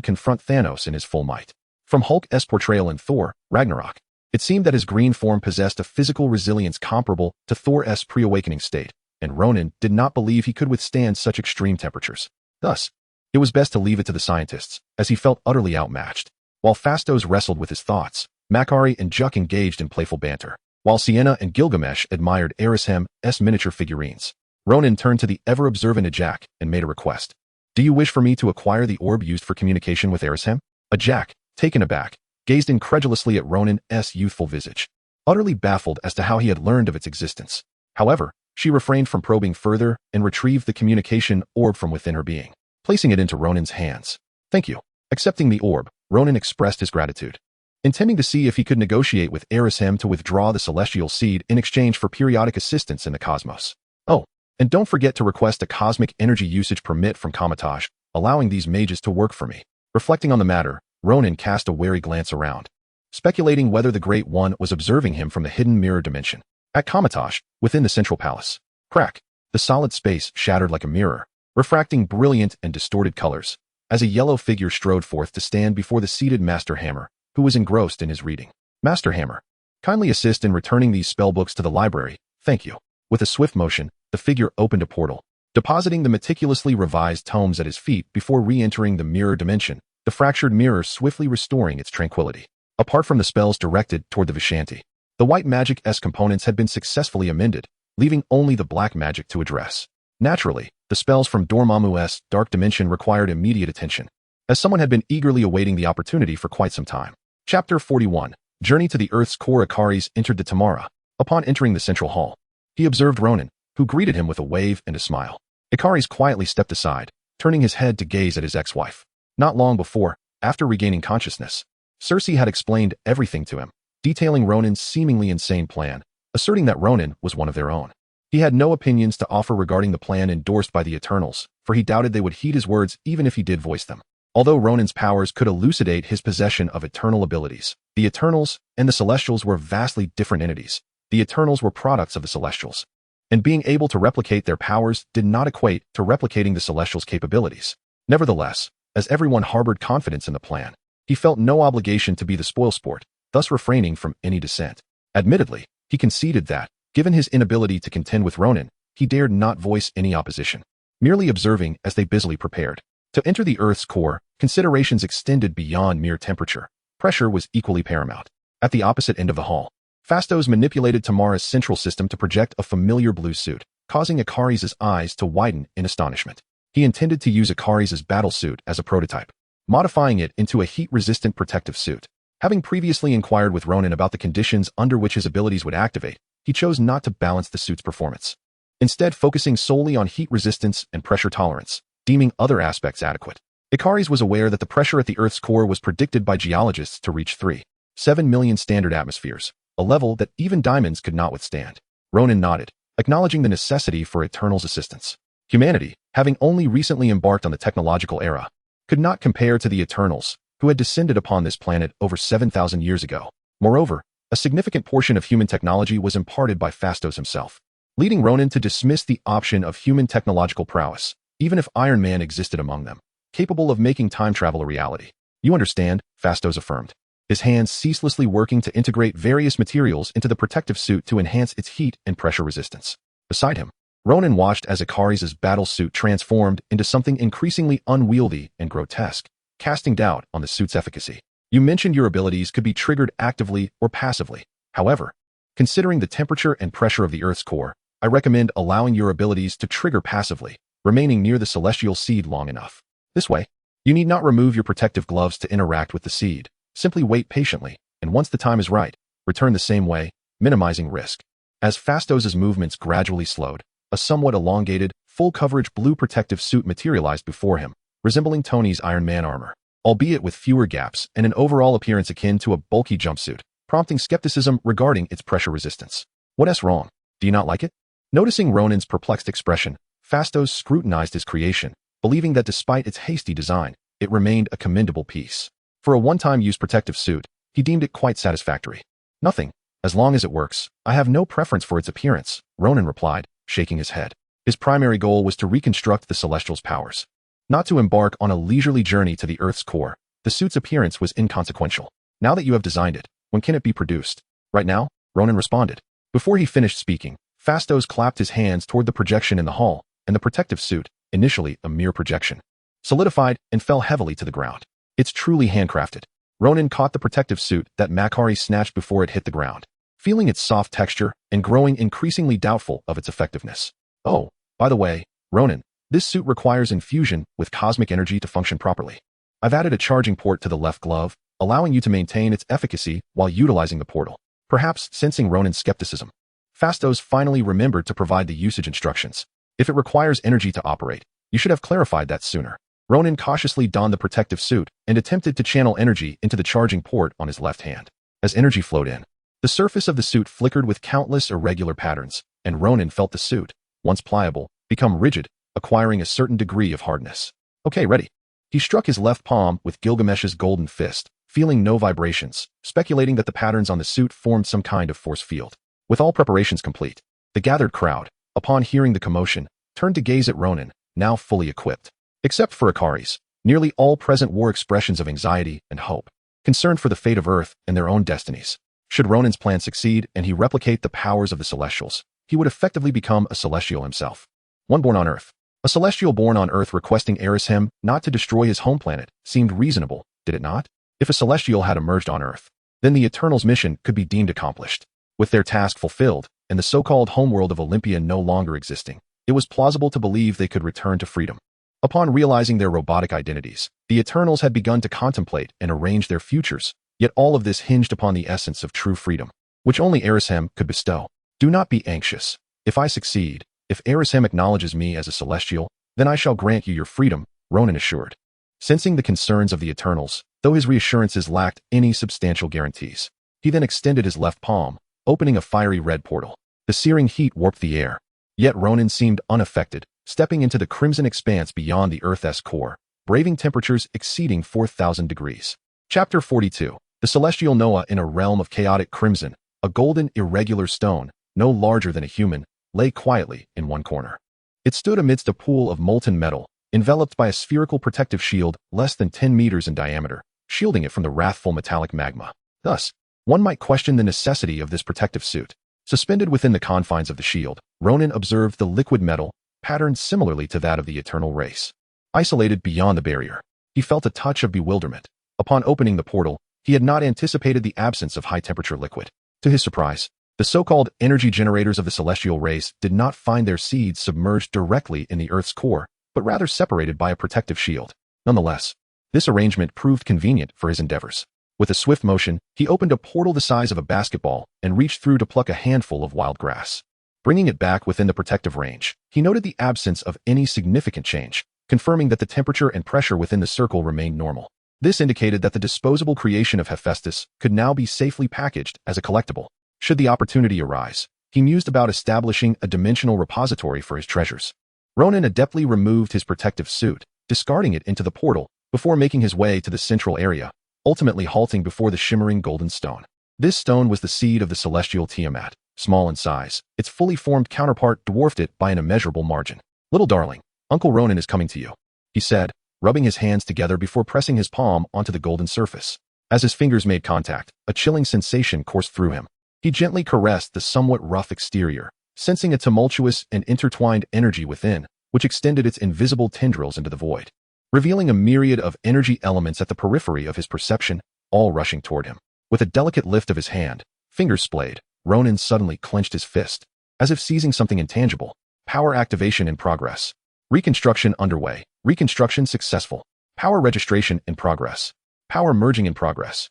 [SPEAKER 2] confront Thanos in his full might. From Hulk's portrayal in Thor, Ragnarok, it seemed that his green form possessed a physical resilience comparable to Thor's pre-awakening state, and Ronan did not believe he could withstand such extreme temperatures. Thus, it was best to leave it to the scientists, as he felt utterly outmatched. While Phastos wrestled with his thoughts, Makari and Juk engaged in playful banter, while Sienna and Gilgamesh admired Erishem's miniature figurines. Ronan turned to the ever-observant Ajak and made a request. Do you wish for me to acquire the orb used for communication with Erishem? Ajak, taken aback, gazed incredulously at Ronan's youthful visage, utterly baffled as to how he had learned of its existence. However, she refrained from probing further and retrieved the communication orb from within her being, placing it into Ronan's hands. Thank you. Accepting the orb, Ronan expressed his gratitude, intending to see if he could negotiate with Erishem to withdraw the celestial seed in exchange for periodic assistance in the cosmos. Oh, and don't forget to request a cosmic energy usage permit from Kamar-Taj, allowing these mages to work for me. Reflecting on the matter, Ronan cast a wary glance around, speculating whether the Great One was observing him from the hidden mirror dimension. At Kamar-Taj, within the central palace, crack, the solid space shattered like a mirror, refracting brilliant and distorted colors, as a yellow figure strode forth to stand before the seated Master Hammer, who was engrossed in his reading. Master Hammer, kindly assist in returning these spellbooks to the library, thank you. With a swift motion, the figure opened a portal, depositing the meticulously revised tomes at his feet before re-entering the mirror dimension, the fractured mirror swiftly restoring its tranquility. Apart from the spells directed toward the Vishanti, the white magic-s components had been successfully amended, leaving only the black magic to address. Naturally, the spells from Dormammu's dark dimension required immediate attention, as someone had been eagerly awaiting the opportunity for quite some time. Chapter 41. Journey to the Earth's core. Ikaris entered the Tamara. Upon entering the central hall, he observed Ronan, who greeted him with a wave and a smile. Ikaris quietly stepped aside, turning his head to gaze at his ex-wife. Not long before, after regaining consciousness, Cersei had explained everything to him, detailing Ronan's seemingly insane plan, asserting that Ronan was one of their own. He had no opinions to offer regarding the plan endorsed by the Eternals, for he doubted they would heed his words even if he did voice them. Although Ronan's powers could elucidate his possession of eternal abilities, the Eternals and the Celestials were vastly different entities. The Eternals were products of the Celestials, and being able to replicate their powers did not equate to replicating the Celestials' capabilities. Nevertheless, as everyone harbored confidence in the plan, he felt no obligation to be the spoilsport, thus refraining from any dissent. Admittedly, he conceded that, given his inability to contend with Ronan, he dared not voice any opposition, merely observing as they busily prepared. To enter the Earth's core, considerations extended beyond mere temperature. Pressure was equally paramount. At the opposite end of the hall, Phastos manipulated Tamara's central system to project a familiar blue suit, causing Ikaris' eyes to widen in astonishment. He intended to use Ikaris' battle suit as a prototype, modifying it into a heat-resistant protective suit. Having previously inquired with Ronan about the conditions under which his abilities would activate, he chose not to balance the suit's performance, instead focusing solely on heat resistance and pressure tolerance, deeming other aspects adequate. Ikaris was aware that the pressure at the Earth's core was predicted by geologists to reach 3.7 million standard atmospheres, a level that even diamonds could not withstand. Ronan nodded, acknowledging the necessity for Eternals' assistance. Humanity, having only recently embarked on the technological era, could not compare to the Eternals, who had descended upon this planet over 7,000 years ago. Moreover, a significant portion of human technology was imparted by Phastos himself, leading Ronan to dismiss the option of human technological prowess, even if Iron Man existed among them, capable of making time travel a reality. You understand, Phastos affirmed, his hands ceaselessly working to integrate various materials into the protective suit to enhance its heat and pressure resistance. Beside him, Ronan watched as Ikaris' battle suit transformed into something increasingly unwieldy and grotesque, casting doubt on the suit's efficacy. You mentioned your abilities could be triggered actively or passively. However, considering the temperature and pressure of the Earth's core, I recommend allowing your abilities to trigger passively, remaining near the celestial seed long enough. This way, you need not remove your protective gloves to interact with the seed. Simply wait patiently, and once the time is right, return the same way, minimizing risk. As Phastos' movements gradually slowed, a somewhat elongated, full-coverage blue protective suit materialized before him, resembling Tony's Iron Man armor, albeit with fewer gaps and an overall appearance akin to a bulky jumpsuit, prompting skepticism regarding its pressure resistance. What's wrong? Do you not like it? Noticing Ronan's perplexed expression, Phastos scrutinized his creation, believing that despite its hasty design, it remained a commendable piece. For a one-time use protective suit, he deemed it quite satisfactory. Nothing, as long as it works. I have no preference for its appearance, Ronan replied, shaking his head. His primary goal was to reconstruct the Celestial's powers, not to embark on a leisurely journey to the Earth's core. The suit's appearance was inconsequential. Now that you have designed it, when can it be produced? Right now, Ronan responded. Before he finished speaking, Phastos clapped his hands toward the projection in the hall, and the protective suit, initially a mere projection, solidified and fell heavily to the ground. It's truly handcrafted. Ronan caught the protective suit that Makari snatched before it hit the ground, feeling its soft texture and growing increasingly doubtful of its effectiveness. Oh, by the way, Ronan, this suit requires infusion with cosmic energy to function properly. I've added a charging port to the left glove, allowing you to maintain its efficacy while utilizing the portal. Perhaps sensing Ronan's skepticism, Phastos finally remembered to provide the usage instructions. If it requires energy to operate, you should have clarified that sooner. Ronan cautiously donned the protective suit and attempted to channel energy into the charging port on his left hand. As energy flowed in, the surface of the suit flickered with countless irregular patterns, and Ronan felt the suit, once pliable, become rigid, acquiring a certain degree of hardness. Okay, ready. He struck his left palm with Gilgamesh's golden fist, feeling no vibrations, speculating that the patterns on the suit formed some kind of force field. With all preparations complete, the gathered crowd, upon hearing the commotion, turned to gaze at Ronan, now fully equipped. Except for Akaris, nearly all present wore expressions of anxiety and hope, concerned for the fate of Earth and their own destinies. Should Ronan's plan succeed and he replicate the powers of the Celestials, he would effectively become a Celestial himself. One born on Earth. A Celestial born on Earth requesting Erishem not to destroy his home planet seemed reasonable, did it not? If a Celestial had emerged on Earth, then the Eternals' mission could be deemed accomplished. With their task fulfilled, and the so-called homeworld of Olympia no longer existing, it was plausible to believe they could return to freedom. Upon realizing their robotic identities, the Eternals had begun to contemplate and arrange their futures, yet all of this hinged upon the essence of true freedom, which only Erishem could bestow. Do not be anxious. If I succeed, if Erishem acknowledges me as a Celestial, then I shall grant you your freedom, Ronan assured. Sensing the concerns of the Eternals, though his reassurances lacked any substantial guarantees, he then extended his left palm, opening a fiery red portal. The searing heat warped the air. Yet Ronan seemed unaffected, stepping into the crimson expanse beyond the Earth's core, braving temperatures exceeding 4,000 degrees. Chapter 42. The Celestial Noah in a realm of chaotic crimson, a golden, irregular stone, no larger than a human, lay quietly in one corner. It stood amidst a pool of molten metal, enveloped by a spherical protective shield less than 10 meters in diameter, shielding it from the wrathful metallic magma. Thus, one might question the necessity of this protective suit. Suspended within the confines of the shield, Ronan observed the liquid metal, patterned similarly to that of the eternal race. Isolated beyond the barrier, he felt a touch of bewilderment. Upon opening the portal, he had not anticipated the absence of high-temperature liquid. To his surprise, the so-called energy generators of the celestial race did not find their seeds submerged directly in the Earth's core, but rather separated by a protective shield. Nonetheless, this arrangement proved convenient for his endeavors. With a swift motion, he opened a portal the size of a basketball and reached through to pluck a handful of wild grass. Bringing it back within the protective range, he noted the absence of any significant change, confirming that the temperature and pressure within the circle remained normal. This indicated that the disposable creation of Hephaestus could now be safely packaged as a collectible. Should the opportunity arise, he mused about establishing a dimensional repository for his treasures. Ronan adeptly removed his protective suit, discarding it into the portal, before making his way to the central area, ultimately halting before the shimmering golden stone. This stone was the seed of the celestial Tiamat. Small in size, its fully formed counterpart dwarfed it by an immeasurable margin. Little darling, Uncle Ronan is coming to you, he said, rubbing his hands together before pressing his palm onto the golden surface. As his fingers made contact, a chilling sensation coursed through him. He gently caressed the somewhat rough exterior, sensing a tumultuous and intertwined energy within, which extended its invisible tendrils into the void, revealing a myriad of energy elements at the periphery of his perception, all rushing toward him. With a delicate lift of his hand, fingers splayed, Ronan suddenly clenched his fist, as if seizing something intangible. Power activation in progress. Reconstruction underway. Reconstruction successful. Power registration in progress. Power merging in progress.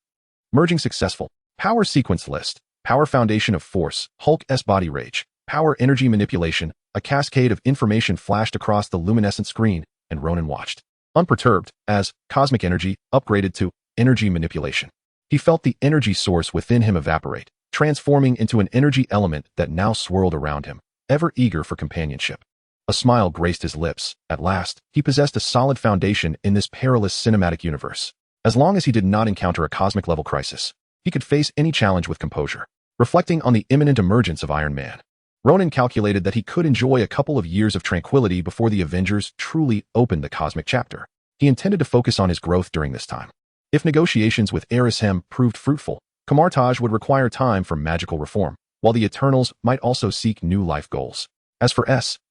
[SPEAKER 2] Merging successful. Power sequence list. Power foundation of force. Hulk S body rage. Power energy manipulation. A cascade of information flashed across the luminescent screen, and Ronan watched, unperturbed, as cosmic energy upgraded to energy manipulation. He felt the energy source within him evaporate, transforming into an energy element that now swirled around him, ever eager for companionship. A smile graced his lips. At last, he possessed a solid foundation in this perilous cinematic universe. As long as he did not encounter a cosmic-level crisis, he could face any challenge with composure. Reflecting on the imminent emergence of Iron Man, Ronan calculated that he could enjoy a couple of years of tranquility before the Avengers truly opened the cosmic chapter. He intended to focus on his growth during this time. If negotiations with Erishem proved fruitful, Kamar-Taj would require time for magical reform, while the Eternals might also seek new life goals. As for S.H.I.E.L.D.,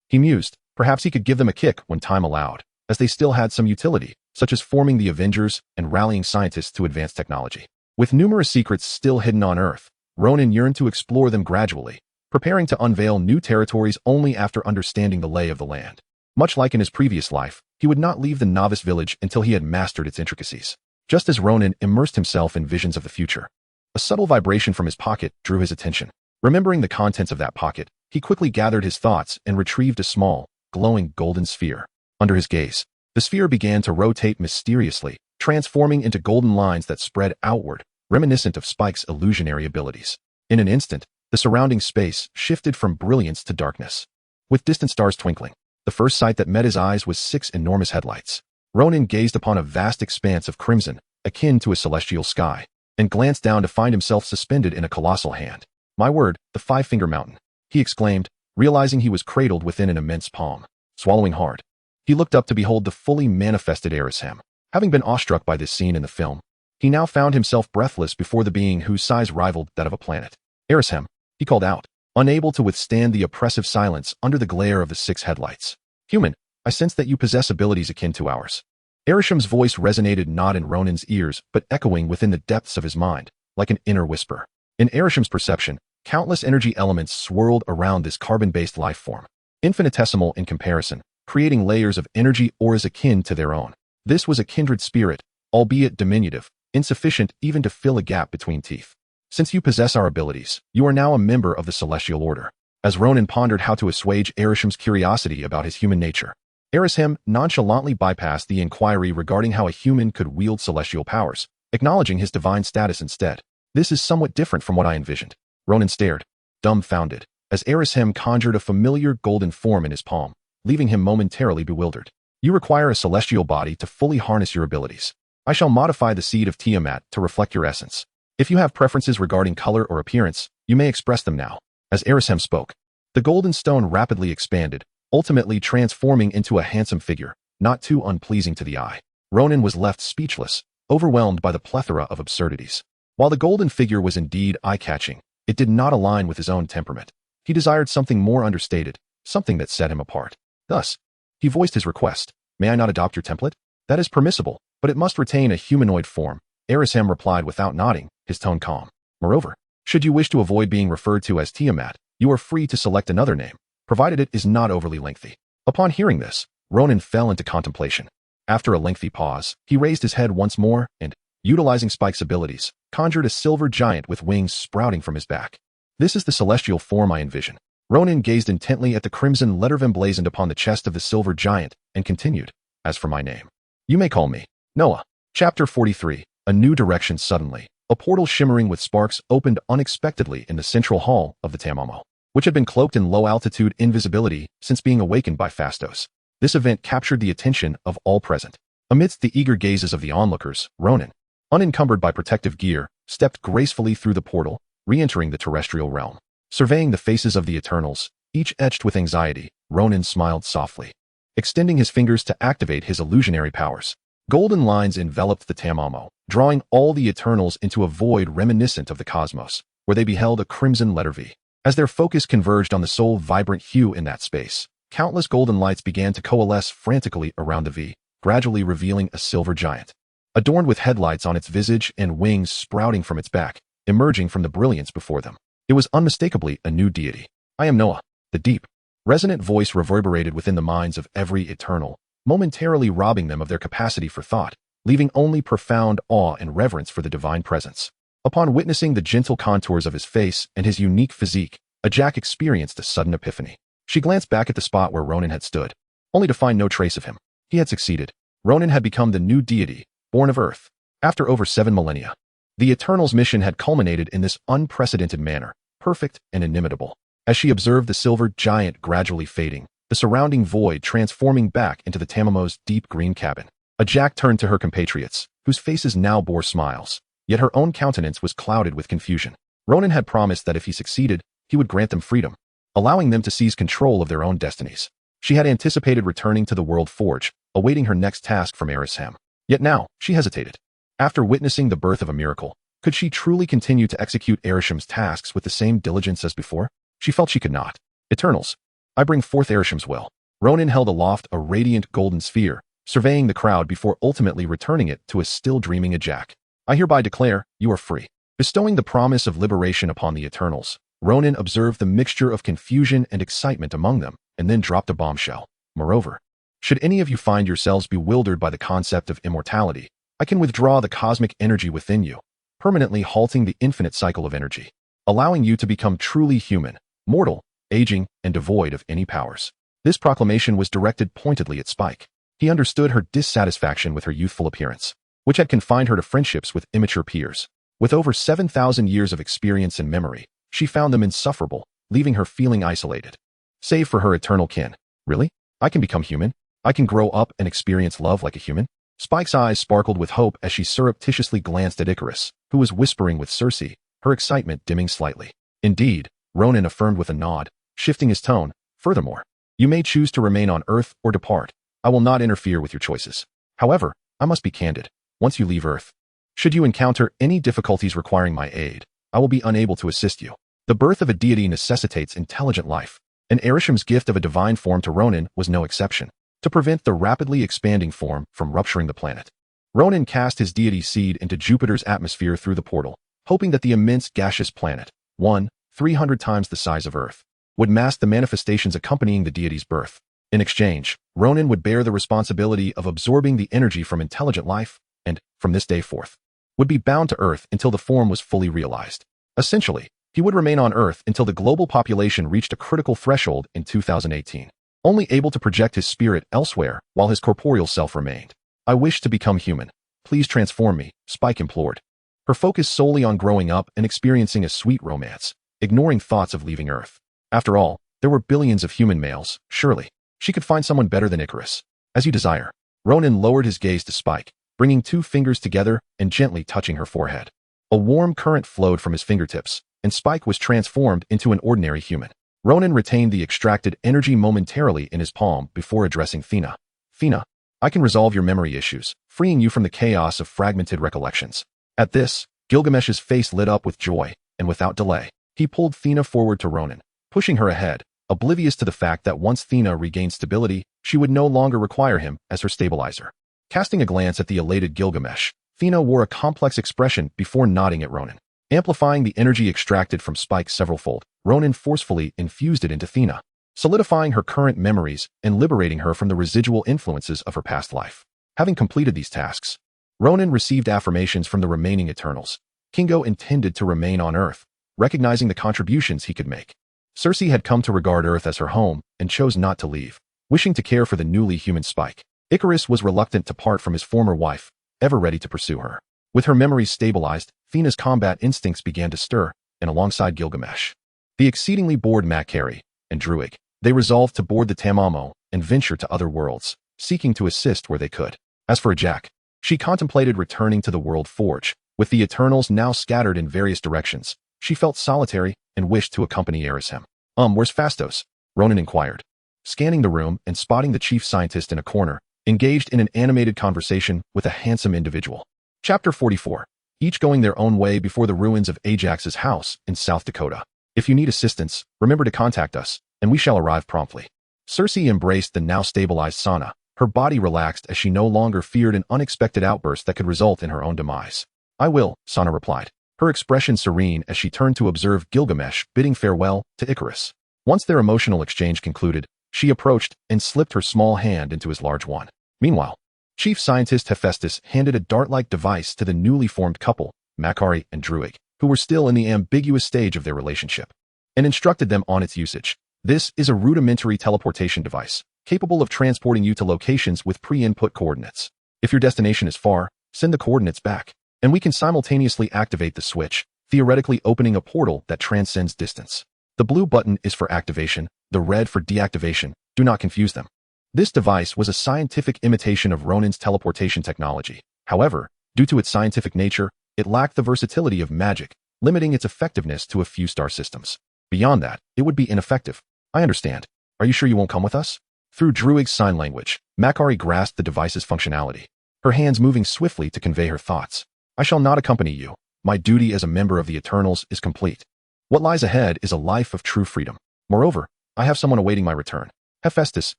[SPEAKER 2] he mused, perhaps he could give them a kick when time allowed, as they still had some utility, such as forming the Avengers and rallying scientists to advance technology. With numerous secrets still hidden on Earth, Ronan yearned to explore them gradually, preparing to unveil new territories only after understanding the lay of the land. Much like in his previous life, he would not leave the novice village until he had mastered its intricacies. Just as Ronan immersed himself in visions of the future, a subtle vibration from his pocket drew his attention. Remembering the contents of that pocket, he quickly gathered his thoughts and retrieved a small, glowing golden sphere. Under his gaze, the sphere began to rotate mysteriously, transforming into golden lines that spread outward, reminiscent of Spike's illusionary abilities. In an instant, the surrounding space shifted from brilliance to darkness. With distant stars twinkling, the first sight that met his eyes was 6 enormous headlights. Ronan gazed upon a vast expanse of crimson, akin to a celestial sky, and glanced down to find himself suspended in a colossal hand. My word, the Five-Finger Mountain, he exclaimed, realizing he was cradled within an immense palm. Swallowing hard, he looked up to behold the fully manifested Erishem. Having been awestruck by this scene in the film, he now found himself breathless before the being whose size rivaled that of a planet. Erishem, he called out, unable to withstand the oppressive silence under the glare of the 6 headlights. Human, I sense that you possess abilities akin to ours. Erishem's voice resonated not in Ronan's ears, but echoing within the depths of his mind, like an inner whisper. In Erishem's perception, countless energy elements swirled around this carbon-based life form, infinitesimal in comparison, creating layers of energy auras akin to their own. This was a kindred spirit, albeit diminutive, insufficient even to fill a gap between teeth. Since you possess our abilities, you are now a member of the Celestial Order. As Ronan pondered how to assuage Erishem's curiosity about his human nature, Erishem nonchalantly bypassed the inquiry regarding how a human could wield celestial powers, acknowledging his divine status instead. This is somewhat different from what I envisioned. Ronan stared, dumbfounded, as Erishem conjured a familiar golden form in his palm, leaving him momentarily bewildered. You require a celestial body to fully harness your abilities. I shall modify the seed of Tiamat to reflect your essence. If you have preferences regarding color or appearance, you may express them now. As Erishem spoke, the golden stone rapidly expanded, ultimately transforming into a handsome figure, not too unpleasing to the eye. Ronan was left speechless, overwhelmed by the plethora of absurdities. While the golden figure was indeed eye-catching, it did not align with his own temperament. He desired something more understated, something that set him apart. Thus, he voiced his request. May I not adopt your template? That is permissible, but it must retain a humanoid form. Erishem replied without nodding, his tone calm. Moreover, should you wish to avoid being referred to as Tiamat, you are free to select another name, provided it is not overly lengthy. Upon hearing this, Ronan fell into contemplation. After a lengthy pause, he raised his head once more and, utilizing Spike's abilities, conjured a silver giant with wings sprouting from his back. This is the celestial form I envision. Ronan gazed intently at the crimson letter emblazoned upon the chest of the silver giant and continued, as for my name, you may call me Noah. Chapter 43, A New Direction. Suddenly, a portal shimmering with sparks opened unexpectedly in the central hall of the Tamamo, which had been cloaked in low-altitude invisibility since being awakened by Phastos. This event captured the attention of all present. Amidst the eager gazes of the onlookers, Ronan, unencumbered by protective gear, stepped gracefully through the portal, re-entering the terrestrial realm. Surveying the faces of the Eternals, each etched with anxiety, Ronan smiled softly, extending his fingers to activate his illusionary powers. Golden lines enveloped the Tamamo, drawing all the Eternals into a void reminiscent of the cosmos, where they beheld a crimson letter V. As their focus converged on the sole vibrant hue in that space, countless golden lights began to coalesce frantically around the V, gradually revealing a silver giant, adorned with headlights on its visage and wings sprouting from its back, emerging from the brilliance before them. It was unmistakably a new deity. I am Noah. The deep, resonant voice reverberated within the minds of every Eternal, momentarily robbing them of their capacity for thought, leaving only profound awe and reverence for the divine presence. Upon witnessing the gentle contours of his face and his unique physique, Ajak experienced a sudden epiphany. She glanced back at the spot where Ronan had stood, only to find no trace of him. He had succeeded. Ronan had become the new deity, born of Earth. After over 7 millennia, the Eternal's mission had culminated in this unprecedented manner, perfect and inimitable. As she observed the silver giant gradually fading, the surrounding void transforming back into the Tamamo's deep green cabin, Ajak turned to her compatriots, whose faces now bore smiles, yet her own countenance was clouded with confusion. Ronan had promised that if he succeeded, he would grant them freedom, allowing them to seize control of their own destinies. She had anticipated returning to the World Forge, awaiting her next task from Erishem. Yet now, she hesitated. After witnessing the birth of a miracle, could she truly continue to execute Erishem's tasks with the same diligence as before? She felt she could not. Eternals, I bring forth Erishem's will. Ronan held aloft a radiant golden sphere, surveying the crowd before ultimately returning it to a still dreaming Ajak. I hereby declare, you are free. Bestowing the promise of liberation upon the Eternals, Ronan observed the mixture of confusion and excitement among them, and then dropped a bombshell. Moreover, should any of you find yourselves bewildered by the concept of immortality, I can withdraw the cosmic energy within you, permanently halting the infinite cycle of energy, allowing you to become truly human, mortal, aging, and devoid of any powers. This proclamation was directed pointedly at Spike. He understood her dissatisfaction with her youthful appearance, which had confined her to friendships with immature peers. With over 7,000 years of experience and memory, she found them insufferable, leaving her feeling isolated. Save for her eternal kin. Really? I can become human? I can grow up and experience love like a human? Spike's eyes sparkled with hope as she surreptitiously glanced at Icarus, who was whispering with Circe, her excitement dimming slightly. Indeed, Ronan affirmed with a nod, shifting his tone. Furthermore, you may choose to remain on Earth or depart. I will not interfere with your choices. However, I must be candid. Once you leave Earth, should you encounter any difficulties requiring my aid, I will be unable to assist you. The birth of a deity necessitates intelligent life, and Arisham's gift of a divine form to Ronan was no exception. To prevent the rapidly expanding form from rupturing the planet, Ronan cast his deity seed into Jupiter's atmosphere through the portal, hoping that the immense gaseous planet, 300 times the size of Earth, would mask the manifestations accompanying the deity's birth. In exchange, Ronan would bear the responsibility of absorbing the energy from intelligent life, and, from this day forth, would be bound to Earth until the form was fully realized. Essentially, he would remain on Earth until the global population reached a critical threshold in 2018. Only able to project his spirit elsewhere while his corporeal self remained. I wish to become human. Please transform me, Spike implored. Her focus solely on growing up and experiencing a sweet romance, ignoring thoughts of leaving Earth. After all, there were billions of human males, surely. She could find someone better than Icarus. As you desire. Ronan lowered his gaze to Spike, bringing 2 fingers together and gently touching her forehead. A warm current flowed from his fingertips, and Spike was transformed into an ordinary human. Ronan retained the extracted energy momentarily in his palm before addressing Thena. Thena, I can resolve your memory issues, freeing you from the chaos of fragmented recollections. At this, Gilgamesh's face lit up with joy, and without delay, he pulled Thena forward to Ronan, pushing her ahead, oblivious to the fact that once Thena regained stability, she would no longer require him as her stabilizer. Casting a glance at the elated Gilgamesh, Thena wore a complex expression before nodding at Ronan. Amplifying the energy extracted from Spike severalfold, Ronan forcefully infused it into Thena, solidifying her current memories and liberating her from the residual influences of her past life. Having completed these tasks, Ronan received affirmations from the remaining Eternals. Kingo intended to remain on Earth, recognizing the contributions he could make. Circe had come to regard Earth as her home and chose not to leave, wishing to care for the newly human Spike. Icarus was reluctant to part from his former wife, ever ready to pursue her. With her memories stabilized, Thena's combat instincts began to stir, and alongside Gilgamesh, the exceedingly bored Makari and Druig, they resolved to board the Tamamo and venture to other worlds, seeking to assist where they could. As for Jack, she contemplated returning to the World Forge. With the Eternals now scattered in various directions, she felt solitary and wished to accompany Arishem. Where's Phastos? Ronan inquired. Scanning the room and spotting the chief scientist in a corner, engaged in an animated conversation with a handsome individual. Chapter 44. Each going their own way before the ruins of Ajax's house in South Dakota. If you need assistance, remember to contact us, and we shall arrive promptly. Circe embraced the now stabilized Sana, her body relaxed as she no longer feared an unexpected outburst that could result in her own demise. I will, Sana replied, her expression serene as she turned to observe Gilgamesh bidding farewell to Icarus. Once their emotional exchange concluded, she approached and slipped her small hand into his large one. Meanwhile, Chief Scientist Hephaestus handed a dart-like device to the newly formed couple, Makari and Druig, who were still in the ambiguous stage of their relationship, and instructed them on its usage. This is a rudimentary teleportation device, capable of transporting you to locations with pre-input coordinates. If your destination is far, send the coordinates back, and we can simultaneously activate the switch, theoretically opening a portal that transcends distance. The blue button is for activation, the red for deactivation. Do not confuse them. This device was a scientific imitation of Ronan's teleportation technology. However, due to its scientific nature, it lacked the versatility of magic, limiting its effectiveness to a few star systems. Beyond that, it would be ineffective. I understand. Are you sure you won't come with us? Through Druig's sign language, Makari grasped the device's functionality, her hands moving swiftly to convey her thoughts. I shall not accompany you. My duty as a member of the Eternals is complete. What lies ahead is a life of true freedom. Moreover, I have someone awaiting my return. Hephaestus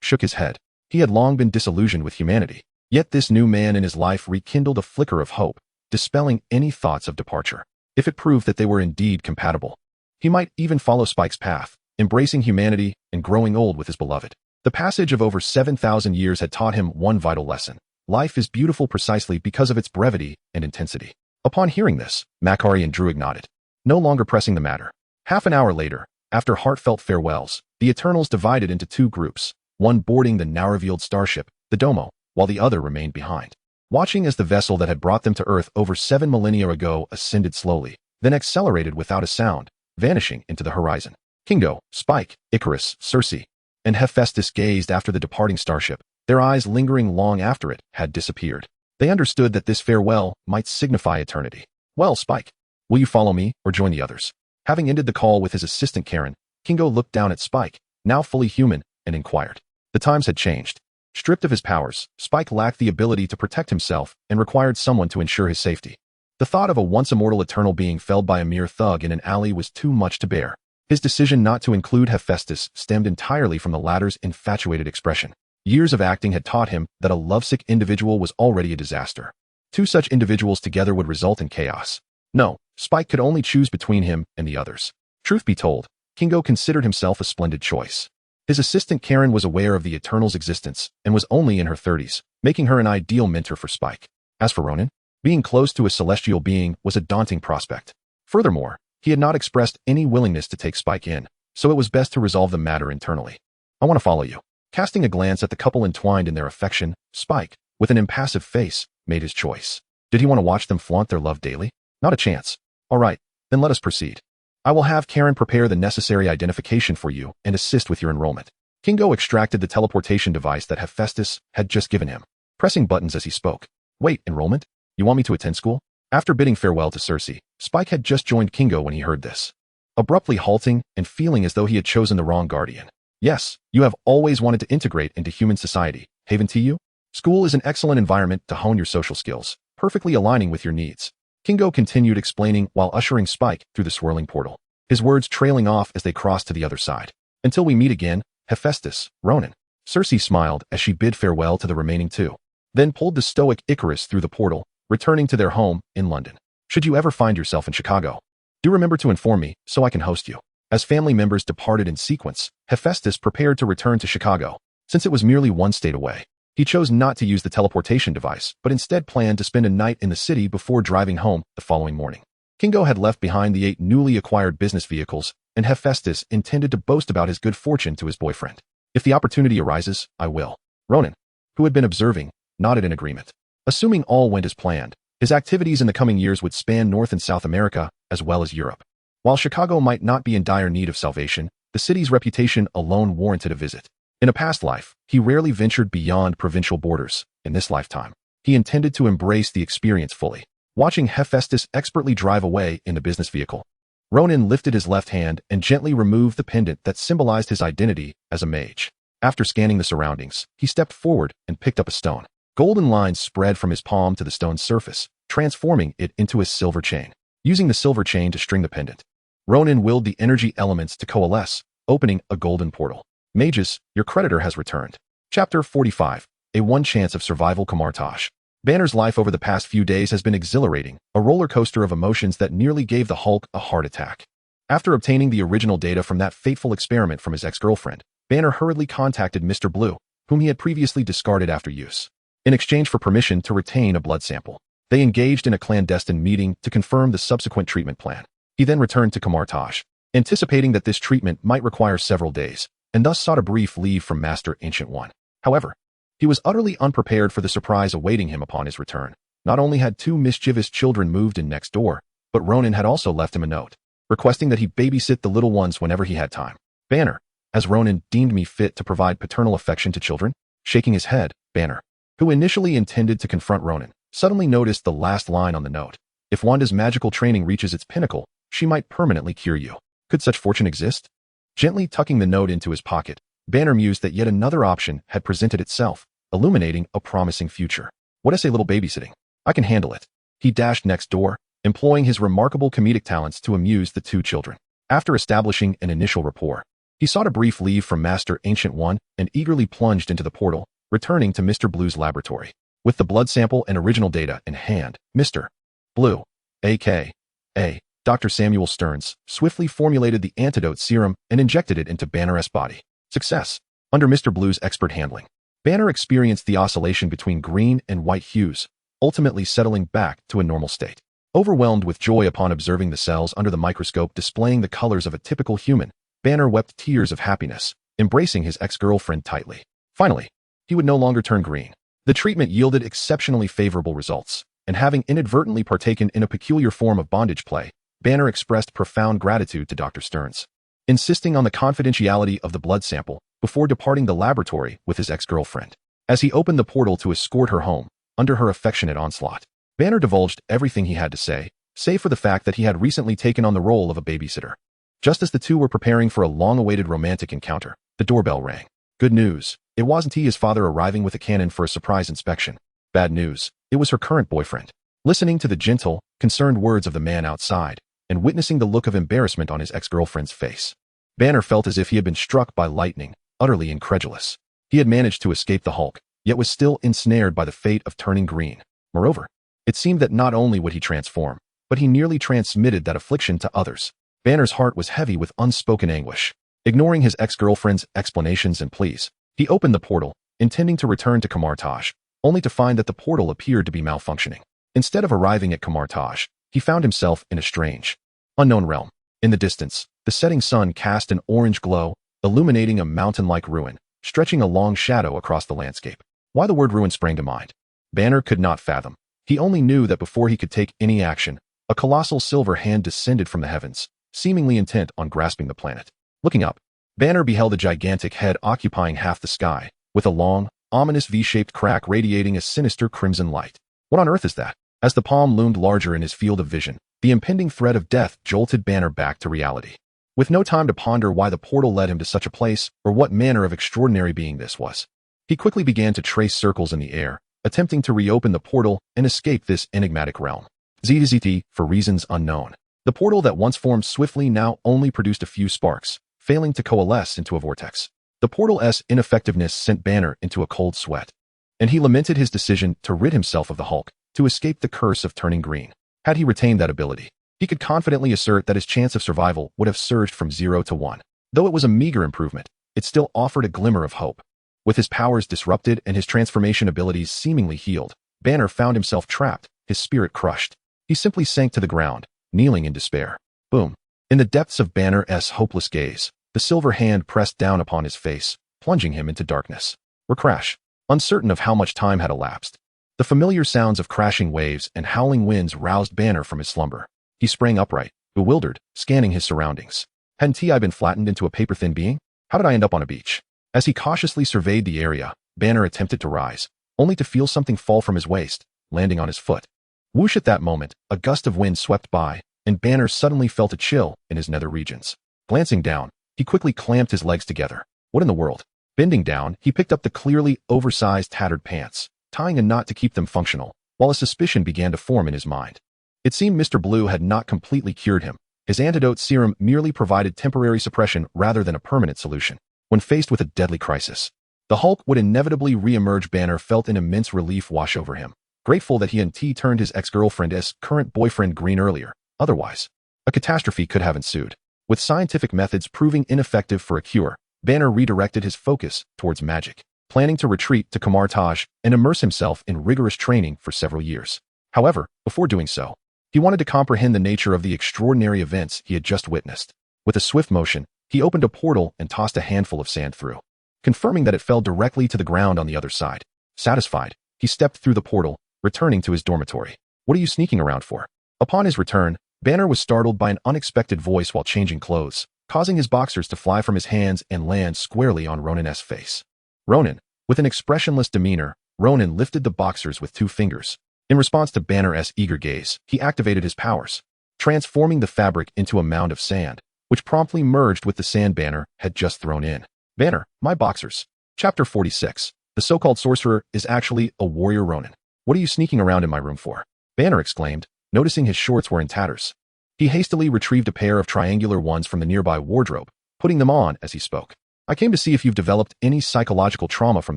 [SPEAKER 2] shook his head. He had long been disillusioned with humanity, yet this new man in his life rekindled a flicker of hope, dispelling any thoughts of departure. If it proved that they were indeed compatible, he might even follow Spike's path, embracing humanity and growing old with his beloved. The passage of over 7,000 years had taught him one vital lesson. Life is beautiful precisely because of its brevity and intensity. Upon hearing this, Makari and Druig nodded, no longer pressing the matter. Half an hour later, after heartfelt farewells, the Eternals divided into 2 groups. one boarding the now revealed starship, the Domo, while the other remained behind. Watching as the vessel that had brought them to Earth over 7 millennia ago ascended slowly, then accelerated without a sound, vanishing into the horizon. Kingo, Spike, Icarus, Circe, and Hephaestus gazed after the departing starship, their eyes lingering long after it had disappeared. They understood that this farewell might signify eternity. Well, Spike, will you follow me or join the others? Having ended the call with his assistant Karen, Kingo looked down at Spike, now fully human, and inquired. The times had changed. Stripped of his powers, Spike lacked the ability to protect himself and required someone to ensure his safety. The thought of a once-immortal eternal being felled by a mere thug in an alley was too much to bear. His decision not to include Hephaestus stemmed entirely from the latter's infatuated expression. Years of acting had taught him that a lovesick individual was already a disaster. Two such individuals together would result in chaos. No, Spike could only choose between him and the others. Truth be told, Kingo considered himself a splendid choice. His assistant Karen was aware of the Eternal's existence and was only in her 30s, making her an ideal mentor for Spike. As for Ronan, being close to a celestial being was a daunting prospect. Furthermore, he had not expressed any willingness to take Spike in, so it was best to resolve the matter internally. I want to follow you. Casting a glance at the couple entwined in their affection, Spike, with an impassive face, made his choice. Did he want to watch them flaunt their love daily? Not a chance. All right, then let us proceed. I will have Karen prepare the necessary identification for you and assist with your enrollment. Kingo extracted the teleportation device that Hephaestus had just given him, pressing buttons as he spoke. Wait, enrollment? You want me to attend school? After bidding farewell to Circe, Spike had just joined Kingo when he heard this. Abruptly halting and feeling as though he had chosen the wrong guardian. Yes, you have always wanted to integrate into human society, haven't you? School is an excellent environment to hone your social skills, perfectly aligning with your needs. Kingo continued explaining while ushering Spike through the swirling portal, his words trailing off as they crossed to the other side. Until we meet again, Hephaestus, Ronan. Circe smiled as she bid farewell to the remaining two, then pulled the stoic Icarus through the portal, returning to their home in London. Should you ever find yourself in Chicago, do remember to inform me so I can host you. As family members departed in sequence, Hephaestus prepared to return to Chicago. Since it was merely one state away, he chose not to use the teleportation device, but instead planned to spend a night in the city before driving home the following morning. Kingo had left behind the 8 newly acquired business vehicles, and Hephaestus intended to boast about his good fortune to his boyfriend. If the opportunity arises, I will. Ronan, who had been observing, nodded in agreement. Assuming all went as planned, his activities in the coming years would span North and South America, as well as Europe. While Chicago might not be in dire need of salvation, the city's reputation alone warranted a visit. In a past life, he rarely ventured beyond provincial borders. In this lifetime, he intended to embrace the experience fully. Watching Hephaestus expertly drive away in the business vehicle, Ronan lifted his left hand and gently removed the pendant that symbolized his identity as a mage. After scanning the surroundings, he stepped forward and picked up a stone. Golden lines spread from his palm to the stone's surface, transforming it into a silver chain. Using the silver chain to string the pendant, Ronan willed the energy elements to coalesce, opening a golden portal. Mages, your creditor has returned. Chapter 45. A one chance of survival Camartage. Banner's life over the past few days has been exhilarating, a roller coaster of emotions that nearly gave the Hulk a heart attack. After obtaining the original data from that fateful experiment from his ex-girlfriend, Banner hurriedly contacted Mr. Blue, whom he had previously discarded after use. In exchange for permission to retain a blood sample, they engaged in a clandestine meeting to confirm the subsequent treatment plan. He then returned to Camartage, anticipating that this treatment might require several days, and thus sought a brief leave from Master Ancient One. However, he was utterly unprepared for the surprise awaiting him upon his return. Not only had 2 mischievous children moved in next door, but Ronan had also left him a note, requesting that he babysit the little ones whenever he had time. Banner, as Ronan deemed me fit to provide paternal affection to children? Shaking his head, Banner, who initially intended to confront Ronan, suddenly noticed the last line on the note. If Wanda's magical training reaches its pinnacle, she might permanently cure you. Could such fortune exist? Gently tucking the note into his pocket, Banner mused that yet another option had presented itself, illuminating a promising future. What I say, little babysitting? I can handle it. He dashed next door, employing his remarkable comedic talents to amuse the 2 children. After establishing an initial rapport, he sought a brief leave from Master Ancient One and eagerly plunged into the portal, returning to Mr. Blue's laboratory. With the blood sample and original data in hand, Mr. Blue, a.k.a. Dr. Samuel Stearns, swiftly formulated the antidote serum and injected it into Banner's body. Success. Under Mr. Blue's expert handling, Banner experienced the oscillation between green and white hues, ultimately settling back to a normal state. Overwhelmed with joy upon observing the cells under the microscope displaying the colors of a typical human, Banner wept tears of happiness, embracing his ex-girlfriend tightly. Finally, he would no longer turn green. The treatment yielded exceptionally favorable results, and having inadvertently partaken in a peculiar form of bondage play, Banner expressed profound gratitude to Dr. Stearns, insisting on the confidentiality of the blood sample before departing the laboratory with his ex-girlfriend. As he opened the portal to escort her home, under her affectionate onslaught, Banner divulged everything he had to say, save for the fact that he had recently taken on the role of a babysitter. Just as the two were preparing for a long-awaited romantic encounter, the doorbell rang. Good news. It wasn't his father arriving with a cannon for a surprise inspection. Bad news. It was her current boyfriend. Listening to the gentle, concerned words of the man outside, and witnessing the look of embarrassment on his ex-girlfriend's face, Banner felt as if he had been struck by lightning, utterly incredulous. He had managed to escape the Hulk, yet was still ensnared by the fate of turning green. Moreover, it seemed that not only would he transform, but he nearly transmitted that affliction to others. Banner's heart was heavy with unspoken anguish. Ignoring his ex-girlfriend's explanations and pleas, he opened the portal, intending to return to Kamar-Taj, only to find that the portal appeared to be malfunctioning. Instead of arriving at Kamar-Taj, he found himself in a strange, unknown realm. In the distance, the setting sun cast an orange glow, illuminating a mountain-like ruin, stretching a long shadow across the landscape. Why the word ruin sprang to mind, Banner could not fathom. He only knew that before he could take any action, a colossal silver hand descended from the heavens, seemingly intent on grasping the planet. Looking up, Banner beheld a gigantic head occupying half the sky, with a long, ominous V-shaped crack radiating a sinister crimson light. What on earth is that? As the palm loomed larger in his field of vision, the impending threat of death jolted Banner back to reality. With no time to ponder why the portal led him to such a place or what manner of extraordinary being this was, he quickly began to trace circles in the air, attempting to reopen the portal and escape this enigmatic realm. ZZT, for reasons unknown. The portal that once formed swiftly now only produced a few sparks, failing to coalesce into a vortex. The portal's ineffectiveness sent Banner into a cold sweat, and he lamented his decision to rid himself of the Hulk, to escape the curse of turning green. Had he retained that ability, he could confidently assert that his chance of survival would have surged from 0 to 1. Though it was a meager improvement, it still offered a glimmer of hope. With his powers disrupted and his transformation abilities seemingly healed, Banner found himself trapped, his spirit crushed. He simply sank to the ground, kneeling in despair. Boom. In the depths of Banner's hopeless gaze, the silver hand pressed down upon his face, plunging him into darkness. Or crash. Uncertain of how much time had elapsed, the familiar sounds of crashing waves and howling winds roused Banner from his slumber. He sprang upright, bewildered, scanning his surroundings. Hadn't I been flattened into a paper-thin being? How did I end up on a beach? As he cautiously surveyed the area, Banner attempted to rise, only to feel something fall from his waist, landing on his foot. Whoosh! At that moment, a gust of wind swept by, and Banner suddenly felt a chill in his nether regions. Glancing down, he quickly clamped his legs together. What in the world? Bending down, he picked up the clearly oversized tattered pants, tying a knot to keep them functional, while a suspicion began to form in his mind. It seemed Mr. Blue had not completely cured him. His antidote serum merely provided temporary suppression rather than a permanent solution. When faced with a deadly crisis, the Hulk would inevitably re-emerge. Banner felt an immense relief wash over him, grateful that he and T turned his ex-girlfriend's current boyfriend green earlier. Otherwise, a catastrophe could have ensued. With scientific methods proving ineffective for a cure, Banner redirected his focus towards magic, planning to retreat to Kamar-Taj and immerse himself in rigorous training for several years. However, before doing so, he wanted to comprehend the nature of the extraordinary events he had just witnessed. With a swift motion, he opened a portal and tossed a handful of sand through, confirming that it fell directly to the ground on the other side. Satisfied, he stepped through the portal, returning to his dormitory. What are you sneaking around for? Upon his return, Banner was startled by an unexpected voice while changing clothes, causing his boxers to fly from his hands and land squarely on Ronin's face. Ronin, with an expressionless demeanor, Ronin lifted the boxers with 2 fingers. In response to Banner's eager gaze, he activated his powers, transforming the fabric into a mound of sand, which promptly merged with the sand Banner had just thrown in. Banner, my boxers. Chapter 46. The so-called sorcerer is actually a warrior Ronin. What are you sneaking around in my room for? Banner exclaimed, noticing his shorts were in tatters. He hastily retrieved a pair of triangular ones from the nearby wardrobe, putting them on as he spoke. I came to see if you've developed any psychological trauma from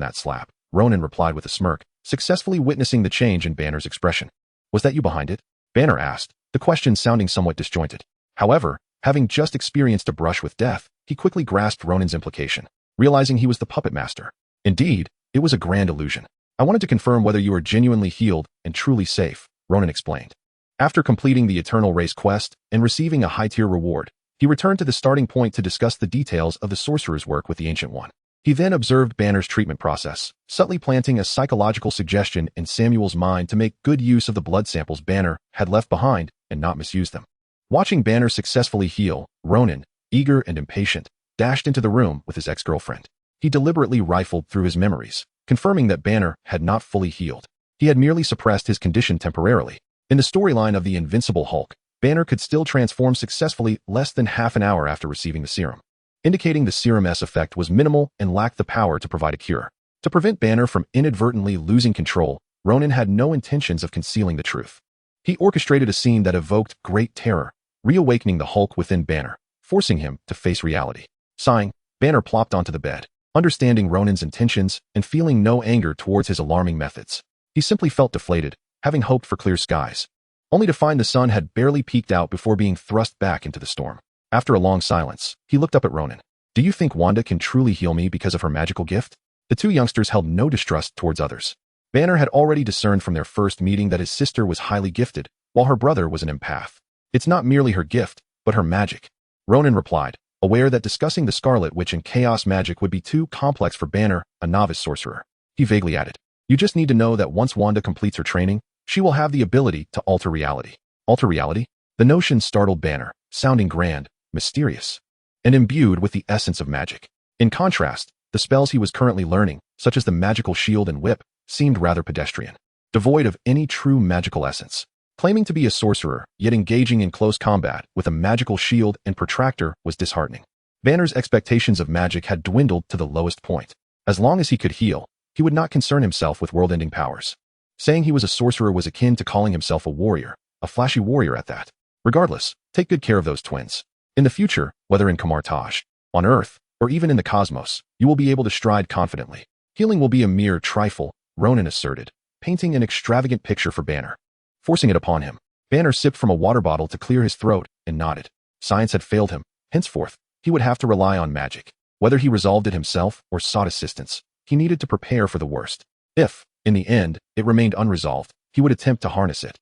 [SPEAKER 2] that slap, Ronin replied with a smirk, successfully witnessing the change in Banner's expression. Was that you behind it? Banner asked, the question sounding somewhat disjointed. However, having just experienced a brush with death, he quickly grasped Ronin's implication, realizing he was the puppet master. Indeed, it was a grand illusion. I wanted to confirm whether you are genuinely healed and truly safe, Ronin explained. After completing the Eternal Race quest and receiving a high-tier reward, He returned to the starting point to discuss the details of the sorcerer's work with the Ancient One. He then observed Banner's treatment process, subtly planting a psychological suggestion in Samuel's mind to make good use of the blood samples Banner had left behind and not misuse them. Watching Banner successfully heal, Ronan, eager and impatient, dashed into the room with his ex-girlfriend. He deliberately rifled through his memories, confirming that Banner had not fully healed. He had merely suppressed his condition temporarily. In the storyline of the Invincible Hulk, Banner could still transform successfully less than half an hour after receiving the serum, indicating the serum's effect was minimal and lacked the power to provide a cure. To prevent Banner from inadvertently losing control, Ronan had no intentions of concealing the truth. He orchestrated a scene that evoked great terror, reawakening the Hulk within Banner, forcing him to face reality. Sighing, Banner plopped onto the bed, understanding Ronan's intentions and feeling no anger towards his alarming methods. He simply felt deflated, having hoped for clear skies, only to find the sun had barely peeked out before being thrust back into the storm. After a long silence, he looked up at Ronan. "Do you think Wanda can truly heal me because of her magical gift?" The two youngsters held no distrust towards others. Banner had already discerned from their first meeting that his sister was highly gifted, while her brother was an empath. "It's not merely her gift, but her magic," Ronan replied, aware that discussing the Scarlet Witch and chaos magic would be too complex for Banner, a novice sorcerer. He vaguely added, "You just need to know that once Wanda completes her training, she will have the ability to alter reality." Alter reality? The notion startled Banner, sounding grand, mysterious, and imbued with the essence of magic. In contrast, the spells he was currently learning, such as the magical shield and whip, seemed rather pedestrian, devoid of any true magical essence. Claiming to be a sorcerer, yet engaging in close combat with a magical shield and protractor was disheartening. Banner's expectations of magic had dwindled to the lowest point. As long as he could heal, he would not concern himself with world-ending powers. Saying he was a sorcerer was akin to calling himself a warrior, a flashy warrior at that. Regardless, take good care of those twins. In the future, whether in Kamar-Taj, on Earth, or even in the cosmos, you will be able to stride confidently. Healing will be a mere trifle, Ronan asserted, painting an extravagant picture for Banner. Forcing it upon him, Banner sipped from a water bottle to clear his throat and nodded. Science had failed him. Henceforth, he would have to rely on magic. Whether he resolved it himself or sought assistance, he needed to prepare for the worst. If, in the end, it remained unresolved, he would attempt to harness it.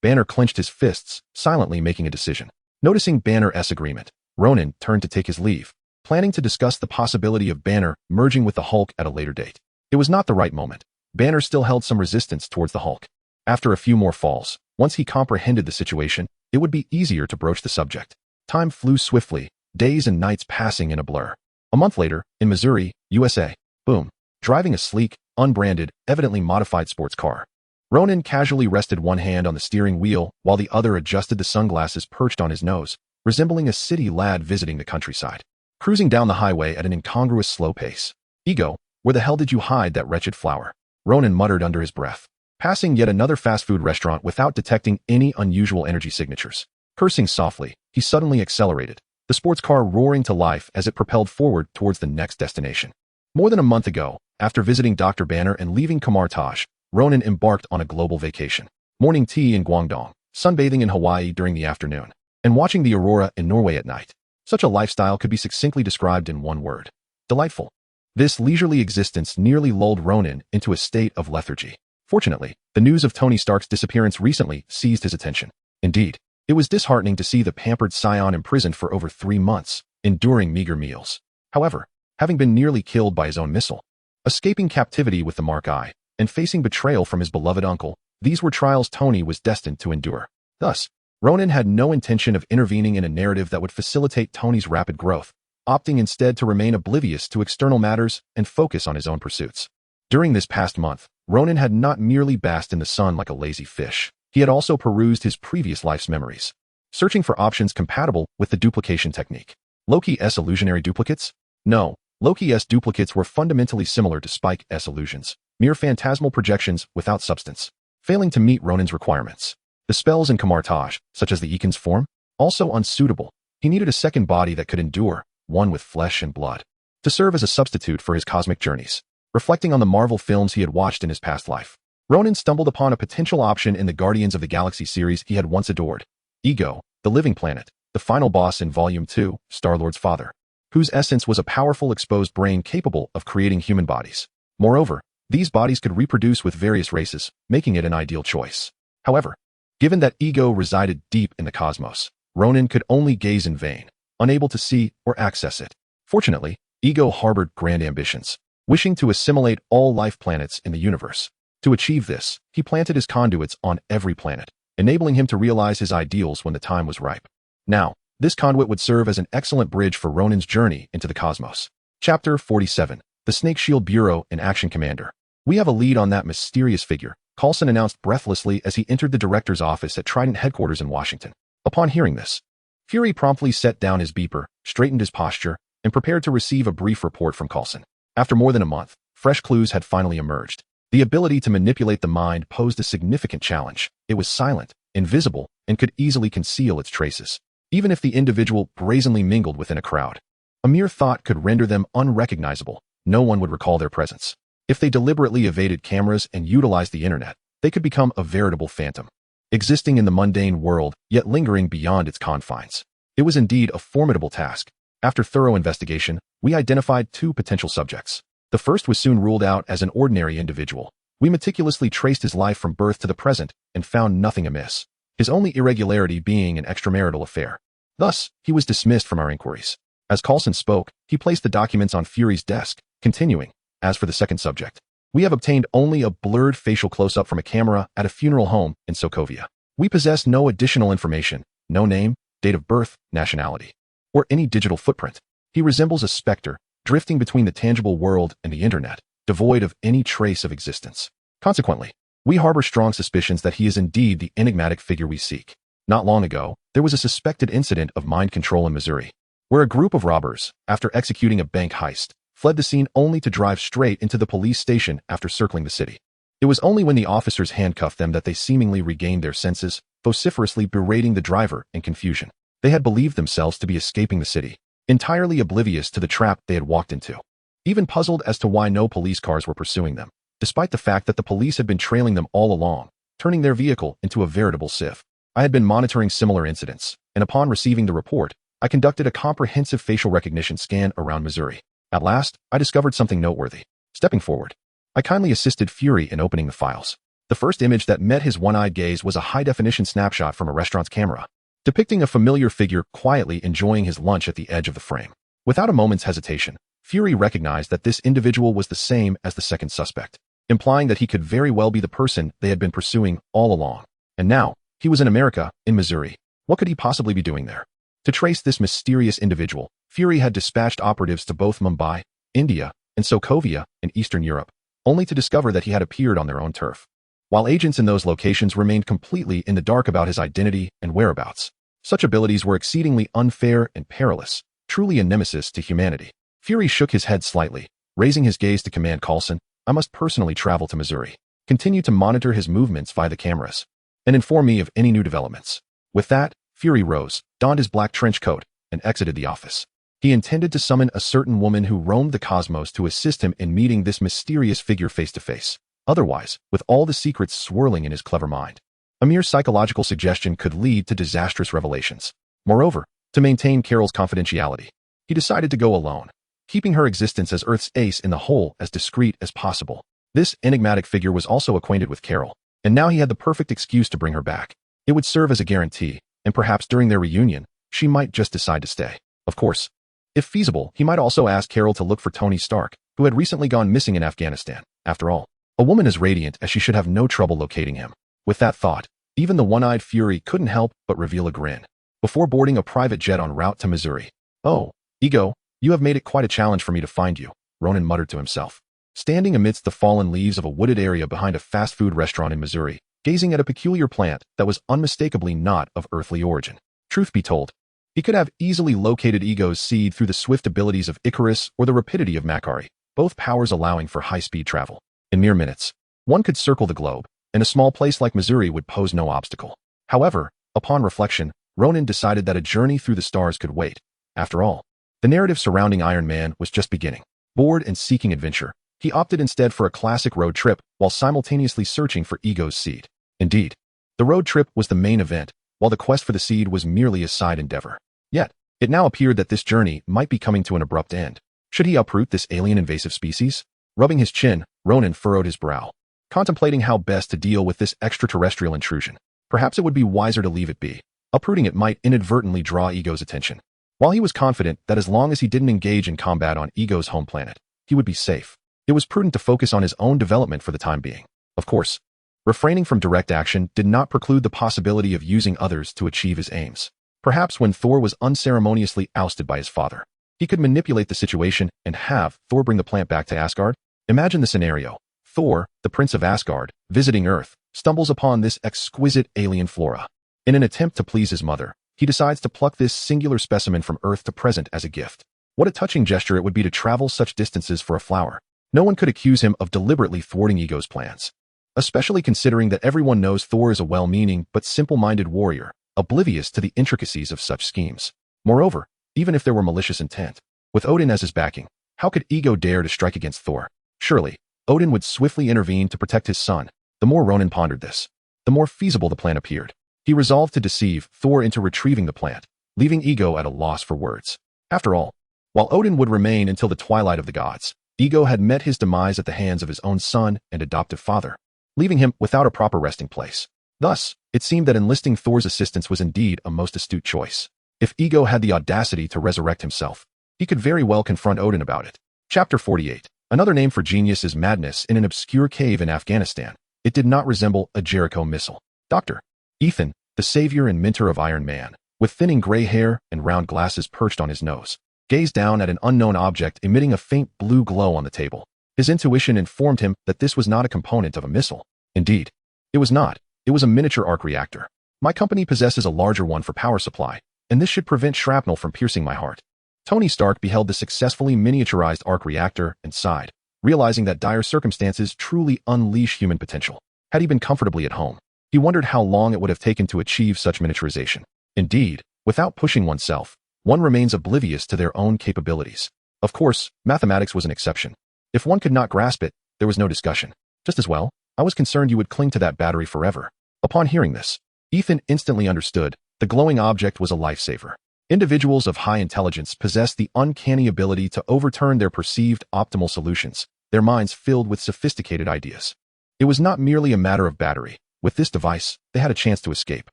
[SPEAKER 2] Banner clenched his fists, silently making a decision. Noticing Banner's agreement, Ronan turned to take his leave, planning to discuss the possibility of Banner merging with the Hulk at a later date. It was not the right moment. Banner still held some resistance towards the Hulk. After a few more falls, once he comprehended the situation, it would be easier to broach the subject. Time flew swiftly, days and nights passing in a blur. A month later, in Missouri, USA, Boom, driving a sleek, unbranded, evidently modified sports car. Ronan casually rested one hand on the steering wheel while the other adjusted the sunglasses perched on his nose, resembling a city lad visiting the countryside. Cruising down the highway at an incongruous slow pace. "Ego, where the hell did you hide that wretched flower?" Ronan muttered under his breath, passing yet another fast food restaurant without detecting any unusual energy signatures. Cursing softly, he suddenly accelerated, the sports car roaring to life as it propelled forward towards the next destination. More than a month ago, after visiting Dr. Banner and leaving Kamar-Taj, Ronan embarked on a global vacation. Morning tea in Guangdong, sunbathing in Hawaii during the afternoon, and watching the aurora in Norway at night. Such a lifestyle could be succinctly described in one word: delightful. This leisurely existence nearly lulled Ronan into a state of lethargy. Fortunately, the news of Tony Stark's disappearance recently seized his attention. Indeed, it was disheartening to see the pampered scion imprisoned for over 3 months, enduring meager meals. However, having been nearly killed by his own missile, escaping captivity with the Mark I, and facing betrayal from his beloved uncle, these were trials Tony was destined to endure. Thus, Ronan had no intention of intervening in a narrative that would facilitate Tony's rapid growth, opting instead to remain oblivious to external matters and focus on his own pursuits. During this past month, Ronan had not merely basked in the sun like a lazy fish. He had also perused his previous life's memories, searching for options compatible with the duplication technique. Loki's illusionary duplicates? No, Loki's duplicates were fundamentally similar to Spike's illusions, mere phantasmal projections without substance, failing to meet Ronan's requirements. The spells in Kamar-Taj, such as the Ekin's form, also unsuitable. He needed a second body that could endure, one with flesh and blood, to serve as a substitute for his cosmic journeys. Reflecting on the Marvel films he had watched in his past life, Ronan stumbled upon a potential option in the Guardians of the Galaxy series he had once adored. Ego, the living planet, the final boss in Volume 2, Star-Lord's father, whose essence was a powerful exposed brain capable of creating human bodies. Moreover, these bodies could reproduce with various races, making it an ideal choice. However, given that Ego resided deep in the cosmos, Ronan could only gaze in vain. unable to see or access it. Fortunately, Ego harbored grand ambitions, wishing to assimilate all life planets in the universe. To achieve this, he planted his conduits on every planet, enabling him to realize his ideals when the time was ripe. Now, this conduit would serve as an excellent bridge for Ronin's journey into the cosmos. Chapter 47. The Snake Shield Bureau in Action. Commander. We have a lead on that mysterious figure, Coulson announced breathlessly as he entered the director's office at Trident headquarters in Washington. Upon hearing this, Fury promptly set down his beeper, straightened his posture, and prepared to receive a brief report from Coulson. After more than a month, fresh clues had finally emerged. The ability to manipulate the mind posed a significant challenge. It was silent, invisible, and could easily conceal its traces, even if the individual brazenly mingled within a crowd. A mere thought could render them unrecognizable. No one would recall their presence. If they deliberately evaded cameras and utilized the internet, they could become a veritable phantom, existing in the mundane world, yet lingering beyond its confines. It was indeed a formidable task. After thorough investigation, we identified 2 potential subjects. The first was soon ruled out as an ordinary individual. We meticulously traced his life from birth to the present and found nothing amiss, his only irregularity being an extramarital affair. Thus, he was dismissed from our inquiries. As Coulson spoke, he placed the documents on Fury's desk, continuing, as for the second subject, we have obtained only a blurred facial close-up from a camera at a funeral home in Sokovia. We possess no additional information, no name, date of birth, nationality, or any digital footprint. He resembles a specter, drifting between the tangible world and the internet, devoid of any trace of existence. Consequently, we harbor strong suspicions that he is indeed the enigmatic figure we seek. Not long ago, there was a suspected incident of mind control in Missouri, where a group of robbers, after executing a bank heist, fled the scene only to drive straight into the police station after circling the city. It was only when the officers handcuffed them that they seemingly regained their senses, vociferously berating the driver in confusion. They had believed themselves to be escaping the city, entirely oblivious to the trap they had walked into, even puzzled as to why no police cars were pursuing them, despite the fact that the police had been trailing them all along, turning their vehicle into a veritable sieve. I had been monitoring similar incidents, and upon receiving the report, I conducted a comprehensive facial recognition scan around Missouri. At last, I discovered something noteworthy. Stepping forward, I kindly assisted Fury in opening the files. The first image that met his one-eyed gaze was a high-definition snapshot from a restaurant's camera, depicting a familiar figure quietly enjoying his lunch at the edge of the frame. Without a moment's hesitation, Fury recognized that this individual was the same as the second suspect, implying that he could very well be the person they had been pursuing all along. And now, he was in America, in Missouri. What could he possibly be doing there? To trace this mysterious individual, Fury had dispatched operatives to both Mumbai, India, and Sokovia in Eastern Europe, only to discover that he had appeared on their own turf, while agents in those locations remained completely in the dark about his identity and whereabouts. Such abilities were exceedingly unfair and perilous, truly a nemesis to humanity. Fury shook his head slightly, raising his gaze to command Coulson. I must personally travel to Missouri, continue to monitor his movements via the cameras, and inform me of any new developments. With that, Fury rose, donned his black trench coat, and exited the office. He intended to summon a certain woman who roamed the cosmos to assist him in meeting this mysterious figure face to face. Otherwise, with all the secrets swirling in his clever mind, a mere psychological suggestion could lead to disastrous revelations. Moreover, to maintain Carol's confidentiality, he decided to go alone, keeping her existence as Earth's ace in the hole as discreet as possible. This enigmatic figure was also acquainted with Carol, and now he had the perfect excuse to bring her back. It would serve as a guarantee, and perhaps during their reunion, she might just decide to stay. Of course, if feasible, he might also ask Carol to look for Tony Stark, who had recently gone missing in Afghanistan. After all, a woman as radiant as she should have no trouble locating him. With that thought, even the one-eyed Fury couldn't help but reveal a grin before boarding a private jet en route to Missouri. Oh, Ego, you have made it quite a challenge for me to find you, Ronin muttered to himself. Standing amidst the fallen leaves of a wooded area behind a fast food restaurant in Missouri, gazing at a peculiar plant that was unmistakably not of earthly origin. Truth be told, he could have easily located Ego's seed through the swift abilities of Icarus or the rapidity of Makari, both powers allowing for high-speed travel. In mere minutes, one could circle the globe, and a small place like Missouri would pose no obstacle. However, upon reflection, Ronin decided that a journey through the stars could wait. After all, the narrative surrounding Iron Man was just beginning. Bored and seeking adventure, he opted instead for a classic road trip while simultaneously searching for Ego's seed. Indeed, the road trip was the main event, while the quest for the seed was merely a side endeavor. Yet, it now appeared that this journey might be coming to an abrupt end. Should he uproot this alien invasive species? Rubbing his chin, Ronin furrowed his brow, contemplating how best to deal with this extraterrestrial intrusion. Perhaps it would be wiser to leave it be. Uprooting it might inadvertently draw Ego's attention. While he was confident that as long as he didn't engage in combat on Ego's home planet, he would be safe, it was prudent to focus on his own development for the time being. Of course, refraining from direct action did not preclude the possibility of using others to achieve his aims. Perhaps when Thor was unceremoniously ousted by his father, he could manipulate the situation and have Thor bring the plant back to Asgard. Imagine the scenario. Thor, the Prince of Asgard, visiting Earth, stumbles upon this exquisite alien flora. In an attempt to please his mother, he decides to pluck this singular specimen from Earth to present as a gift. What a touching gesture it would be to travel such distances for a flower. No one could accuse him of deliberately thwarting Ego's plans, especially considering that everyone knows Thor is a well-meaning but simple-minded warrior, oblivious to the intricacies of such schemes. Moreover, even if there were malicious intent, with Odin as his backing, how could Ego dare to strike against Thor? Surely, Odin would swiftly intervene to protect his son. The more Ronan pondered this, the more feasible the plan appeared. He resolved to deceive Thor into retrieving the plant, leaving Ego at a loss for words. After all, while Odin would remain until the twilight of the gods, Ego had met his demise at the hands of his own son and adoptive father, leaving him without a proper resting place. Thus, it seemed that enlisting Thor's assistance was indeed a most astute choice. If Ego had the audacity to resurrect himself, he could very well confront Odin about it. Chapter 48. Another name for genius is madness. In an obscure cave in Afghanistan, it did not resemble a Jericho missile. Dr. Ethan, the savior and mentor of Iron Man, with thinning gray hair and round glasses perched on his nose, gazed down at an unknown object emitting a faint blue glow on the table. His intuition informed him that this was not a component of a missile. Indeed, it was not. It was a miniature arc reactor. My company possesses a larger one for power supply, and this should prevent shrapnel from piercing my heart. Tony Stark beheld the successfully miniaturized arc reactor and sighed, realizing that dire circumstances truly unleash human potential. Had he been comfortably at home, he wondered how long it would have taken to achieve such miniaturization. Indeed, without pushing oneself, one remains oblivious to their own capabilities. Of course, mathematics was an exception. If one could not grasp it, there was no discussion. Just as well, I was concerned you would cling to that battery forever. Upon hearing this, Ethan instantly understood the glowing object was a lifesaver. Individuals of high intelligence possess the uncanny ability to overturn their perceived optimal solutions, their minds filled with sophisticated ideas. It was not merely a matter of battery. With this device, they had a chance to escape.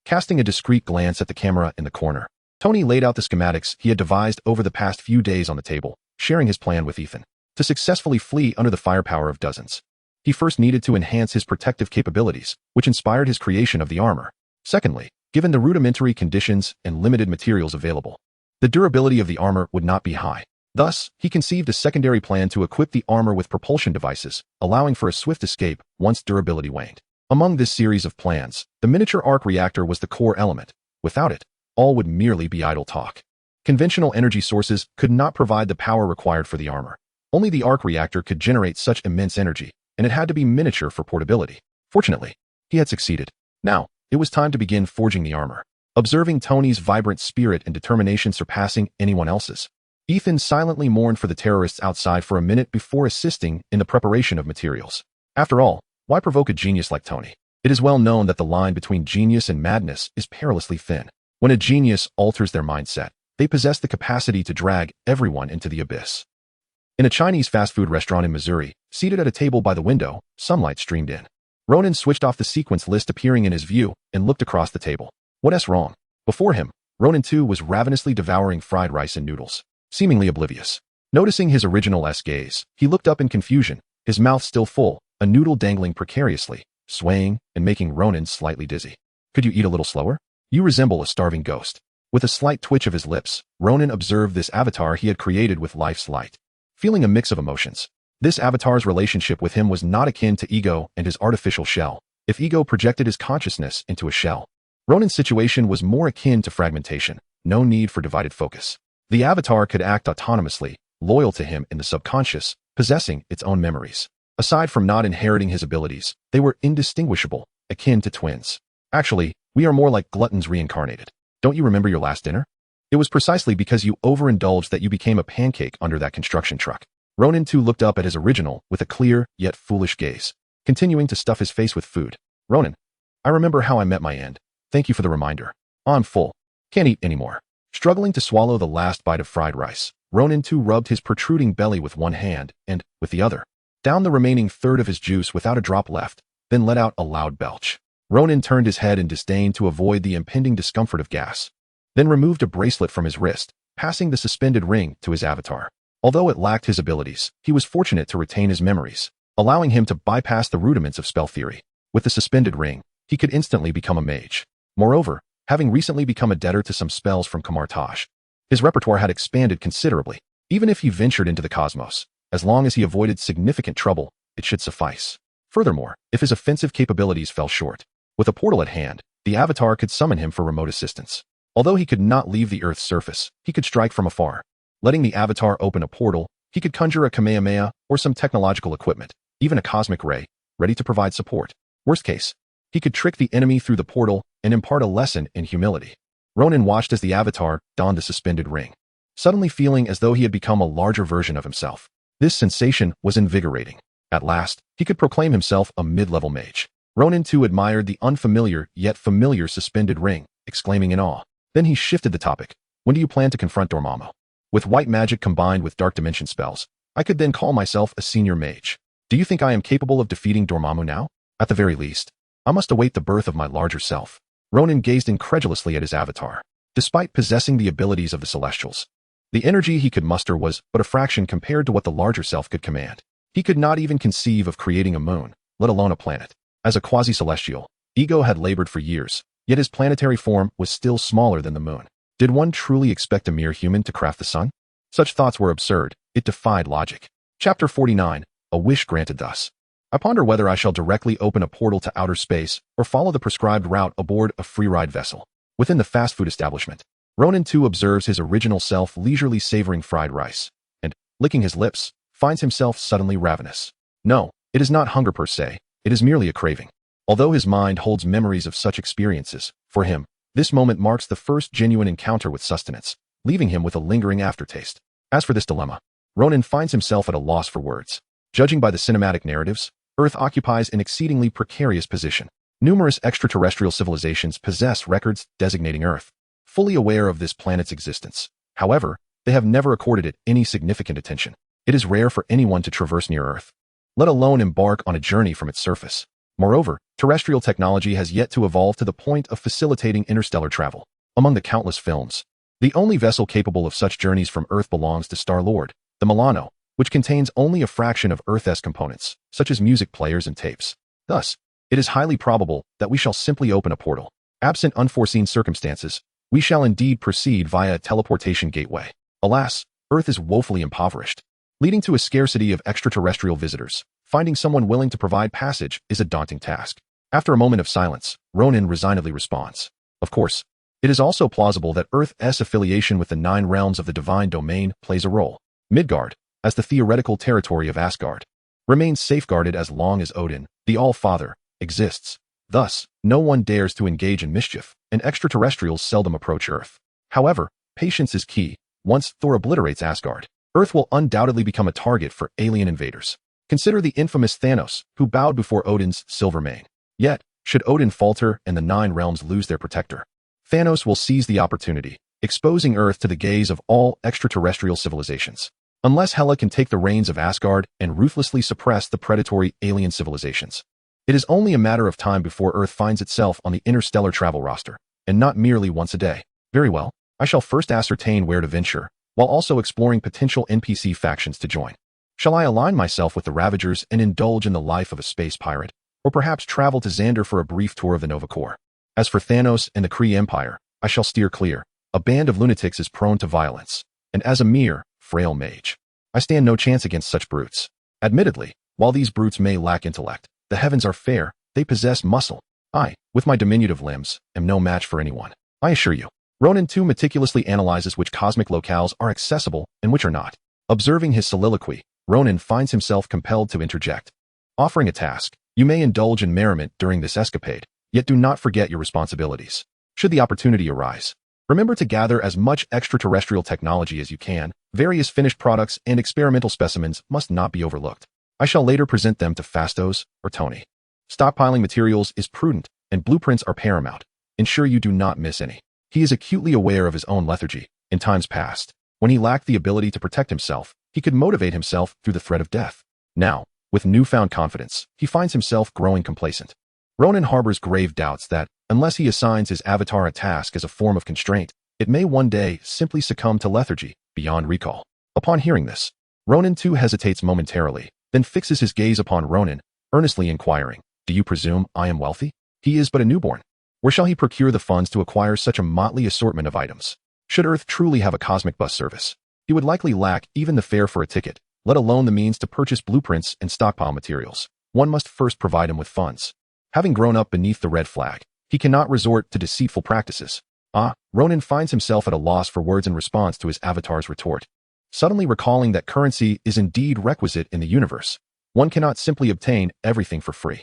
[SPEAKER 2] Casting a discreet glance at the camera in the corner, Tony laid out the schematics he had devised over the past few days on the table, sharing his plan with Ethan. To successfully flee under the firepower of dozens, he first needed to enhance his protective capabilities, which inspired his creation of the armor. Secondly, given the rudimentary conditions and limited materials available, the durability of the armor would not be high. Thus, he conceived a secondary plan to equip the armor with propulsion devices, allowing for a swift escape once durability waned. Among this series of plans, the miniature arc reactor was the core element. Without it, all would merely be idle talk. Conventional energy sources could not provide the power required for the armor. Only the arc reactor could generate such immense energy, and it had to be miniature for portability. Fortunately, he had succeeded. Now, it was time to begin forging the armor. Observing Tony's vibrant spirit and determination surpassing anyone else's, Ethan silently mourned for the terrorists outside for a minute before assisting in the preparation of materials. After all, why provoke a genius like Tony? It is well known that the line between genius and madness is perilously thin. When a genius alters their mindset, they possess the capacity to drag everyone into the abyss. In a Chinese fast food restaurant in Missouri, seated at a table by the window, sunlight streamed in. Ronan switched off the sequence list appearing in his view and looked across the table. What's wrong? Before him, Ronan too was ravenously devouring fried rice and noodles, seemingly oblivious. Noticing his original gaze, he looked up in confusion, his mouth still full, a noodle dangling precariously, swaying and making Ronan slightly dizzy. Could you eat a little slower? You resemble a starving ghost. With a slight twitch of his lips, Ronan observed this avatar he had created with life's light. Feeling a mix of emotions, this avatar's relationship with him was not akin to Ego and his artificial shell. If Ego projected his consciousness into a shell, Ronan's situation was more akin to fragmentation, no need for divided focus. The avatar could act autonomously, loyal to him in the subconscious, possessing its own memories. Aside from not inheriting his abilities, they were indistinguishable, akin to twins. Actually, we are more like gluttons reincarnated. Don't you remember your last dinner? It was precisely because you overindulged that you became a pancake under that construction truck. Ronan too looked up at his original with a clear, yet foolish gaze, continuing to stuff his face with food. Ronan, I remember how I met my end. Thank you for the reminder. I'm full. Can't eat anymore. Struggling to swallow the last bite of fried rice, Ronan too rubbed his protruding belly with one hand and, with the other, down the remaining third of his juice without a drop left, then let out a loud belch. Ronan turned his head in disdain to avoid the impending discomfort of gas, then removed a bracelet from his wrist, passing the suspended ring to his avatar. Although it lacked his abilities, he was fortunate to retain his memories, allowing him to bypass the rudiments of spell theory. With the suspended ring, he could instantly become a mage. Moreover, having recently become a debtor to some spells from Kamar-Taj, his repertoire had expanded considerably. Even if he ventured into the cosmos, as long as he avoided significant trouble, it should suffice. Furthermore, if his offensive capabilities fell short, with a portal at hand, the avatar could summon him for remote assistance. Although he could not leave the Earth's surface, he could strike from afar. Letting the avatar open a portal, he could conjure a Kamehameha or some technological equipment, even a cosmic ray, ready to provide support. Worst case, he could trick the enemy through the portal and impart a lesson in humility. Ronan watched as the avatar donned the suspended ring, suddenly feeling as though he had become a larger version of himself. This sensation was invigorating. At last, he could proclaim himself a mid-level mage. Ronan too admired the unfamiliar yet familiar suspended ring, exclaiming in awe. Then he shifted the topic. When do you plan to confront Dormammu? With white magic combined with dark dimension spells, I could then call myself a senior mage. Do you think I am capable of defeating Dormammu now? At the very least, I must await the birth of my larger self. Ronan gazed incredulously at his avatar. Despite possessing the abilities of the Celestials, the energy he could muster was but a fraction compared to what the larger self could command. He could not even conceive of creating a moon, let alone a planet. As a quasi-celestial, Ego had labored for years, yet his planetary form was still smaller than the moon. Did one truly expect a mere human to craft the sun? Such thoughts were absurd. It defied logic. Chapter 49, A Wish Granted Thus. I ponder whether I shall directly open a portal to outer space or follow the prescribed route aboard a free-ride vessel. Within the fast food establishment, Ronan too observes his original self leisurely savoring fried rice, and, licking his lips, finds himself suddenly ravenous. No, it is not hunger per se, it is merely a craving. Although his mind holds memories of such experiences, for him, this moment marks the first genuine encounter with sustenance, leaving him with a lingering aftertaste. As for this dilemma, Ronan finds himself at a loss for words. Judging by the cinematic narratives, Earth occupies an exceedingly precarious position. Numerous extraterrestrial civilizations possess records designating Earth, fully aware of this planet's existence. However, they have never accorded it any significant attention. It is rare for anyone to traverse near Earth, let alone embark on a journey from its surface. Moreover, terrestrial technology has yet to evolve to the point of facilitating interstellar travel. Among the countless films, the only vessel capable of such journeys from Earth belongs to Star-Lord, the Milano, which contains only a fraction of Earth's components, such as music players and tapes. Thus, it is highly probable that we shall simply open a portal. Absent unforeseen circumstances, we shall indeed proceed via a teleportation gateway. Alas, Earth is woefully impoverished, leading to a scarcity of extraterrestrial visitors. Finding someone willing to provide passage is a daunting task. After a moment of silence, Ronan resignedly responds. Of course, it is also plausible that Earth's affiliation with the 9 realms of the divine domain plays a role. Midgard, as the theoretical territory of Asgard, remains safeguarded as long as Odin, the All-Father, exists. Thus, no one dares to engage in mischief, and extraterrestrials seldom approach Earth. However, patience is key. Once Thor obliterates Asgard, Earth will undoubtedly become a target for alien invaders. Consider the infamous Thanos, who bowed before Odin's silver mane. Yet, should Odin falter and the 9 realms lose their protector, Thanos will seize the opportunity, exposing Earth to the gaze of all extraterrestrial civilizations. Unless Hela can take the reins of Asgard and ruthlessly suppress the predatory alien civilizations, it is only a matter of time before Earth finds itself on the interstellar travel roster, and not merely once a day. Very well, I shall first ascertain where to venture, while also exploring potential NPC factions to join. Shall I align myself with the Ravagers and indulge in the life of a space pirate, or perhaps travel to Xandar for a brief tour of the Nova Corps? As for Thanos and the Kree Empire, I shall steer clear. A band of lunatics is prone to violence, and as a mere, frail mage, I stand no chance against such brutes. Admittedly, while these brutes may lack intellect, the heavens are fair, they possess muscle. I, with my diminutive limbs, am no match for anyone. I assure you. Ronan too meticulously analyzes which cosmic locales are accessible and which are not. Observing his soliloquy, Ronan finds himself compelled to interject. Offering a task, you may indulge in merriment during this escapade, yet do not forget your responsibilities. Should the opportunity arise, remember to gather as much extraterrestrial technology as you can. Various finished products and experimental specimens must not be overlooked. I shall later present them to Phastos or Tony. Stockpiling materials is prudent, and blueprints are paramount. Ensure you do not miss any. He is acutely aware of his own lethargy. In times past, when he lacked the ability to protect himself, he could motivate himself through the threat of death. Now, with newfound confidence, he finds himself growing complacent. Ronan harbors grave doubts that, unless he assigns his avatar a task as a form of constraint, It may one day simply succumb to lethargy, beyond recall. Upon hearing this, Ronan too hesitates momentarily, then fixes his gaze upon Ronan, earnestly inquiring, "Do you presume I am wealthy?" He is but a newborn. Where shall he procure the funds to acquire such a motley assortment of items? Should Earth truly have a cosmic bus service, he would likely lack even the fare for a ticket, let alone the means to purchase blueprints and stockpile materials. One must first provide him with funds. Having grown up beneath the red flag, he cannot resort to deceitful practices. Ronan finds himself at a loss for words in response to his avatar's retort. Suddenly recalling that currency is indeed requisite in the universe, one cannot simply obtain everything for free.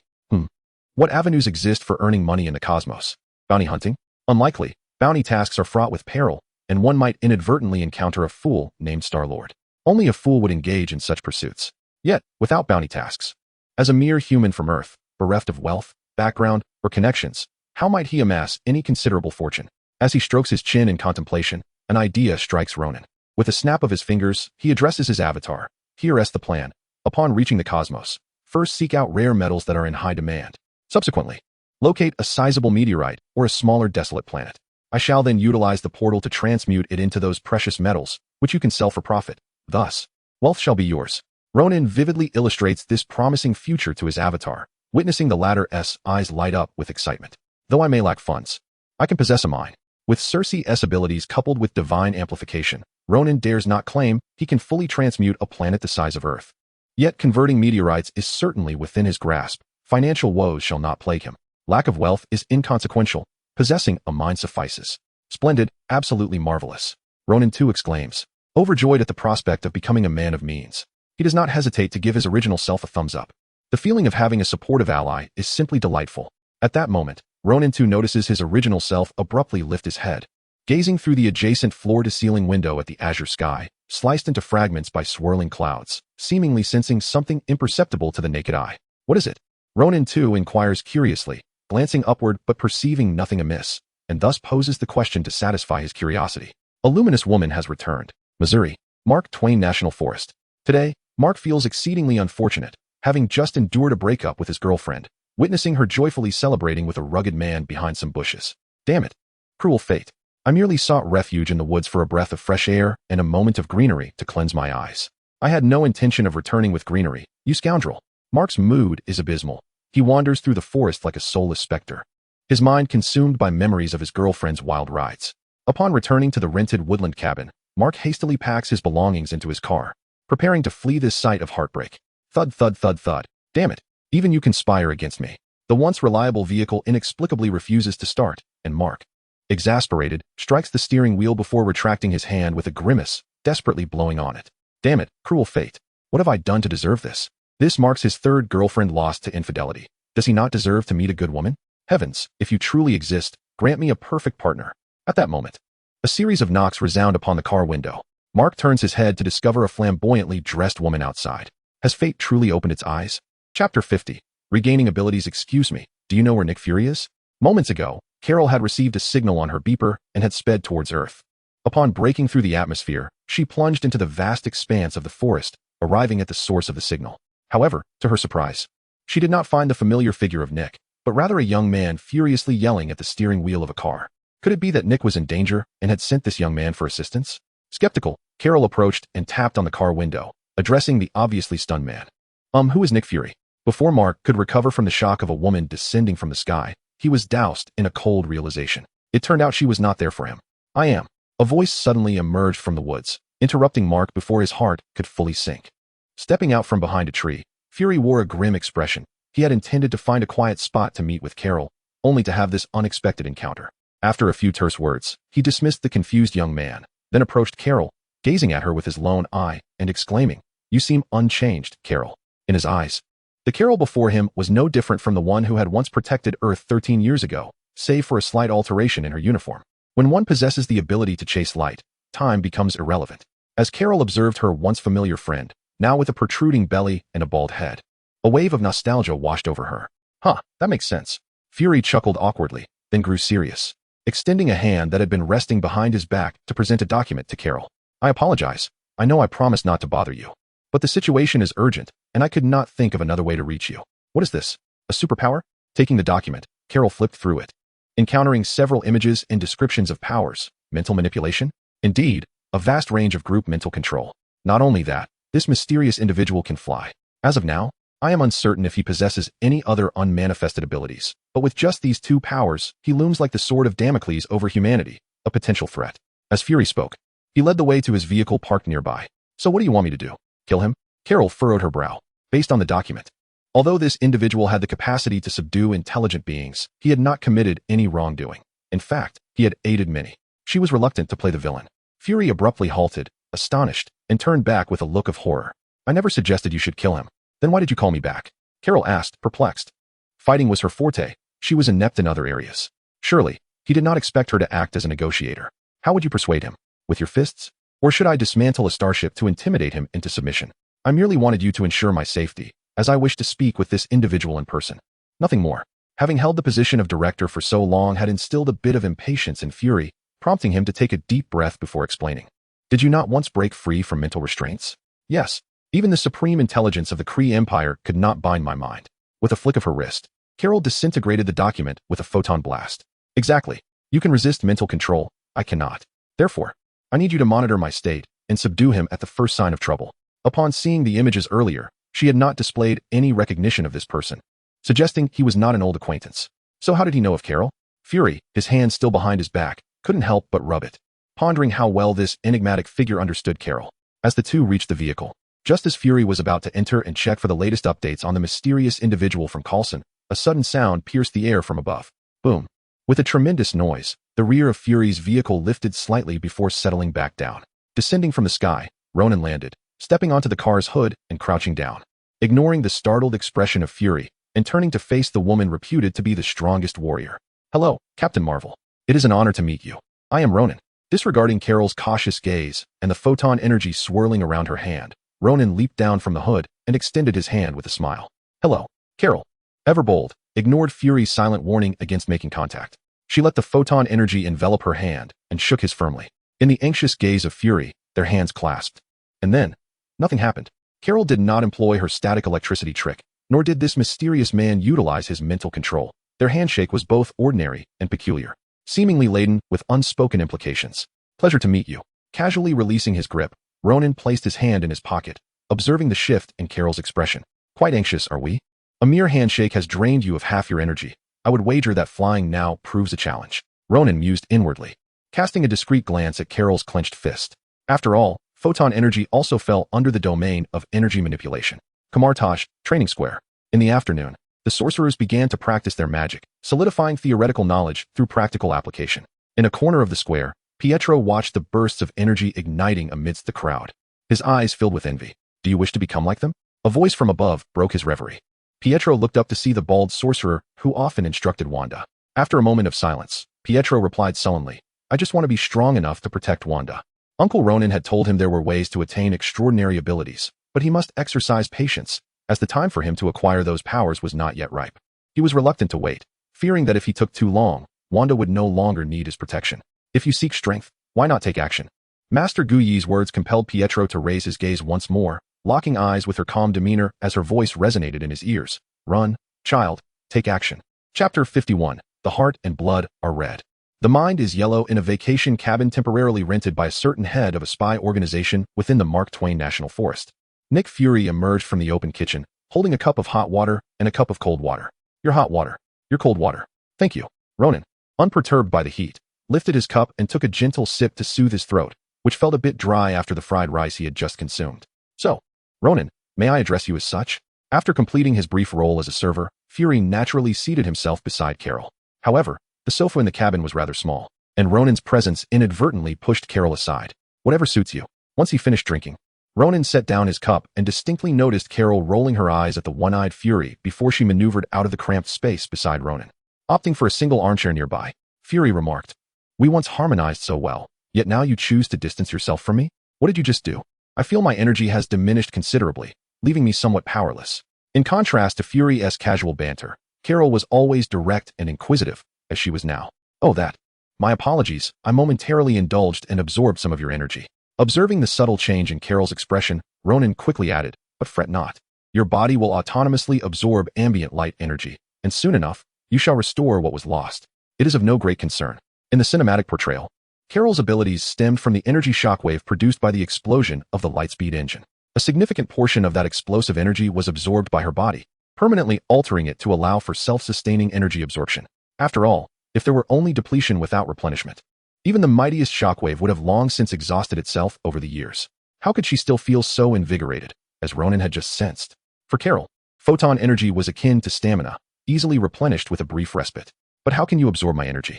[SPEAKER 2] What avenues exist for earning money in the cosmos? Bounty hunting? Unlikely. Bounty tasks are fraught with peril, and one might inadvertently encounter a fool named Star-Lord. Only a fool would engage in such pursuits. Yet, without bounty tasks, as a mere human from Earth, bereft of wealth, background, or connections, how might he amass any considerable fortune? As he strokes his chin in contemplation, an idea strikes Ronan. With a snap of his fingers, he addresses his avatar. Here is the plan. Upon reaching the cosmos, first seek out rare metals that are in high demand. Subsequently, locate a sizable meteorite or a smaller desolate planet. I shall then utilize the portal to transmute it into those precious metals, which you can sell for profit. Thus, wealth shall be yours. Ronan vividly illustrates this promising future to his avatar, witnessing the latter's eyes light up with excitement. Though I may lack funds, I can possess a mind. With Circe's abilities coupled with divine amplification, Ronan dares not claim he can fully transmute a planet the size of Earth. Yet converting meteorites is certainly within his grasp. Financial woes shall not plague him. Lack of wealth is inconsequential. Possessing a mind suffices. Splendid, absolutely marvelous. Ronan too exclaims, overjoyed at the prospect of becoming a man of means. He does not hesitate to give his original self a thumbs up. The feeling of having a supportive ally is simply delightful. At that moment, Ronan too notices his original self abruptly lift his head, gazing through the adjacent floor-to-ceiling window at the azure sky, sliced into fragments by swirling clouds, seemingly sensing something imperceptible to the naked eye. What is it? Ronan too inquires curiously, glancing upward but perceiving nothing amiss, and thus poses the question to satisfy his curiosity. A luminous woman has returned. Missouri, Mark Twain National Forest. Today, Mark feels exceedingly unfortunate, having just endured a breakup with his girlfriend, witnessing her joyfully celebrating with a rugged man behind some bushes. Damn it. Cruel fate. I merely sought refuge in the woods for a breath of fresh air and a moment of greenery to cleanse my eyes. I had no intention of returning with greenery, you scoundrel. Mark's mood is abysmal. He wanders through the forest like a soulless specter, his mind consumed by memories of his girlfriend's wild rides. Upon returning to the rented woodland cabin, Mark hastily packs his belongings into his car, preparing to flee this sight of heartbreak. Thud, thud, thud, thud. Damn it. Even you conspire against me. The once reliable vehicle inexplicably refuses to start, and Mark, exasperated, strikes the steering wheel before retracting his hand with a grimace, desperately blowing on it. Damn it, cruel fate. What have I done to deserve this? This marks his third girlfriend lost to infidelity. Does he not deserve to meet a good woman? Heavens, if you truly exist, grant me a perfect partner. At that moment, a series of knocks resound upon the car window. Mark turns his head to discover a flamboyantly dressed woman outside. Has fate truly opened its eyes? Chapter 50. Regaining abilities. Excuse me, do you know where Nick Fury is? Moments ago, Carol had received a signal on her beeper and had sped towards Earth. Upon breaking through the atmosphere, she plunged into the vast expanse of the forest, arriving at the source of the signal. However, to her surprise, she did not find the familiar figure of Nick, but rather a young man furiously yelling at the steering wheel of a car. Could it be that Nick was in danger and had sent this young man for assistance? Skeptical, Carol approached and tapped on the car window, addressing the obviously stunned man. Who is Nick Fury? Before Mark could recover from the shock of a woman descending from the sky, he was doused in a cold realization. It turned out she was not there for him. I am. A voice suddenly emerged from the woods, interrupting Mark before his heart could fully sink. Stepping out from behind a tree, Fury wore a grim expression. He had intended to find a quiet spot to meet with Carol, only to have this unexpected encounter. After a few terse words, he dismissed the confused young man, then approached Carol, gazing at her with his lone eye and exclaiming, "You seem unchanged, Carol." In his eyes, the Carol before him was no different from the one who had once protected Earth 13 years ago, save for a slight alteration in her uniform. When one possesses the ability to chase light, time becomes irrelevant. As Carol observed her once familiar friend, now with a protruding belly and a bald head, a wave of nostalgia washed over her. That makes sense. Fury chuckled awkwardly, then grew serious, extending a hand that had been resting behind his back to present a document to Carol. I apologize. I know I promised not to bother you, but the situation is urgent, and I could not think of another way to reach you. What is this? A superpower? Taking the document, Carol flipped through it, encountering several images and descriptions of powers, Mental manipulation? Indeed, a vast range of group mental control. Not only that, this mysterious individual can fly. As of now, I am uncertain if he possesses any other unmanifested abilities, but with just these two powers, he looms like the sword of Damocles over humanity, a potential threat. As Fury spoke, he led the way to his vehicle parked nearby. So what do you want me to do? Kill him? Carol furrowed her brow. Based on the document, although this individual had the capacity to subdue intelligent beings, he had not committed any wrongdoing. In fact, he had aided many. She was reluctant to play the villain. Fury abruptly halted, astonished, and turned back with a look of horror. I never suggested you should kill him. Then why did you call me back? Carol asked, perplexed. Fighting was her forte. She was inept in other areas. Surely, he did not expect her to act as a negotiator. How would you persuade him? With your fists? Or should I dismantle a starship to intimidate him into submission? I merely wanted you to ensure my safety, as I wish to speak with this individual in person. Nothing more. Having held the position of director for so long had instilled a bit of impatience in Fury, prompting him to take a deep breath before explaining. Did you not once break free from mental restraints? Yes. Even the supreme intelligence of the Kree Empire could not bind my mind. With a flick of her wrist, Carol disintegrated the document with a photon blast. Exactly. You can resist mental control. I cannot. Therefore, I need you to monitor my state and subdue him at the first sign of trouble. Upon seeing the images earlier, she had not displayed any recognition of this person, suggesting he was not an old acquaintance. So how did he know of Carol? Fury, his hand still behind his back, couldn't help but rub it, pondering how well this enigmatic figure understood Carol. As the two reached the vehicle, just as Fury was about to enter and check for the latest updates on the mysterious individual from Coulson, a sudden sound pierced the air from above. Boom. With a tremendous noise, the rear of Fury's vehicle lifted slightly before settling back down. Descending from the sky, Ronan landed, stepping onto the car's hood and crouching down. Ignoring the startled expression of Fury, and turning to face the woman reputed to be the strongest warrior. Hello, Captain Marvel. It is an honor to meet you. I am Ronan. Disregarding Carol's cautious gaze and the photon energy swirling around her hand, Ronan leaped down from the hood and extended his hand with a smile. Hello, Carol. Everbold ignored Fury's silent warning against making contact. She let the photon energy envelop her hand and shook his firmly. In the anxious gaze of Fury, their hands clasped. And then, nothing happened. Carol did not employ her static electricity trick, nor did this mysterious man utilize his mental control. Their handshake was both ordinary and peculiar, seemingly laden with unspoken implications. Pleasure to meet you. Casually releasing his grip, Ronan placed his hand in his pocket, observing the shift in Carol's expression. Quite anxious, are we? A mere handshake has drained you of half your energy. I would wager that flying now proves a challenge. Ronan mused inwardly, casting a discreet glance at Carol's clenched fist. After all, photon energy also fell under the domain of energy manipulation. Kamar-Taj, Training Square. In the afternoon, the sorcerers began to practice their magic, solidifying theoretical knowledge through practical application. In a corner of the square, Pietro watched the bursts of energy igniting amidst the crowd. His eyes filled with envy. Do you wish to become like them? A voice from above broke his reverie. Pietro looked up to see the bald sorcerer who often instructed Wanda. After a moment of silence, Pietro replied sullenly, I just want to be strong enough to protect Wanda. Uncle Ronan had told him there were ways to attain extraordinary abilities, but he must exercise patience, as the time for him to acquire those powers was not yet ripe. He was reluctant to wait, fearing that if he took too long, Wanda would no longer need his protection. If you seek strength, why not take action? Master Guyi's words compelled Pietro to raise his gaze once more, locking eyes with her calm demeanor as her voice resonated in his ears. Run, child, take action. Chapter 51. The heart and blood are red. The mind is yellow in a vacation cabin temporarily rented by a certain head of a spy organization within the Mark Twain National Forest. Nick Fury emerged from the open kitchen, holding a cup of hot water and a cup of cold water. Your hot water. Your cold water. Thank you. Ronan, unperturbed by the heat, lifted his cup and took a gentle sip to soothe his throat, which felt a bit dry after the fried rice he had just consumed. So, Ronan, may I address you as such? After completing his brief role as a server, Fury naturally seated himself beside Carol. However, the sofa in the cabin was rather small, and Ronan's presence inadvertently pushed Carol aside. Whatever suits you. Once he finished drinking, Ronan set down his cup and distinctly noticed Carol rolling her eyes at the one-eyed Fury before she maneuvered out of the cramped space beside Ronan. Opting for a single armchair nearby, Fury remarked, We once harmonized so well, yet now you choose to distance yourself from me? What did you just do? I feel my energy has diminished considerably, leaving me somewhat powerless. In contrast to Fury's casual banter, Carol was always direct and inquisitive, as she was now. Oh, that. My apologies, I momentarily indulged and absorbed some of your energy. Observing the subtle change in Carol's expression, Ronan quickly added, But fret not. Your body will autonomously absorb ambient light energy, and soon enough, you shall restore what was lost. It is of no great concern. In the cinematic portrayal, Carol's abilities stemmed from the energy shockwave produced by the explosion of the Lightspeed engine. A significant portion of that explosive energy was absorbed by her body, permanently altering it to allow for self-sustaining energy absorption. After all, if there were only depletion without replenishment, even the mightiest shockwave would have long since exhausted itself over the years. How could she still feel so invigorated, as Ronan had just sensed? For Carol, photon energy was akin to stamina, easily replenished with a brief respite. But how can you absorb my energy?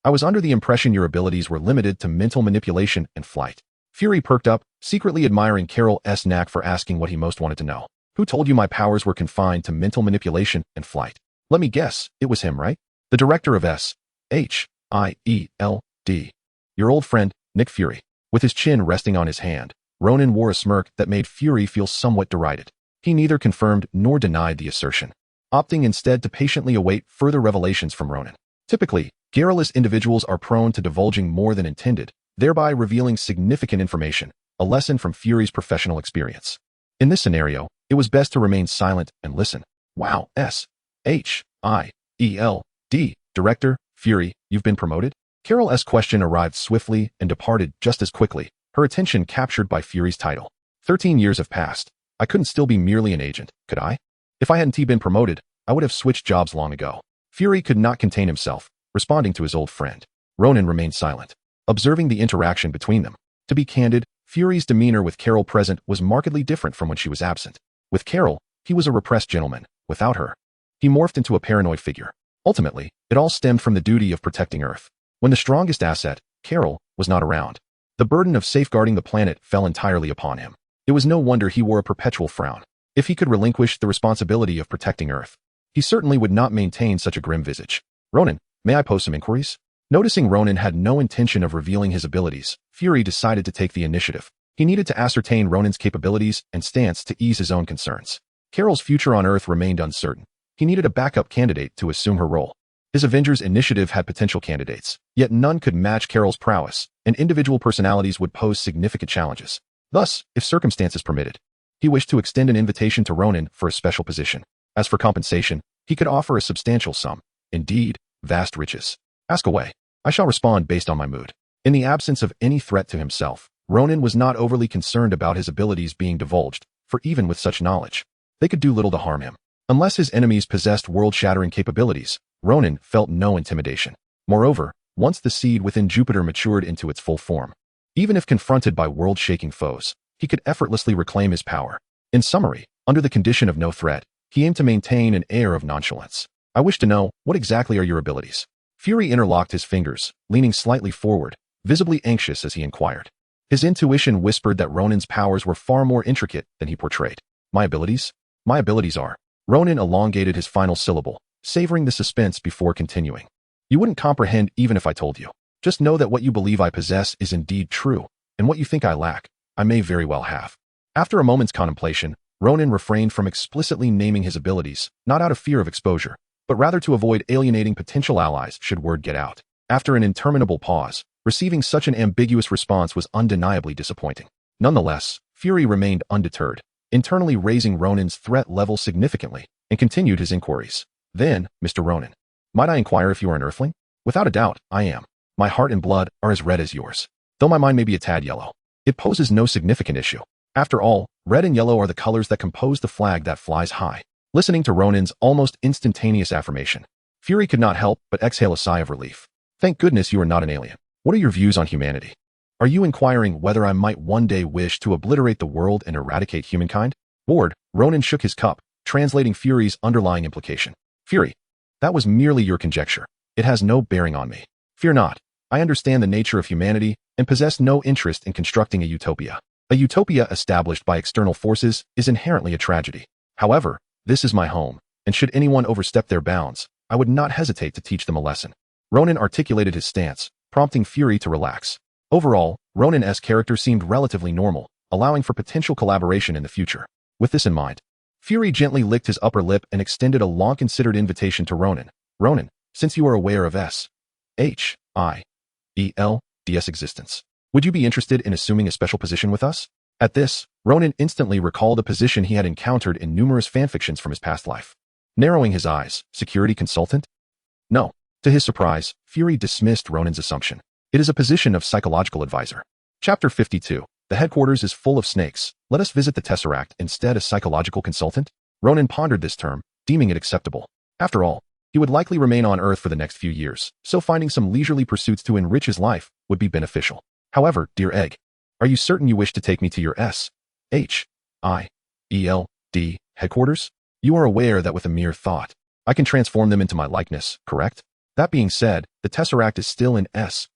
[SPEAKER 2] I was under the impression your abilities were limited to mental manipulation and flight. Fury perked up, secretly admiring Carol's knack for asking what he most wanted to know. Who told you my powers were confined to mental manipulation and flight? Let me guess, it was him, right? The director of S.H.I.E.L.D. Your old friend, Nick Fury. With his chin resting on his hand, Ronan wore a smirk that made Fury feel somewhat derided. He neither confirmed nor denied the assertion, opting instead to patiently await further revelations from Ronan. Typically, garrulous individuals are prone to divulging more than intended, thereby revealing significant information, a lesson from Fury's professional experience. In this scenario, it was best to remain silent and listen. Wow, S.H.I.E.L.D. Director, Fury, you've been promoted? Carol's question arrived swiftly and departed just as quickly, her attention captured by Fury's title. 13 years have passed. I couldn't still be merely an agent, could I? If I hadn't been promoted, I would have switched jobs long ago. Fury could not contain himself, responding to his old friend. Ronan remained silent, observing the interaction between them. To be candid, Fury's demeanor with Carol present was markedly different from when she was absent. With Carol, he was a repressed gentleman. Without her, he morphed into a paranoid figure. Ultimately, it all stemmed from the duty of protecting Earth. When the strongest asset, Carol, was not around, the burden of safeguarding the planet fell entirely upon him. It was no wonder he wore a perpetual frown. If he could relinquish the responsibility of protecting Earth, he certainly would not maintain such a grim visage. Ronan, may I pose some inquiries? Noticing Ronan had no intention of revealing his abilities, Fury decided to take the initiative. He needed to ascertain Ronan's capabilities and stance to ease his own concerns. Carol's future on Earth remained uncertain. He needed a backup candidate to assume her role. His Avengers initiative had potential candidates, yet none could match Carol's prowess, and individual personalities would pose significant challenges. Thus, if circumstances permitted, he wished to extend an invitation to Ronan for a special position. As for compensation, he could offer a substantial sum. Indeed, vast riches. Ask away. I shall respond based on my mood. In the absence of any threat to himself, Ronan was not overly concerned about his abilities being divulged, for even with such knowledge, they could do little to harm him. Unless his enemies possessed world-shattering capabilities, Ronan felt no intimidation. Moreover, once the seed within Jupiter matured into its full form, even if confronted by world-shaking foes, he could effortlessly reclaim his power. In summary, under the condition of no threat, he aimed to maintain an air of nonchalance. I wish to know, what exactly are your abilities? Fury interlocked his fingers, leaning slightly forward, visibly anxious as he inquired. His intuition whispered that Ronan's powers were far more intricate than he portrayed. My abilities? My abilities are. Ronan elongated his final syllable, savoring the suspense before continuing. You wouldn't comprehend even if I told you. Just know that what you believe I possess is indeed true, and what you think I lack, I may very well have. After a moment's contemplation, Ronan refrained from explicitly naming his abilities, not out of fear of exposure, but rather to avoid alienating potential allies should word get out. After an interminable pause, receiving such an ambiguous response was undeniably disappointing. Nonetheless, Fury remained undeterred, internally raising Ronan's threat level significantly, and continued his inquiries. Then, Mr. Ronan, might I inquire if you are an Earthling? Without a doubt, I am. My heart and blood are as red as yours, though my mind may be a tad yellow. It poses no significant issue. After all, red and yellow are the colors that compose the flag that flies high. Listening to Ronan's almost instantaneous affirmation, Fury could not help but exhale a sigh of relief. Thank goodness you are not an alien. What are your views on humanity? Are you inquiring whether I might one day wish to obliterate the world and eradicate humankind? Bored, Ronan shook his cup, translating Fury's underlying implication. Fury, that was merely your conjecture. It has no bearing on me. Fear not. I understand the nature of humanity and possess no interest in constructing a utopia. A utopia established by external forces is inherently a tragedy. However, this is my home, and should anyone overstep their bounds, I would not hesitate to teach them a lesson. Ronan articulated his stance, prompting Fury to relax. Overall, Ronan's character seemed relatively normal, allowing for potential collaboration in the future. With this in mind, Fury gently licked his upper lip and extended a long-considered invitation to Ronan. Ronan, since you are aware of S.H.I.E.L.D.'s existence, would you be interested in assuming a special position with us? At this, Ronan instantly recalled a position he had encountered in numerous fanfictions from his past life. Narrowing his eyes, security consultant? No. To his surprise, Fury dismissed Ronan's assumption. It is a position of psychological advisor. Chapter 52. The headquarters is full of snakes. Let us visit the Tesseract instead as psychological consultant? Ronan pondered this term, deeming it acceptable. After all, he would likely remain on Earth for the next few years, so finding some leisurely pursuits to enrich his life would be beneficial. However, dear Egg, are you certain you wish to take me to your S.H.I.E.L.D. headquarters? You are aware that with a mere thought, I can transform them into my likeness, correct? That being said, the Tesseract is still in S.H.I.E.L.D.'s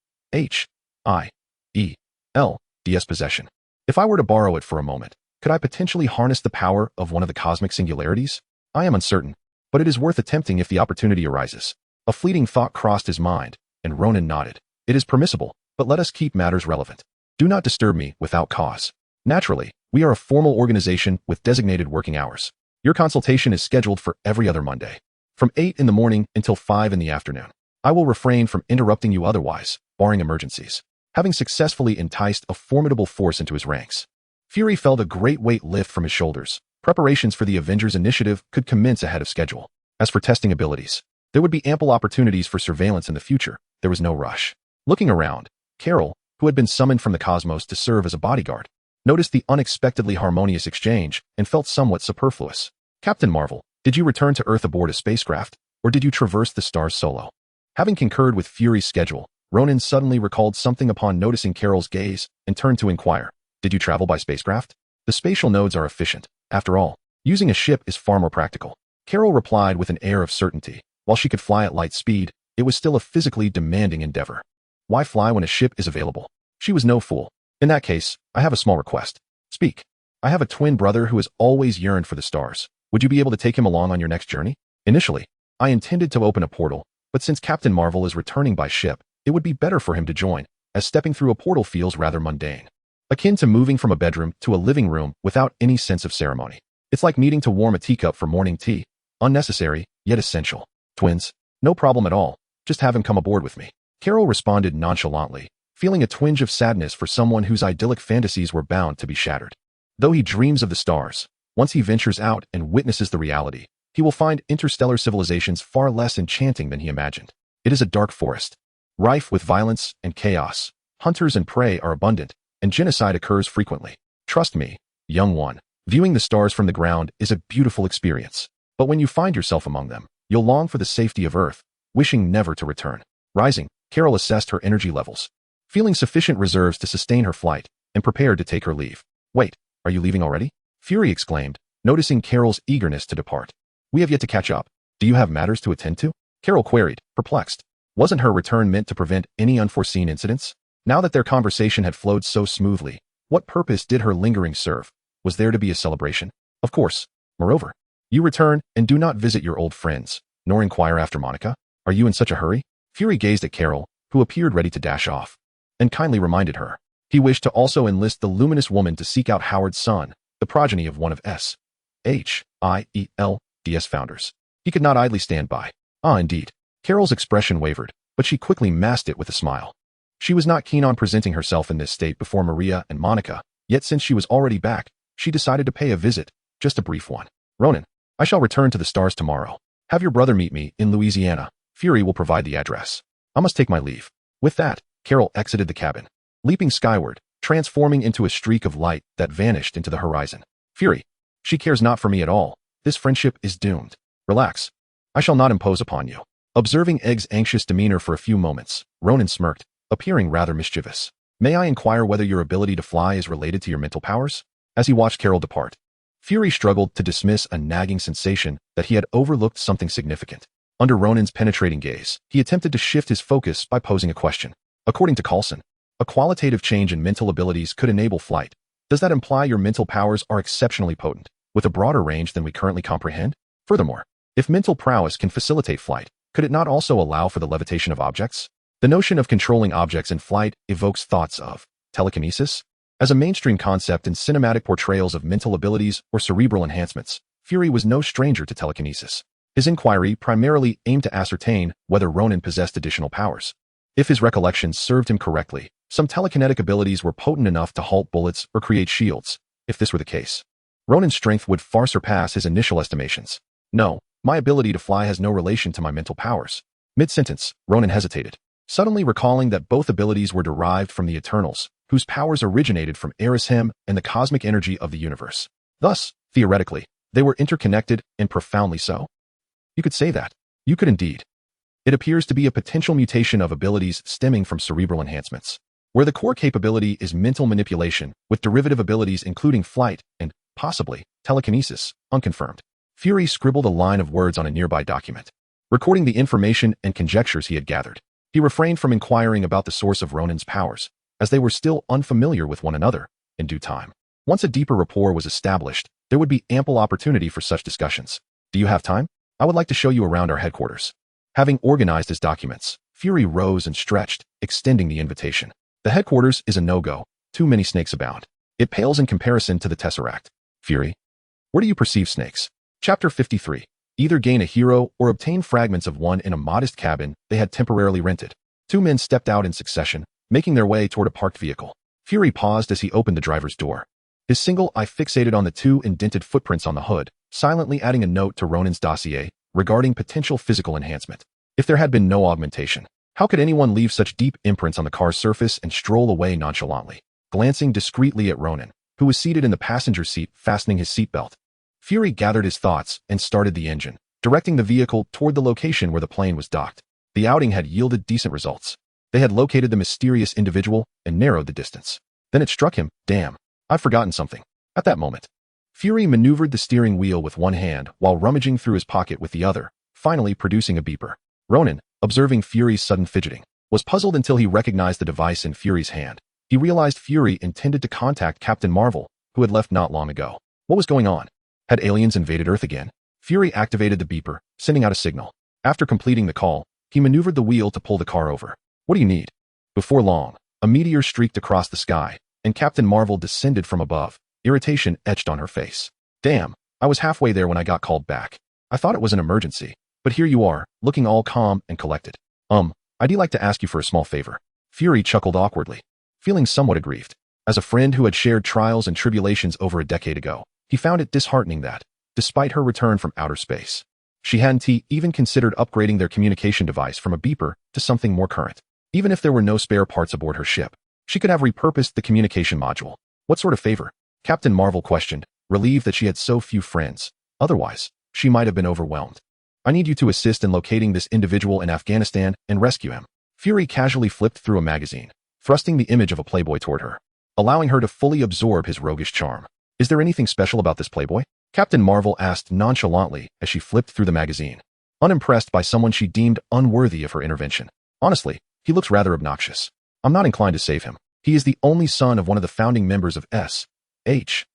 [SPEAKER 2] possession. If I were to borrow it for a moment, could I potentially harness the power of one of the cosmic singularities? I am uncertain, but it is worth attempting if the opportunity arises. A fleeting thought crossed his mind, and Ronan nodded. It is permissible, but let us keep matters relevant. Do not disturb me without cause. Naturally, we are a formal organization with designated working hours. Your consultation is scheduled for every other Monday, from 8 in the morning until 5 in the afternoon. I will refrain from interrupting you otherwise, barring emergencies. Having successfully enticed a formidable force into his ranks, Fury felt a great weight lift from his shoulders. Preparations for the Avengers Initiative could commence ahead of schedule. As for testing abilities, there would be ample opportunities for surveillance in the future. There was no rush. Looking around, Carol, who had been summoned from the cosmos to serve as a bodyguard, noticed the unexpectedly harmonious exchange and felt somewhat superfluous. Captain Marvel, did you return to Earth aboard a spacecraft, or did you traverse the stars solo? Having concurred with Fury's schedule, Ronan suddenly recalled something upon noticing Carol's gaze and turned to inquire, did you travel by spacecraft? The spatial nodes are efficient. After all, using a ship is far more practical. Carol replied with an air of certainty. While she could fly at light speed, it was still a physically demanding endeavor. Why fly when a ship is available? She was no fool. In that case, I have a small request. Speak. I have a twin brother who has always yearned for the stars. Would you be able to take him along on your next journey? Initially, I intended to open a portal, but since Captain Marvel is returning by ship, it would be better for him to join, as stepping through a portal feels rather mundane. Akin to moving from a bedroom to a living room without any sense of ceremony. It's like needing to warm a teacup for morning tea. Unnecessary, yet essential. Twins? No problem at all. Just have him come aboard with me. Carol responded nonchalantly, feeling a twinge of sadness for someone whose idyllic fantasies were bound to be shattered. Though he dreams of the stars, once he ventures out and witnesses the reality, he will find interstellar civilizations far less enchanting than he imagined. It is a dark forest, rife with violence and chaos. Hunters and prey are abundant, and genocide occurs frequently. Trust me, young one, viewing the stars from the ground is a beautiful experience. But when you find yourself among them, you'll long for the safety of Earth, wishing never to return. Rising, Carol assessed her energy levels, feeling sufficient reserves to sustain her flight, and prepared to take her leave. Wait, are you leaving already? Fury exclaimed, noticing Carol's eagerness to depart. We have yet to catch up. Do you have matters to attend to? Carol queried, perplexed. Wasn't her return meant to prevent any unforeseen incidents? Now that their conversation had flowed so smoothly, what purpose did her lingering serve? Was there to be a celebration? Of course. Moreover, you return and do not visit your old friends, nor inquire after Monica. Are you in such a hurry? Fury gazed at Carol, who appeared ready to dash off, and kindly reminded her. He wished to also enlist the luminous woman to seek out Howard's son, the progeny of one of S.H.I.E.L.D.'s founders. He could not idly stand by. Ah, indeed. Carol's expression wavered, but she quickly masked it with a smile. She was not keen on presenting herself in this state before Maria and Monica, yet since she was already back, she decided to pay a visit, just a brief one. Ronan, I shall return to the stars tomorrow. Have your brother meet me in Louisiana. Fury will provide the address. I must take my leave. With that, Carol exited the cabin, leaping skyward, transforming into a streak of light that vanished into the horizon. Fury, she cares not for me at all. This friendship is doomed. Relax. I shall not impose upon you. Observing Egg's anxious demeanor for a few moments, Ronan smirked, appearing rather mischievous. May I inquire whether your ability to fly is related to your mental powers? As he watched Carol depart, Fury struggled to dismiss a nagging sensation that he had overlooked something significant. Under Ronan's penetrating gaze, he attempted to shift his focus by posing a question. According to Coulson, a qualitative change in mental abilities could enable flight. Does that imply your mental powers are exceptionally potent, with a broader range than we currently comprehend? Furthermore, if mental prowess can facilitate flight, could it not also allow for the levitation of objects? The notion of controlling objects in flight evokes thoughts of telekinesis. As a mainstream concept in cinematic portrayals of mental abilities or cerebral enhancements, Fury was no stranger to telekinesis. His inquiry primarily aimed to ascertain whether Ronan possessed additional powers. If his recollections served him correctly, some telekinetic abilities were potent enough to halt bullets or create shields. If this were the case, Ronan's strength would far surpass his initial estimations. No, my ability to fly has no relation to my mental powers. Mid-sentence, Ronan hesitated, suddenly recalling that both abilities were derived from the Eternals, whose powers originated from Erishem and the cosmic energy of the universe. Thus, theoretically, they were interconnected and profoundly so. You could say that. You could indeed. It appears to be a potential mutation of abilities stemming from cerebral enhancements, where the core capability is mental manipulation, with derivative abilities including flight and, possibly, telekinesis, unconfirmed. Fury scribbled a line of words on a nearby document, recording the information and conjectures he had gathered. He refrained from inquiring about the source of Ronin's powers, as they were still unfamiliar with one another. In due time, once a deeper rapport was established, there would be ample opportunity for such discussions. Do you have time? I would like to show you around our headquarters. Having organized his documents, Fury rose and stretched, extending the invitation. The headquarters is a no-go. Too many snakes abound. It pales in comparison to the Tesseract. Fury, where do you perceive snakes? Chapter 53. Either gain a hero or obtain fragments of one in a modest cabin they had temporarily rented. Two men stepped out in succession, making their way toward a parked vehicle. Fury paused as he opened the driver's door. His single eye fixated on the two indented footprints on the hood, silently adding a note to Ronin's dossier regarding potential physical enhancement. If there had been no augmentation, how could anyone leave such deep imprints on the car's surface and stroll away nonchalantly? Glancing discreetly at Ronin, who was seated in the passenger seat fastening his seatbelt, Fury gathered his thoughts and started the engine, directing the vehicle toward the location where the plane was docked. The outing had yielded decent results. They had located the mysterious individual and narrowed the distance. Then it struck him, damn, I've forgotten something. At that moment, Fury maneuvered the steering wheel with one hand while rummaging through his pocket with the other, finally producing a beeper. Ronin, observing Fury's sudden fidgeting, was puzzled until he recognized the device in Fury's hand. He realized Fury intended to contact Captain Marvel, who had left not long ago. What was going on? Had aliens invaded Earth again? Fury activated the beeper, sending out a signal. After completing the call, he maneuvered the wheel to pull the car over. What do you need? Before long, a meteor streaked across the sky, and Captain Marvel descended from above, irritation etched on her face. Damn, I was halfway there when I got called back. I thought it was an emergency, but here you are, looking all calm and collected. I'd like to ask you for a small favor. Fury chuckled awkwardly, feeling somewhat aggrieved. As a friend who had shared trials and tribulations over a decade ago, he found it disheartening that, despite her return from outer space, she hadn't even considered upgrading their communication device from a beeper to something more current. Even if there were no spare parts aboard her ship, she could have repurposed the communication module. What sort of favor? Captain Marvel questioned, relieved that she had so few friends. Otherwise, she might have been overwhelmed. I need you to assist in locating this individual in Afghanistan and rescue him. Fury casually flipped through a magazine, thrusting the image of a playboy toward her, allowing her to fully absorb his roguish charm. Is there anything special about this playboy? Captain Marvel asked nonchalantly as she flipped through the magazine, unimpressed by someone she deemed unworthy of her intervention. Honestly, he looks rather obnoxious. I'm not inclined to save him. He is the only son of one of the founding members of SHIELD,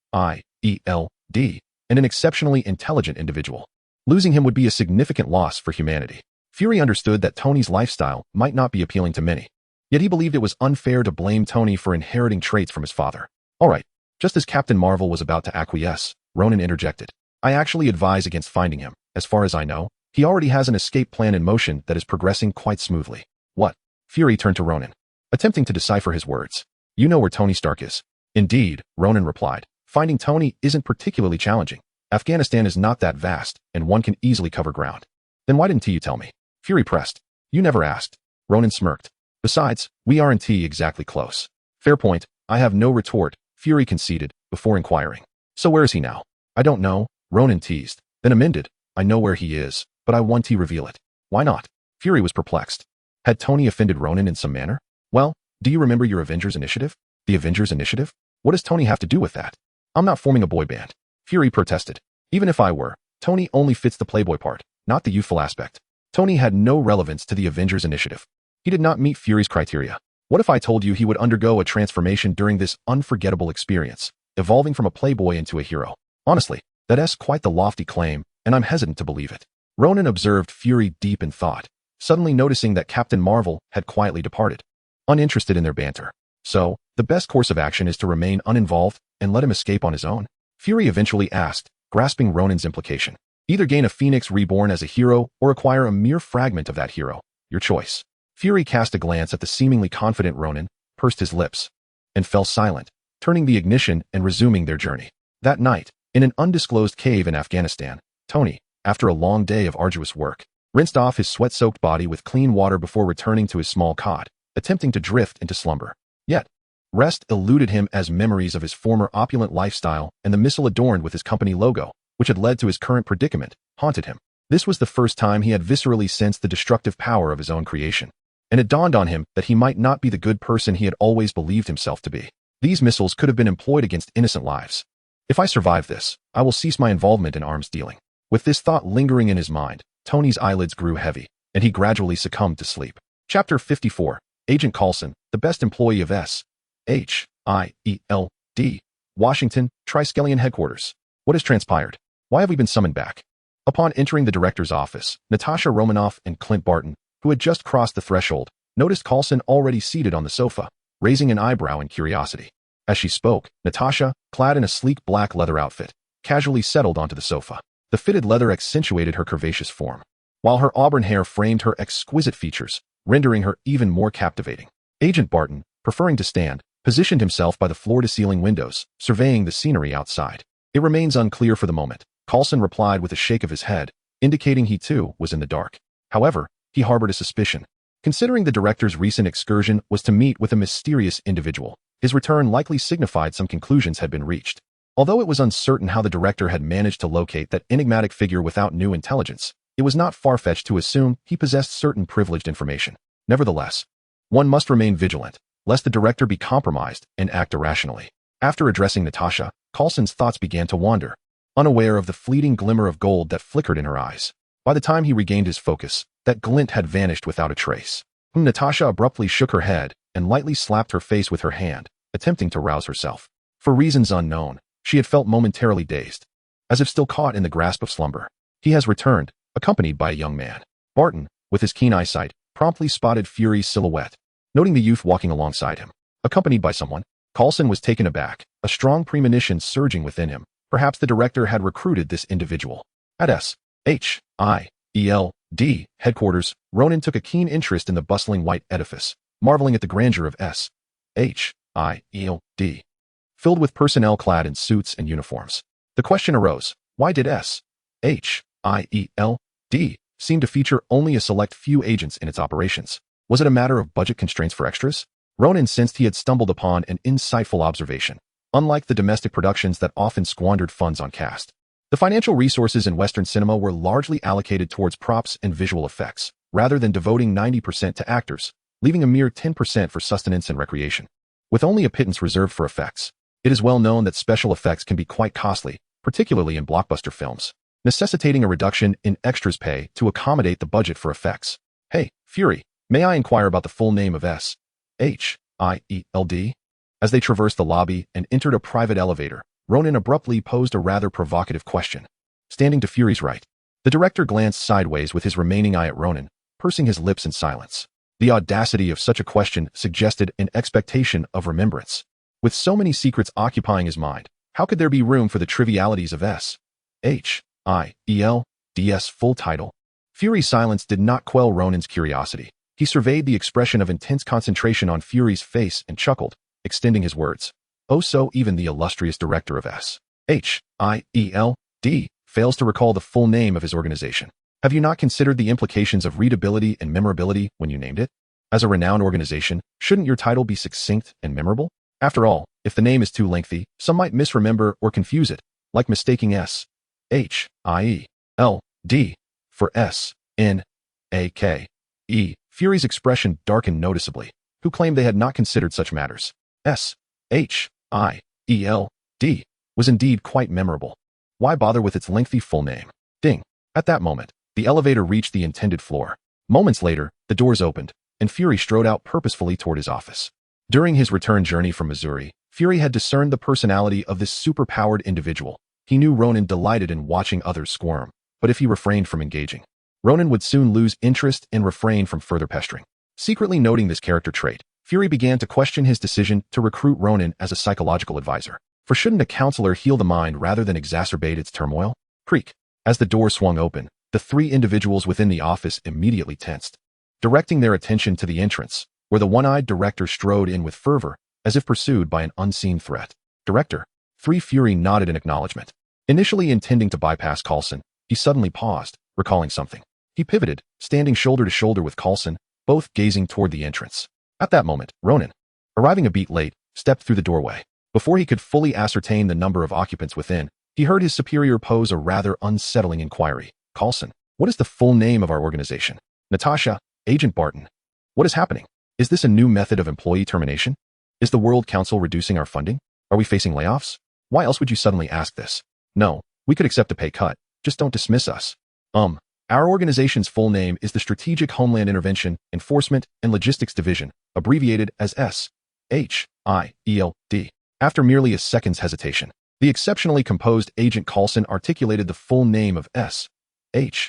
[SPEAKER 2] and an exceptionally intelligent individual. Losing him would be a significant loss for humanity. Fury understood that Tony's lifestyle might not be appealing to many, yet he believed it was unfair to blame Tony for inheriting traits from his father. All right. Just as Captain Marvel was about to acquiesce, Ronin interjected. I actually advise against finding him. As far as I know, he already has an escape plan in motion that is progressing quite smoothly. What? Fury turned to Ronin, attempting to decipher his words. You know where Tony Stark is. Indeed, Ronin replied. Finding Tony isn't particularly challenging. Afghanistan is not that vast, and one can easily cover ground. Then why didn't you tell me? Fury pressed. You never asked. Ronin smirked. Besides, we aren't exactly close. Fair point. I have no retort, Fury conceded, before inquiring. So where is he now? I don't know, Ronin teased, then amended. I know where he is, but I want to reveal it. Why not? Fury was perplexed. Had Tony offended Ronin in some manner? Well, do you remember your Avengers Initiative? The Avengers Initiative? What does Tony have to do with that? I'm not forming a boy band. Fury protested. Even if I were, Tony only fits the playboy part, not the youthful aspect. Tony had no relevance to the Avengers Initiative. He did not meet Fury's criteria. What if I told you he would undergo a transformation during this unforgettable experience, evolving from a playboy into a hero? Honestly, that's quite the lofty claim, and I'm hesitant to believe it. Ronin observed Fury deep in thought, suddenly noticing that Captain Marvel had quietly departed, uninterested in their banter. So, the best course of action is to remain uninvolved and let him escape on his own? Fury eventually asked, grasping Ronin's implication. Either gain a Phoenix reborn as a hero or acquire a mere fragment of that hero. Your choice. Fury cast a glance at the seemingly confident Ronin, pursed his lips, and fell silent, turning the ignition and resuming their journey. That night, in an undisclosed cave in Afghanistan, Tony, after a long day of arduous work, rinsed off his sweat-soaked body with clean water before returning to his small cot, attempting to drift into slumber. Yet, rest eluded him as memories of his former opulent lifestyle and the missile adorned with his company logo, which had led to his current predicament, haunted him. This was the first time he had viscerally sensed the destructive power of his own creation, and it dawned on him that he might not be the good person he had always believed himself to be. These missiles could have been employed against innocent lives. If I survive this, I will cease my involvement in arms dealing. With this thought lingering in his mind, Tony's eyelids grew heavy, and he gradually succumbed to sleep. Chapter 54. Agent Coulson, the best employee of S.H.I.E.L.D. Washington, Triskelion Headquarters. What has transpired? Why have we been summoned back? Upon entering the director's office, Natasha Romanoff and Clint Barton, who had just crossed the threshold, noticed Coulson already seated on the sofa, raising an eyebrow in curiosity. As she spoke, Natasha, clad in a sleek black leather outfit, casually settled onto the sofa. The fitted leather accentuated her curvaceous form, while her auburn hair framed her exquisite features, rendering her even more captivating. Agent Barton, preferring to stand, positioned himself by the floor-to-ceiling windows, surveying the scenery outside. It remains unclear for the moment, Coulson replied with a shake of his head, indicating he too was in the dark. However, he harbored a suspicion. Considering the director's recent excursion was to meet with a mysterious individual, his return likely signified some conclusions had been reached. Although it was uncertain how the director had managed to locate that enigmatic figure without new intelligence, it was not far-fetched to assume he possessed certain privileged information. Nevertheless, one must remain vigilant, lest the director be compromised and act irrationally. After addressing Natasha, Coulson's thoughts began to wander, unaware of the fleeting glimmer of gold that flickered in her eyes. By the time he regained his focus, that glint had vanished without a trace. Natasha abruptly shook her head and lightly slapped her face with her hand, attempting to rouse herself. For reasons unknown, she had felt momentarily dazed, as if still caught in the grasp of slumber. He has returned, accompanied by a young man. Barton, with his keen eyesight, promptly spotted Fury's silhouette, noting the youth walking alongside him. Accompanied by someone, Coulson was taken aback, a strong premonition surging within him. Perhaps the director had recruited this individual. At S.H.I.E.L.D. headquarters, Ronan took a keen interest in the bustling white edifice, marveling at the grandeur of S.H.I.E.L.D. filled with personnel clad in suits and uniforms. The question arose, why did S.H.I.E.L.D. seem to feature only a select few agents in its operations? Was it a matter of budget constraints for extras? Ronan sensed he had stumbled upon an insightful observation. Unlike the domestic productions that often squandered funds on cast, the financial resources in Western cinema were largely allocated towards props and visual effects, rather than devoting 90% to actors, leaving a mere 10% for sustenance and recreation. With only a pittance reserved for effects, it is well known that special effects can be quite costly, particularly in blockbuster films, necessitating a reduction in extras pay to accommodate the budget for effects. Hey, Fury, may I inquire about the full name of S.H.I.E.L.D.? As they traversed the lobby and entered a private elevator, Ronan abruptly posed a rather provocative question. Standing to Fury's right, the director glanced sideways with his remaining eye at Ronan, pursing his lips in silence. The audacity of such a question suggested an expectation of remembrance. With so many secrets occupying his mind, how could there be room for the trivialities of S.H.I.E.L.D.'s full title? Fury's silence did not quell Ronan's curiosity. He surveyed the expression of intense concentration on Fury's face and chuckled, extending his words. Oh, so even the illustrious director of S.H.I.E.L.D. fails to recall the full name of his organization. Have you not considered the implications of readability and memorability when you named it? As a renowned organization, shouldn't your title be succinct and memorable? After all, if the name is too lengthy, some might misremember or confuse it, like mistaking S.H.I.E.L.D. for S.N.A.K.E. Fury's expression darkened noticeably. Who claimed they had not considered such matters? S.H.I.E.L.D. was indeed quite memorable. Why bother with its lengthy full name? Ding. At that moment, the elevator reached the intended floor. Moments later, the doors opened, and Fury strode out purposefully toward his office. During his return journey from Missouri, Fury had discerned the personality of this superpowered individual. He knew Ronan delighted in watching others squirm, but if he refrained from engaging, Ronan would soon lose interest and refrain from further pestering. Secretly noting this character trait, Fury began to question his decision to recruit Ronan as a psychological advisor. For shouldn't a counselor heal the mind rather than exacerbate its turmoil? Creak. As the door swung open, the three individuals within the office immediately tensed, directing their attention to the entrance, where the one-eyed director strode in with fervor, as if pursued by an unseen threat. Director. Fury nodded in acknowledgement. Initially intending to bypass Coulson, he suddenly paused, recalling something. He pivoted, standing shoulder to shoulder with Coulson, both gazing toward the entrance. At that moment, Ronan, arriving a beat late, stepped through the doorway. Before he could fully ascertain the number of occupants within, he heard his superior pose a rather unsettling inquiry. Coulson, what is the full name of our organization? Natasha, Agent Barton. What is happening? Is this a new method of employee termination? Is the World Council reducing our funding? Are we facing layoffs? Why else would you suddenly ask this? No, we could accept a pay cut. Just don't dismiss us. Our organization's full name is the Strategic Homeland Intervention, Enforcement, and Logistics Division, abbreviated as SHIELD. After merely a second's hesitation, the exceptionally composed Agent Coulson articulated the full name of SHIELD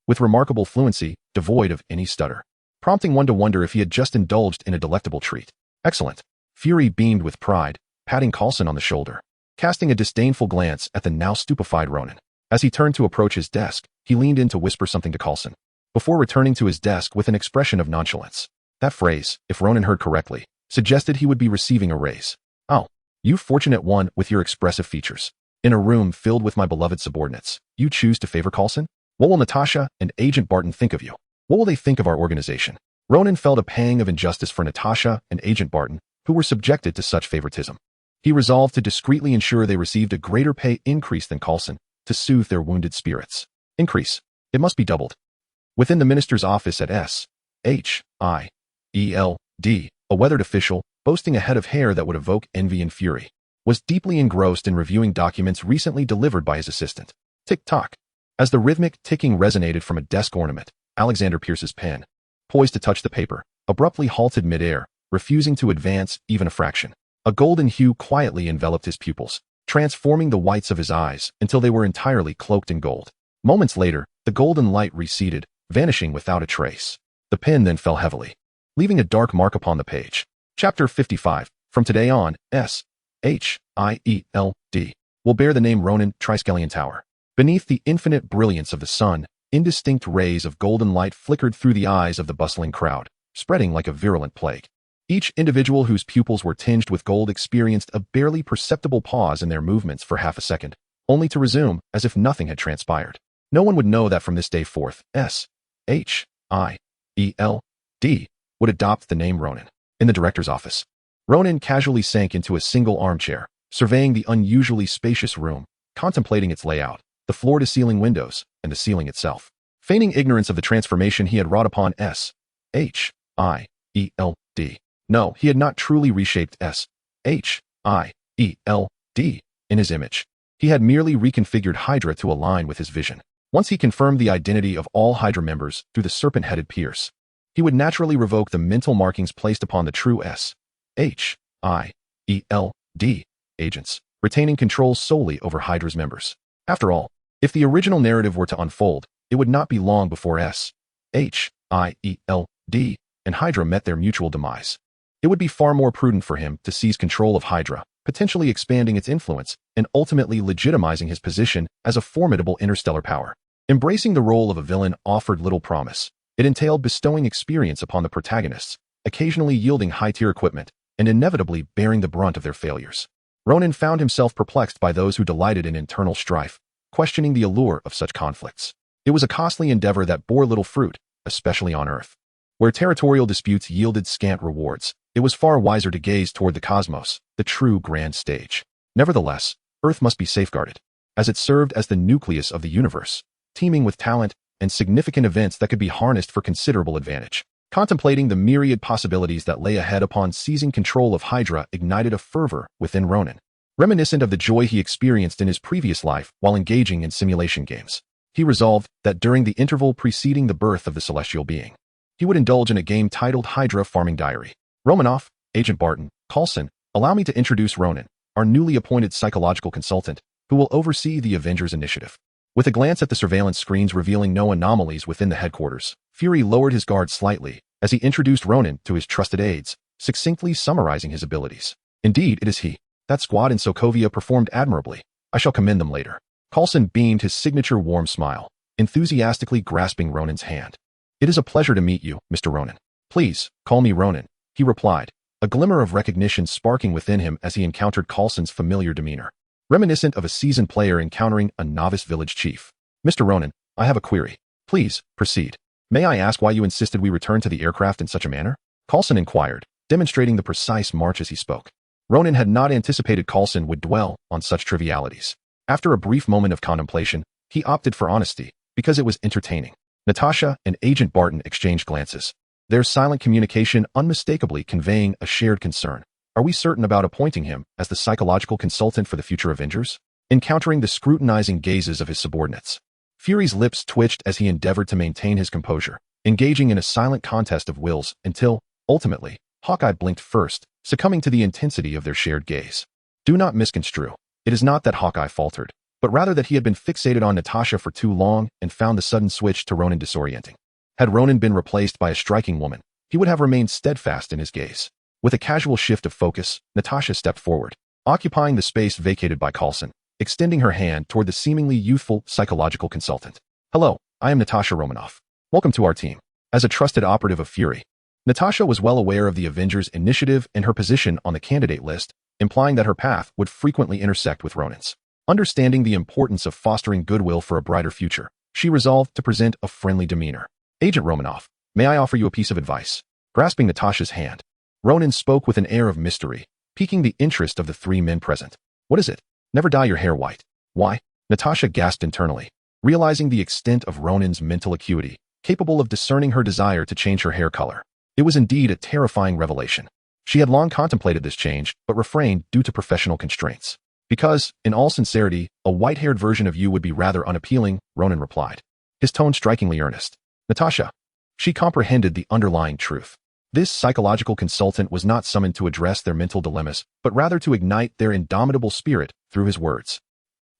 [SPEAKER 2] with remarkable fluency, devoid of any stutter, prompting one to wonder if he had just indulged in a delectable treat. Excellent. Fury beamed with pride, patting Coulson on the shoulder, casting a disdainful glance at the now stupefied Ronan. As he turned to approach his desk, he leaned in to whisper something to Coulson, before returning to his desk with an expression of nonchalance. That phrase, if Ronan heard correctly, suggested he would be receiving a raise. Oh, you fortunate one with your expressive features. In a room filled with my beloved subordinates, you choose to favor Coulson? What will Natasha and Agent Barton think of you? What will they think of our organization? Ronan felt a pang of injustice for Natasha and Agent Barton, who were subjected to such favoritism. He resolved to discreetly ensure they received a greater pay increase than Coulson, to soothe their wounded spirits. Increase. It must be doubled. Within the minister's office at SHIELD, a weathered official, boasting a head of hair that would evoke envy and fury, was deeply engrossed in reviewing documents recently delivered by his assistant. Tick-tock. As the rhythmic ticking resonated from a desk ornament, Alexander Pierce's pen, poised to touch the paper, abruptly halted midair, refusing to advance even a fraction. A golden hue quietly enveloped his pupils, transforming the whites of his eyes until they were entirely cloaked in gold. Moments later, the golden light receded, vanishing without a trace. The pen then fell heavily, leaving a dark mark upon the page. Chapter 55. From today on, SHIELD will bear the name Ronan Triskelion Tower. Beneath the infinite brilliance of the sun, indistinct rays of golden light flickered through the eyes of the bustling crowd, spreading like a virulent plague. Each individual whose pupils were tinged with gold experienced a barely perceptible pause in their movements for half a second, only to resume as if nothing had transpired. No one would know that from this day forth, SHIELD would adopt the name Ronan. In the director's office, Ronan casually sank into a single armchair, surveying the unusually spacious room, contemplating its layout, the floor-to-ceiling windows, and the ceiling itself. Feigning ignorance of the transformation he had wrought upon SHIELD. No, he had not truly reshaped SHIELD in his image. He had merely reconfigured Hydra to align with his vision. Once he confirmed the identity of all Hydra members through the serpent-headed Pierce, he would naturally revoke the mental markings placed upon the true SHIELD agents, retaining control solely over Hydra's members. After all, if the original narrative were to unfold, it would not be long before SHIELD and Hydra met their mutual demise. It would be far more prudent for him to seize control of Hydra, potentially expanding its influence and ultimately legitimizing his position as a formidable interstellar power. Embracing the role of a villain offered little promise. It entailed bestowing experience upon the protagonists, occasionally yielding high-tier equipment, and inevitably bearing the brunt of their failures. Ronan found himself perplexed by those who delighted in internal strife, questioning the allure of such conflicts. It was a costly endeavor that bore little fruit, especially on Earth. Where territorial disputes yielded scant rewards, it was far wiser to gaze toward the cosmos, the true grand stage. Nevertheless, Earth must be safeguarded, as it served as the nucleus of the universe, teeming with talent and significant events that could be harnessed for considerable advantage. Contemplating the myriad possibilities that lay ahead upon seizing control of Hydra ignited a fervor within Ronan, reminiscent of the joy he experienced in his previous life while engaging in simulation games. He resolved that during the interval preceding the birth of the celestial being, he would indulge in a game titled Hydra Farming Diary. Romanoff, Agent Barton, Coulson, allow me to introduce Ronan, our newly appointed psychological consultant, who will oversee the Avengers Initiative. With a glance at the surveillance screens revealing no anomalies within the headquarters, Fury lowered his guard slightly as he introduced Ronan to his trusted aides, succinctly summarizing his abilities. Indeed, it is he. That squad in Sokovia performed admirably. I shall commend them later. Coulson beamed his signature warm smile, enthusiastically grasping Ronan's hand. It is a pleasure to meet you, Mr. Ronan. Please, call me Ronan, he replied, a glimmer of recognition sparking within him as he encountered Coulson's familiar demeanor, reminiscent of a seasoned player encountering a novice village chief. Mr. Ronan, I have a query. Please, proceed. May I ask why you insisted we return to the aircraft in such a manner? Coulson inquired, demonstrating the precise march as he spoke. Ronan had not anticipated Coulson would dwell on such trivialities. After a brief moment of contemplation, he opted for honesty, because it was entertaining. Natasha and Agent Barton exchanged glances, their silent communication unmistakably conveying a shared concern. Are we certain about appointing him as the psychological consultant for the future Avengers? Encountering the scrutinizing gazes of his subordinates, Fury's lips twitched as he endeavored to maintain his composure, engaging in a silent contest of wills until, ultimately, Hawkeye blinked first, succumbing to the intensity of their shared gaze. Do not misconstrue. It is not that Hawkeye faltered, but rather that he had been fixated on Natasha for too long and found the sudden switch to Ronan disorienting. Had Ronan been replaced by a striking woman, he would have remained steadfast in his gaze. With a casual shift of focus, Natasha stepped forward, occupying the space vacated by Coulson, extending her hand toward the seemingly youthful psychological consultant. Hello, I am Natasha Romanoff. Welcome to our team. As a trusted operative of Fury, Natasha was well aware of the Avengers' initiative and her position on the candidate list, implying that her path would frequently intersect with Ronan's. Understanding the importance of fostering goodwill for a brighter future, she resolved to present a friendly demeanor. Agent Romanoff, may I offer you a piece of advice? Grasping Natasha's hand, Ronan spoke with an air of mystery, piquing the interest of the three men present. What is it? Never dye your hair white. Why? Natasha gasped internally, realizing the extent of Ronan's mental acuity, capable of discerning her desire to change her hair color. It was indeed a terrifying revelation. She had long contemplated this change, but refrained due to professional constraints. Because, in all sincerity, a white-haired version of you would be rather unappealing, Ronan replied, his tone strikingly earnest. Natasha. She comprehended the underlying truth. This psychological consultant was not summoned to address their mental dilemmas, but rather to ignite their indomitable spirit through his words.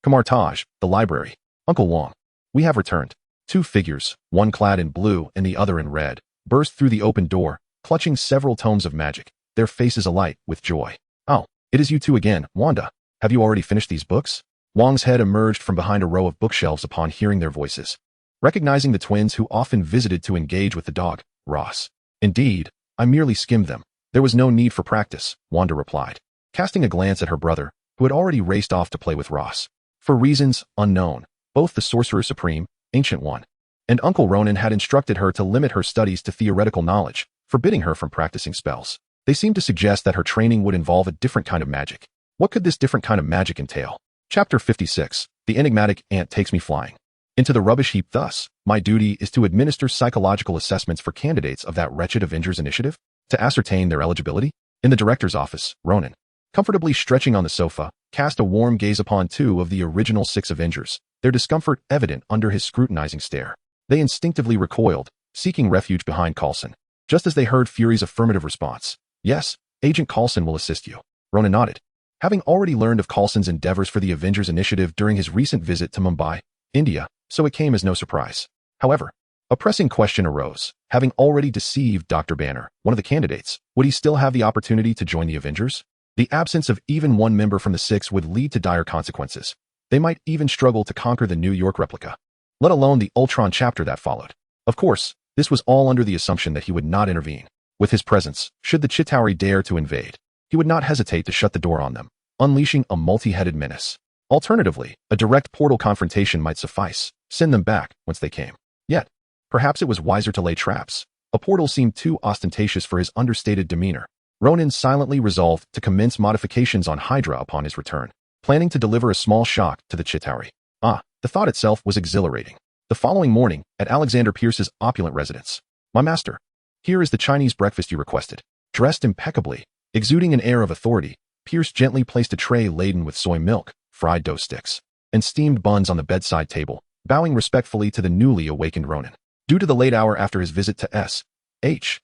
[SPEAKER 2] Kamar-Taj, the library. Uncle Wong. We have returned. Two figures, one clad in blue and the other in red, burst through the open door, clutching several tomes of magic, their faces alight with joy. Oh, it is you two again, Wanda. Have you already finished these books? Wong's head emerged from behind a row of bookshelves upon hearing their voices. Recognizing the twins who often visited to engage with the dog, Ross. Indeed, I merely skimmed them. There was no need for practice, Wanda replied, casting a glance at her brother, who had already raced off to play with Ross. For reasons unknown, both the Sorcerer Supreme, Ancient One, and Uncle Ronan had instructed her to limit her studies to theoretical knowledge, forbidding her from practicing spells. They seemed to suggest that her training would involve a different kind of magic. What could this different kind of magic entail? Chapter 56, The Enigmatic Ant Takes Me Flying. Into the rubbish heap thus, my duty is to administer psychological assessments for candidates of that wretched Avengers initiative, to ascertain their eligibility. In the director's office, Ronan, comfortably stretching on the sofa, cast a warm gaze upon two of the original 6 Avengers, their discomfort evident under his scrutinizing stare. They instinctively recoiled, seeking refuge behind Coulson, just as they heard Fury's affirmative response. Yes, Agent Coulson will assist you. Ronan nodded. Having already learned of Coulson's endeavors for the Avengers initiative during his recent visit to Mumbai, India, so it came as no surprise. However, a pressing question arose. Having already deceived Dr. Banner, one of the candidates, would he still have the opportunity to join the Avengers? The absence of even one member from the 6 would lead to dire consequences. They might even struggle to conquer the New York replica, let alone the Ultron chapter that followed. Of course, this was all under the assumption that he would not intervene. With his presence, should the Chitauri dare to invade, he would not hesitate to shut the door on them, unleashing a multi-headed menace. Alternatively, a direct portal confrontation might suffice, send them back once they came. Yet, perhaps it was wiser to lay traps. A portal seemed too ostentatious for his understated demeanor. Ronan silently resolved to commence modifications on Hydra upon his return, planning to deliver a small shock to the Chitauri. The thought itself was exhilarating. The following morning, at Alexander Pierce's opulent residence. My master, here is the Chinese breakfast you requested. Dressed impeccably, exuding an air of authority, Pierce gently placed a tray laden with soy milk, fried dough sticks, and steamed buns on the bedside table, bowing respectfully to the newly awakened Ronan. Due to the late hour after his visit to S.H.I.E.L.D.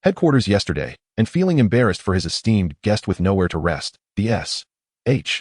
[SPEAKER 2] headquarters yesterday, and feeling embarrassed for his esteemed guest with nowhere to rest, the S.H.I.E.L.D.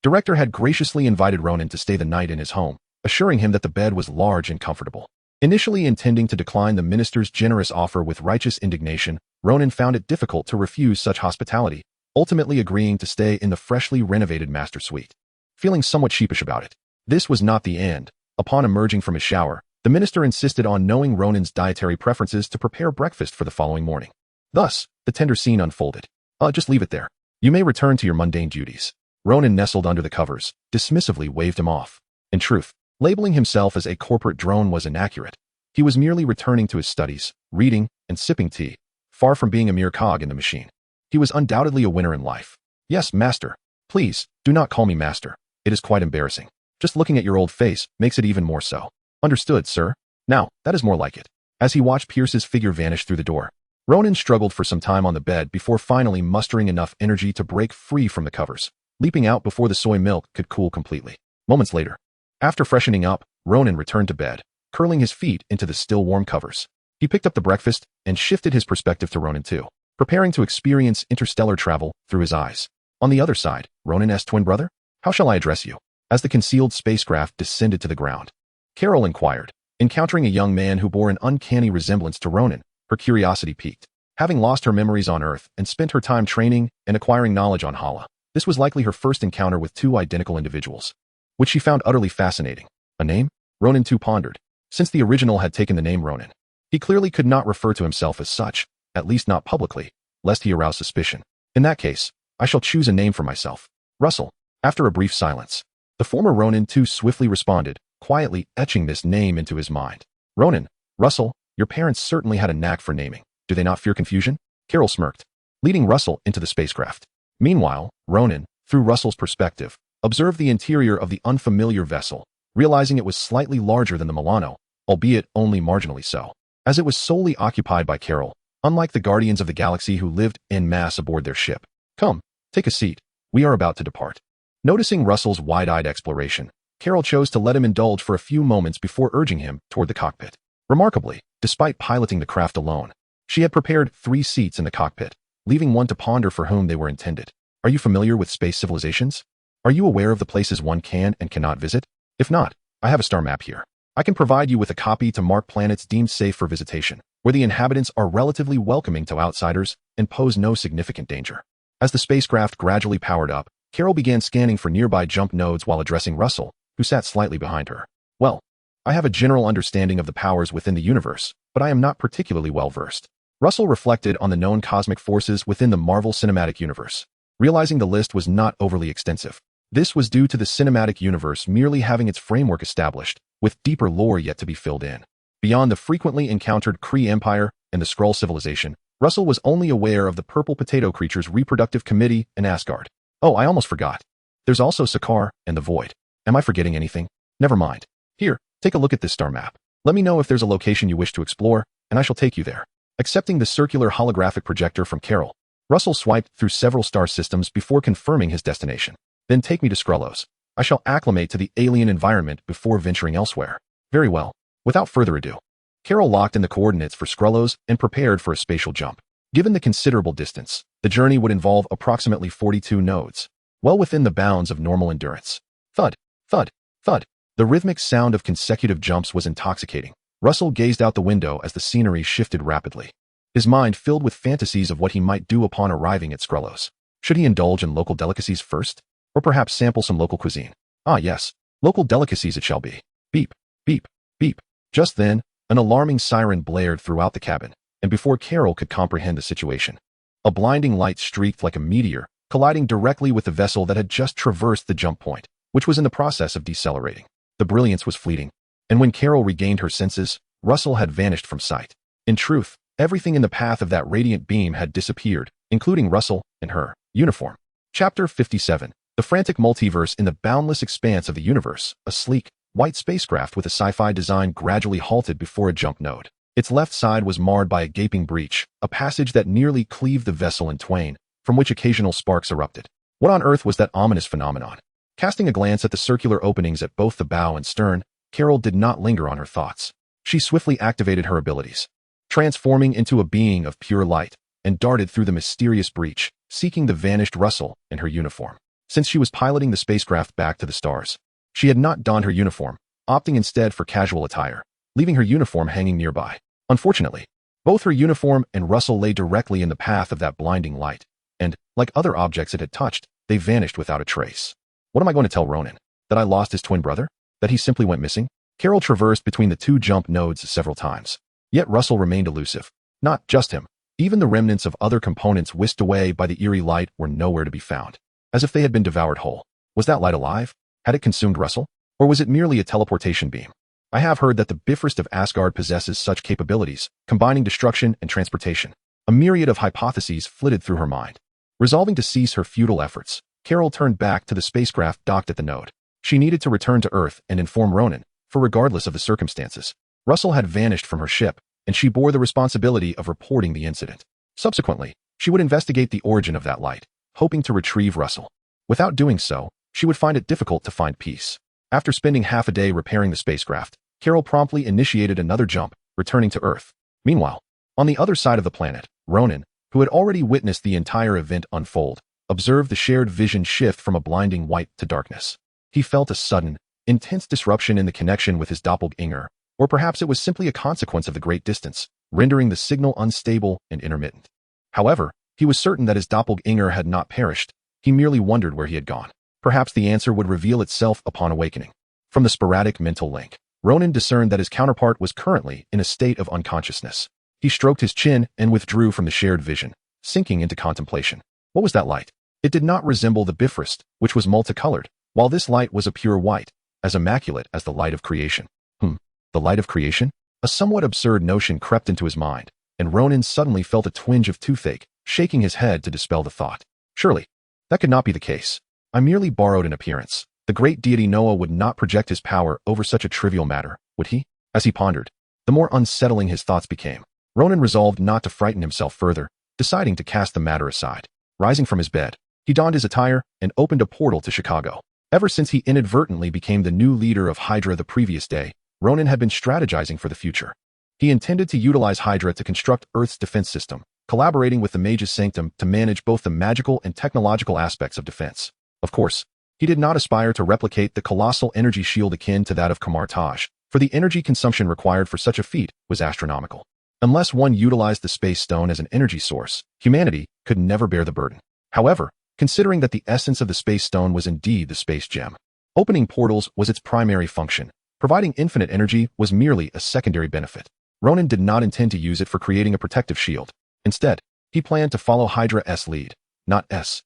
[SPEAKER 2] director had graciously invited Ronan to stay the night in his home, assuring him that the bed was large and comfortable. Initially intending to decline the minister's generous offer with righteous indignation, Ronan found it difficult to refuse such hospitality, ultimately agreeing to stay in the freshly renovated master suite. Feeling somewhat sheepish about it, this was not the end. Upon emerging from his shower, the minister insisted on knowing Ronan's dietary preferences to prepare breakfast for the following morning. Thus, the tender scene unfolded. Just leave it there. You may return to your mundane duties. Ronan nestled under the covers, dismissively waved him off. In truth, labeling himself as a corporate drone was inaccurate. He was merely returning to his studies, reading, and sipping tea, far from being a mere cog in the machine. He was undoubtedly a winner in life. Yes, master. Please, do not call me master. It is quite embarrassing. Just looking at your old face makes it even more so. Understood, sir. Now, that is more like it. As he watched Pierce's figure vanish through the door, Ronan struggled for some time on the bed before finally mustering enough energy to break free from the covers, leaping out before the soy milk could cool completely. Moments later, after freshening up, Ronan returned to bed, curling his feet into the still warm covers. He picked up the breakfast and shifted his perspective to Ronan too, preparing to experience interstellar travel through his eyes. On the other side, Ronan's twin brother? How shall I address you? As the concealed spacecraft descended to the ground, Carol inquired, encountering a young man who bore an uncanny resemblance to Ronan. Her curiosity piqued. Having lost her memories on Earth and spent her time training and acquiring knowledge on Hala, this was likely her first encounter with two identical individuals, which she found utterly fascinating. A name? Ronan too pondered. Since the original had taken the name Ronan, he clearly could not refer to himself as such, at least not publicly, lest he arouse suspicion. In that case, I shall choose a name for myself. Russell. After a brief silence, the former Ronan too swiftly responded, quietly etching this name into his mind. Ronan. Russell, your parents certainly had a knack for naming. Do they not fear confusion? Carol smirked, leading Russell into the spacecraft. Meanwhile, Ronan, through Russell's perspective, observed the interior of the unfamiliar vessel, realizing it was slightly larger than the Milano, albeit only marginally so. As it was solely occupied by Carol, unlike the Guardians of the Galaxy who lived en masse aboard their ship. Come, take a seat. We are about to depart. Noticing Russell's wide-eyed exploration, Carol chose to let him indulge for a few moments before urging him toward the cockpit. Remarkably, despite piloting the craft alone, she had prepared 3 seats in the cockpit, leaving one to ponder for whom they were intended. Are you familiar with space civilizations? Are you aware of the places one can and cannot visit? If not, I have a star map here. I can provide you with a copy to mark planets deemed safe for visitation, where the inhabitants are relatively welcoming to outsiders and pose no significant danger. As the spacecraft gradually powered up, Carol began scanning for nearby jump nodes while addressing Russell, who sat slightly behind her. Well, I have a general understanding of the powers within the universe, but I am not particularly well versed. Russell reflected on the known cosmic forces within the Marvel Cinematic Universe, realizing the list was not overly extensive. This was due to the cinematic universe merely having its framework established, with deeper lore yet to be filled in. Beyond the frequently encountered Kree Empire and the Skrull civilization, Russell was only aware of the Purple Potato Creatures Reproductive Committee and Asgard. Oh, I almost forgot. There's also Sakaar and the Void. Am I forgetting anything? Never mind. Here, take a look at this star map. Let me know if there's a location you wish to explore, and I shall take you there. Accepting the circular holographic projector from Carol, Russell swiped through several star systems before confirming his destination. Then take me to Skrullos. I shall acclimate to the alien environment before venturing elsewhere. Very well. Without further ado, Carol locked in the coordinates for Skrullos and prepared for a spatial jump. Given the considerable distance, the journey would involve approximately 42 nodes, well within the bounds of normal endurance. Thud, thud, thud. The rhythmic sound of consecutive jumps was intoxicating. Russell gazed out the window as the scenery shifted rapidly, his mind filled with fantasies of what he might do upon arriving at Skrullos. Should he indulge in local delicacies first? Or perhaps sample some local cuisine? Ah yes, local delicacies it shall be. Beep, beep, beep. Just then, an alarming siren blared throughout the cabin, and before Carol could comprehend the situation, a blinding light streaked like a meteor, colliding directly with the vessel that had just traversed the jump point, which was in the process of decelerating. The brilliance was fleeting, and when Carol regained her senses, Russell had vanished from sight. In truth, everything in the path of that radiant beam had disappeared, including Russell and her uniform. Chapter 57. The frantic multiverse in the boundless expanse of the universe. A sleek, white spacecraft with a sci-fi design gradually halted before a jump node. Its left side was marred by a gaping breach, a passage that nearly cleaved the vessel in twain, from which occasional sparks erupted. What on earth was that ominous phenomenon? Casting a glance at the circular openings at both the bow and stern, Carol did not linger on her thoughts. She swiftly activated her abilities, transforming into a being of pure light, and darted through the mysterious breach, seeking the vanished Russell and her uniform. Since she was piloting the spacecraft back to the stars, she had not donned her uniform, opting instead for casual attire, leaving her uniform hanging nearby. Unfortunately, both her uniform and Russell lay directly in the path of that blinding light, and, like other objects it had touched, they vanished without a trace. What am I going to tell Ronan? That I lost his twin brother? That he simply went missing? Carol traversed between the two jump nodes several times. Yet Russell remained elusive. Not just him. Even the remnants of other components whisked away by the eerie light were nowhere to be found. as if they had been devoured whole. Was that light alive? Had it consumed Russell? Or was it merely a teleportation beam? I have heard that the Bifrost of Asgard possesses such capabilities, combining destruction and transportation. A myriad of hypotheses flitted through her mind. Resolving to cease her futile efforts, Carol turned back to the spacecraft docked at the node. She needed to return to Earth and inform Ronan, for regardless of the circumstances, Russell had vanished from her ship, and she bore the responsibility of reporting the incident. Subsequently, she would investigate the origin of that light, hoping to retrieve Russell. Without doing so, she would find it difficult to find peace. After spending half a day repairing the spacecraft, Carol promptly initiated another jump, returning to Earth. Meanwhile, on the other side of the planet, Ronan, who had already witnessed the entire event unfold, observed the shared vision shift from a blinding white to darkness. He felt a sudden, intense disruption in the connection with his doppelganger, or perhaps it was simply a consequence of the great distance, rendering the signal unstable and intermittent. However, he was certain that his doppelganger had not perished. He merely wondered where he had gone. Perhaps the answer would reveal itself upon awakening. From the sporadic mental link, Ronan discerned that his counterpart was currently in a state of unconsciousness. He stroked his chin and withdrew from the shared vision, sinking into contemplation. What was that light? It did not resemble the Bifrost, which was multicolored, while this light was a pure white, as immaculate as the light of creation. The light of creation? A somewhat absurd notion crept into his mind, and Ronan suddenly felt a twinge of toothache, shaking his head to dispel the thought. Surely, that could not be the case. I merely borrowed an appearance. The great deity Noah would not project his power over such a trivial matter, would he? As he pondered, the more unsettling his thoughts became, Ronan resolved not to frighten himself further, deciding to cast the matter aside. Rising from his bed, he donned his attire and opened a portal to Chicago. Ever since he inadvertently became the new leader of Hydra the previous day, Ronan had been strategizing for the future. He intended to utilize Hydra to construct Earth's defense system, collaborating with the Mage's Sanctum to manage both the magical and technological aspects of defense. Of course, he did not aspire to replicate the colossal energy shield akin to that of Kamar-Taj, for the energy consumption required for such a feat was astronomical. Unless one utilized the space stone as an energy source, humanity could never bear the burden. However, considering that the essence of the space stone was indeed the space gem, opening portals was its primary function. Providing infinite energy was merely a secondary benefit. Ronan did not intend to use it for creating a protective shield. Instead, he planned to follow Hydra's lead, not S-H-I-E-L-D,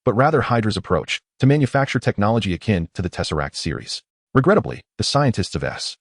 [SPEAKER 2] but rather Hydra's approach to manufacture technology akin to the Tesseract series. Regrettably, the scientists of S-H-I-E-L-D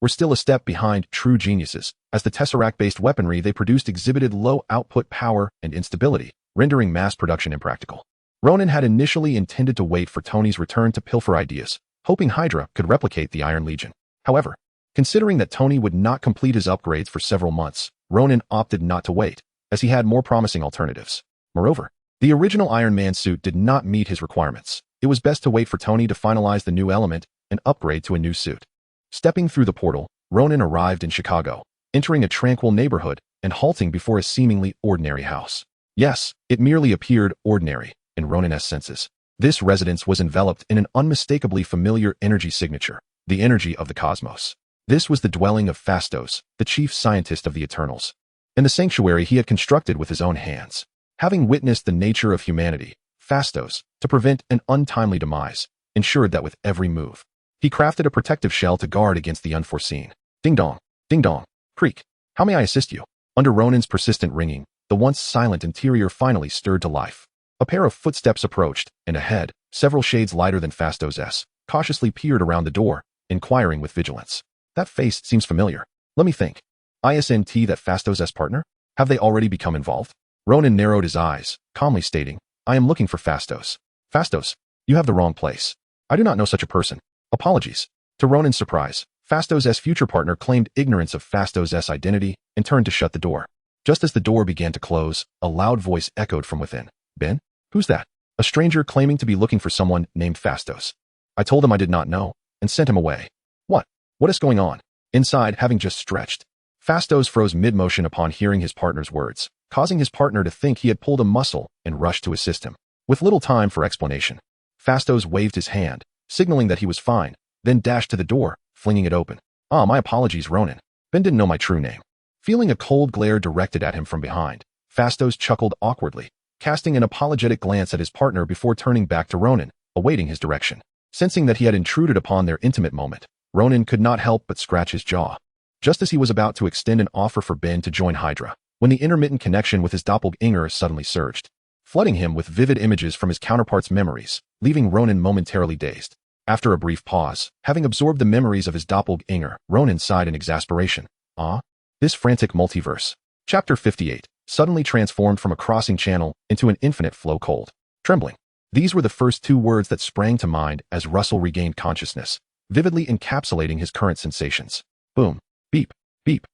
[SPEAKER 2] were still a step behind true geniuses, as the Tesseract-based weaponry they produced exhibited low output power and instability, rendering mass production impractical. Ronan had initially intended to wait for Tony's return to pilfer ideas, hoping Hydra could replicate the Iron Legion. However, considering that Tony would not complete his upgrades for several months, Ronan opted not to wait, as he had more promising alternatives. Moreover, the original Iron Man suit did not meet his requirements. It was best to wait for Tony to finalize the new element and upgrade to a new suit. Stepping through the portal, Ronan arrived in Chicago, entering a tranquil neighborhood and halting before a seemingly ordinary house. Yes, it merely appeared ordinary in Ronan's senses. This residence was enveloped in an unmistakably familiar energy signature, the energy of the cosmos. This was the dwelling of Phastos, the chief scientist of the Eternals, and the sanctuary he had constructed with his own hands. Having witnessed the nature of humanity, Phastos, to prevent an untimely demise, ensured that with every move, he crafted a protective shell to guard against the unforeseen. Ding dong, creak. How may I assist you? Under Ronan's persistent ringing, the once silent interior finally stirred to life. A pair of footsteps approached, and a head, several shades lighter than Phastos', cautiously peered around the door, inquiring with vigilance. That face seems familiar. Let me think. Isn't that Phastos' partner? Have they already become involved? Ronan narrowed his eyes, calmly stating, I am looking for Phastos. Phastos, you have the wrong place. I do not know such a person. Apologies. To Ronan's surprise, Phastos' future partner claimed ignorance of Phastos' identity and turned to shut the door. Just as the door began to close, a loud voice echoed from within. Ben? Who's that? A stranger claiming to be looking for someone named Phastos. I told him I did not know, and sent him away. What? What is going on? Inside, having just stretched, Phastos froze mid-motion upon hearing his partner's words, causing his partner to think he had pulled a muscle and rushed to assist him. With little time for explanation, Phastos waved his hand, signaling that he was fine, then dashed to the door, flinging it open. My apologies, Ronan. Ben didn't know my true name. Feeling a cold glare directed at him from behind, Phastos chuckled awkwardly, casting an apologetic glance at his partner before turning back to Ronan, awaiting his direction. Sensing that he had intruded upon their intimate moment, Ronan could not help but scratch his jaw. Just as he was about to extend an offer for Ben to join Hydra, when the intermittent connection with his doppelganger suddenly surged, flooding him with vivid images from his counterpart's memories, leaving Ronan momentarily dazed. After a brief pause, having absorbed the memories of his doppelganger, Ronan sighed in exasperation. This frantic multiverse. Chapter 58, suddenly transformed from a crossing channel into an infinite flow cold. Trembling. These were the first two words that sprang to mind as Russell regained consciousness, vividly encapsulating his current sensations. Boom. Beep. Beep.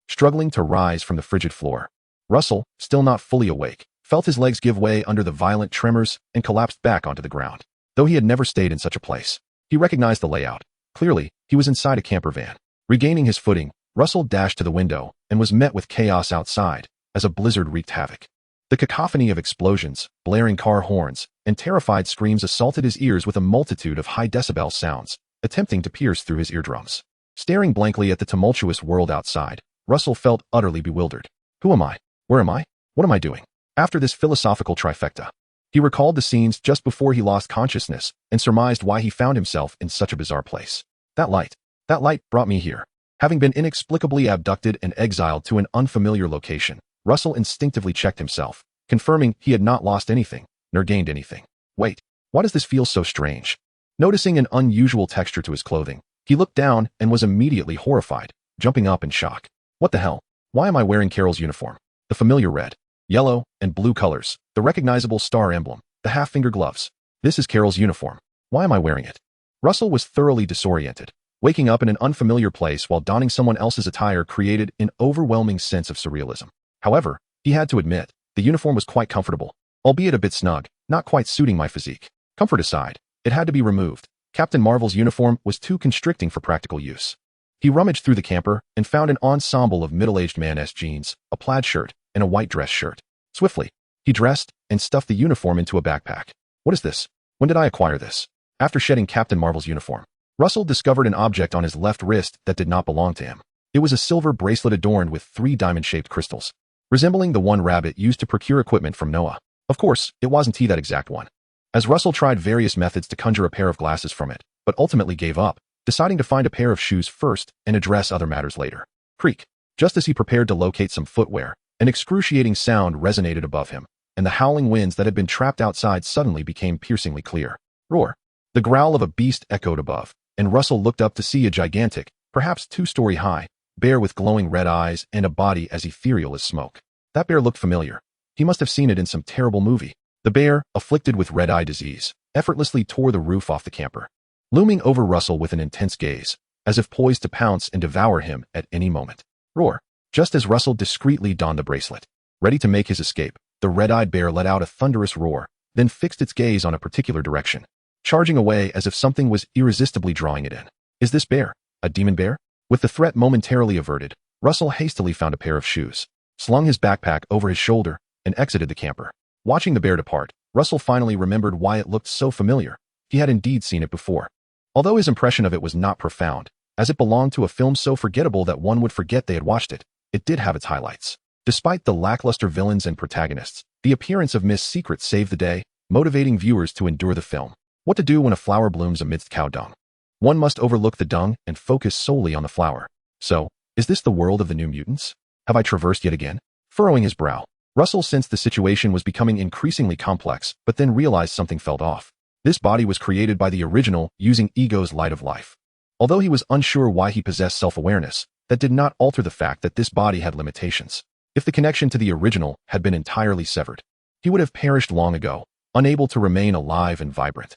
[SPEAKER 2] Struggling to rise from the frigid floor. Russell, still not fully awake, felt his legs give way under the violent tremors and collapsed back onto the ground. Though he had never stayed in such a place, he recognized the layout. Clearly, he was inside a camper van. Regaining his footing, Russell dashed to the window and was met with chaos outside as a blizzard wreaked havoc. The cacophony of explosions, blaring car horns, and terrified screams assaulted his ears with a multitude of high-decibel sounds, attempting to pierce through his eardrums. Staring blankly at the tumultuous world outside, Russell felt utterly bewildered. Who am I? Where am I? What am I doing? After this philosophical trifecta, he recalled the scenes just before he lost consciousness and surmised why he found himself in such a bizarre place. That light brought me here. Having been inexplicably abducted and exiled to an unfamiliar location, Russell instinctively checked himself, confirming he had not lost anything, nor gained anything. Wait, why does this feel so strange? Noticing an unusual texture to his clothing, he looked down and was immediately horrified, jumping up in shock. What the hell? Why am I wearing Carol's uniform? The familiar red, yellow, and blue colors, the recognizable star emblem, the half-finger gloves. This is Carol's uniform. Why am I wearing it? Russell was thoroughly disoriented. Waking up in an unfamiliar place while donning someone else's attire created an overwhelming sense of surrealism. However, he had to admit, the uniform was quite comfortable, albeit a bit snug, not quite suiting my physique. Comfort aside, it had to be removed. Captain Marvel's uniform was too constricting for practical use. He rummaged through the camper and found an ensemble of middle-aged man-esque jeans, a plaid shirt, and a white dress shirt. Swiftly, he dressed and stuffed the uniform into a backpack. What is this? When did I acquire this? After shedding Captain Marvel's uniform, Russell discovered an object on his left wrist that did not belong to him. It was a silver bracelet adorned with 3 diamond-shaped crystals, resembling the one Rabbit used to procure equipment from Noah. Of course, it wasn't that exact one. As Russell tried various methods to conjure a pair of glasses from it, but ultimately gave up, deciding to find a pair of shoes first and address other matters later. Creak. Just as he prepared to locate some footwear, an excruciating sound resonated above him, and the howling winds that had been trapped outside suddenly became piercingly clear. Roar. The growl of a beast echoed above, and Russell looked up to see a gigantic, perhaps 2-story high, bear with glowing red eyes and a body as ethereal as smoke. That bear looked familiar. He must have seen it in some terrible movie. The bear, afflicted with red-eye disease, effortlessly tore the roof off the camper, looming over Russell with an intense gaze, as if poised to pounce and devour him at any moment. Roar. Just as Russell discreetly donned the bracelet, ready to make his escape, the red-eyed bear let out a thunderous roar, then fixed its gaze on a particular direction, charging away as if something was irresistibly drawing it in. Is this bear a demon bear? With the threat momentarily averted, Russell hastily found a pair of shoes, slung his backpack over his shoulder, and exited the camper. Watching the bear depart, Russell finally remembered why it looked so familiar. He had indeed seen it before. Although his impression of it was not profound, as it belonged to a film so forgettable that one would forget they had watched it, it did have its highlights. Despite the lackluster villains and protagonists, the appearance of Miss Secret saved the day, motivating viewers to endure the film. What to do when a flower blooms amidst cow dung? One must overlook the dung and focus solely on the flower. So, is this the world of the New Mutants? Have I traversed yet again? Furrowing his brow, Russell sensed the situation was becoming increasingly complex, but then realized something felt off. This body was created by the original using Ego's light of life. Although he was unsure why he possessed self-awareness, that did not alter the fact that this body had limitations. If the connection to the original had been entirely severed, he would have perished long ago, unable to remain alive and vibrant.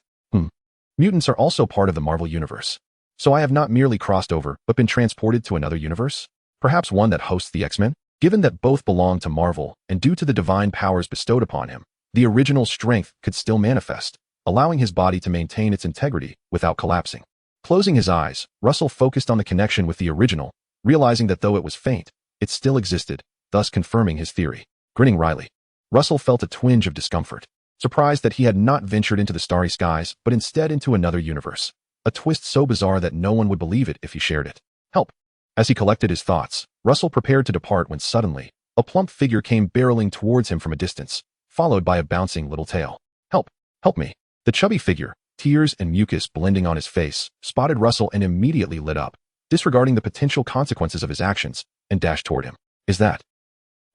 [SPEAKER 2] Mutants are also part of the Marvel Universe. So I have not merely crossed over, but been transported to another universe? Perhaps one that hosts the X-Men? Given that both belong to Marvel, and due to the divine powers bestowed upon him, the original strength could still manifest, allowing his body to maintain its integrity without collapsing. Closing his eyes, Russell focused on the connection with the original, realizing that though it was faint, it still existed, thus confirming his theory. Grinning wryly, Russell felt a twinge of discomfort, surprised that he had not ventured into the starry skies, but instead into another universe. A twist so bizarre that no one would believe it if he shared it. Help! As he collected his thoughts, Russell prepared to depart when suddenly, a plump figure came barreling towards him from a distance, followed by a bouncing little tail. Help! Help me! The chubby figure, tears and mucus blending on his face, spotted Russell and immediately lit up, disregarding the potential consequences of his actions, and dashed toward him. Is that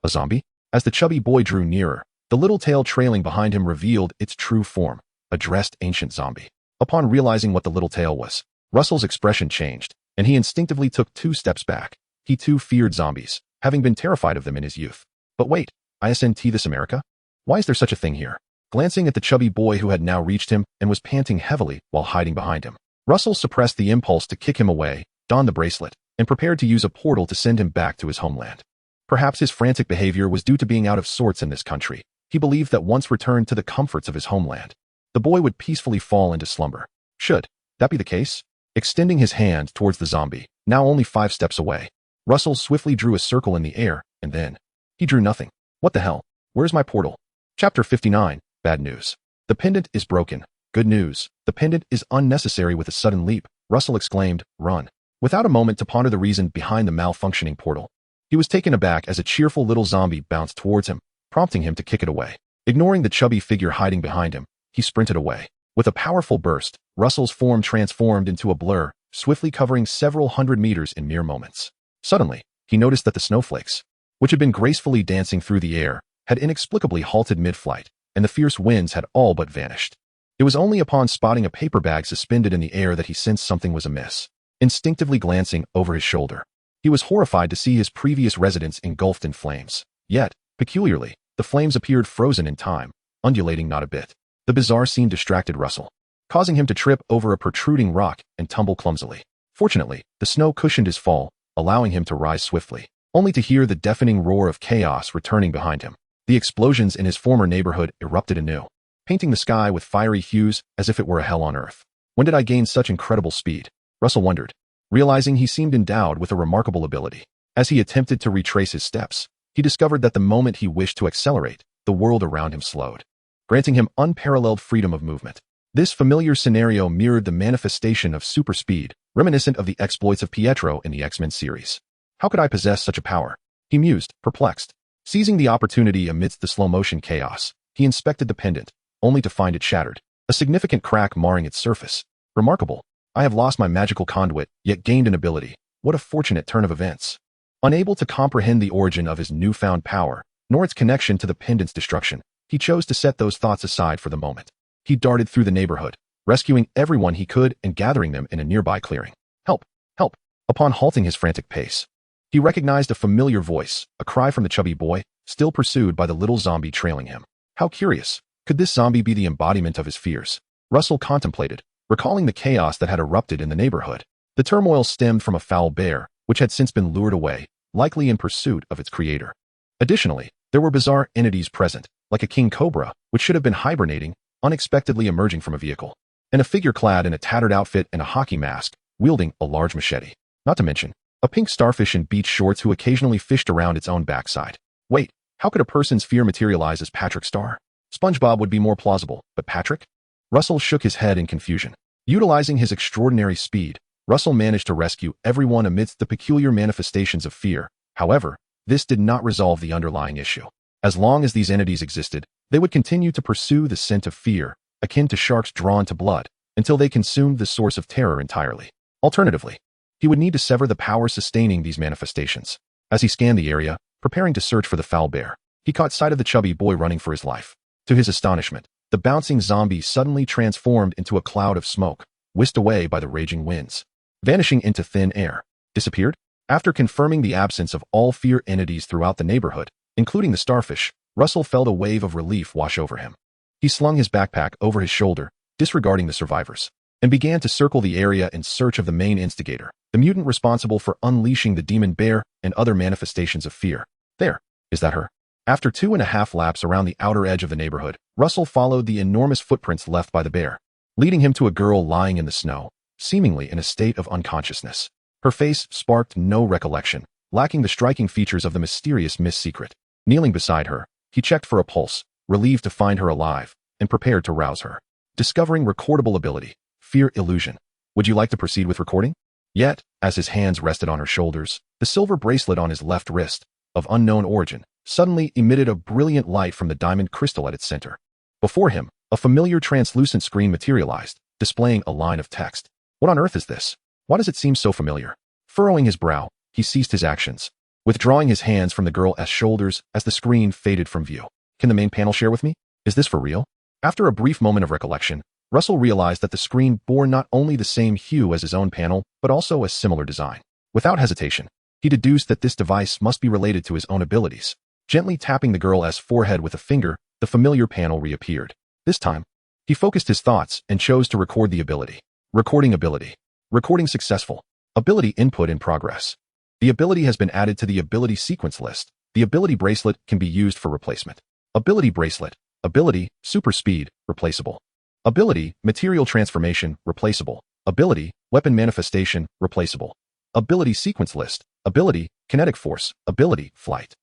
[SPEAKER 2] A zombie? As the chubby boy drew nearer, the little tail trailing behind him revealed its true form, a dressed ancient zombie. Upon realizing what the little tail was, Russell's expression changed, and he instinctively took 2 steps back. He too feared zombies, having been terrified of them in his youth. But wait, isn't this America? Why is there such a thing here? Glancing at the chubby boy who had now reached him and was panting heavily while hiding behind him, Russell suppressed the impulse to kick him away, donned the bracelet, and prepared to use a portal to send him back to his homeland. Perhaps his frantic behavior was due to being out of sorts in this country. He believed that once returned to the comforts of his homeland, the boy would peacefully fall into slumber. Should that be the case? Extending his hand towards the zombie, now only 5 steps away, Russell swiftly drew a circle in the air, and then he drew nothing. What the hell? Where's my portal? Chapter 59, Bad News. The pendant is broken. Good news. The pendant is unnecessary. With a sudden leap, Russell exclaimed, "Run." Without a moment to ponder the reason behind the malfunctioning portal, he was taken aback as a cheerful little zombie bounced towards him, prompting him to kick it away. Ignoring the chubby figure hiding behind him, he sprinted away. With a powerful burst, Russell's form transformed into a blur, swiftly covering several hundred meters in mere moments. Suddenly, he noticed that the snowflakes, which had been gracefully dancing through the air, had inexplicably halted mid-flight, and the fierce winds had all but vanished. It was only upon spotting a paper bag suspended in the air that he sensed something was amiss. Instinctively glancing over his shoulder, he was horrified to see his previous residence engulfed in flames. Yet, peculiarly, the flames appeared frozen in time, undulating not a bit. The bizarre scene distracted Russell, causing him to trip over a protruding rock and tumble clumsily. Fortunately, the snow cushioned his fall, allowing him to rise swiftly, only to hear the deafening roar of chaos returning behind him. The explosions in his former neighborhood erupted anew, painting the sky with fiery hues as if it were a hell on earth. When did I gain such incredible speed? Russell wondered, realizing he seemed endowed with a remarkable ability. As he attempted to retrace his steps, he discovered that the moment he wished to accelerate, the world around him slowed, granting him unparalleled freedom of movement. This familiar scenario mirrored the manifestation of super speed, reminiscent of the exploits of Pietro in the X-Men series. How could I possess such a power? He mused, perplexed. Seizing the opportunity amidst the slow-motion chaos, he inspected the pendant, only to find it shattered, a significant crack marring its surface. Remarkable. I have lost my magical conduit, yet gained an ability. What a fortunate turn of events. Unable to comprehend the origin of his newfound power, nor its connection to the pendant's destruction, he chose to set those thoughts aside for the moment. He darted through the neighborhood, rescuing everyone he could and gathering them in a nearby clearing. Help! Help! Upon halting his frantic pace, he recognized a familiar voice, a cry from the chubby boy, still pursued by the little zombie trailing him. How curious. Could this zombie be the embodiment of his fears? Russell contemplated, recalling the chaos that had erupted in the neighborhood. The turmoil stemmed from a foul bear, which had since been lured away, likely in pursuit of its creator. Additionally, there were bizarre entities present, like a king cobra, which should have been hibernating, unexpectedly emerging from a vehicle, and a figure clad in a tattered outfit and a hockey mask, wielding a large machete. Not to mention, a pink starfish in beach shorts who occasionally fished around its own backside. Wait, how could a person's fear materialize as Patrick Star? SpongeBob would be more plausible, but Patrick? Russell shook his head in confusion. Utilizing his extraordinary speed, Russell managed to rescue everyone amidst the peculiar manifestations of fear. However, this did not resolve the underlying issue. As long as these entities existed, they would continue to pursue the scent of fear, akin to sharks drawn to blood, until they consumed the source of terror entirely. Alternatively, he would need to sever the power sustaining these manifestations. As he scanned the area, preparing to search for the foul bear, he caught sight of the chubby boy running for his life. To his astonishment, the bouncing zombie suddenly transformed into a cloud of smoke, whisked away by the raging winds. Vanishing into thin air, disappeared? After confirming the absence of all fear entities throughout the neighborhood, including the starfish, Russell felt a wave of relief wash over him. He slung his backpack over his shoulder, disregarding the survivors, and began to circle the area in search of the main instigator, the mutant responsible for unleashing the demon bear and other manifestations of fear. There, is that her? After 2.5 laps around the outer edge of the neighborhood, Russell followed the enormous footprints left by the bear, leading him to a girl lying in the snow, seemingly in a state of unconsciousness. Her face sparked no recollection, lacking the striking features of the mysterious Miss Secret. Kneeling beside her, he checked for a pulse, relieved to find her alive, and prepared to rouse her. Discovering recordable ability, Fear Illusion. Would you like to proceed with recording? Yet, as his hands rested on her shoulders, the silver bracelet on his left wrist, of unknown origin, suddenly emitted a brilliant light from the diamond crystal at its center. Before him, a familiar translucent screen materialized, displaying a line of text. What on earth is this? Why does it seem so familiar? Furrowing his brow, he ceased his actions, withdrawing his hands from the girl's shoulders as the screen faded from view. Can the main panel share with me? Is this for real? After a brief moment of recollection, Russell realized that the screen bore not only the same hue as his own panel, but also a similar design. Without hesitation, he deduced that this device must be related to his own abilities. Gently tapping the girl's forehead with a finger, the familiar panel reappeared. This time, he focused his thoughts and chose to record the ability. Recording ability. Recording successful. Ability input in progress. The ability has been added to the ability sequence list. The ability bracelet can be used for replacement. Ability bracelet. Ability, super speed, replaceable. Ability, material transformation, replaceable. Ability, weapon manifestation, replaceable. Ability sequence list. Ability, kinetic force. Ability, flight.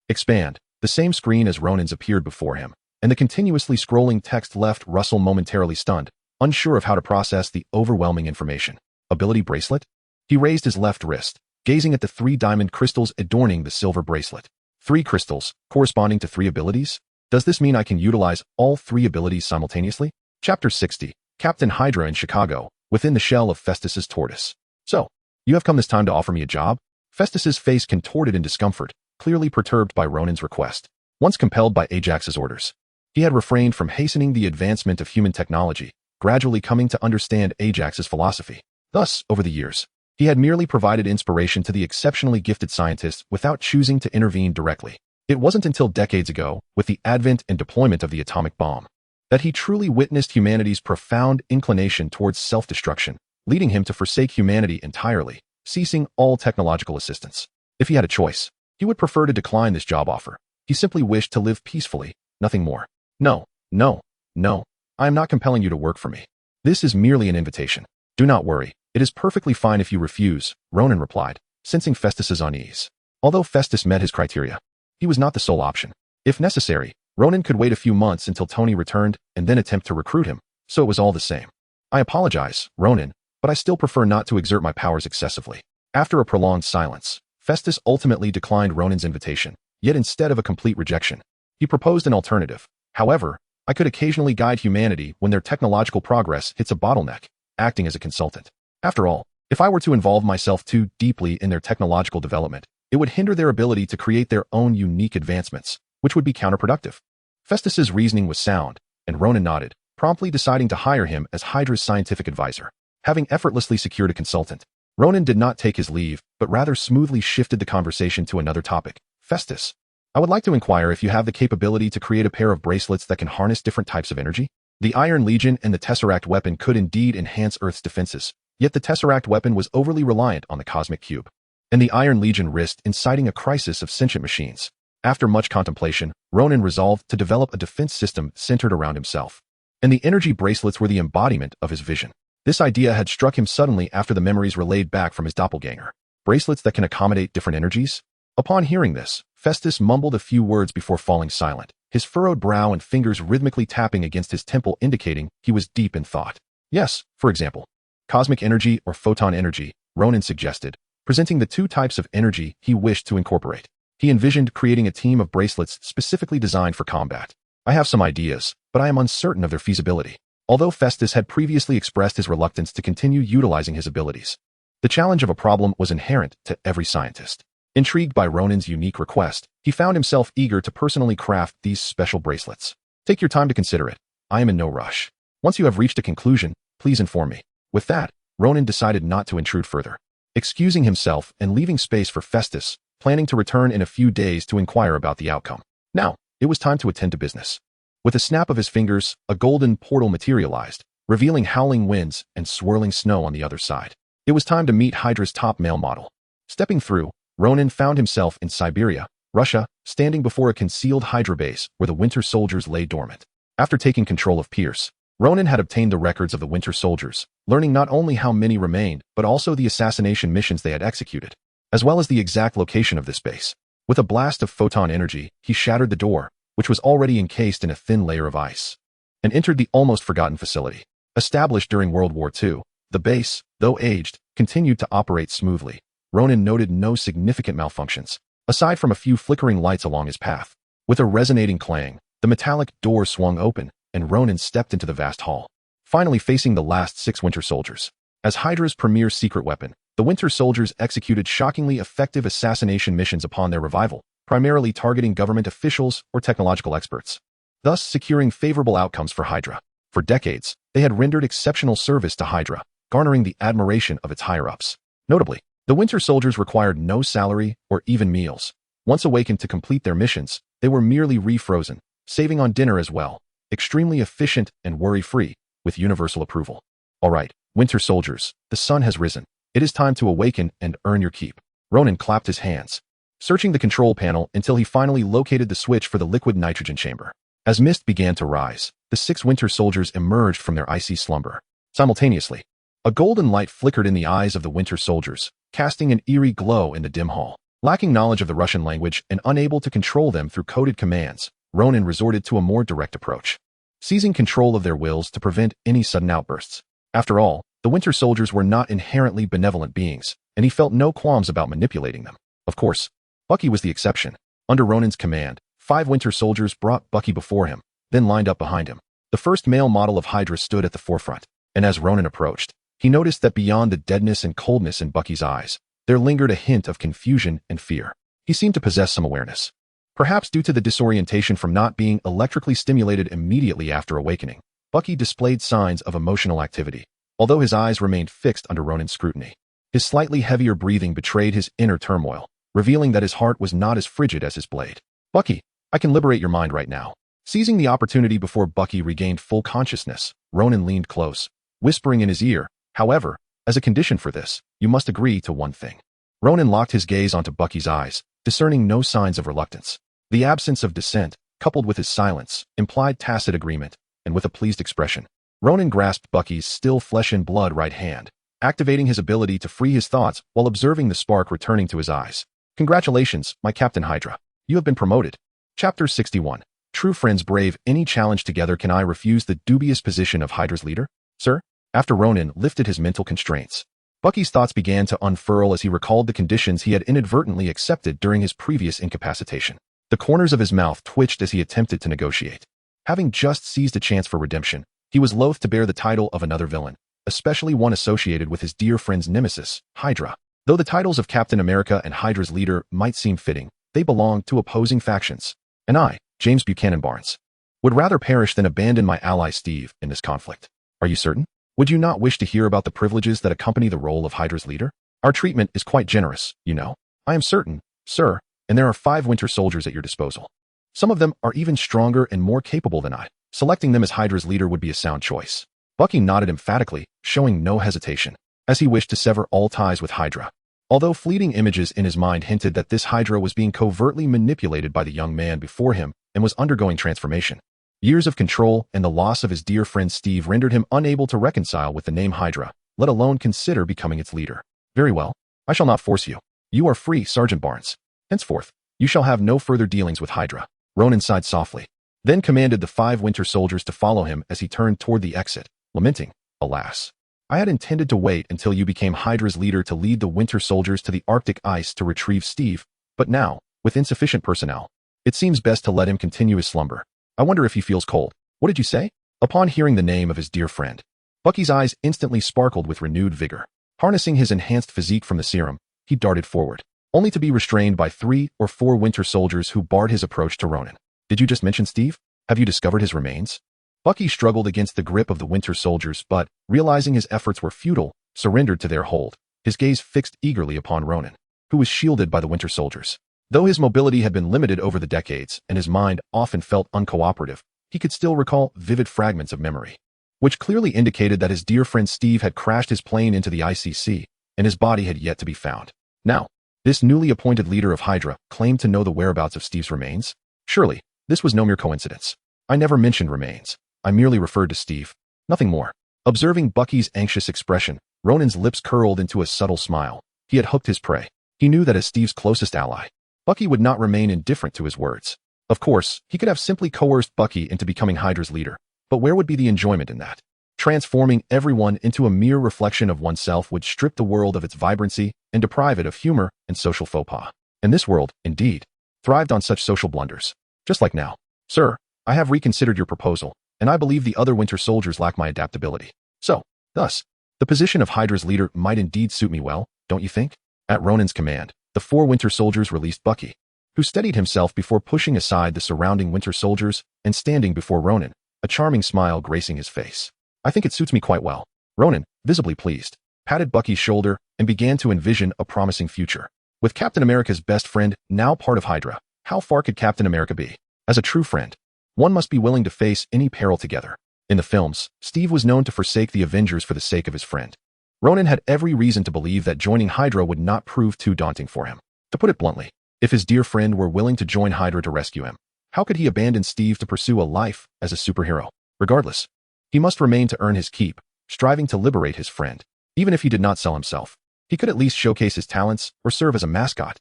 [SPEAKER 2] Expand. The same screen as Ronin's appeared before him, and the continuously scrolling text left Russell momentarily stunned, unsure of how to process the overwhelming information. Ability bracelet? He raised his left wrist, gazing at the 3 diamond crystals adorning the silver bracelet. 3 crystals, corresponding to 3 abilities? Does this mean I can utilize all 3 abilities simultaneously? Chapter 60, Captain Hydra in Chicago, within the shell of Festus's tortoise. So, you have come this time to offer me a job? Festus's face contorted in discomfort, clearly perturbed by Ronin's request. Once compelled by Ajax's orders, he had refrained from hastening the advancement of human technology, gradually coming to understand Ajax's philosophy. Thus, over the years, he had merely provided inspiration to the exceptionally gifted scientists without choosing to intervene directly. It wasn't until decades ago, with the advent and deployment of the atomic bomb, that he truly witnessed humanity's profound inclination towards self-destruction, leading him to forsake humanity entirely, ceasing all technological assistance. If he had a choice, he would prefer to decline this job offer. He simply wished to live peacefully, nothing more. No, no, no. I am not compelling you to work for me. This is merely an invitation. Do not worry. It is perfectly fine if you refuse, Ronin replied, sensing Festus's unease. Although Festus met his criteria, he was not the sole option. If necessary, Ronin could wait a few months until Tony returned and then attempt to recruit him, so it was all the same. I apologize, Ronin, but I still prefer not to exert my powers excessively. After a prolonged silence, Festus ultimately declined Ronin's invitation, yet instead of a complete rejection, he proposed an alternative. However, I could occasionally guide humanity when their technological progress hits a bottleneck, acting as a consultant. After all, if I were to involve myself too deeply in their technological development, it would hinder their ability to create their own unique advancements, which would be counterproductive. Festus's reasoning was sound, and Ronin nodded, promptly deciding to hire him as Hydra's scientific advisor. Having effortlessly secured a consultant, Ronin did not take his leave, but rather smoothly shifted the conversation to another topic. Festus, I would like to inquire if you have the capability to create a pair of bracelets that can harness different types of energy? The Iron Legion and the Tesseract weapon could indeed enhance Earth's defenses, yet the Tesseract weapon was overly reliant on the Cosmic Cube, and the Iron Legion risked inciting a crisis of sentient machines. After much contemplation, Ronin resolved to develop a defense system centered around himself, and the energy bracelets were the embodiment of his vision. This idea had struck him suddenly after the memories relayed back from his doppelganger. Bracelets that can accommodate different energies? Upon hearing this, Festus mumbled a few words before falling silent, his furrowed brow and fingers rhythmically tapping against his temple indicating he was deep in thought. Yes, for example, cosmic energy or photon energy, Ronin suggested, presenting the 2 types of energy he wished to incorporate. He envisioned creating a team of bracelets specifically designed for combat. I have some ideas, but I am uncertain of their feasibility. Although Festus had previously expressed his reluctance to continue utilizing his abilities, the challenge of a problem was inherent to every scientist. Intrigued by Ronin's unique request, he found himself eager to personally craft these special bracelets. Take your time to consider it. I am in no rush. Once you have reached a conclusion, please inform me. With that, Ronin decided not to intrude further, excusing himself and leaving space for Festus, planning to return in a few days to inquire about the outcome. Now, it was time to attend to business. With a snap of his fingers, a golden portal materialized, revealing howling winds and swirling snow on the other side. It was time to meet Hydra's top male model. Stepping through, Ronin found himself in Siberia, Russia, standing before a concealed Hydra base where the Winter Soldiers lay dormant. After taking control of Pierce, Ronin had obtained the records of the Winter Soldiers, learning not only how many remained, but also the assassination missions they had executed, as well as the exact location of this base. With a blast of photon energy, he shattered the door, which was already encased in a thin layer of ice, and entered the almost forgotten facility. Established during World War II, the base, though aged, continued to operate smoothly. Ronin noted no significant malfunctions, aside from a few flickering lights along his path. With a resonating clang, the metallic door swung open, and Ronin stepped into the vast hall, finally facing the last 6 Winter Soldiers. As Hydra's premier secret weapon, The Winter Soldiers executed shockingly effective assassination missions upon their revival, primarily targeting government officials or technological experts, thus securing favorable outcomes for Hydra. For decades, they had rendered exceptional service to Hydra, garnering the admiration of its higher-ups. Notably, the Winter Soldiers required no salary or even meals. Once awakened to complete their missions, they were merely refrozen, saving on dinner as well. Extremely efficient and worry-free, with universal approval. All right, Winter Soldiers, the sun has risen. It is time to awaken and earn your keep. Ronan clapped his hands, searching the control panel until he finally located the switch for the liquid nitrogen chamber. As mist began to rise, the 6 Winter Soldiers emerged from their icy slumber. Simultaneously, a golden light flickered in the eyes of the Winter Soldiers, casting an eerie glow in the dim hall. Lacking knowledge of the Russian language and unable to control them through coded commands, Ronan resorted to a more direct approach, seizing control of their wills to prevent any sudden outbursts. After all, the Winter Soldiers were not inherently benevolent beings, and he felt no qualms about manipulating them. Of course, Bucky was the exception. Under Ronan's command, 5 Winter Soldiers brought Bucky before him, then lined up behind him. The first male model of Hydra stood at the forefront, and as Ronan approached, he noticed that beyond the deadness and coldness in Bucky's eyes, there lingered a hint of confusion and fear. He seemed to possess some awareness, perhaps due to the disorientation from not being electrically stimulated immediately after awakening. Bucky displayed signs of emotional activity, although his eyes remained fixed under Ronan's scrutiny. His slightly heavier breathing betrayed his inner turmoil, revealing that his heart was not as frigid as his blade. Bucky, I can liberate your mind right now. Seizing the opportunity before Bucky regained full consciousness, Ronan leaned close, whispering in his ear, however, as a condition for this, you must agree to one thing. Ronan locked his gaze onto Bucky's eyes, discerning no signs of reluctance. The absence of dissent, coupled with his silence, implied tacit agreement, and with a pleased expression, Ronan grasped Bucky's still flesh-and-blood right hand, activating his ability to free his thoughts while observing the spark returning to his eyes. Congratulations, my Captain Hydra. You have been promoted. Chapter 61. True friends brave any challenge together. Can I refuse the dubious position of Hydra's leader, sir? After Ronan lifted his mental constraints, Bucky's thoughts began to unfurl as he recalled the conditions he had inadvertently accepted during his previous incapacitation. The corners of his mouth twitched as he attempted to negotiate. Having just seized a chance for redemption, he was loath to bear the title of another villain, especially one associated with his dear friend's nemesis, Hydra. Though the titles of Captain America and Hydra's leader might seem fitting, they belonged to opposing factions. And I, James Buchanan Barnes, would rather perish than abandon my ally Steve in this conflict. Are you certain? Would you not wish to hear about the privileges that accompany the role of Hydra's leader? Our treatment is quite generous, you know. I am certain, sir, and there are 5 Winter Soldiers at your disposal. Some of them are even stronger and more capable than I. Selecting them as Hydra's leader would be a sound choice. Bucky nodded emphatically, showing no hesitation, as he wished to sever all ties with Hydra. Although fleeting images in his mind hinted that this Hydra was being covertly manipulated by the young man before him and was undergoing transformation. Years of control and the loss of his dear friend Steve rendered him unable to reconcile with the name Hydra, let alone consider becoming its leader. Very well, I shall not force you. You are free, Sergeant Barnes. Henceforth, you shall have no further dealings with Hydra. Ronan sighed softly, then commanded the 5 Winter Soldiers to follow him as he turned toward the exit, lamenting, alas, I had intended to wait until you became Hydra's leader to lead the Winter Soldiers to the Arctic ice to retrieve Steve, but now, with insufficient personnel, it seems best to let him continue his slumber. I wonder if he feels cold. What did you say? Upon hearing the name of his dear friend, Bucky's eyes instantly sparkled with renewed vigor. Harnessing his enhanced physique from the serum, he darted forward, only to be restrained by 3 or 4 Winter Soldiers who barred his approach to Ronan. Did you just mention Steve? Have you discovered his remains? Bucky struggled against the grip of the Winter Soldiers, but, realizing his efforts were futile, surrendered to their hold, his gaze fixed eagerly upon Ronan, who was shielded by the Winter Soldiers. Though his mobility had been limited over the decades and his mind often felt uncooperative, he could still recall vivid fragments of memory, which clearly indicated that his dear friend Steve had crashed his plane into the ICC, and his body had yet to be found. Now, this newly appointed leader of Hydra claimed to know the whereabouts of Steve's remains? Surely, this was no mere coincidence. I never mentioned remains. I merely referred to Steve. Nothing more. Observing Bucky's anxious expression, Ronan's lips curled into a subtle smile. He had hooked his prey. He knew that as Steve's closest ally, Bucky would not remain indifferent to his words. Of course, he could have simply coerced Bucky into becoming Hydra's leader, but where would be the enjoyment in that? Transforming everyone into a mere reflection of oneself would strip the world of its vibrancy and deprive it of humor and social faux pas. And this world, indeed, thrived on such social blunders. Just like now. Sir, I have reconsidered your proposal, and I believe the other Winter Soldiers lack my adaptability. So, thus, the position of Hydra's leader might indeed suit me well. don't you think? At Ronan's command, the 4 Winter Soldiers released Bucky, who steadied himself before pushing aside the surrounding Winter Soldiers and standing before Ronan, a charming smile gracing his face. I think it suits me quite well. Ronan, visibly pleased, patted Bucky's shoulder and began to envision a promising future. With Captain America's best friend now part of Hydra, how far could Captain America be? As a true friend, one must be willing to face any peril together. In the films, Steve was known to forsake the Avengers for the sake of his friend. Ronan had every reason to believe that joining Hydra would not prove too daunting for him. To put it bluntly, if his dear friend were willing to join Hydra to rescue him, how could he abandon Steve to pursue a life as a superhero? Regardless, he must remain to earn his keep, striving to liberate his friend. Even if he did not sell himself, he could at least showcase his talents or serve as a mascot.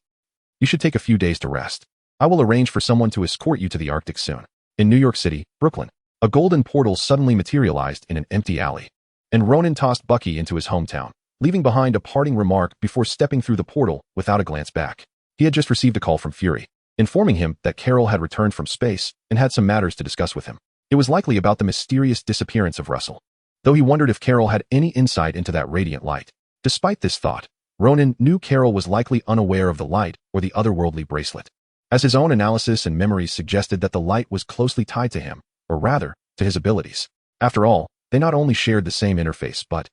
[SPEAKER 2] You should take a few days to rest. I will arrange for someone to escort you to the Arctic soon. In New York City, Brooklyn, a golden portal suddenly materialized in an empty alley, and Ronan tossed Bucky into his hometown, leaving behind a parting remark before stepping through the portal without a glance back. He had just received a call from Fury, informing him that Carol had returned from space and had some matters to discuss with him. It was likely about the mysterious disappearance of Russell, though he wondered if Carol had any insight into that radiant light. Despite this thought, Ronan knew Carol was likely unaware of the light or the otherworldly bracelet, as his own analysis and memories suggested that the light was closely tied to him, or rather, to his abilities. After all, they not only shared the same interface but...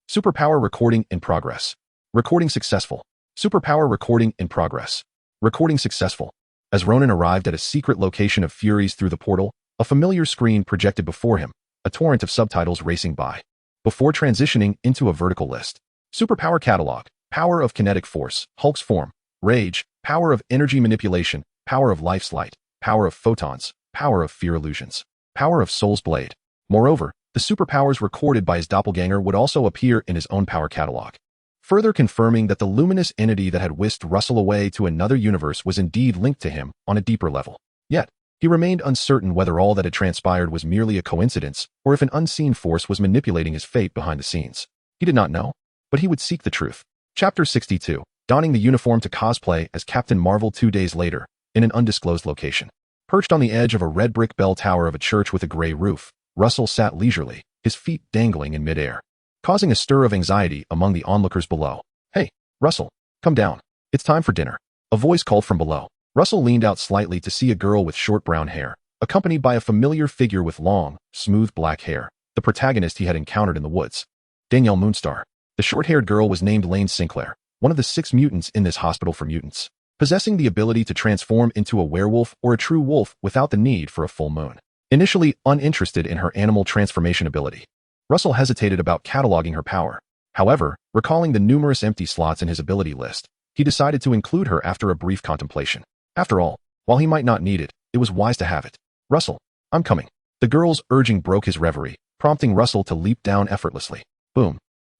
[SPEAKER 2] Superpower recording in progress. Recording successful. Superpower recording in progress. Recording successful. As Ronan arrived at a secret location of Furies through the portal, a familiar screen projected before him, a torrent of subtitles racing by, before transitioning into a vertical list. Superpower catalog. Power of kinetic force, Hulk's form, rage, power of energy manipulation, power of life's light, power of photons, power of fear illusions, power of soul's blade. Moreover, the superpowers recorded by his doppelganger would also appear in his own power catalog, further confirming that the luminous entity that had whisked Russell away to another universe was indeed linked to him on a deeper level. Yet, he remained uncertain whether all that had transpired was merely a coincidence or if an unseen force was manipulating his fate behind the scenes. He did not know, but he would seek the truth. Chapter 62. Donning the uniform to cosplay as Captain Marvel 2 days later, in an undisclosed location. Perched on the edge of a red brick bell tower of a church with a gray roof, Russell sat leisurely, his feet dangling in midair, causing a stir of anxiety among the onlookers below. Hey, Russell, come down. It's time for dinner. A voice called from below. Russell leaned out slightly to see a girl with short brown hair, accompanied by a familiar figure with long, smooth black hair, the protagonist he had encountered in the woods. Danielle Moonstar. The short-haired girl was named Lane Sinclair, one of the 6 mutants in this hospital for mutants, possessing the ability to transform into a werewolf or a true wolf without the need for a full moon. Initially uninterested in her animal transformation ability, Russell hesitated about cataloging her power. However, recalling the numerous empty slots in his ability list, he decided to include her after a brief contemplation. After all, while he might not need it, it was wise to have it. Russell, I'm coming. The girl's urging broke his reverie, prompting Russell to leap down effortlessly. Boom.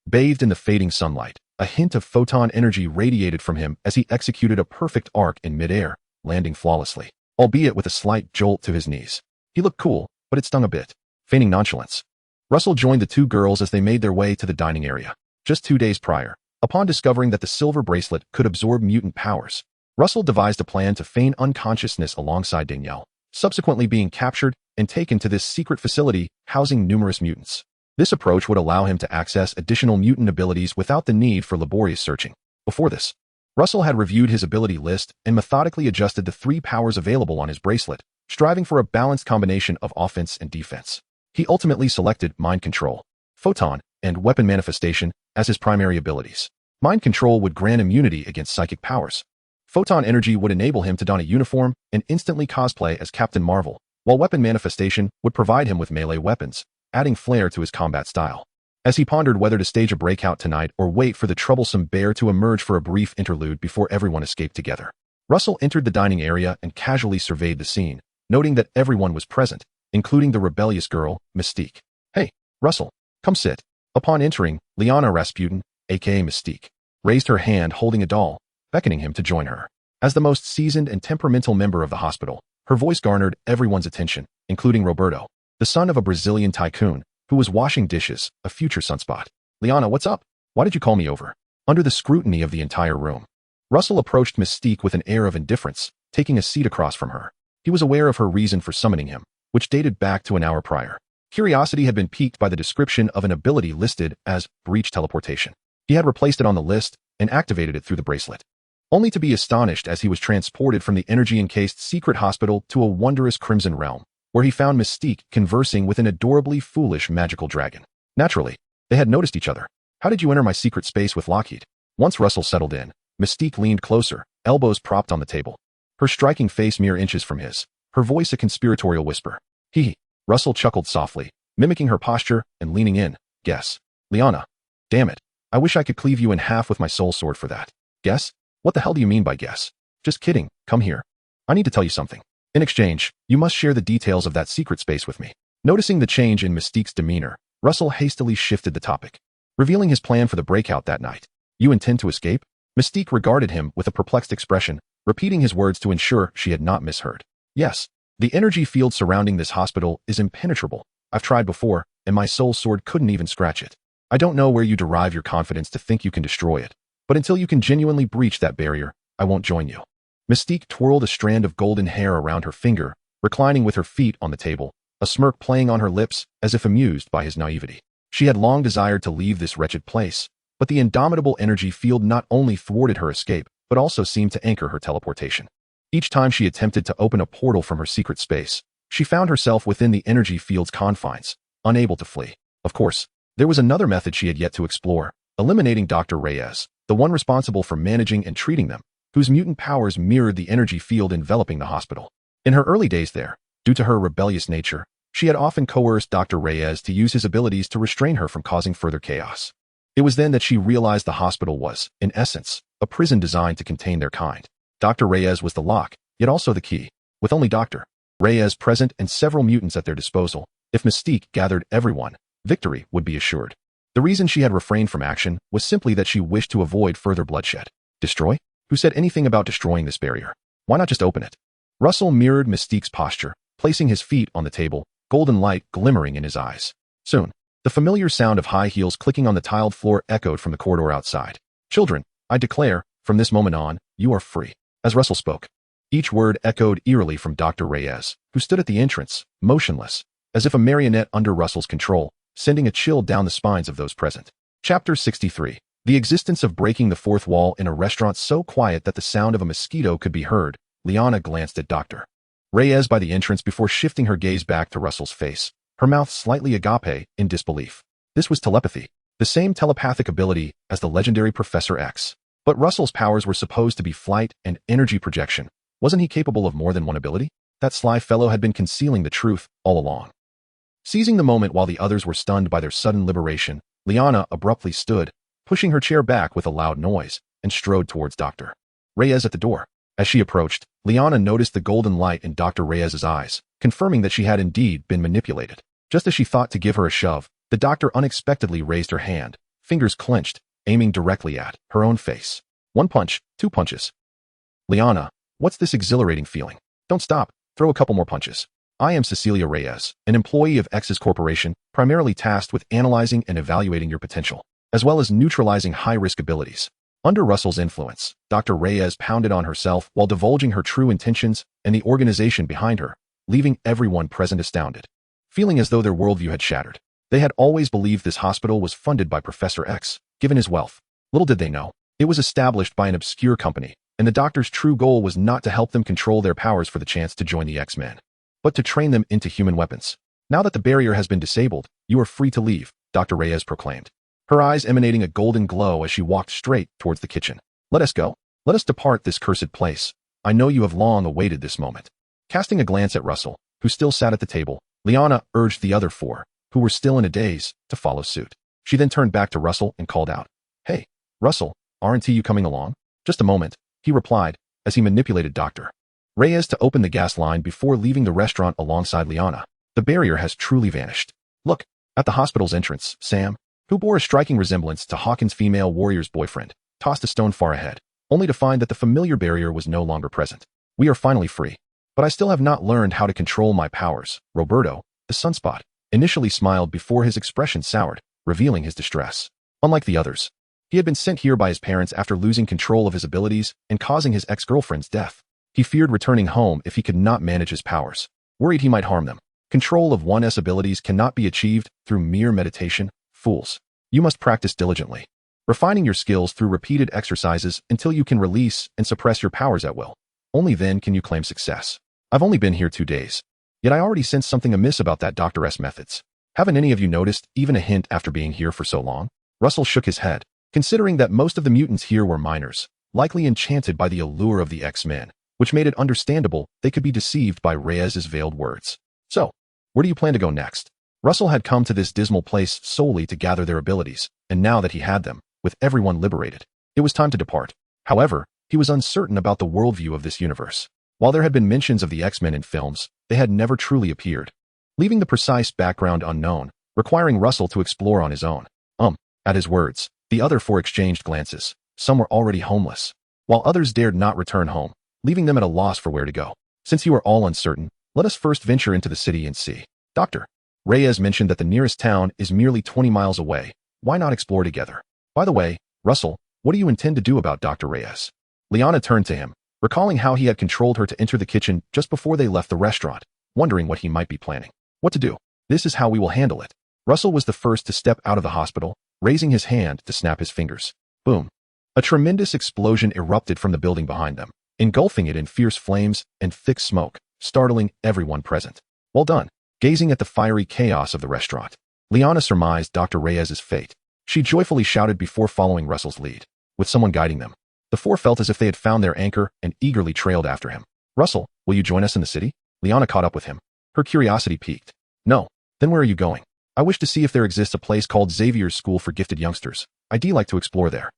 [SPEAKER 2] Bathed in the fading sunlight, a hint of photon energy radiated from him as he executed a perfect arc in midair, landing flawlessly, albeit with a slight jolt to his knees. He looked cool, but it stung a bit. Feigning nonchalance, Russell joined the 2 girls as they made their way to the dining area. Just 2 days prior, upon discovering that the silver bracelet could absorb mutant powers, Russell devised a plan to feign unconsciousness alongside Danielle, subsequently being captured and taken to this secret facility housing numerous mutants. This approach would allow him to access additional mutant abilities without the need for laborious searching. Before this, Russell had reviewed his ability list and methodically adjusted the 3 powers available on his bracelet, striving for a balanced combination of offense and defense. He ultimately selected Mind Control, Photon, and Weapon Manifestation as his primary abilities. Mind Control would grant immunity against psychic powers. Photon Energy would enable him to don a uniform and instantly cosplay as Captain Marvel, while Weapon Manifestation would provide him with melee weapons, adding flair to his combat style. As he pondered whether to stage a breakout tonight or wait for the troublesome bear to emerge for a brief interlude before everyone escaped together, Russell entered the dining area and casually surveyed the scene, noting that everyone was present, including the rebellious girl, Mystique. Hey, Russell, come sit. Upon entering, Liana Rasputin, aka Mystique, raised her hand holding a doll, beckoning him to join her. As the most seasoned and temperamental member of the hospital, her voice garnered everyone's attention, including Roberto, the son of a Brazilian tycoon, who was washing dishes, a future sunspot. Liana, what's up? Why did you call me over? Under the scrutiny of the entire room, Russell approached Mystique with an air of indifference, taking a seat across from her. He was aware of her reason for summoning him, which dated back to an hour prior. Curiosity had been piqued by the description of an ability listed as breach teleportation. He had replaced it on the list and activated it through the bracelet. Only to be astonished as he was transported from the energy-encased secret hospital to a wondrous crimson realm, where he found Mystique conversing with an adorably foolish magical dragon. Naturally, they had noticed each other. How did you enter my secret space with Lockheed? Once Russell settled in, Mystique leaned closer, elbows propped on the table. Her striking face mere inches from his, her voice a conspiratorial whisper. He. Russell chuckled softly, mimicking her posture and leaning in. Guess. Liana. Damn it. I wish I could cleave you in half with my soul sword for that. Guess? What the hell do you mean by guess? Just kidding, come here. I need to tell you something. In exchange, you must share the details of that secret space with me. Noticing the change in Mystique's demeanor, Russell hastily shifted the topic, revealing his plan for the breakout that night. You intend to escape? Mystique regarded him with a perplexed expression, repeating his words to ensure she had not misheard. Yes. The energy field surrounding this hospital is impenetrable. I've tried before, and my soul sword couldn't even scratch it. I don't know where you derive your confidence to think you can destroy it, but until you can genuinely breach that barrier, I won't join you. Mystique twirled a strand of golden hair around her finger, reclining with her feet on the table, a smirk playing on her lips as if amused by his naivety. She had long desired to leave this wretched place, but the indomitable energy field not only thwarted her escape, but also seemed to anchor her teleportation. Each time she attempted to open a portal from her secret space, she found herself within the energy field's confines, unable to flee. Of course, there was another method she had yet to explore, eliminating Dr. Reyes, the one responsible for managing and treating them, whose mutant powers mirrored the energy field enveloping the hospital. In her early days there, due to her rebellious nature, she had often coerced Dr. Reyes to use his abilities to restrain her from causing further chaos. It was then that she realized the hospital was, in essence, a prison designed to contain their kind. Dr. Reyes was the lock, yet also the key. With only Dr. Reyes present and several mutants at their disposal, if Mystique gathered everyone, victory would be assured. The reason she had refrained from action was simply that she wished to avoid further bloodshed. Destroy? Who said anything about destroying this barrier? Why not just open it? Russell mirrored Mystique's posture, placing his feet on the table, golden light glimmering in his eyes. Soon, the familiar sound of high heels clicking on the tiled floor echoed from the corridor outside. Children, I declare, from this moment on, you are free. As Russell spoke, each word echoed eerily from Dr. Reyes, who stood at the entrance, motionless, as if a marionette under Russell's control, sending a chill down the spines of those present. Chapter 63. The existence of breaking the fourth wall in a restaurant so quiet that the sound of a mosquito could be heard. Liana glanced at Dr. Reyes by the entrance before shifting her gaze back to Russell's face, her mouth slightly agape in disbelief. This was telepathy, the same telepathic ability as the legendary Professor X. But Russell's powers were supposed to be flight and energy projection. Wasn't he capable of more than one ability? That sly fellow had been concealing the truth all along. Seizing the moment while the others were stunned by their sudden liberation, Liana abruptly stood, pushing her chair back with a loud noise, and strode towards Dr. Reyes at the door. As she approached, Liana noticed the golden light in Dr. Reyes's eyes, confirming that she had indeed been manipulated. Just as she thought to give her a shove, the doctor unexpectedly raised her hand, fingers clenched, aiming directly at her own face. One punch, two punches. Liana, what's this exhilarating feeling? Don't stop, throw a couple more punches. I am Cecilia Reyes, an employee of X's Corporation, primarily tasked with analyzing and evaluating your potential, as well as neutralizing high-risk abilities. Under Russell's influence, Dr. Reyes pounded on herself while divulging her true intentions and the organization behind her, leaving everyone present astounded, feeling as though their worldview had shattered. They had always believed this hospital was funded by Professor X, given his wealth. Little did they know, it was established by an obscure company, and the doctor's true goal was not to help them control their powers for the chance to join the X-Men, but to train them into human weapons. Now that the barrier has been disabled, you are free to leave, Dr. Reyes proclaimed, her eyes emanating a golden glow as she walked straight towards the kitchen. Let us go. Let us depart this cursed place. I know you have long awaited this moment. Casting a glance at Russell, who still sat at the table, Liana urged the other four, who were still in a daze, to follow suit. She then turned back to Russell and called out, Hey, Russell, aren't you coming along? Just a moment, he replied, as he manipulated Dr. Reyes to open the gas line before leaving the restaurant alongside Liana. The barrier has truly vanished. Look, at the hospital's entrance, Sam, who bore a striking resemblance to Hawkins' female warrior's boyfriend, tossed a stone far ahead, only to find that the familiar barrier was no longer present. We are finally free. But I still have not learned how to control my powers. Roberto, the sunspot, initially smiled before his expression soured, revealing his distress. Unlike the others, he had been sent here by his parents after losing control of his abilities and causing his ex-girlfriend's death. He feared returning home if he could not manage his powers, worried he might harm them. Control of one's abilities cannot be achieved through mere meditation. Fools. You must practice diligently. refining your skills through repeated exercises until you can release and suppress your powers at will. Only then can you claim success. I've only been here 2 days. Yet I already sense something amiss about that Dr. S methods. Haven't any of you noticed even a hint after being here for so long? Russell shook his head, considering that most of the mutants here were minors, likely enchanted by the allure of the X-Men, which made it understandable they could be deceived by Reyes's veiled words. So, where do you plan to go next? Russell had come to this dismal place solely to gather their abilities, and now that he had them, with everyone liberated, it was time to depart. However, he was uncertain about the worldview of this universe. While there had been mentions of the X-Men in films, they had never truly appeared, leaving the precise background unknown, requiring Russell to explore on his own. At his words, the other 4 exchanged glances. Some were already homeless, while others dared not return home, leaving them at a loss for where to go. Since you are all uncertain, let us first venture into the city and see. Dr. Reyes mentioned that the nearest town is merely 20 miles away. Why not explore together? By the way, Russell, what do you intend to do about Dr. Reyes? Liana turned to him, recalling how he had controlled her to enter the kitchen just before they left the restaurant, wondering what he might be planning. What to do? This is how we will handle it. Russell was the first to step out of the hospital, raising his hand to snap his fingers. Boom. A tremendous explosion erupted from the building behind them, engulfing it in fierce flames and thick smoke, startling everyone present. Well done. Gazing at the fiery chaos of the restaurant, Liana surmised Dr. Reyes's fate. She joyfully shouted before following Russell's lead, with someone guiding them. The 4 felt as if they had found their anchor and eagerly trailed after him. Russell, will you join us in the city? Liana caught up with him. Her curiosity piqued. No. Then where are you going? I wish to see if there exists a place called Xavier's School for Gifted Youngsters. I'd like to explore there.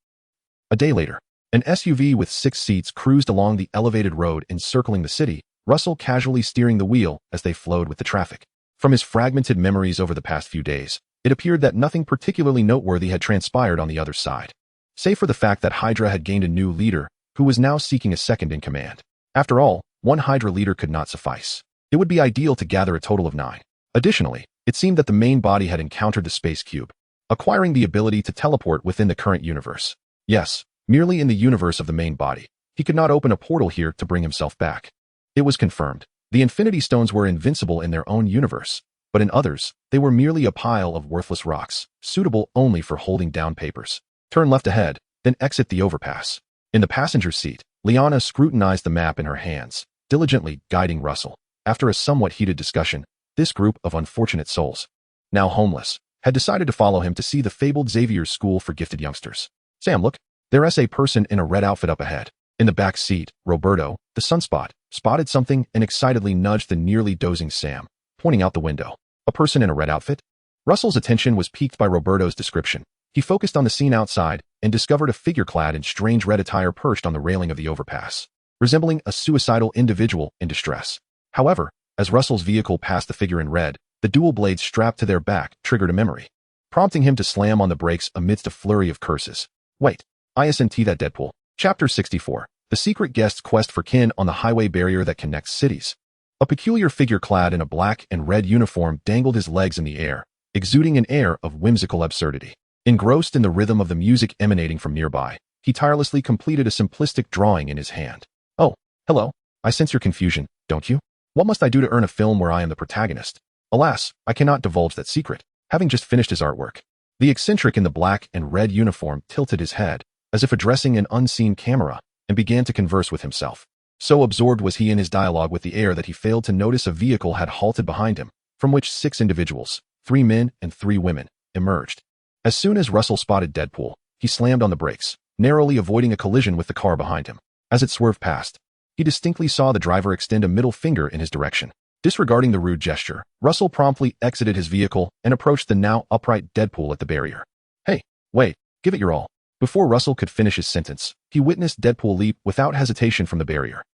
[SPEAKER 2] A day later, an SUV with 6 seats cruised along the elevated road encircling the city, Russell casually steering the wheel as they flowed with the traffic. From his fragmented memories over the past few days, it appeared that nothing particularly noteworthy had transpired on the other side, save for the fact that Hydra had gained a new leader who was now seeking a second in command. After all, 1 Hydra leader could not suffice. It would be ideal to gather a total of 9. Additionally, it seemed that the main body had encountered the space cube, acquiring the ability to teleport within the current universe. Yes, merely in the universe of the main body. He could not open a portal here to bring himself back. It was confirmed. The Infinity Stones were invincible in their own universe, but in others, they were merely a pile of worthless rocks, suitable only for holding down papers. Turn left ahead, then exit the overpass. In the passenger seat, Liana scrutinized the map in her hands, diligently guiding Russell. After a somewhat heated discussion, this group of unfortunate souls, now homeless, had decided to follow him to see the fabled Xavier's School for Gifted Youngsters. Sam, look, there's a person in a red outfit up ahead. In the back seat, Roberto, the sunspot, spotted something and excitedly nudged the nearly dozing Sam, pointing out the window. A person in a red outfit? Russell's attention was piqued by Roberto's description. He focused on the scene outside and discovered a figure clad in strange red attire perched on the railing of the overpass, resembling a suicidal individual in distress. However, as Russell's vehicle passed the figure in red, the dual blades strapped to their back triggered a memory, prompting him to slam on the brakes amidst a flurry of curses. Wait, ISNT that Deadpool. Chapter 64. The Secret Guest's Quest for Kin on the Highway Barrier that Connects Cities. A peculiar figure clad in a black and red uniform dangled his legs in the air, exuding an air of whimsical absurdity. Engrossed in the rhythm of the music emanating from nearby, he tirelessly completed a simplistic drawing in his hand. Oh, hello. I sense your confusion, don't you? What must I do to earn a film where I am the protagonist? Alas, I cannot divulge that secret, having just finished his artwork. The eccentric in the black and red uniform tilted his head, as if addressing an unseen camera, and began to converse with himself. So absorbed was he in his dialogue with the air that he failed to notice a vehicle had halted behind him, from which 6 individuals, 3 men and 3 women, emerged. As soon as Russell spotted Deadpool, he slammed on the brakes, narrowly avoiding a collision with the car behind him. As it swerved past, he distinctly saw the driver extend a middle finger in his direction. Disregarding the rude gesture, Russell promptly exited his vehicle and approached the now upright Deadpool at the barrier. Hey, wait, give it your all. Before Russell could finish his sentence, he witnessed Deadpool leap without hesitation from the barrier.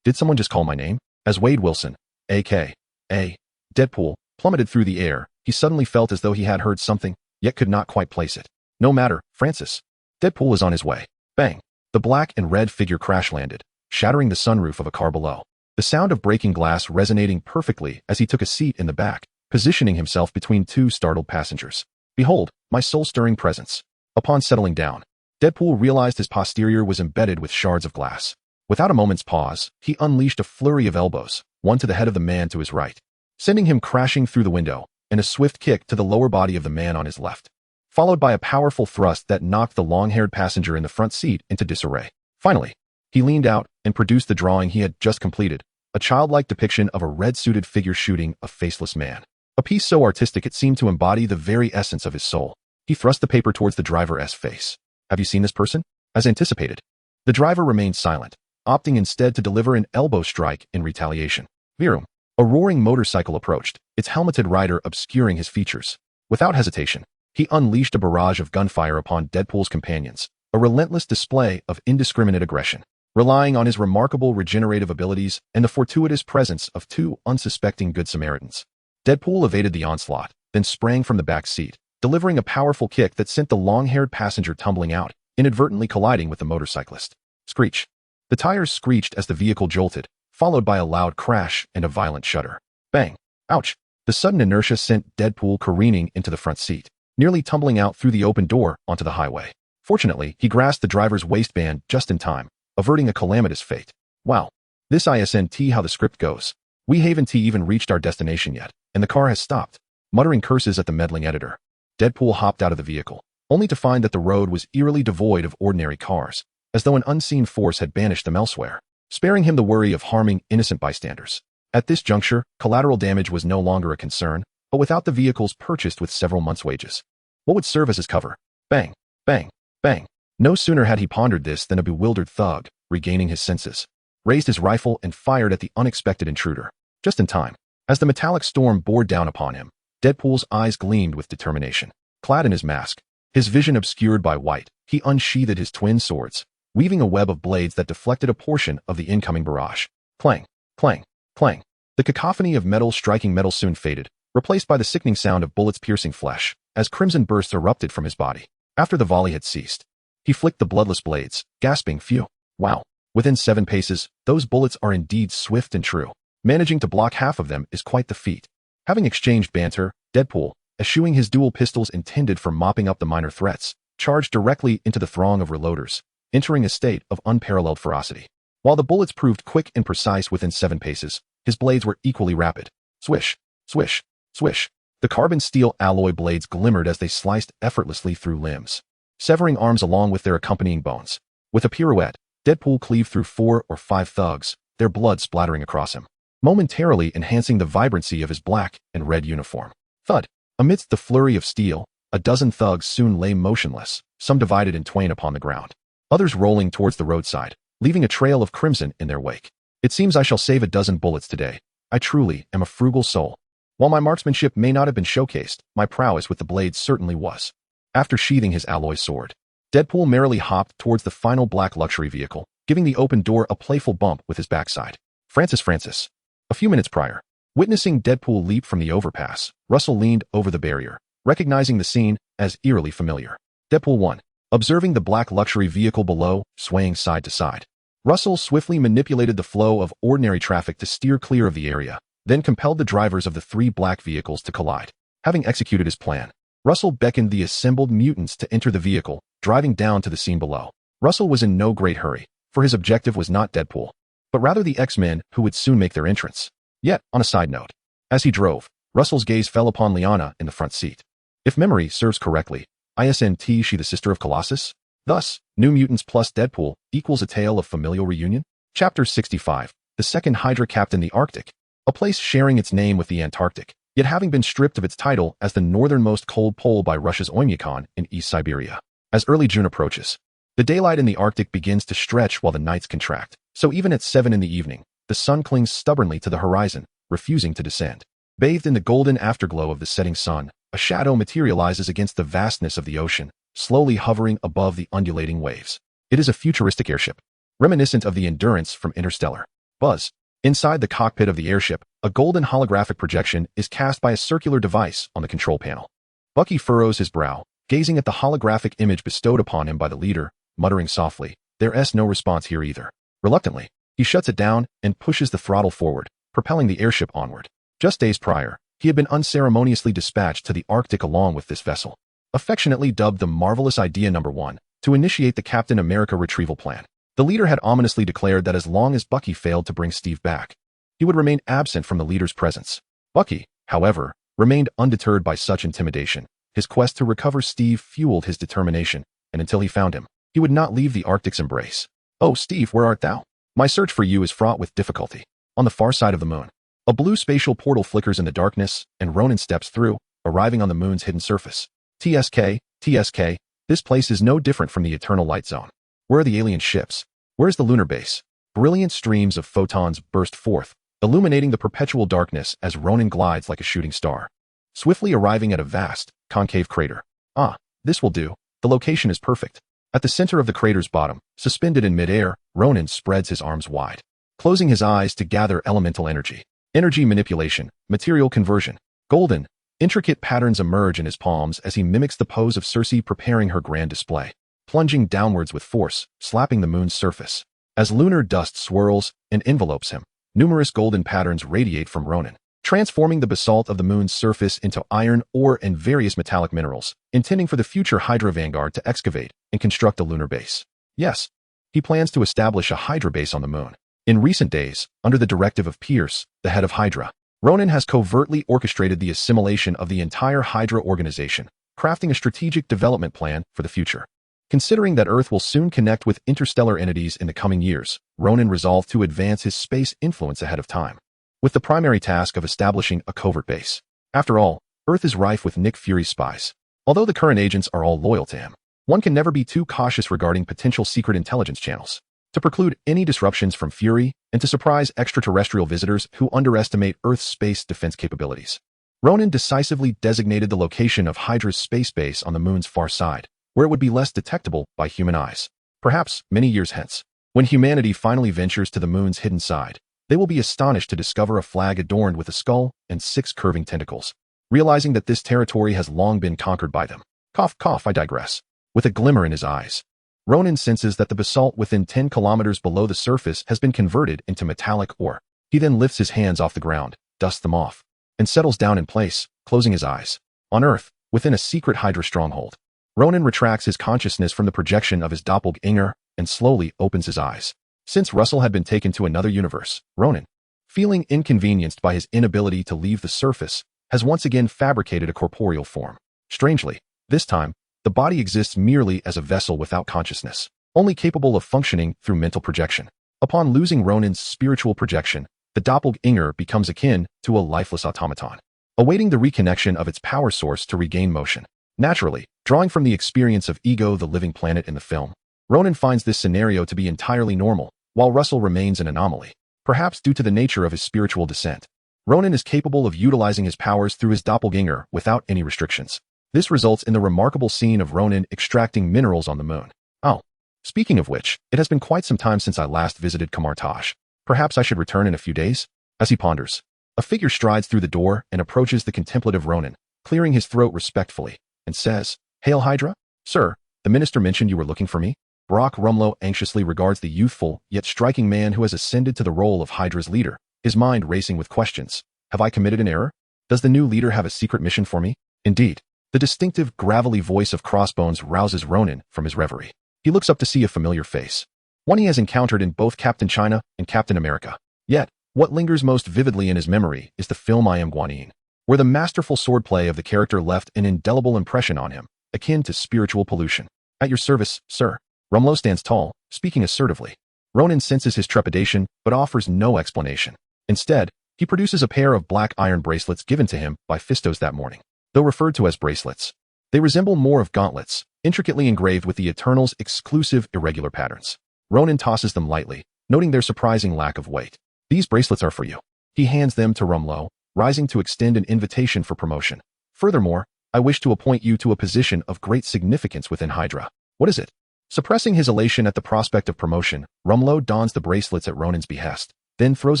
[SPEAKER 2] Did someone just call my name? As Wade Wilson, a.k.a. Deadpool, plummeted through the air, he suddenly felt as though he had heard something, yet could not quite place it. No matter, Francis. Deadpool was on his way. Bang. The black and red figure crash-landed, shattering the sunroof of a car below. The sound of breaking glass resonating perfectly as he took a seat in the back, positioning himself between 2 startled passengers. Behold, my soul-stirring presence. Upon settling down, Deadpool realized his posterior was embedded with shards of glass. Without a moment's pause, he unleashed a flurry of elbows, one to the head of the man to his right, sending him crashing through the window, and a swift kick to the lower body of the man on his left. followed by a powerful thrust that knocked the long-haired passenger in the front seat into disarray. Finally, he leaned out and produced the drawing he had just completed, a childlike depiction of a red-suited figure shooting a faceless man. A piece so artistic it seemed to embody the very essence of his soul. He thrust the paper towards the driver's face. "Have you seen this person?" As anticipated, the driver remained silent, opting instead to deliver an elbow strike in retaliation. Vroom. A roaring motorcycle approached, its helmeted rider obscuring his features. Without hesitation, he unleashed a barrage of gunfire upon Deadpool's companions, a relentless display of indiscriminate aggression. Relying on his remarkable regenerative abilities and the fortuitous presence of two unsuspecting Good Samaritans, Deadpool evaded the onslaught, then sprang from the back seat, delivering a powerful kick that sent the long-haired passenger tumbling out, inadvertently colliding with the motorcyclist. Screech. The tires screeched as the vehicle jolted, followed by a loud crash and a violent shudder. Bang! Ouch! The sudden inertia sent Deadpool careening into the front seat, nearly tumbling out through the open door onto the highway. Fortunately, he grasped the driver's waistband just in time, averting a calamitous fate. Wow. This isn't how the script goes. We haven't even reached our destination yet, and the car has stopped. Muttering curses at the meddling editor, Deadpool hopped out of the vehicle, only to find that the road was eerily devoid of ordinary cars, as though an unseen force had banished them elsewhere, sparing him the worry of harming innocent bystanders. At this juncture, collateral damage was no longer a concern, but without the vehicles purchased with several months' wages, what would serve as his cover? Bang! Bang! Bang! No sooner had he pondered this than a bewildered thug, regaining his senses, raised his rifle and fired at the unexpected intruder. Just in time, as the metallic storm bore down upon him, Deadpool's eyes gleamed with determination. Clad in his mask, his vision obscured by white, he unsheathed his twin swords, weaving a web of blades that deflected a portion of the incoming barrage. Clang! Clang! Clang! The cacophony of metal striking metal soon faded, replaced by the sickening sound of bullets piercing flesh, as crimson bursts erupted from his body. After the volley had ceased, he flicked the bloodless blades, gasping, "Phew! Wow! Within 7 paces, those bullets are indeed swift and true. Managing to block half of them is quite the feat." Having exchanged banter, Deadpool, eschewing his dual pistols intended for mopping up the minor threats, charged directly into the throng of reloaders, entering a state of unparalleled ferocity. While the bullets proved quick and precise within 7 paces, his blades were equally rapid. Swish! Swish! Swish! The carbon steel alloy blades glimmered as they sliced effortlessly through limbs, severing arms along with their accompanying bones. With a pirouette, Deadpool cleaved through 4 or 5 thugs, their blood splattering across him, momentarily enhancing the vibrancy of his black and red uniform. Thud! Amidst the flurry of steel, a dozen thugs soon lay motionless, some divided in twain upon the ground, others rolling towards the roadside, leaving a trail of crimson in their wake. It seems I shall save a dozen bullets today. I truly am a frugal soul. While my marksmanship may not have been showcased, my prowess with the blades certainly was. After sheathing his alloy sword, Deadpool merrily hopped towards the final black luxury vehicle, giving the open door a playful bump with his backside. Francis. A few minutes prior, witnessing Deadpool leap from the overpass, Russell leaned over the barrier, recognizing the scene as eerily familiar. Deadpool 1. Observing the black luxury vehicle below, swaying side to side, Russell swiftly manipulated the flow of ordinary traffic to steer clear of the area, then compelled the drivers of the 3 black vehicles to collide. Having executed his plan, Russell beckoned the assembled mutants to enter the vehicle, driving down to the scene below. Russell was in no great hurry, for his objective was not Deadpool, but rather the X-Men who would soon make their entrance. Yet, on a side note, as he drove, Russell's gaze fell upon Liana in the front seat. If memory serves correctly, isn't she the sister of Colossus? Thus, New Mutants plus Deadpool equals a tale of familial reunion? Chapter 65. The second Hydra captained the Arctic, a place sharing its name with the Antarctic, yet having been stripped of its title as the northernmost cold pole by Russia's Oymyakon in East Siberia. As early June approaches, the daylight in the Arctic begins to stretch while the nights contract, so even at 7 in the evening, the sun clings stubbornly to the horizon, refusing to descend. Bathed in the golden afterglow of the setting sun, a shadow materializes against the vastness of the ocean, slowly hovering above the undulating waves. It is a futuristic airship, reminiscent of the Endurance from Interstellar. Buzz. Inside the cockpit of the airship, a golden holographic projection is cast by a circular device on the control panel. Bucky furrows his brow, gazing at the holographic image bestowed upon him by the leader, muttering softly, "There's no response here either." Reluctantly, he shuts it down and pushes the throttle forward, propelling the airship onward. Just days prior, he had been unceremoniously dispatched to the Arctic along with this vessel, affectionately dubbed the Marvelous Idea No. 1, to initiate the Captain America retrieval plan. The leader had ominously declared that as long as Bucky failed to bring Steve back, he would remain absent from the leader's presence. Bucky, however, remained undeterred by such intimidation, His quest to recover Steve fueled his determination, and until he found him, he would not leave the Arctic's embrace. "Oh, Steve, where art thou? My search for you is fraught with difficulty." On the far side of the moon, a blue spatial portal flickers in the darkness, and Ronan steps through, arriving on the moon's hidden surface. TSK, this place is no different from the Eternal Light Zone. Where are the alien ships? Where's the lunar base? Brilliant streams of photons burst forth, illuminating the perpetual darkness as Ronan glides like a shooting star, swiftly arriving at a vast, concave crater. Ah, this will do. The location is perfect. At the center of the crater's bottom, suspended in midair, Ronan spreads his arms wide, closing his eyes to gather elemental energy. Energy manipulation, material conversion, golden, intricate patterns emerge in his palms as he mimics the pose of Circe preparing her grand display, plunging downwards with force, slapping the moon's surface. As lunar dust swirls and envelopes him, numerous golden patterns radiate from Ronan, transforming the basalt of the moon's surface into iron, ore, and various metallic minerals, intending for the future Hydra Vanguard to excavate and construct a lunar base. Yes, he plans to establish a Hydra base on the moon. In recent days, under the directive of Pierce, the head of Hydra, Ronan has covertly orchestrated the assimilation of the entire Hydra organization, crafting a strategic development plan for the future. Considering that Earth will soon connect with interstellar entities in the coming years, Ronan resolved to advance his space influence ahead of time, with the primary task of establishing a covert base. After all, Earth is rife with Nick Fury's spies. Although the current agents are all loyal to him, one can never be too cautious regarding potential secret intelligence channels. To preclude any disruptions from Fury and to surprise extraterrestrial visitors who underestimate Earth's space defense capabilities, Ronan decisively designated the location of Hydra's space base on the moon's far side, where it would be less detectable by human eyes. Perhaps many years hence, when humanity finally ventures to the moon's hidden side, they will be astonished to discover a flag adorned with a skull and 6 curving tentacles, realizing that this territory has long been conquered by them. Cough, cough, I digress. With a glimmer in his eyes, Ronan senses that the basalt within 10 kilometers below the surface has been converted into metallic ore. He then lifts his hands off the ground, dusts them off, and settles down in place, closing his eyes. On Earth, within a secret Hydra stronghold, Ronan retracts his consciousness from the projection of his doppelganger and slowly opens his eyes. Since Russell had been taken to another universe, Ronan, feeling inconvenienced by his inability to leave the surface, has once again fabricated a corporeal form. Strangely, this time, the body exists merely as a vessel without consciousness, only capable of functioning through mental projection. Upon losing Ronan's spiritual projection, the doppelganger becomes akin to a lifeless automaton, awaiting the reconnection of its power source to regain motion. Naturally, drawing from the experience of Ego the Living Planet in the film, Ronan finds this scenario to be entirely normal, while Russell remains an anomaly, perhaps due to the nature of his spiritual descent. Ronan is capable of utilizing his powers through his doppelganger without any restrictions. This results in the remarkable scene of Ronan extracting minerals on the moon. Oh, speaking of which, it has been quite some time since I last visited Kamar-Taj. Perhaps I should return in a few days? As he ponders, a figure strides through the door and approaches the contemplative Ronan, clearing his throat respectfully, and says, "Hail Hydra? Sir, the minister mentioned you were looking for me." Brock Rumlow anxiously regards the youthful, yet striking man who has ascended to the role of Hydra's leader, his mind racing with questions. Have I committed an error? Does the new leader have a secret mission for me? Indeed. The distinctive, gravelly voice of Crossbones rouses Ronan from his reverie. He looks up to see a familiar face, one he has encountered in both Captain China and Captain America. Yet, what lingers most vividly in his memory is the film I Am Guanyin, where the masterful swordplay of the character left an indelible impression on him, akin to spiritual pollution. At your service, sir. Rumlow stands tall, speaking assertively. Ronan senses his trepidation, but offers no explanation. Instead, he produces a pair of black iron bracelets given to him by Fistos that morning. Though referred to as bracelets, they resemble more of gauntlets, intricately engraved with the Eternal's exclusive irregular patterns. Ronan tosses them lightly, noting their surprising lack of weight. These bracelets are for you. He hands them to Rumlow, rising to extend an invitation for promotion. Furthermore, I wish to appoint you to a position of great significance within Hydra. What is it? Suppressing his elation at the prospect of promotion, Rumlow dons the bracelets at Ronan's behest, then throws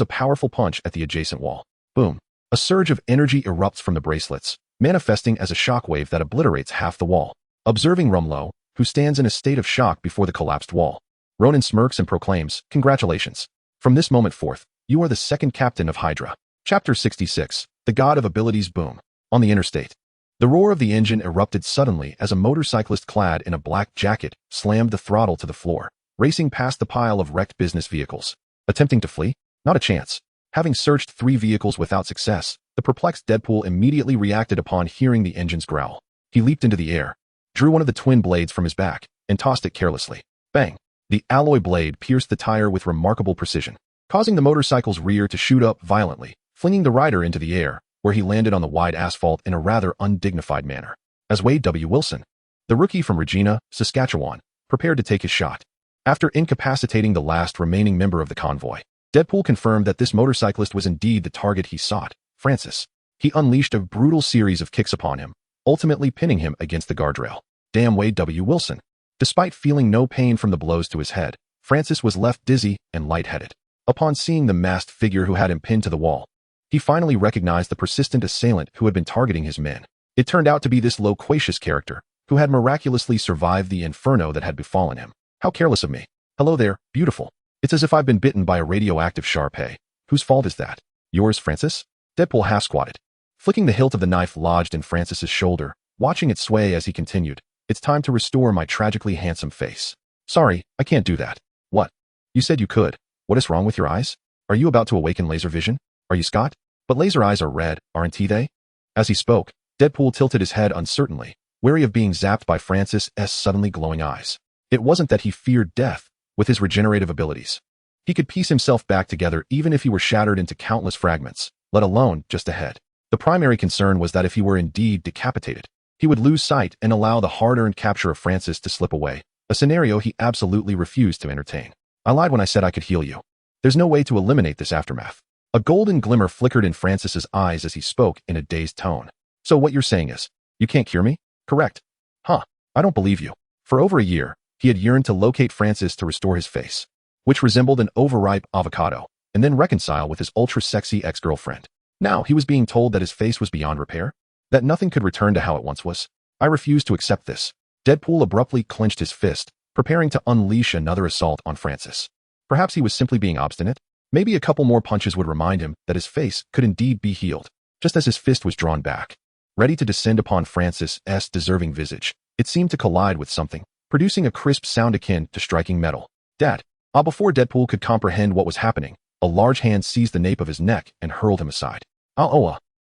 [SPEAKER 2] a powerful punch at the adjacent wall. Boom. A surge of energy erupts from the bracelets, manifesting as a shockwave that obliterates half the wall. Observing Rumlow, who stands in a state of shock before the collapsed wall, Ronan smirks and proclaims, "Congratulations. From this moment forth, you are the second captain of Hydra." Chapter 66, The God of Abilities. Boom. On the interstate, the roar of the engine erupted suddenly as a motorcyclist clad in a black jacket slammed the throttle to the floor, racing past the pile of wrecked business vehicles. Attempting to flee? Not a chance. Having searched 3 vehicles without success, the perplexed Deadpool immediately reacted upon hearing the engine's growl. He leaped into the air, drew one of the twin blades from his back, and tossed it carelessly. Bang! The alloy blade pierced the tire with remarkable precision, causing the motorcycle's rear to shoot up violently, flinging the rider into the air, where he landed on the wide asphalt in a rather undignified manner. As Wade W. Wilson, the rookie from Regina, Saskatchewan, prepared to take his shot. After incapacitating the last remaining member of the convoy, Deadpool confirmed that this motorcyclist was indeed the target he sought, Francis. He unleashed a brutal series of kicks upon him, ultimately pinning him against the guardrail. Damn Wade W. Wilson. Despite feeling no pain from the blows to his head, Francis was left dizzy and lightheaded. Upon seeing the masked figure who had him pinned to the wall, he finally recognized the persistent assailant who had been targeting his men. It turned out to be this loquacious character, who had miraculously survived the inferno that had befallen him. How careless of me. Hello there, beautiful. It's as if I've been bitten by a radioactive Shar-Pei. Whose fault is that? Yours, Francis? Deadpool half-squatted, flicking the hilt of the knife lodged in Francis's shoulder, watching it sway as he continued. It's time to restore my tragically handsome face. Sorry, I can't do that. What? You said you could. What is wrong with your eyes? Are you about to awaken laser vision? Are you Scott? But laser eyes are red, aren't they? As he spoke, Deadpool tilted his head uncertainly, wary of being zapped by Francis's suddenly glowing eyes. It wasn't that he feared death. With his regenerative abilities, he could piece himself back together even if he were shattered into countless fragments, let alone just a head. The primary concern was that if he were indeed decapitated, he would lose sight and allow the hard-earned capture of Francis to slip away, a scenario he absolutely refused to entertain. I lied when I said I could heal you. There's no way to eliminate this aftermath. A golden glimmer flickered in Francis's eyes as he spoke in a dazed tone. So what you're saying is, you can't cure me? Correct. Huh. I don't believe you. For over a year, he had yearned to locate Francis to restore his face, which resembled an overripe avocado, and then reconcile with his ultra-sexy ex-girlfriend. Now he was being told that his face was beyond repair, that nothing could return to how it once was. I refuse to accept this. Deadpool abruptly clenched his fist, preparing to unleash another assault on Francis. Perhaps he was simply being obstinate. Maybe a couple more punches would remind him that his face could indeed be healed. Just as his fist was drawn back, ready to descend upon Francis's deserving visage, it seemed to collide with something, producing a crisp sound akin to striking metal. Dad. Before Deadpool could comprehend what was happening, a large hand seized the nape of his neck and hurled him aside.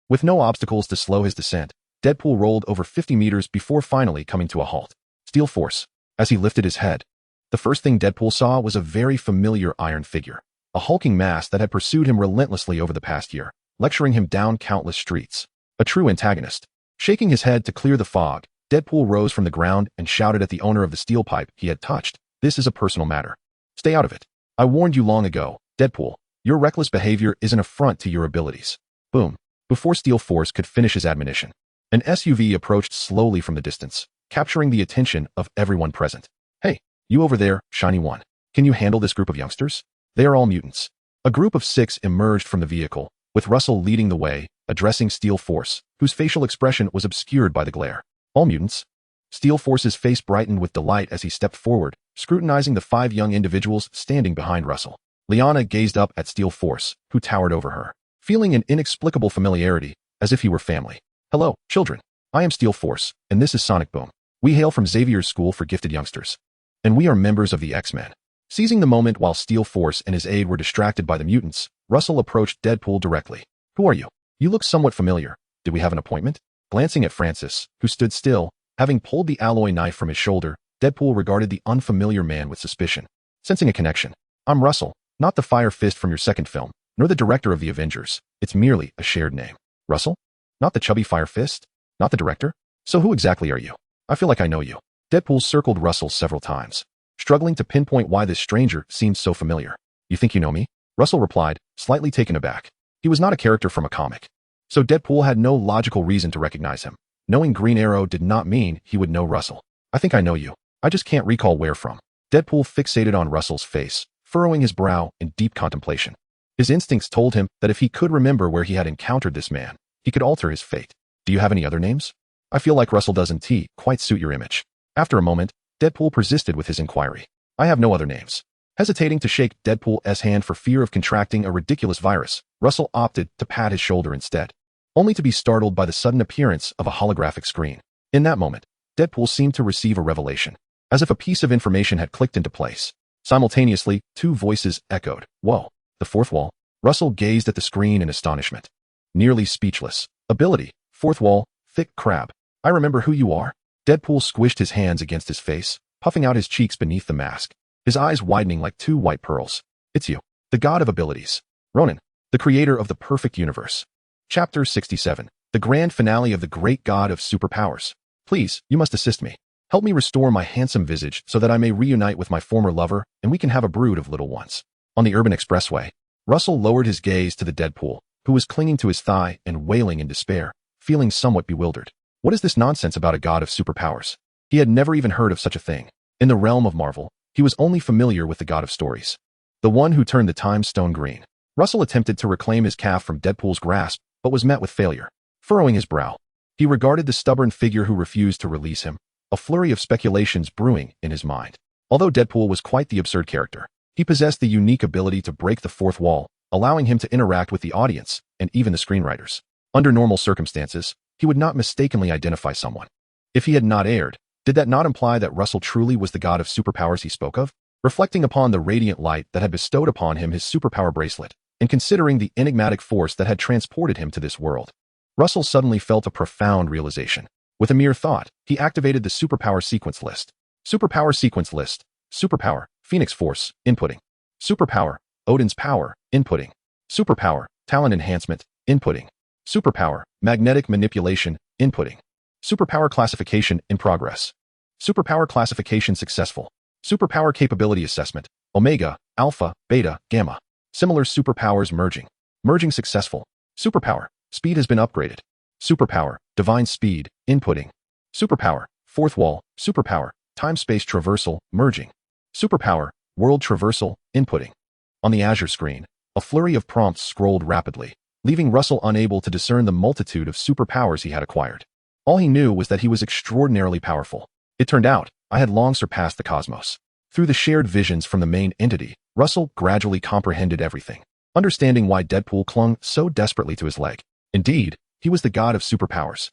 [SPEAKER 2] With no obstacles to slow his descent, Deadpool rolled over 50 meters before finally coming to a halt. Steel Force. As he lifted his head, the first thing Deadpool saw was a very familiar iron figure, a hulking mass that had pursued him relentlessly over the past year, lecturing him down countless streets. A true antagonist. Shaking his head to clear the fog, Deadpool rose from the ground and shouted at the owner of the steel pipe he had touched. This is a personal matter. Stay out of it. I warned you long ago, Deadpool. Your reckless behavior is an affront to your abilities. Boom. Before Steel Force could finish his admonition, an SUV approached slowly from the distance, capturing the attention of everyone present. Hey, you over there, shiny one. Can you handle this group of youngsters? They are all mutants. A group of 6 emerged from the vehicle, with Russell leading the way, addressing Steel Force, whose facial expression was obscured by the glare. All mutants? Steel Force's face brightened with delight as he stepped forward, scrutinizing the 5 young individuals standing behind Russell. Liana gazed up at Steel Force, who towered over her, feeling an inexplicable familiarity, as if he were family. Hello, children. I am Steel Force, and this is Sonic Boom. We hail from Xavier's School for Gifted Youngsters. And we are members of the X-Men. Seizing the moment while Steel Force and his aide were distracted by the mutants, Russell approached Deadpool directly. Who are you? You look somewhat familiar. Did we have an appointment? Glancing at Francis, who stood still, having pulled the alloy knife from his shoulder, Deadpool regarded the unfamiliar man with suspicion. Sensing a connection. I'm Russell, not the Fire Fist from your second film, nor the director of the Avengers. It's merely a shared name. Russell? Not the chubby Fire Fist? Not the director? So who exactly are you? I feel like I know you. Deadpool circled Russell several times, struggling to pinpoint why this stranger seemed so familiar. You think you know me? Russell replied, slightly taken aback. He was not a character from a comic, so Deadpool had no logical reason to recognize him. Knowing Green Arrow did not mean he would know Russell. I think I know you. I just can't recall where from. Deadpool fixated on Russell's face, furrowing his brow in deep contemplation. His instincts told him that if he could remember where he had encountered this man, he could alter his fate. Do you have any other names? I feel like Russell doesn't quite suit your image. After a moment, Deadpool persisted with his inquiry. I have no other names. Hesitating to shake Deadpool's hand for fear of contracting a ridiculous virus, Russell opted to pat his shoulder instead, only to be startled by the sudden appearance of a holographic screen. In that moment, Deadpool seemed to receive a revelation, as if a piece of information had clicked into place. Simultaneously, 2 voices echoed. Whoa, the fourth wall. Russell gazed at the screen in astonishment, nearly speechless. Ability, fourth wall, thick crab. I remember who you are. Deadpool squished his hands against his face, puffing out his cheeks beneath the mask, his eyes widening like two white pearls. It's you, the god of abilities. Ronan, the creator of the perfect universe. Chapter 67. The grand finale of the great god of superpowers. Please, you must assist me. Help me restore my handsome visage so that I may reunite with my former lover and we can have a brood of little ones. On the urban expressway, Russell lowered his gaze to the Deadpool, who was clinging to his thigh and wailing in despair, feeling somewhat bewildered. What is this nonsense about a god of superpowers? He had never even heard of such a thing. In the realm of Marvel, he was only familiar with the god of stories, the one who turned the time stone green. Russell attempted to reclaim his calf from Deadpool's grasp, but was met with failure. Furrowing his brow, he regarded the stubborn figure who refused to release him, a flurry of speculations brewing in his mind. Although Deadpool was quite the absurd character, he possessed the unique ability to break the fourth wall, allowing him to interact with the audience and even the screenwriters. Under normal circumstances, he would not mistakenly identify someone. If he had not erred, did that not imply that Russell truly was the god of superpowers he spoke of? Reflecting upon the radiant light that had bestowed upon him his superpower bracelet, and considering the enigmatic force that had transported him to this world, Russell suddenly felt a profound realization. With a mere thought, he activated the superpower sequence list. Superpower sequence list. Superpower, Phoenix Force, inputting. Superpower, Odin's Power, inputting. Superpower, Talent Enhancement, inputting. Superpower, Magnetic Manipulation, inputting. Superpower classification in progress. Superpower classification successful. Superpower capability assessment. Omega, Alpha, Beta, Gamma. Similar superpowers merging. Merging successful. Superpower, speed has been upgraded. Superpower, divine speed, inputting. Superpower, fourth wall, superpower, time-space traversal, merging. Superpower, world traversal, inputting. On the Azure screen, a flurry of prompts scrolled rapidly, leaving Russell unable to discern the multitude of superpowers he had acquired. All he knew was that he was extraordinarily powerful. It turned out, I had long surpassed the cosmos. Through the shared visions from the main entity, Russell gradually comprehended everything, understanding why Deadpool clung so desperately to his leg. Indeed, he was the god of superpowers.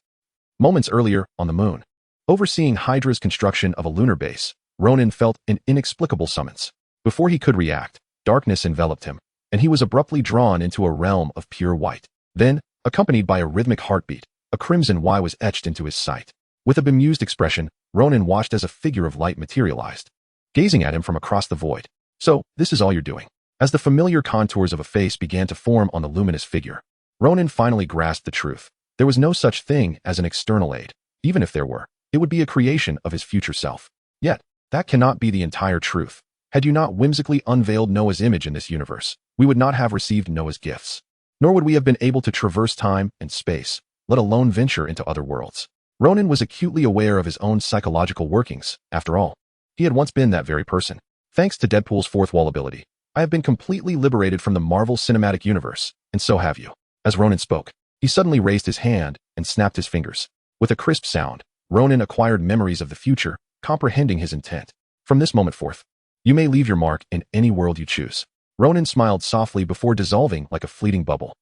[SPEAKER 2] Moments earlier, on the moon, overseeing Hydra's construction of a lunar base, Ronan felt an inexplicable summons. Before he could react, darkness enveloped him, and he was abruptly drawn into a realm of pure white. Then, accompanied by a rhythmic heartbeat, a crimson Y was etched into his sight. With a bemused expression, Ronan watched as a figure of light materialized, gazing at him from across the void. So, this is all you're doing. As the familiar contours of a face began to form on the luminous figure, Ronan finally grasped the truth. There was no such thing as an external aid. Even if there were, it would be a creation of his future self. Yet, that cannot be the entire truth. Had you not whimsically unveiled Noah's image in this universe, we would not have received Noah's gifts. Nor would we have been able to traverse time and space, let alone venture into other worlds. Ronan was acutely aware of his own psychological workings. After all, he had once been that very person. Thanks to Deadpool's fourth wall ability, I have been completely liberated from the Marvel Cinematic Universe, and so have you. As Ronan spoke, he suddenly raised his hand and snapped his fingers. With a crisp sound, Ronan acquired memories of the future, comprehending his intent. From this moment forth, you may leave your mark in any world you choose. Ronan smiled softly before dissolving like a fleeting bubble.